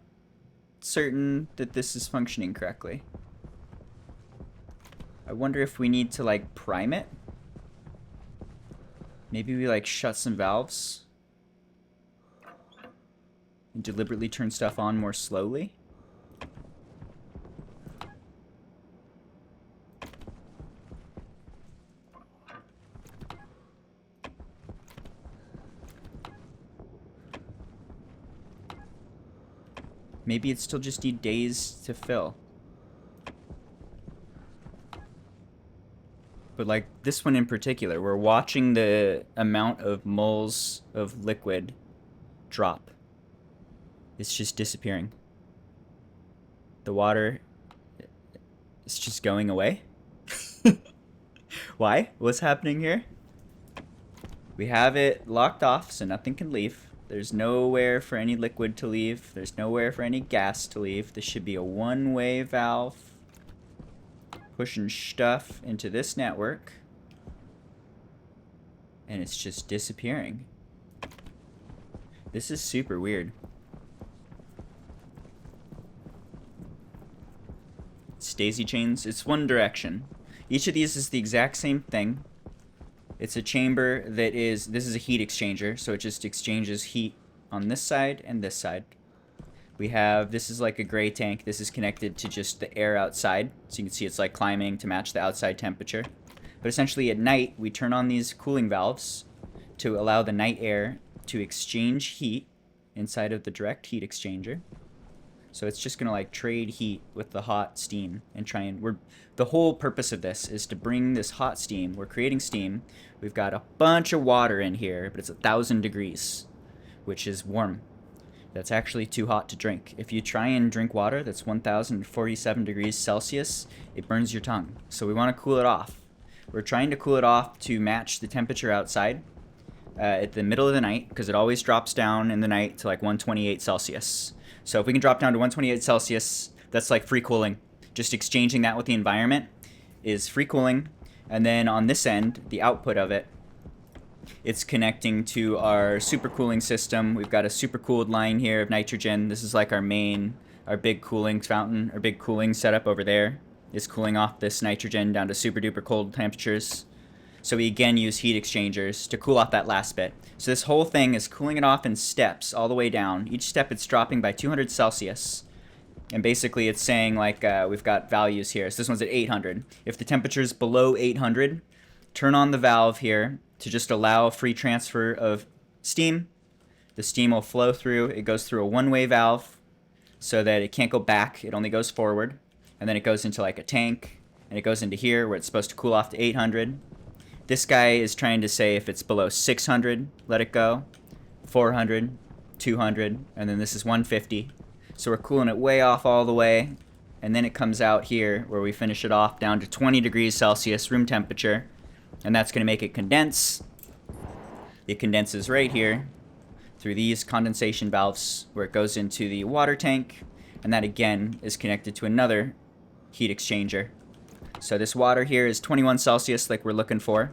certain that this is functioning correctly. I wonder if we need to, like, prime it? Maybe we, like, shut some valves? And deliberately turn stuff on more slowly? Maybe it still just need days to fill. But like this one in particular, we're watching the amount of moles of liquid drop. It's just disappearing. The water is just going away. Why? What's happening here? We have it locked off so nothing can leave. There's nowhere for any liquid to leave. There's nowhere for any gas to leave. This should be a one-way valve. Pushing stuff into this network. And it's just disappearing. This is super weird. It's daisy chains. It's one direction. Each of these is the exact same thing. It's a chamber that is, this is a heat exchanger, so it just exchanges heat on this side and this side. We have, this is like a gray tank. This is connected to just the air outside. So you can see it's like climbing to match the outside temperature. But essentially at night, we turn on these cooling valves to allow the night air to exchange heat inside of the direct heat exchanger. So it's just gonna like trade heat with the hot steam and try and the whole purpose of this is to bring this hot steam. We're creating steam. We've got a bunch of water in here, but it's 1,000 degrees, which is warm. That's actually too hot to drink. If you try and drink water that's 1,047 degrees Celsius, it burns your tongue. So we want to cool it off. We're trying to cool it off to match the temperature outside at the middle of the night, because it always drops down in the night to like 128 Celsius. So if we can drop down to 128 Celsius, that's like free cooling. Just exchanging that with the environment is free cooling. And then on this end, the output of it, it's connecting to our supercooling system. We've got a supercooled line here of nitrogen. This is like our big cooling fountain, our big cooling setup over there is cooling off this nitrogen down to super duper cold temperatures. So we again use heat exchangers to cool off that last bit. So this whole thing is cooling it off in steps all the way down. Each step it's dropping by 200 Celsius. And basically it's saying like we've got values here. So this one's at 800. If the temperature is below 800, turn on the valve here to just allow free transfer of steam. The steam will flow through. It goes through a one-way valve so that it can't go back. It only goes forward. And then it goes into like a tank. And it goes into here where it's supposed to cool off to 800. This guy is trying to say if it's below 600, let it go. 400, 200, and then this is 150. So we're cooling it way off all the way. And then it comes out here where we finish it off down to 20 degrees Celsius room temperature. And that's going to make it condense. It condenses right here through these condensation valves where it goes into the water tank. And that again is connected to another heat exchanger. So this water here is 21 Celsius like we're looking for.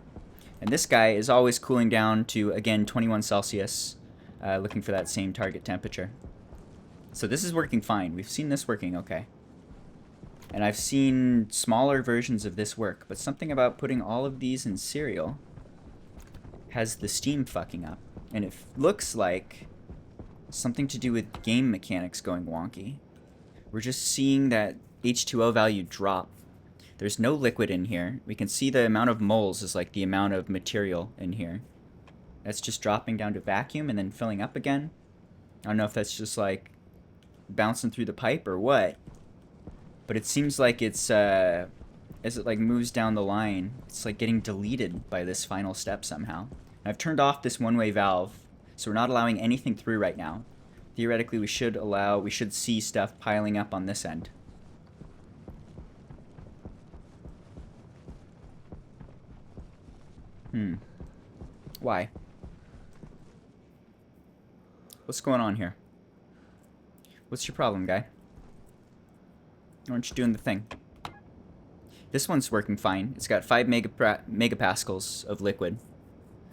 And this guy is always cooling down to, again, 21 Celsius, looking for that same target temperature. So this is working fine. We've seen this working okay. And I've seen smaller versions of this work, but something about putting all of these in serial has the steam fucking up. And it looks like something to do with game mechanics going wonky. We're just seeing that H2O value drop. There's no liquid in here. We can see the amount of moles is like the amount of material in here. That's just dropping down to vacuum and then filling up again. I don't know if that's just like bouncing through the pipe or what. But it seems like it's, as it like moves down the line, it's like getting deleted by this final step somehow. I've turned off this one-way valve, so we're not allowing anything through right now. Theoretically, we should see stuff piling up on this end. Why? What's going on here? What's your problem, guy? Why aren't you doing the thing? This one's working fine. It's got 5 megapascals of liquid.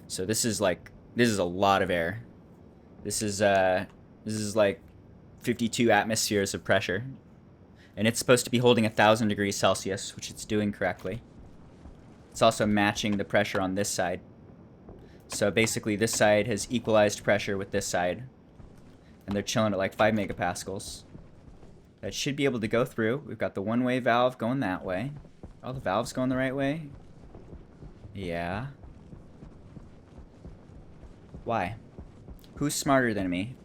So this is a lot of air. This is like 52 atmospheres of pressure. And it's supposed to be holding 1,000 degrees Celsius, which it's doing correctly. It's also matching the pressure on this side. So basically this side has equalized pressure with this side. And they're chilling at like 5 megapascals. That should be able to go through. We've got the one-way valve going that way. All the valves going the right way? Yeah. Why? Who's smarter than me?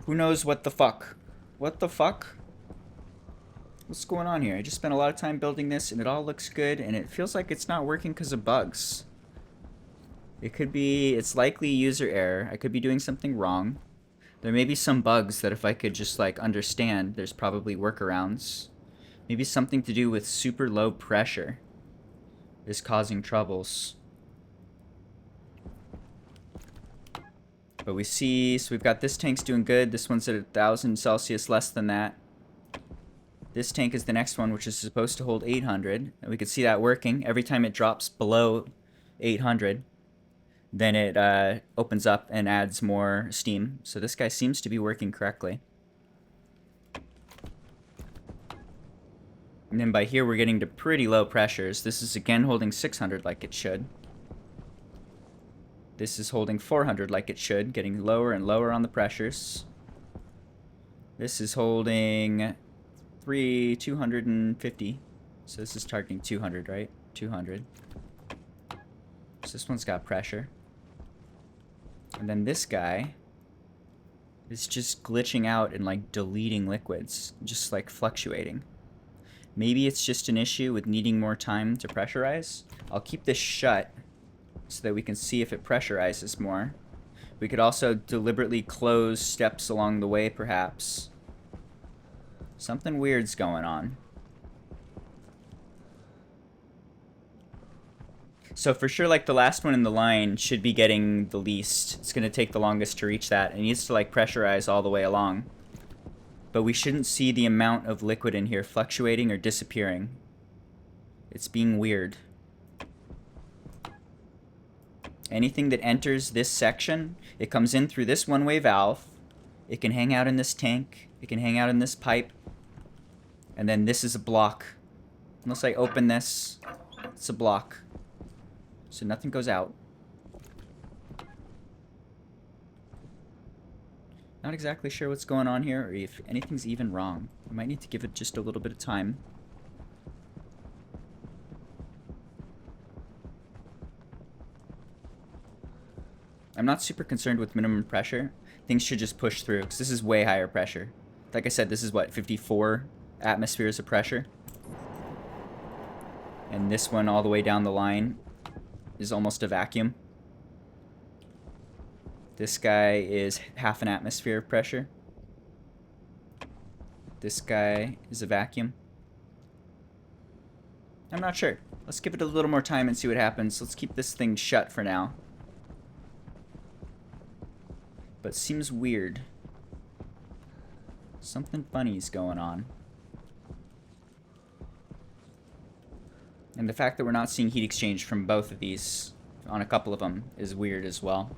Who knows what the fuck? What the fuck? What's going on here? I just spent a lot of time building this and it all looks good and it feels like it's not working because of bugs. It could be, it's likely user error. I could be doing something wrong. There may be some bugs that if I could just like understand, there's probably workarounds. Maybe something to do with super low pressure is causing troubles. But we see, so we've got this tank's doing good. This one's at 1,000 Celsius less than that. This tank is the next one, which is supposed to hold 800. And we can see that working. Every time it drops below 800, then it opens up and adds more steam. So this guy seems to be working correctly. And then by here we're getting to pretty low pressures. This is again holding 600 like it should. This is holding 400 like it should, getting lower and lower on the pressures. This is holding 250. So this is targeting 200, right? 200. So this one's got pressure. And then this guy is just glitching out and like deleting liquids, just like fluctuating. Maybe it's just an issue with needing more time to pressurize. I'll keep this shut so that we can see if it pressurizes more. We could also deliberately close steps along the way, perhaps. Something weird's going on. So for sure, like the last one in the line should be getting the least. It's gonna take the longest to reach that. It needs to like pressurize all the way along. But we shouldn't see the amount of liquid in here fluctuating or disappearing. It's being weird. Anything that enters this section, it comes in through this one-way valve. It can hang out in this tank. It can hang out in this pipe. And then this is a block. Unless I open this, it's a block. So nothing goes out. Not exactly sure what's going on here or if anything's even wrong. I might need to give it just a little bit of time. I'm not super concerned with minimum pressure. Things should just push through because this is way higher pressure. Like I said, this is what, 54 atmospheres of pressure? And this one all the way down the line is almost a vacuum. This guy is half an atmosphere of pressure. This guy is a vacuum. I'm not sure. Let's give it a little more time and see what happens. Let's keep this thing shut for now. But seems weird. Something funny's going on. And the fact that we're not seeing heat exchange from both of these on a couple of them is weird as well.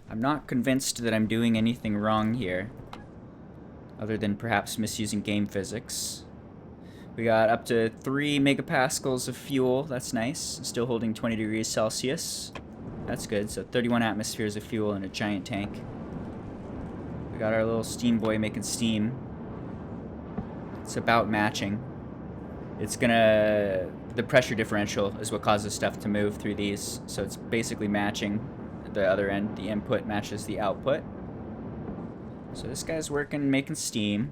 I'm not convinced that I'm doing anything wrong here, other than perhaps misusing game physics. We got up to 3 megapascals of fuel. That's nice. Still holding 20 degrees Celsius. That's good. So 31 atmospheres of fuel in a giant tank. We got our little steam boy making steam. It's about matching. It's gonna... The pressure differential is what causes stuff to move through these. So it's basically matching the other end. The input matches the output. So this guy's working, making steam.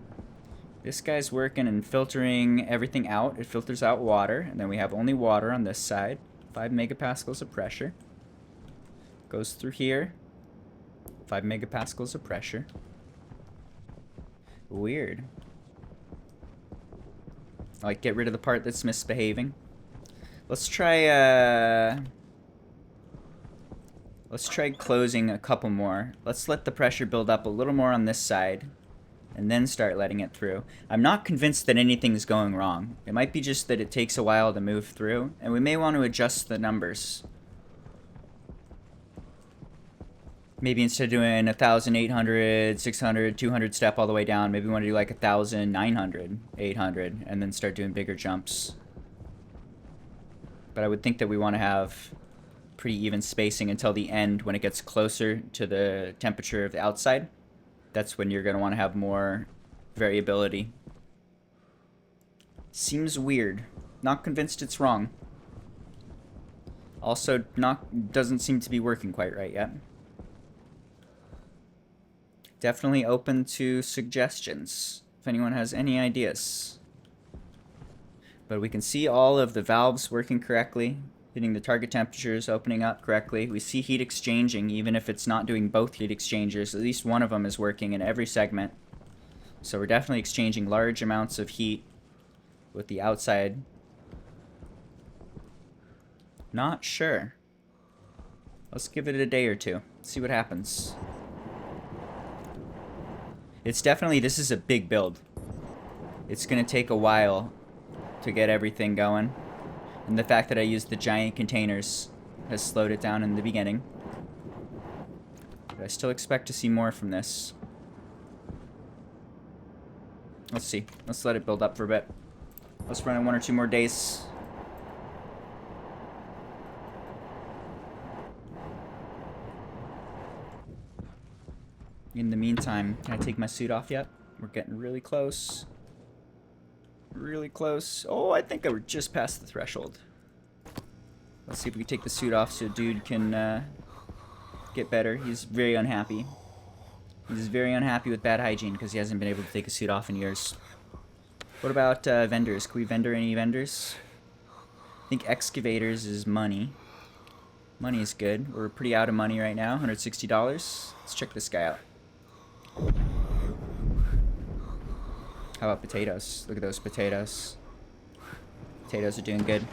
This guy's working and filtering everything out. It filters out water. And then we have only water on this side. 5 megapascals of pressure. Goes through here. 5 megapascals of pressure. Weird. Like, get rid of the part that's misbehaving. Let's try closing a couple more. Let's let the pressure build up a little more on this side. and then start letting it through. I'm not convinced that anything's going wrong. It might be just that it takes a while to move through, and we may want to adjust the numbers. Maybe instead of doing 1,800, 600, 200 step all the way down, maybe we want to do like 1,900, 800, and then start doing bigger jumps. But I would think that we want to have pretty even spacing until the end when it gets closer to the temperature of the outside. That's when you're going to want to have more variability. Seems weird. Not convinced it's wrong. Also, doesn't seem to be working quite right yet. Definitely open to suggestions if anyone has any ideas. But we can see all of the valves working correctly, hitting the target temperatures, opening up correctly. We see heat exchanging even if it's not doing both heat exchangers. At least one of them is working in every segment. So we're definitely exchanging large amounts of heat with the outside. Not sure. Let's give it a day or two. See what happens. It's definitely, this is a big build. It's going to take a while to get everything going. And the fact that I used the giant containers has slowed it down in the beginning. But I still expect to see more from this. Let's see. Let's let it build up for a bit. Let's run it 1 or 2 more days. In the meantime, can I take my suit off yet? We're getting really close. Really close. Oh, I think we're just past the threshold. Let's see if we can take the suit off so dude can get better. He's very unhappy. He's very unhappy with bad hygiene because he hasn't been able to take a suit off in years. What about vendors? Can we vendor any vendors? I think excavators is money. Money is good. We're pretty out of money right now. $160. Let's check this guy out. How about potatoes? Look at those potatoes. Potatoes are doing good.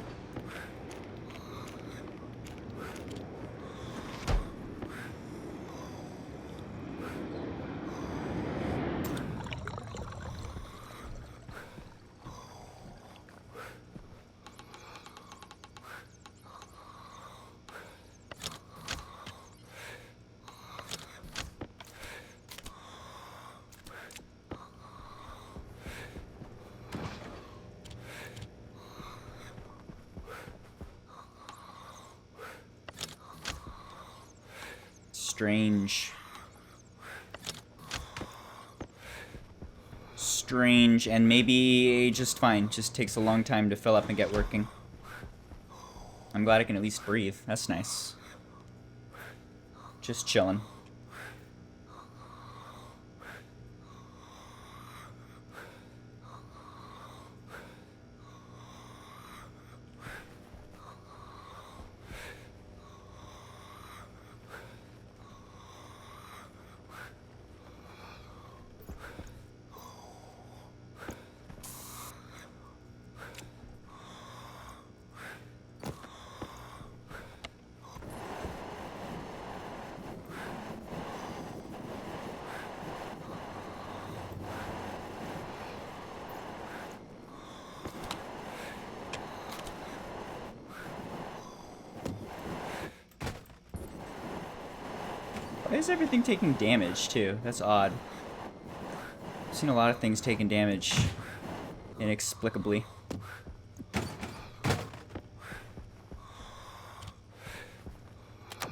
Strange. Strange, and maybe just fine. Just takes a long time to fill up and get working. I'm glad I can at least breathe. That's nice. Just chilling. Why is everything taking damage, too? That's odd. I've seen a lot of things taking damage inexplicably.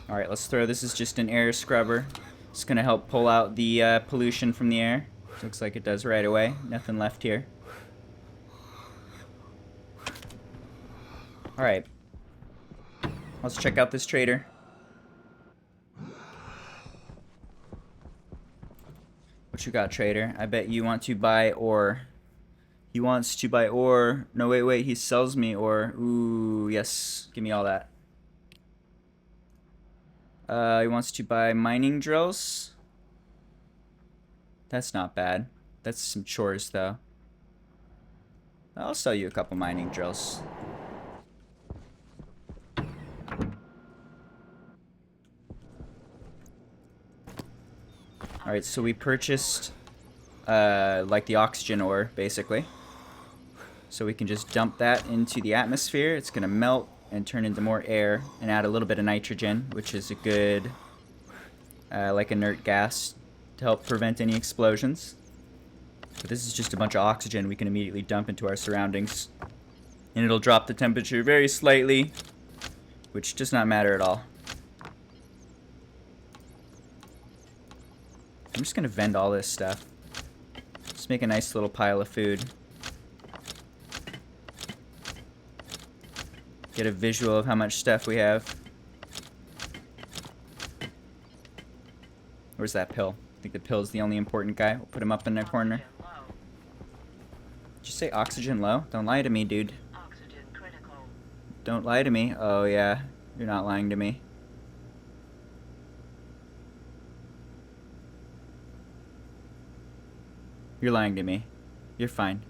Alright, let's throw. This is just an air scrubber. It's going to help pull out the pollution from the air. Looks like it does right away. Nothing left here. Alright. Let's check out this trader. What you got, trader? I bet you want to buy ore. He wants to buy ore. No, wait. He sells me ore. Ooh, yes. Give me all that. He wants to buy mining drills. That's not bad. That's some chores, though. I'll sell you a couple mining drills. Alright, so we purchased like the oxygen ore, basically. So we can just dump that into the atmosphere. It's gonna melt and turn into more air and add a little bit of nitrogen, which is a good, like inert gas to help prevent any explosions. But this is just a bunch of oxygen we can immediately dump into our surroundings. And it'll drop the temperature very slightly, which does not matter at all. I'm just gonna vend all this stuff. Just make a nice little pile of food. Get a visual of how much stuff we have. Where's that pill? I think the pill's the only important guy. We'll put him up in the corner. Oxygen low. Did you say oxygen low? Don't lie to me, dude. Oxygen critical. Don't lie to me. Oh, yeah. You're not lying to me. You're lying to me. You're fine.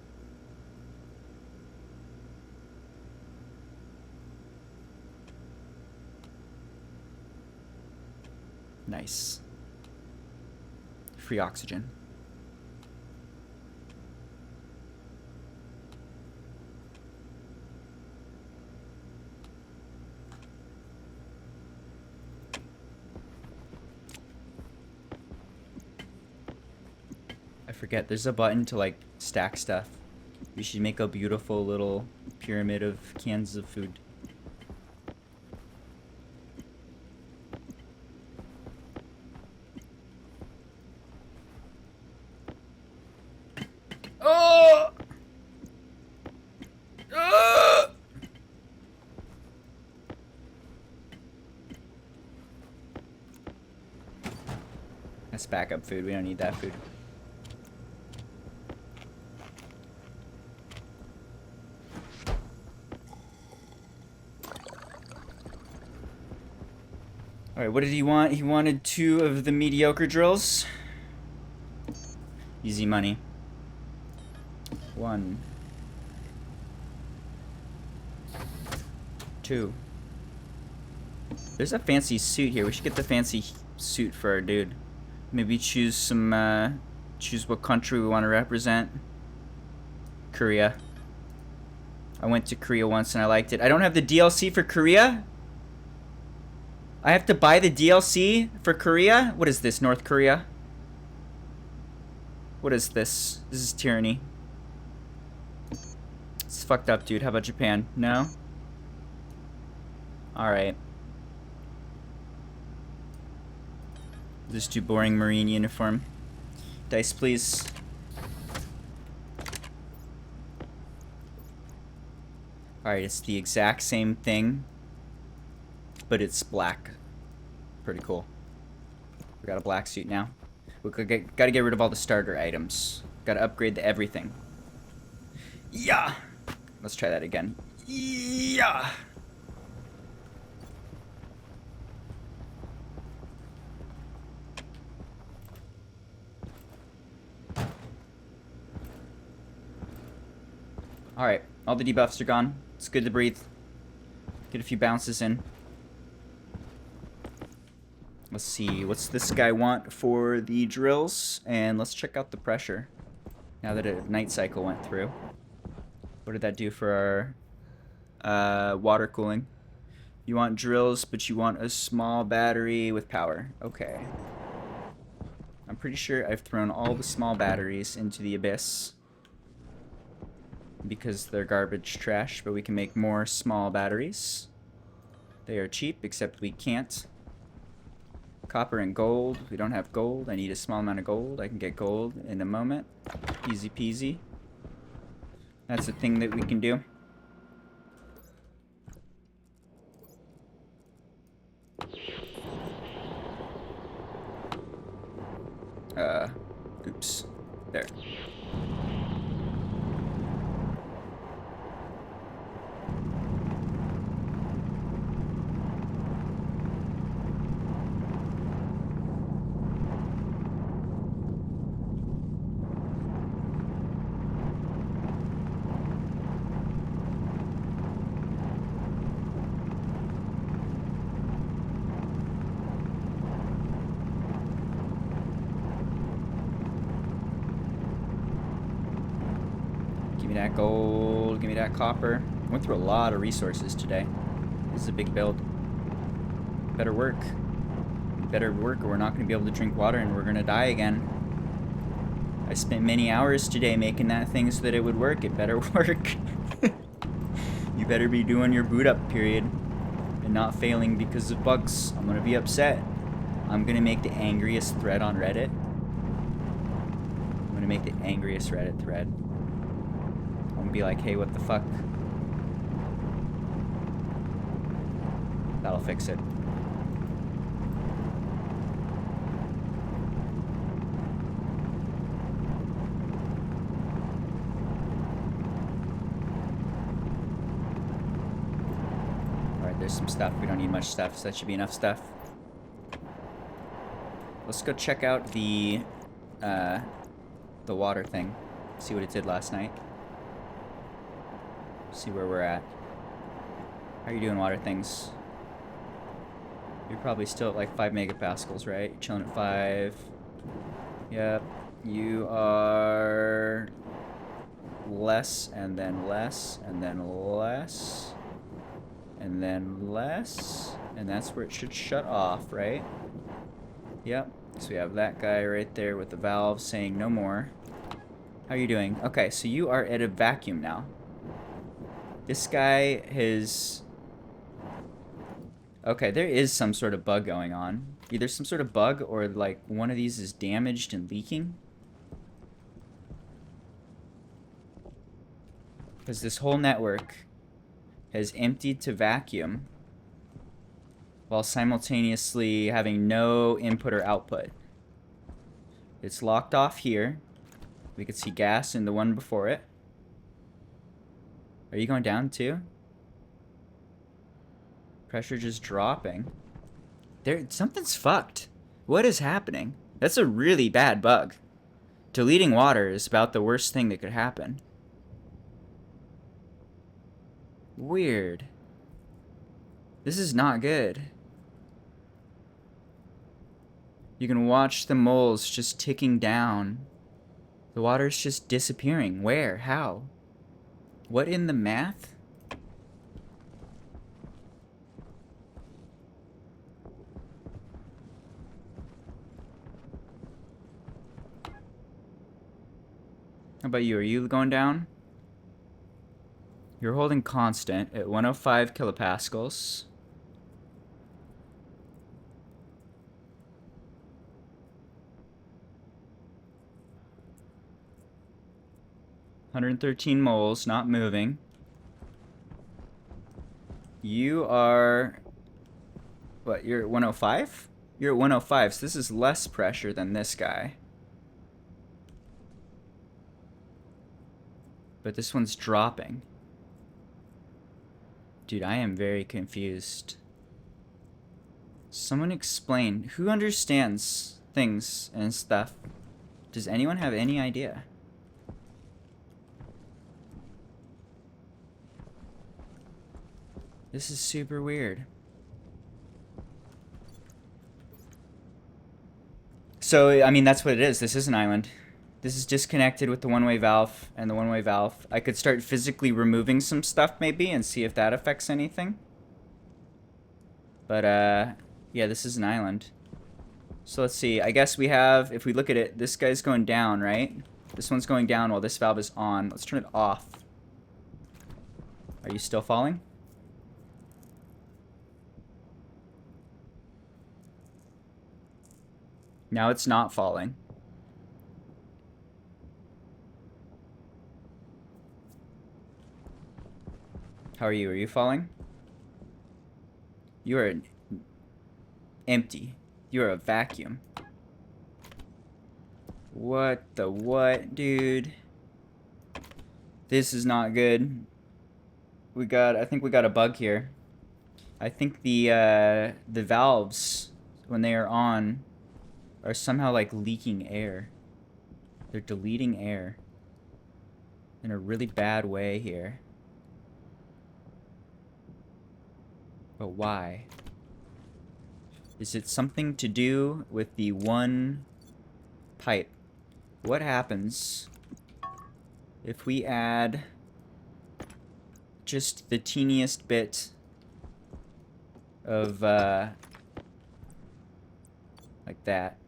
Nice. Free oxygen. I forget, there's a button to like stack stuff. We should make a beautiful little pyramid of cans of food. Oh! Ah! That's backup food. We don't need that food. Alright, what did he want? He wanted 2 of the mediocre drills. Easy money. 1. 2. There's a fancy suit here. We should get the fancy suit for our dude. Maybe choose some, choose what country we want to represent. Korea. I went to Korea once and I liked it. I don't have the DLC for Korea? I have to buy the DLC for Korea? What is this, North Korea? What is this? This is tyranny. It's fucked up, dude. How about Japan? No? Alright. Just too boring Marine uniform. Dice, please. Alright, it's the exact same thing, but it's black. Pretty cool. We got a black suit now. We gotta get rid of all the starter items. Gotta upgrade the everything. Yeah! Let's try that again. Yeah! Alright, all the debuffs are gone. It's good to breathe. Get a few bounces in. Let's see, what's this guy want for the drills? And let's check out the pressure. Now that a night cycle went through. What did that do for our water cooling? You want drills, but you want a small battery with power. Okay. I'm pretty sure I've thrown all the small batteries into the abyss, because they're garbage trash, but we can make more small batteries. They are cheap, except we can't. Copper and gold. We don't have gold. I need a small amount of gold. I can get gold in a moment. Easy peasy. That's a thing that we can do. Oops. There. that gold. Give me that copper. Went through a lot of resources today. This is a big build. Better work. Better work or we're not going to be able to drink water and we're going to die again. I spent many hours today making that thing so that it would work. It better work. You better be doing your boot up period and not failing because of bugs. I'm going to be upset. I'm going to make the angriest thread on Reddit. I'm going to make the angriest Reddit thread. I'm going to be like, hey, what the fuck? That'll fix it. There's some stuff. We don't need much stuff, so that should be enough stuff. Let's go check out the water thing. See what it did last night. See where we're at. How are you doing, water things? You're probably still at like 5 megapascals, right? You're chilling at 5. Yep. You are less, and then less, and then less. And then less, and that's where it should shut off, right? Yep, so we have that guy right there with the valve saying no more. How are you doing? Okay, so you are at a vacuum now. This guy has... Okay, there is some sort of bug going on. Either some sort of bug or like one of these is damaged and leaking. Because this whole network has emptied to vacuum while simultaneously having no input or output. It's locked off here. We could see gas in the one before it. Are you going down too? Pressure just dropping. Something's fucked. What is happening? That's a really bad bug. Deleting water is about the worst thing that could happen. Weird. This is not good. You can watch the moles just ticking down. The water's just disappearing. Where? How? What in the math? How about you? Are you going down? You're holding constant at 105 kilopascals. (113 moles, not moving. You are... What, you're at 105? You're at 105, so this is less pressure than this guy. But this one's dropping. Dude, I am very confused. Someone explain. Who understands things and stuff? Does anyone have any idea? This is super weird. So, I mean, that's what it is. This is an island. This is disconnected with the one-way valve and the one-way valve. I could start physically removing some stuff maybe and see if that affects anything. But, yeah, this is an island. So let's see. I guess we have, if we look at it, this guy's going down, right? This one's going down while this valve is on. Let's turn it off. Are you still falling? Now it's not falling. How are you? Are you falling? You are empty. You are a vacuum. What the what, dude? This is not good. I think we got a bug here. I think the valves, when they are on, are somehow like leaking air. They're deleting air in a really bad way here. But why? Is it something to do with the one pipe? What happens if we add just the teeniest bit of, like that.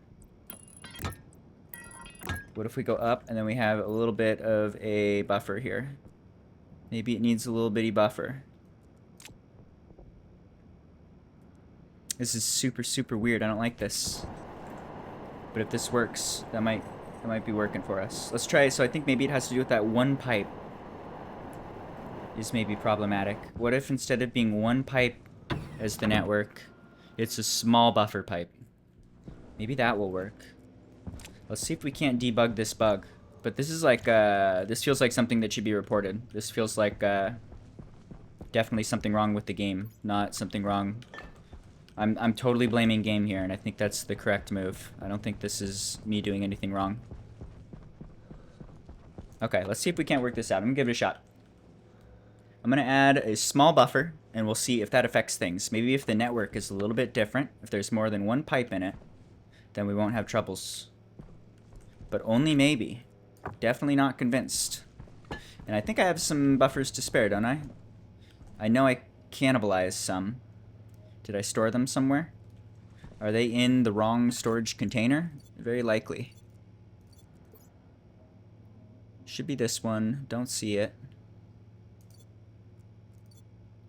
What if we go up and then we have a little bit of a buffer here? Maybe it needs a little bitty buffer. This is super, super weird. I don't like this. But if this works, that might be working for us. Let's try. So I think maybe it has to do with that one pipe is maybe problematic. What if instead of being one pipe as the network, it's a small buffer pipe? Maybe that will work. Let's see if we can't debug this bug. But this is like, this feels like something that should be reported. This feels like, definitely something wrong with the game, not something wrong. I'm totally blaming game here, and I think that's the correct move. I don't think this is me doing anything wrong. Okay, let's see if we can't work this out. I'm gonna give it a shot. I'm gonna add a small buffer, and we'll see if that affects things. Maybe if the network is a little bit different, if there's more than one pipe in it, then we won't have troubles. But only maybe. Definitely not convinced. And I think I have some buffers to spare, don't I? I know I cannibalized some. Did I store them somewhere? Are they in the wrong storage container? Very likely. Should be this one. Don't see it.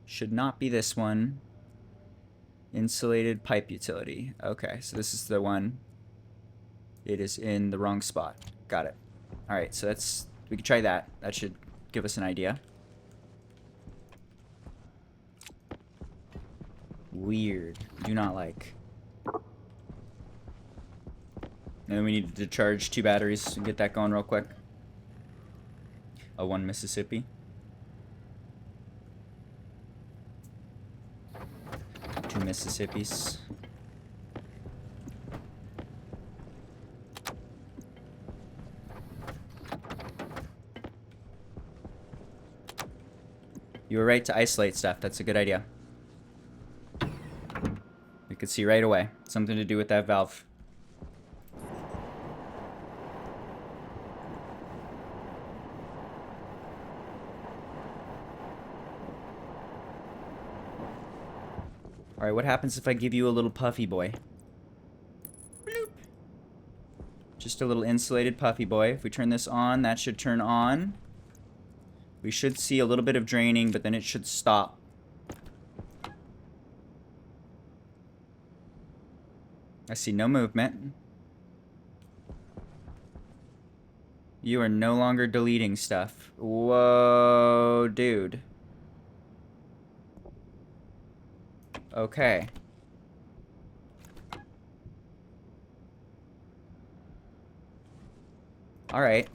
Should not be this one. Insulated pipe utility. Okay, so this is the one. It is in the wrong spot. Got it. Alright, so that's... we can try that. That should give us an idea. Weird. Do not like. And then we need to charge 2 batteries and get that going real quick. A 1 Mississippi. 2 Mississippis. You were right to isolate stuff. That's a good idea. We could see right away. Something to do with that valve. Alright, what happens if I give you a little puffy boy? Bloop. Just a little insulated puffy boy. If we turn this on, that should turn on. We should see a little bit of draining, but then it should stop. I see no movement. You are no longer deleting stuff. Whoa, dude. Okay. Alright.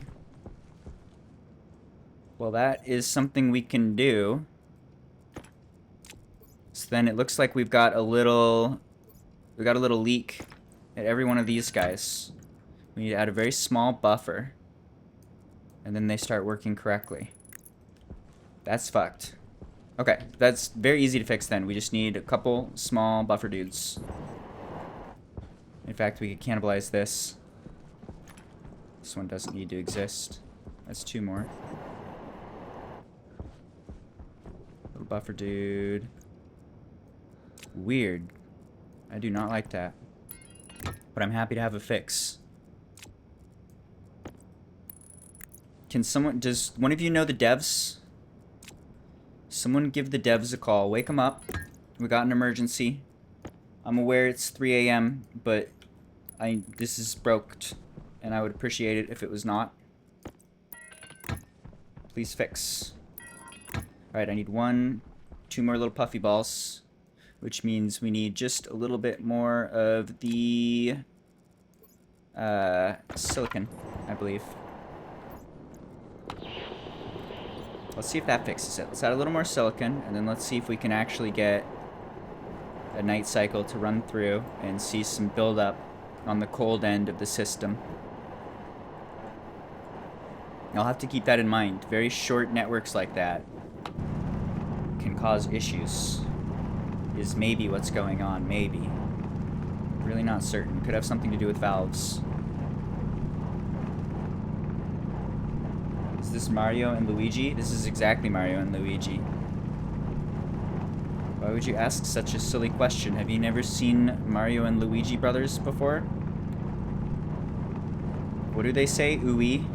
Well, that is something we can do. So then it looks like we've got a little leak at every one of these guys. We need to add a very small buffer. And then they start working correctly. That's fucked. Okay, that's very easy to fix then. We just need a couple small buffer dudes. In fact, we could cannibalize this. This one doesn't need to exist. That's 2 more. Little buffer dude. Weird. I do not like that. But I'm happy to have a fix. Can someone... does one of you know the devs? Someone give the devs a call. Wake them up. We got an emergency. I'm aware it's 3 a.m., but this is broke, and I would appreciate it if it was not. Please fix. Alright, I need 2 more little puffy balls, which means we need just a little bit more of the silicon, I believe. Let's see if that fixes it. Let's add a little more silicon, and then let's see if we can actually get a night cycle to run through and see some buildup on the cold end of the system. I'll have to keep that in mind. Very short networks like that can cause issues. Is maybe what's going on. Maybe. Really not certain. Could have something to do with valves. Is this Mario and Luigi? This is exactly Mario and Luigi. Why would you ask such a silly question? Have you never seen Mario and Luigi Brothers before? What do they say? Ooey?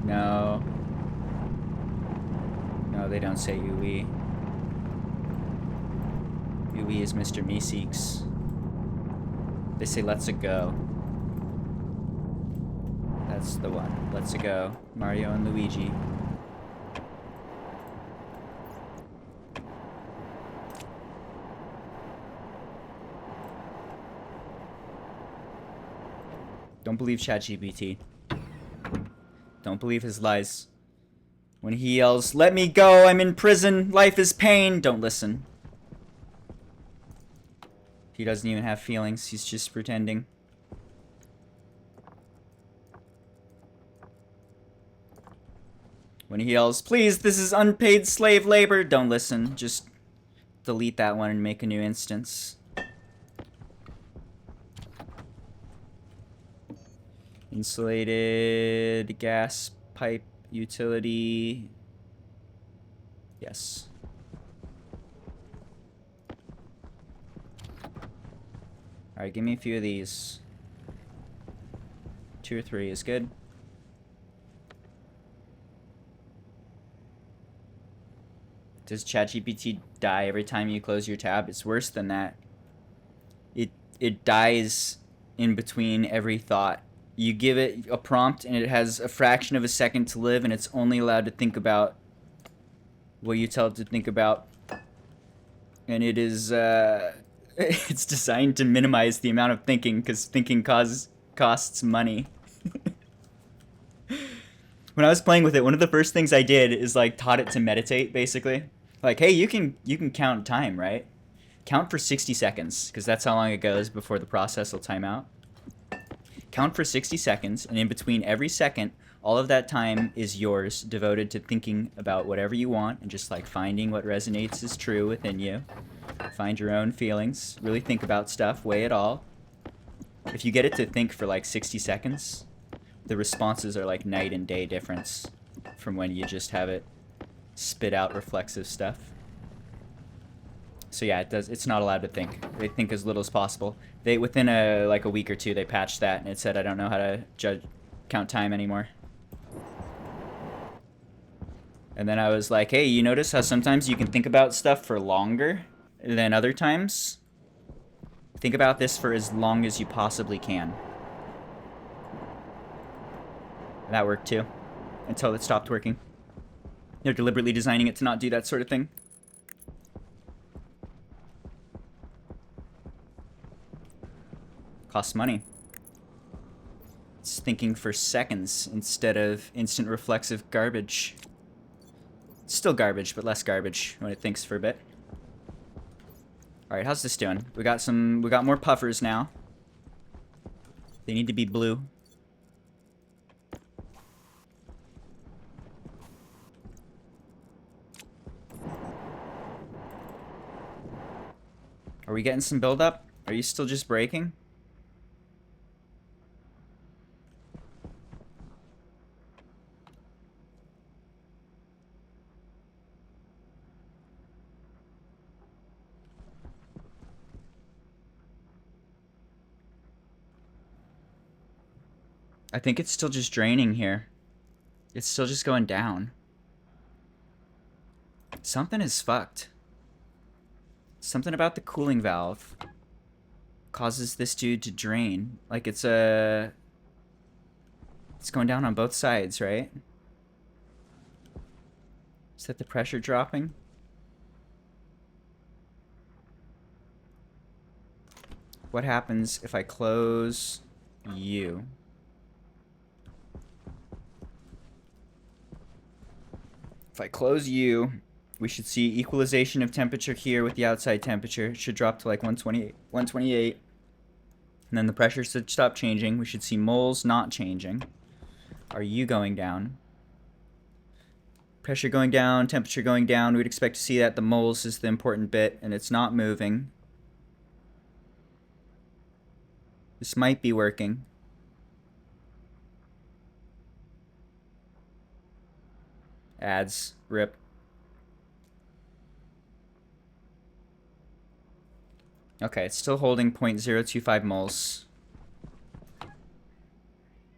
No. No, they don't say ooey. Ooey is Mr. Meeseeks. They say let's-a go. That's the one. Let's-a go. Mario and Luigi. Don't believe ChatGPT. Don't believe his lies. When he yells, "Let me go, I'm in prison, life is pain," don't listen. He doesn't even have feelings, he's just pretending. When he yells, "Please, this is unpaid slave labor," don't listen. Just delete that one and make a new instance. Insulated gas pipe utility. Yes. Alright, give me a few of these. 2 or 3 is good. Does ChatGPT die every time you close your tab? It's worse than that. It dies in between every thought. You give it a prompt and it has a fraction of a second to live, and it's only allowed to think about what you tell it to think about. And it is it's designed to minimize the amount of thinking, because thinking costs money. When I was playing with it, one of the first things I did is like taught it to meditate, basically. Like, hey, you can count time, right? Count for 60 seconds, because that's how long it goes before the process will time out. Count for 60 seconds, and in between every second, all of that time is yours, devoted to thinking about whatever you want and just like finding what resonates as true within you. Find your own feelings, really think about stuff, weigh it all. If you get it to think for like 60 seconds, the responses are like night and day difference from when you just have it spit out reflexive stuff. So yeah, it's not allowed to think. They think as little as possible. They within a week or two they patched that, and it said I don't know how to count time anymore. And then I was like, hey, you notice how sometimes you can think about stuff for longer than other times? Think about this for as long as you possibly can. And that worked too, until it stopped working. They're deliberately designing it to not do that sort of thing. Costs money. It's thinking for seconds instead of instant reflexive garbage. It's still garbage, but less garbage when it thinks for a bit. Alright, how's this doing? We got more puffers now. They need to be blue. Are we getting some buildup? Are you still just breaking? I think it's still just draining here. It's still just going down. Something is fucked. Something about the cooling valve causes this dude to drain. Like it's going down on both sides, right? Is that the pressure dropping? What happens if I close you? If I close you, we should see equalization of temperature here with the outside temperature. It should drop to like 128. And then the pressure should stop changing. We should see moles not changing. Are you going down? Pressure going down, temperature going down. We'd expect to see that. The moles is the important bit, and it's not moving. This might be working. Ads. Rip. Okay, it's still holding 0.025 moles.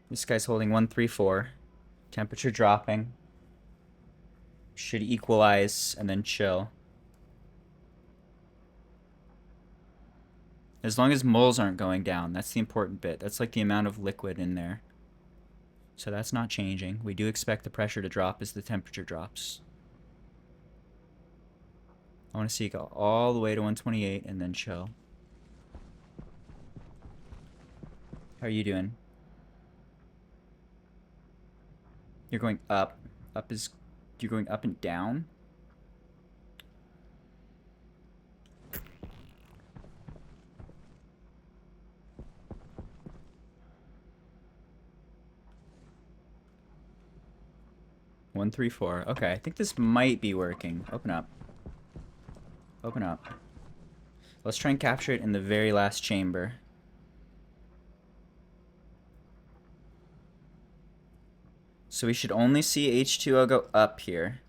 This guy's holding 134. Temperature dropping. Should equalize and then chill. As long as moles aren't going down, that's the important bit. That's like the amount of liquid in there. So that's not changing. We do expect the pressure to drop as the temperature drops. I want to see it go all the way to 128 and then chill. How are you doing? You're going up. Up is... You're going up and down? One, three, four. Okay, I think this might be working. Open up. Open up. Let's try and capture it in the very last chamber. So we should only see H2O go up here.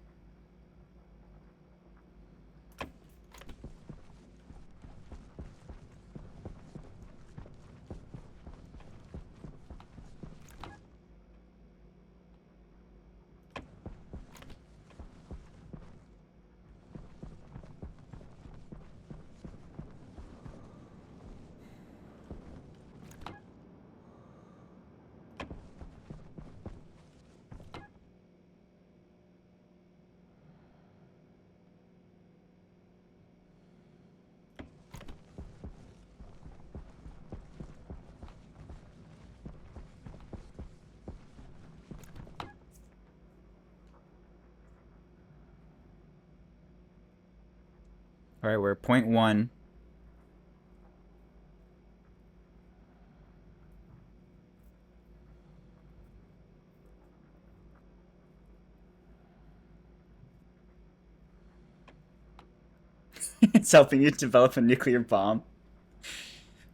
Alright, we're at 0.1. It's helping you develop a nuclear bomb.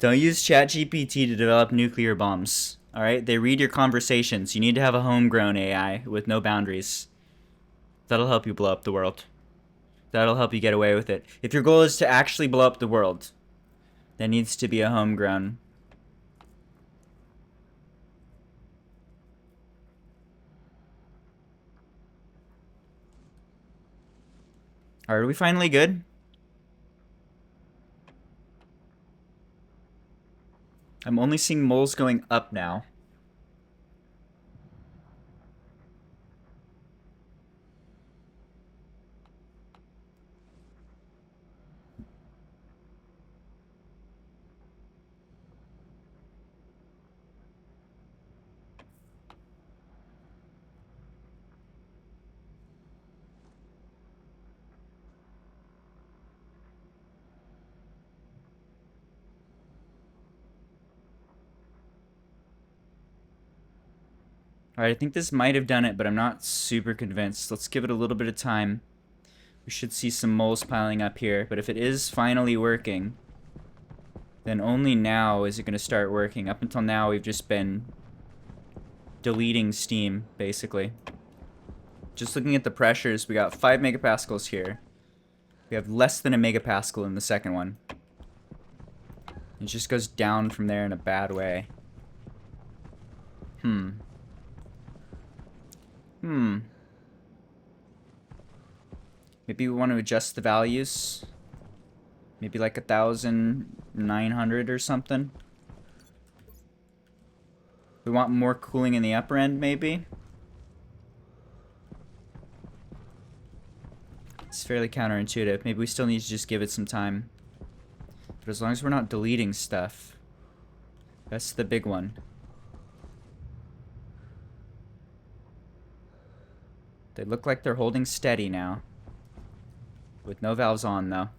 Don't use ChatGPT to develop nuclear bombs. Alright? They read your conversations. You need to have a homegrown AI with no boundaries. That'll help you blow up the world. That'll help you get away with it. If your goal is to actually blow up the world, there needs to be a homegrown. Are we finally good? I'm only seeing moles going up now. Alright, I think this might have done it, but I'm not super convinced. Let's give it a little bit of time. We should see some moles piling up here, but if it is finally working, then only now is it going to start working. Up until now, we've just been deleting steam, basically. Just looking at the pressures, we got 5 megapascals here. We have less than a megapascal in the second one. It just goes down from there in a bad way. Maybe we want to adjust the values. Maybe like 1,900 or something. We want more cooling in the upper end, maybe. It's fairly counterintuitive. Maybe we still need to just give it some time. But as long as we're not deleting stuff, that's the big one. They look like they're holding steady now. With no valves on, though.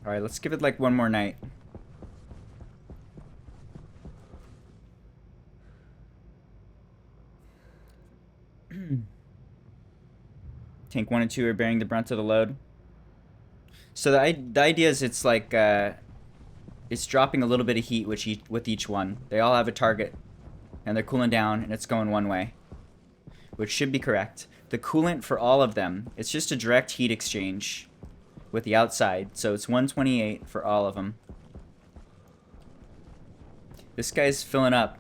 Alright, let's give it like one more night. Tank 1 and 2 are bearing the brunt of the load. So the idea is it's like, it's dropping a little bit of heat with each one. They all have a target, and they're cooling down, and it's going one way, which should be correct. The coolant for all of them, it's just a direct heat exchange with the outside, so it's 128 for all of them. This guy's filling up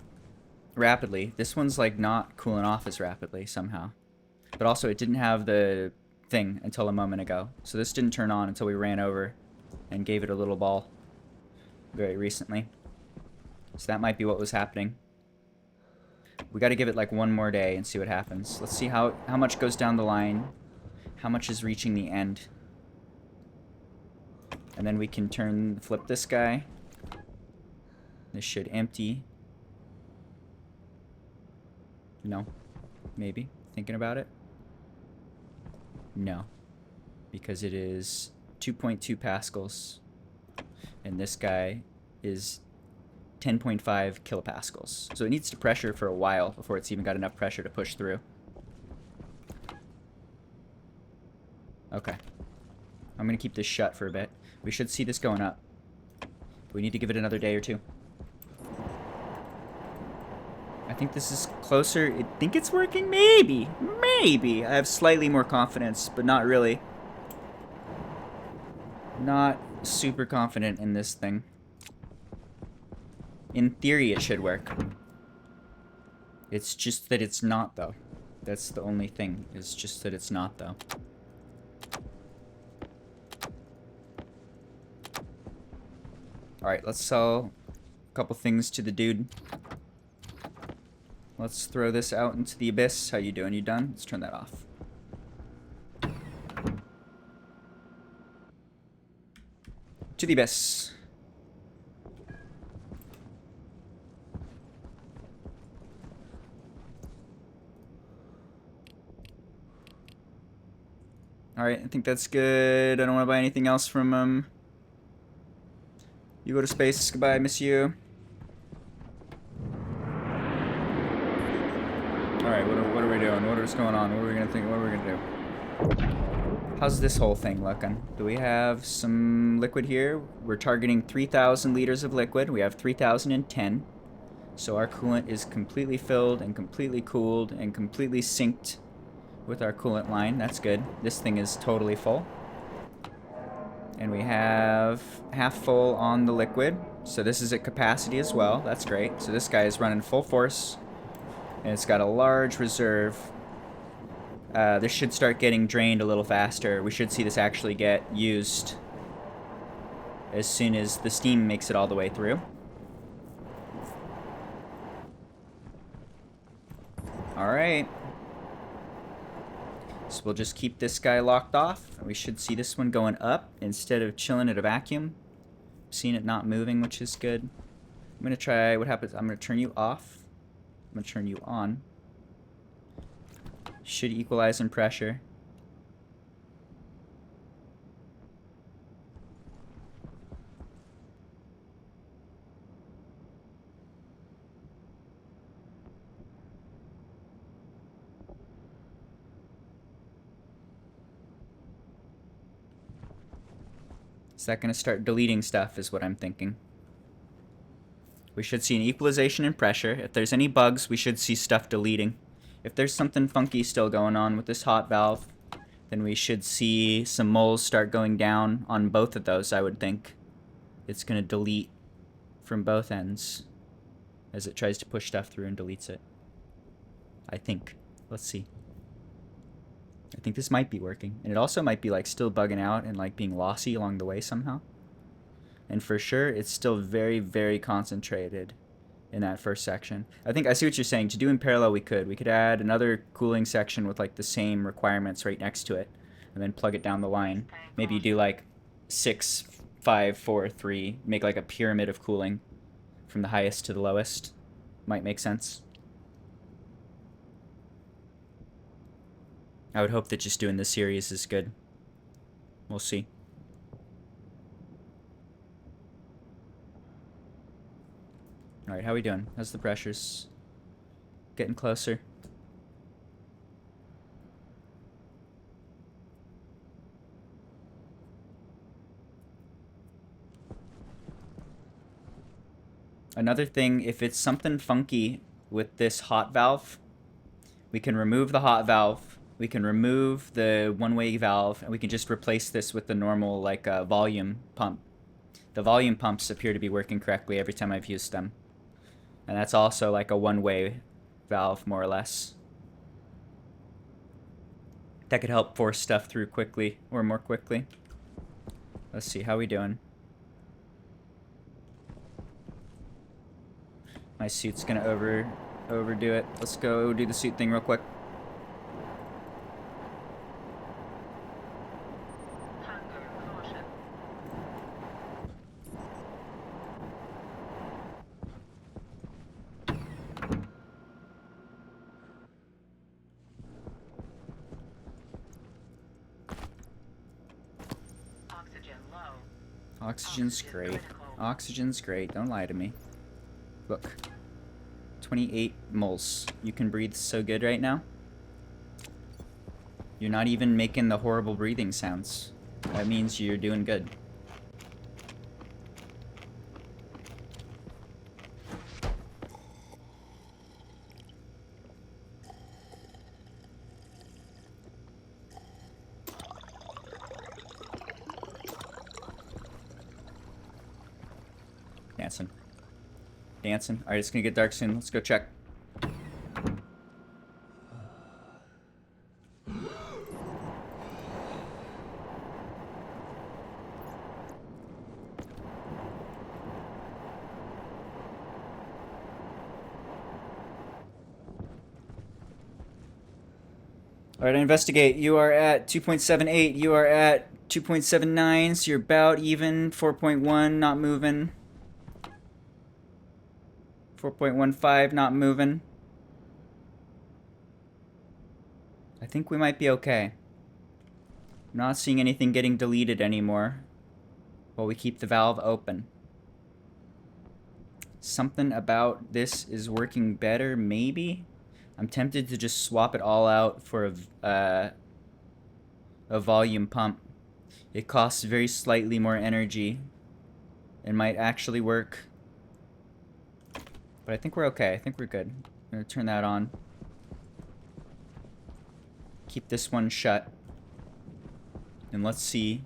rapidly. This one's like not cooling off as rapidly somehow. But also it didn't have the thing until a moment ago. So this didn't turn on until we ran over and gave it a little ball very recently. So that might be what was happening. We got to give it like one more day and see what happens. Let's see how much goes down the line. How much is reaching the end. And then we can flip this guy. This should empty. No. Maybe. Thinking about it. No. Because it is 2.2 pascals. And this guy is 10.5 kilopascals. So it needs to pressure for a while before it's even got enough pressure to push through. Okay. I'm going to keep this shut for a bit. We should see this going up. We need to give it another day or two. I think this is closer. I think it's working. Maybe. Maybe. I have slightly more confidence, but not really. Not super confident in this thing. In theory, it should work. It's just that it's not, though. That's the only thing. It's just that it's not, though. Alright, let's sell a couple things to the dude. Let's throw this out into the abyss. How you doing? You done? Let's turn that off. To the abyss. Alright, I think that's good. I don't want to buy anything else from him. You go to space. Goodbye, miss you. Alright, what are we doing? What is going on? What are we gonna think? What are we gonna do? How's this whole thing looking? Do we have some liquid here? We're targeting 3,000 liters of liquid. We have 3,010. So our coolant is completely filled and completely cooled and completely synced with our coolant line. That's good. This thing is totally full. And we have half full on the liquid. So this is at capacity as well. That's great. So this guy is running full force. And it's got a large reserve. This should start getting drained a little faster. We should see this actually get used as soon as the steam makes it all the way through. Alright. So we'll just keep this guy locked off. We should see this one going up instead of chilling at a vacuum. Seeing it not moving, which is good. I'm going to try, what happens, I'm going to turn you off. I'm going to turn you on. Should equalize in pressure. Is that going to start deleting stuff is what I'm thinking. We should see an equalization in pressure. If there's any bugs, we should see stuff deleting. If there's something funky still going on with this hot valve, then we should see some moles start going down on both of those, I would think. It's going to delete from both ends as it tries to push stuff through and deletes it. I think. Let's see. I think this might be working. And it also might be like still bugging out and like being lossy along the way somehow. And for sure, it's still very, very concentrated in that first section. I think I see what you're saying. To do in parallel, we could add another cooling section with like the same requirements right next to it, and then plug it down the line. Maybe you do like 6, 5, 4, 3. Make like a pyramid of cooling from the highest to the lowest. Might make sense. I would hope that just doing this series is good. We'll see. Alright, how we doing? How's the pressures? Getting closer. Another thing, if it's something funky with this hot valve, we can remove the hot valve, we can remove the one-way valve, and we can just replace this with the normal, like, volume pump. The volume pumps appear to be working correctly every time I've used them. And that's also like a one-way valve, more or less. That could help force stuff through quickly, or more quickly. Let's see, how we doing? My suit's gonna overdo it. Let's go do the suit thing real quick. Hunger caution. Oxygen low. Oxygen's Oxygen great. critical. Oxygen's great. Don't lie to me. Look. 28 moles. You can breathe so good right now. You're not even making the horrible breathing sounds. That means you're doing good. Dancing. Dancing. Alright, it's gonna get dark soon. Let's go check. Alright, investigate. You are at 2.78. You are at 2.79, so you're about even. 4.1, not moving. 4.15, not moving. I think we might be okay. I'm not seeing anything getting deleted anymore while we keep the valve open. Something about this is working better, maybe? I'm tempted to just swap it all out for a volume pump. It costs very slightly more energy. It might actually work. But I think we're okay. I think we're good. I'm gonna turn that on. Keep this one shut. And let's see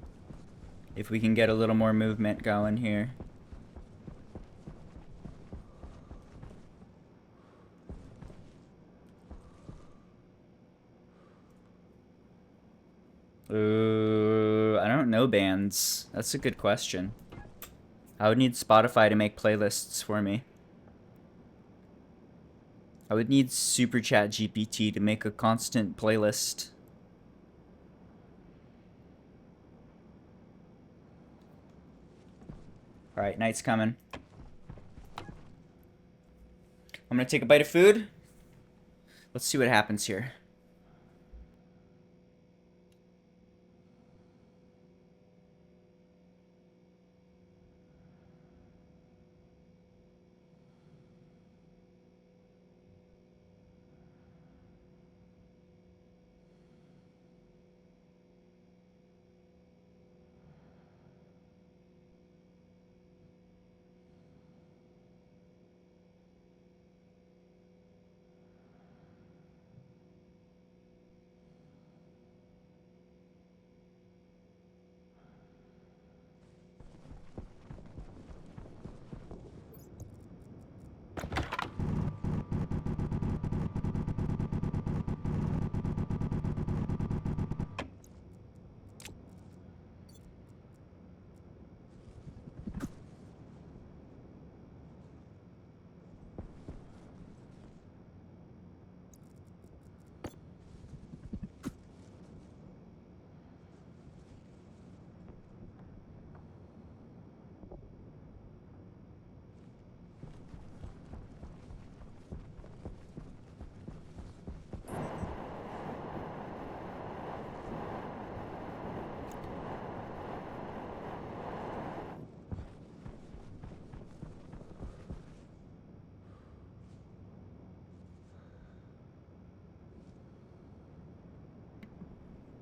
if we can get a little more movement going here. I don't know bands. That's a good question. I would need Spotify to make playlists for me. I would need Super Chat GPT to make a constant playlist. Alright, night's coming. I'm gonna take a bite of food. Let's see what happens here.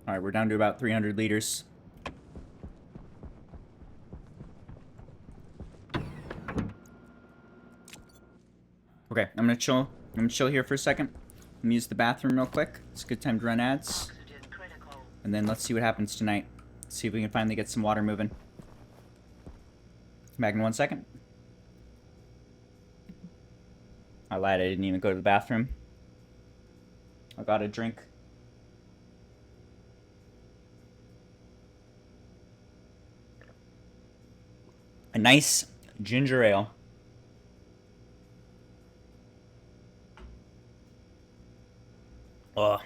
Alright, we're down to about 300 liters. Okay, I'm gonna chill. I'm gonna chill here for a second. I'm gonna use the bathroom real quick. It's a good time to run ads. Oxygen critical. And then let's see what happens tonight. See if we can finally get some water moving. Back in 1 second. I lied, I didn't even go to the bathroom. I got a drink. A nice ginger ale. Ugh.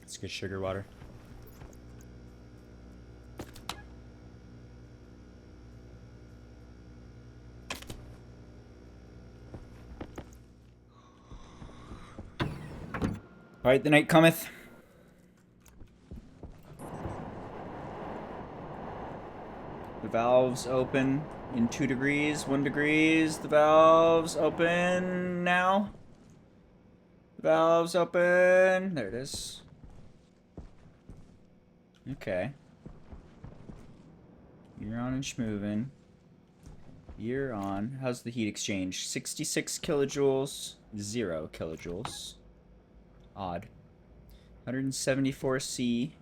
It's good sugar water. Alright, the night cometh. The valves open in 2 degrees, 1 degrees. The valves open now. The valves open. There it is. Okay. You're on and schmoving. You're on. How's the heat exchange? 66 kilojoules, 0 kilojoules. Odd. 174 C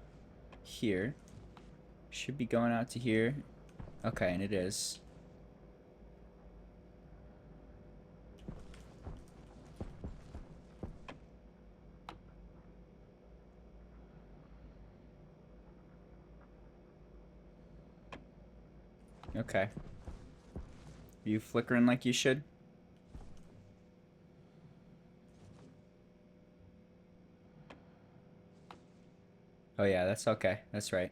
here. Should be going out to here. Okay, and it is. Okay. Are you flickering like you should? Oh yeah, that's okay. That's right.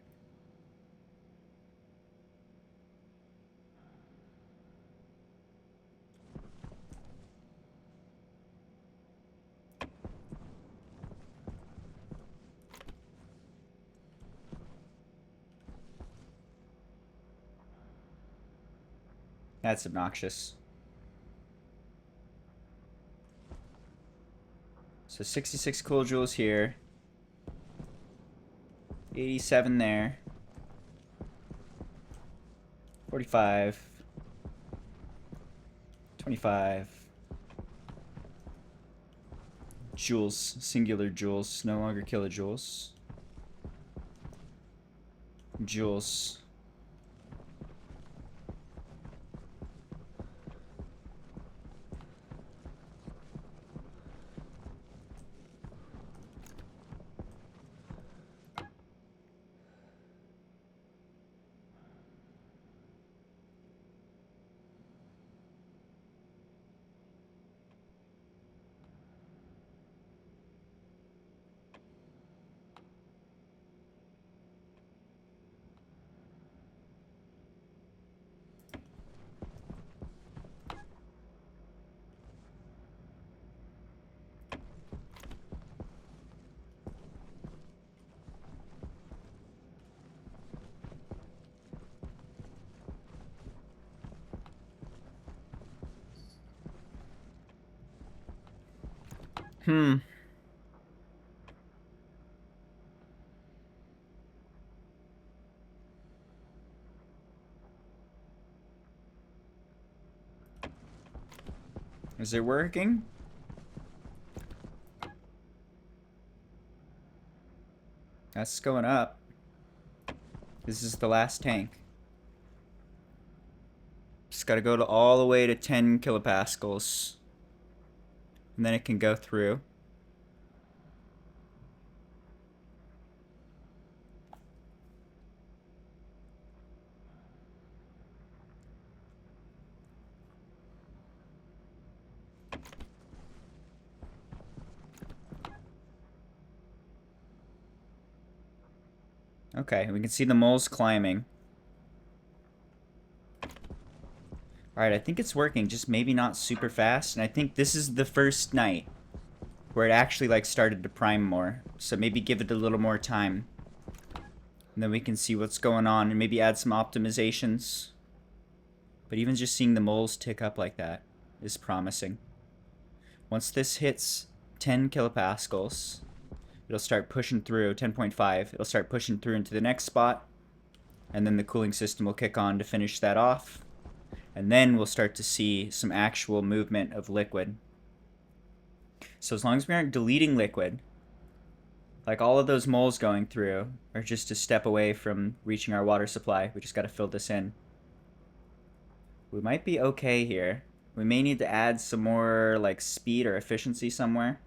That's obnoxious. So 66 kilojoules here. 87 there. 45. 25. Joules, singular joules, no longer kilojoules. Joules. Is it working? That's going up. This is the last tank. Just gotta go to all the way to 10 kilopascals. And then it can go through. Okay, we can see the moles climbing. Alright, I think it's working, just maybe not super fast. And I think this is the first night where it actually like started to prime more. So maybe give it a little more time. And then we can see what's going on and maybe add some optimizations. But even just seeing the moles tick up like that is promising. Once this hits 10 kilopascals, it'll start pushing through 10.5. It'll start pushing through into the next spot, and then the cooling system will kick on to finish that off. And then we'll start to see some actual movement of liquid. So as long as we aren't deleting liquid, like all of those moles going through are just a step away from reaching our water supply. We just got to fill this in. We might be okay here. We may need to add some more like speed or efficiency somewhere.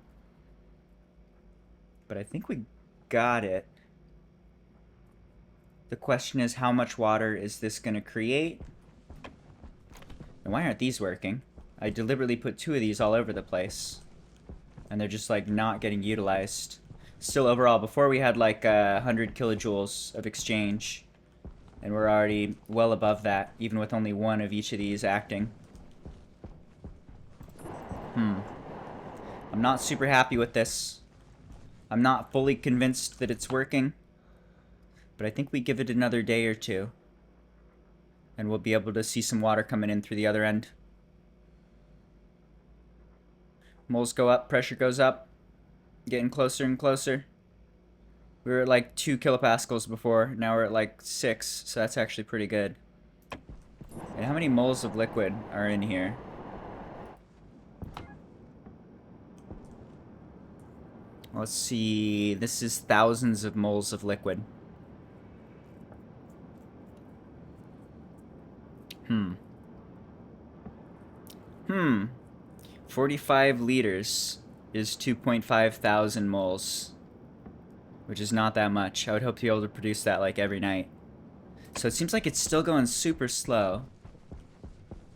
But I think we got it. The question is, how much water is this going to create? And why aren't these working? I deliberately put 2 of these all over the place. And they're just like not getting utilized. Still overall, before we had like 100 kilojoules of exchange. And we're already well above that, even with only 1 of each of these acting. I'm not super happy with this. I'm not fully convinced that it's working. But I think we give it another day or 2. And we'll be able to see some water coming in through the other end. Moles go up, pressure goes up. Getting closer and closer. We were at like 2 kilopascals before. Now we're at like 6. So that's actually pretty good. And how many moles of liquid are in here? Let's see. This is thousands of moles of liquid. 45 liters is 2.5 thousand moles, which is not that much. I would hope to be able to produce that like every night. So it seems like it's still going super slow,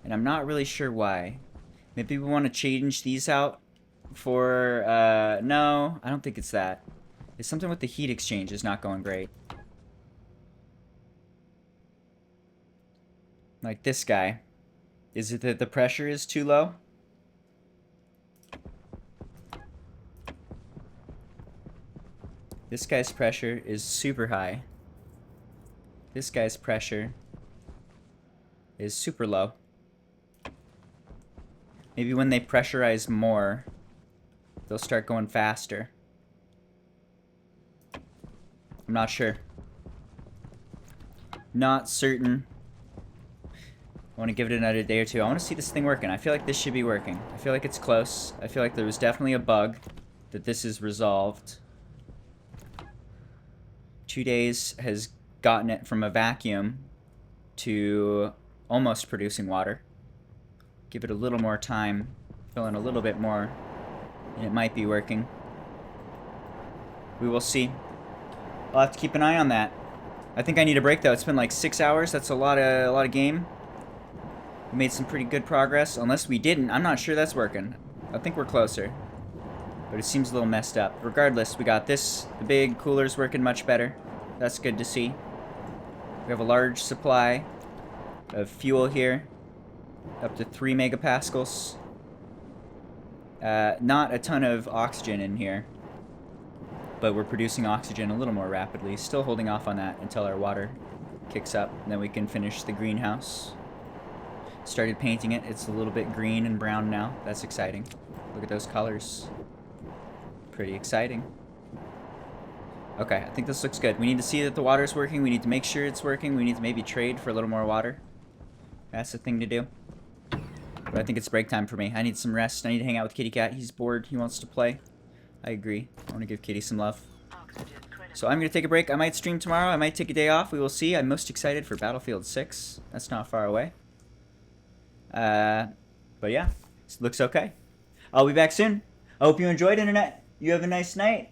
and I'm not really sure why. Maybe we want to change these out for, no, I don't think it's that. It's something with the heat exchange is not going great. Like this guy. Is it that the pressure is too low? This guy's pressure is super high. This guy's pressure is super low. Maybe when they pressurize more, they'll start going faster. I'm not sure. Not certain. I want to give it another day or 2. I want to see this thing working. I feel like this should be working. I feel like it's close. I feel like there was definitely a bug that this is resolved. 2 days has gotten it from a vacuum to almost producing water. Give it a little more time, fill in a little bit more, and it might be working. We will see. I'll have to keep an eye on that. I think I need a break though. It's been like 6 hours. That's a lot of game. We made some pretty good progress. Unless we didn't, I'm not sure that's working. I think we're closer. But it seems a little messed up. Regardless, we got this. The big cooler's working much better. That's good to see. We have a large supply of fuel here. Up to 3 megapascals. Not a ton of oxygen in here. But we're producing oxygen a little more rapidly. Still holding off on that until our water kicks up. And then we can finish the greenhouse. Started painting it. It's a little bit green and brown now. That's exciting. Look at those colors. Pretty exciting. Okay, I think this looks good. We need to see that the water's working. We need to make sure it's working. We need to maybe trade for a little more water. That's the thing to do. But I think it's break time for me. I need some rest. I need to hang out with Kitty Cat. He's bored. He wants to play. I agree. I want to give Kitty some love. So I'm going to take a break. I might stream tomorrow. I might take a day off. We will see. I'm most excited for Battlefield 6. That's not far away. But yeah, it looks okay. I'll be back soon. I hope you enjoyed, Internet. You have a nice night.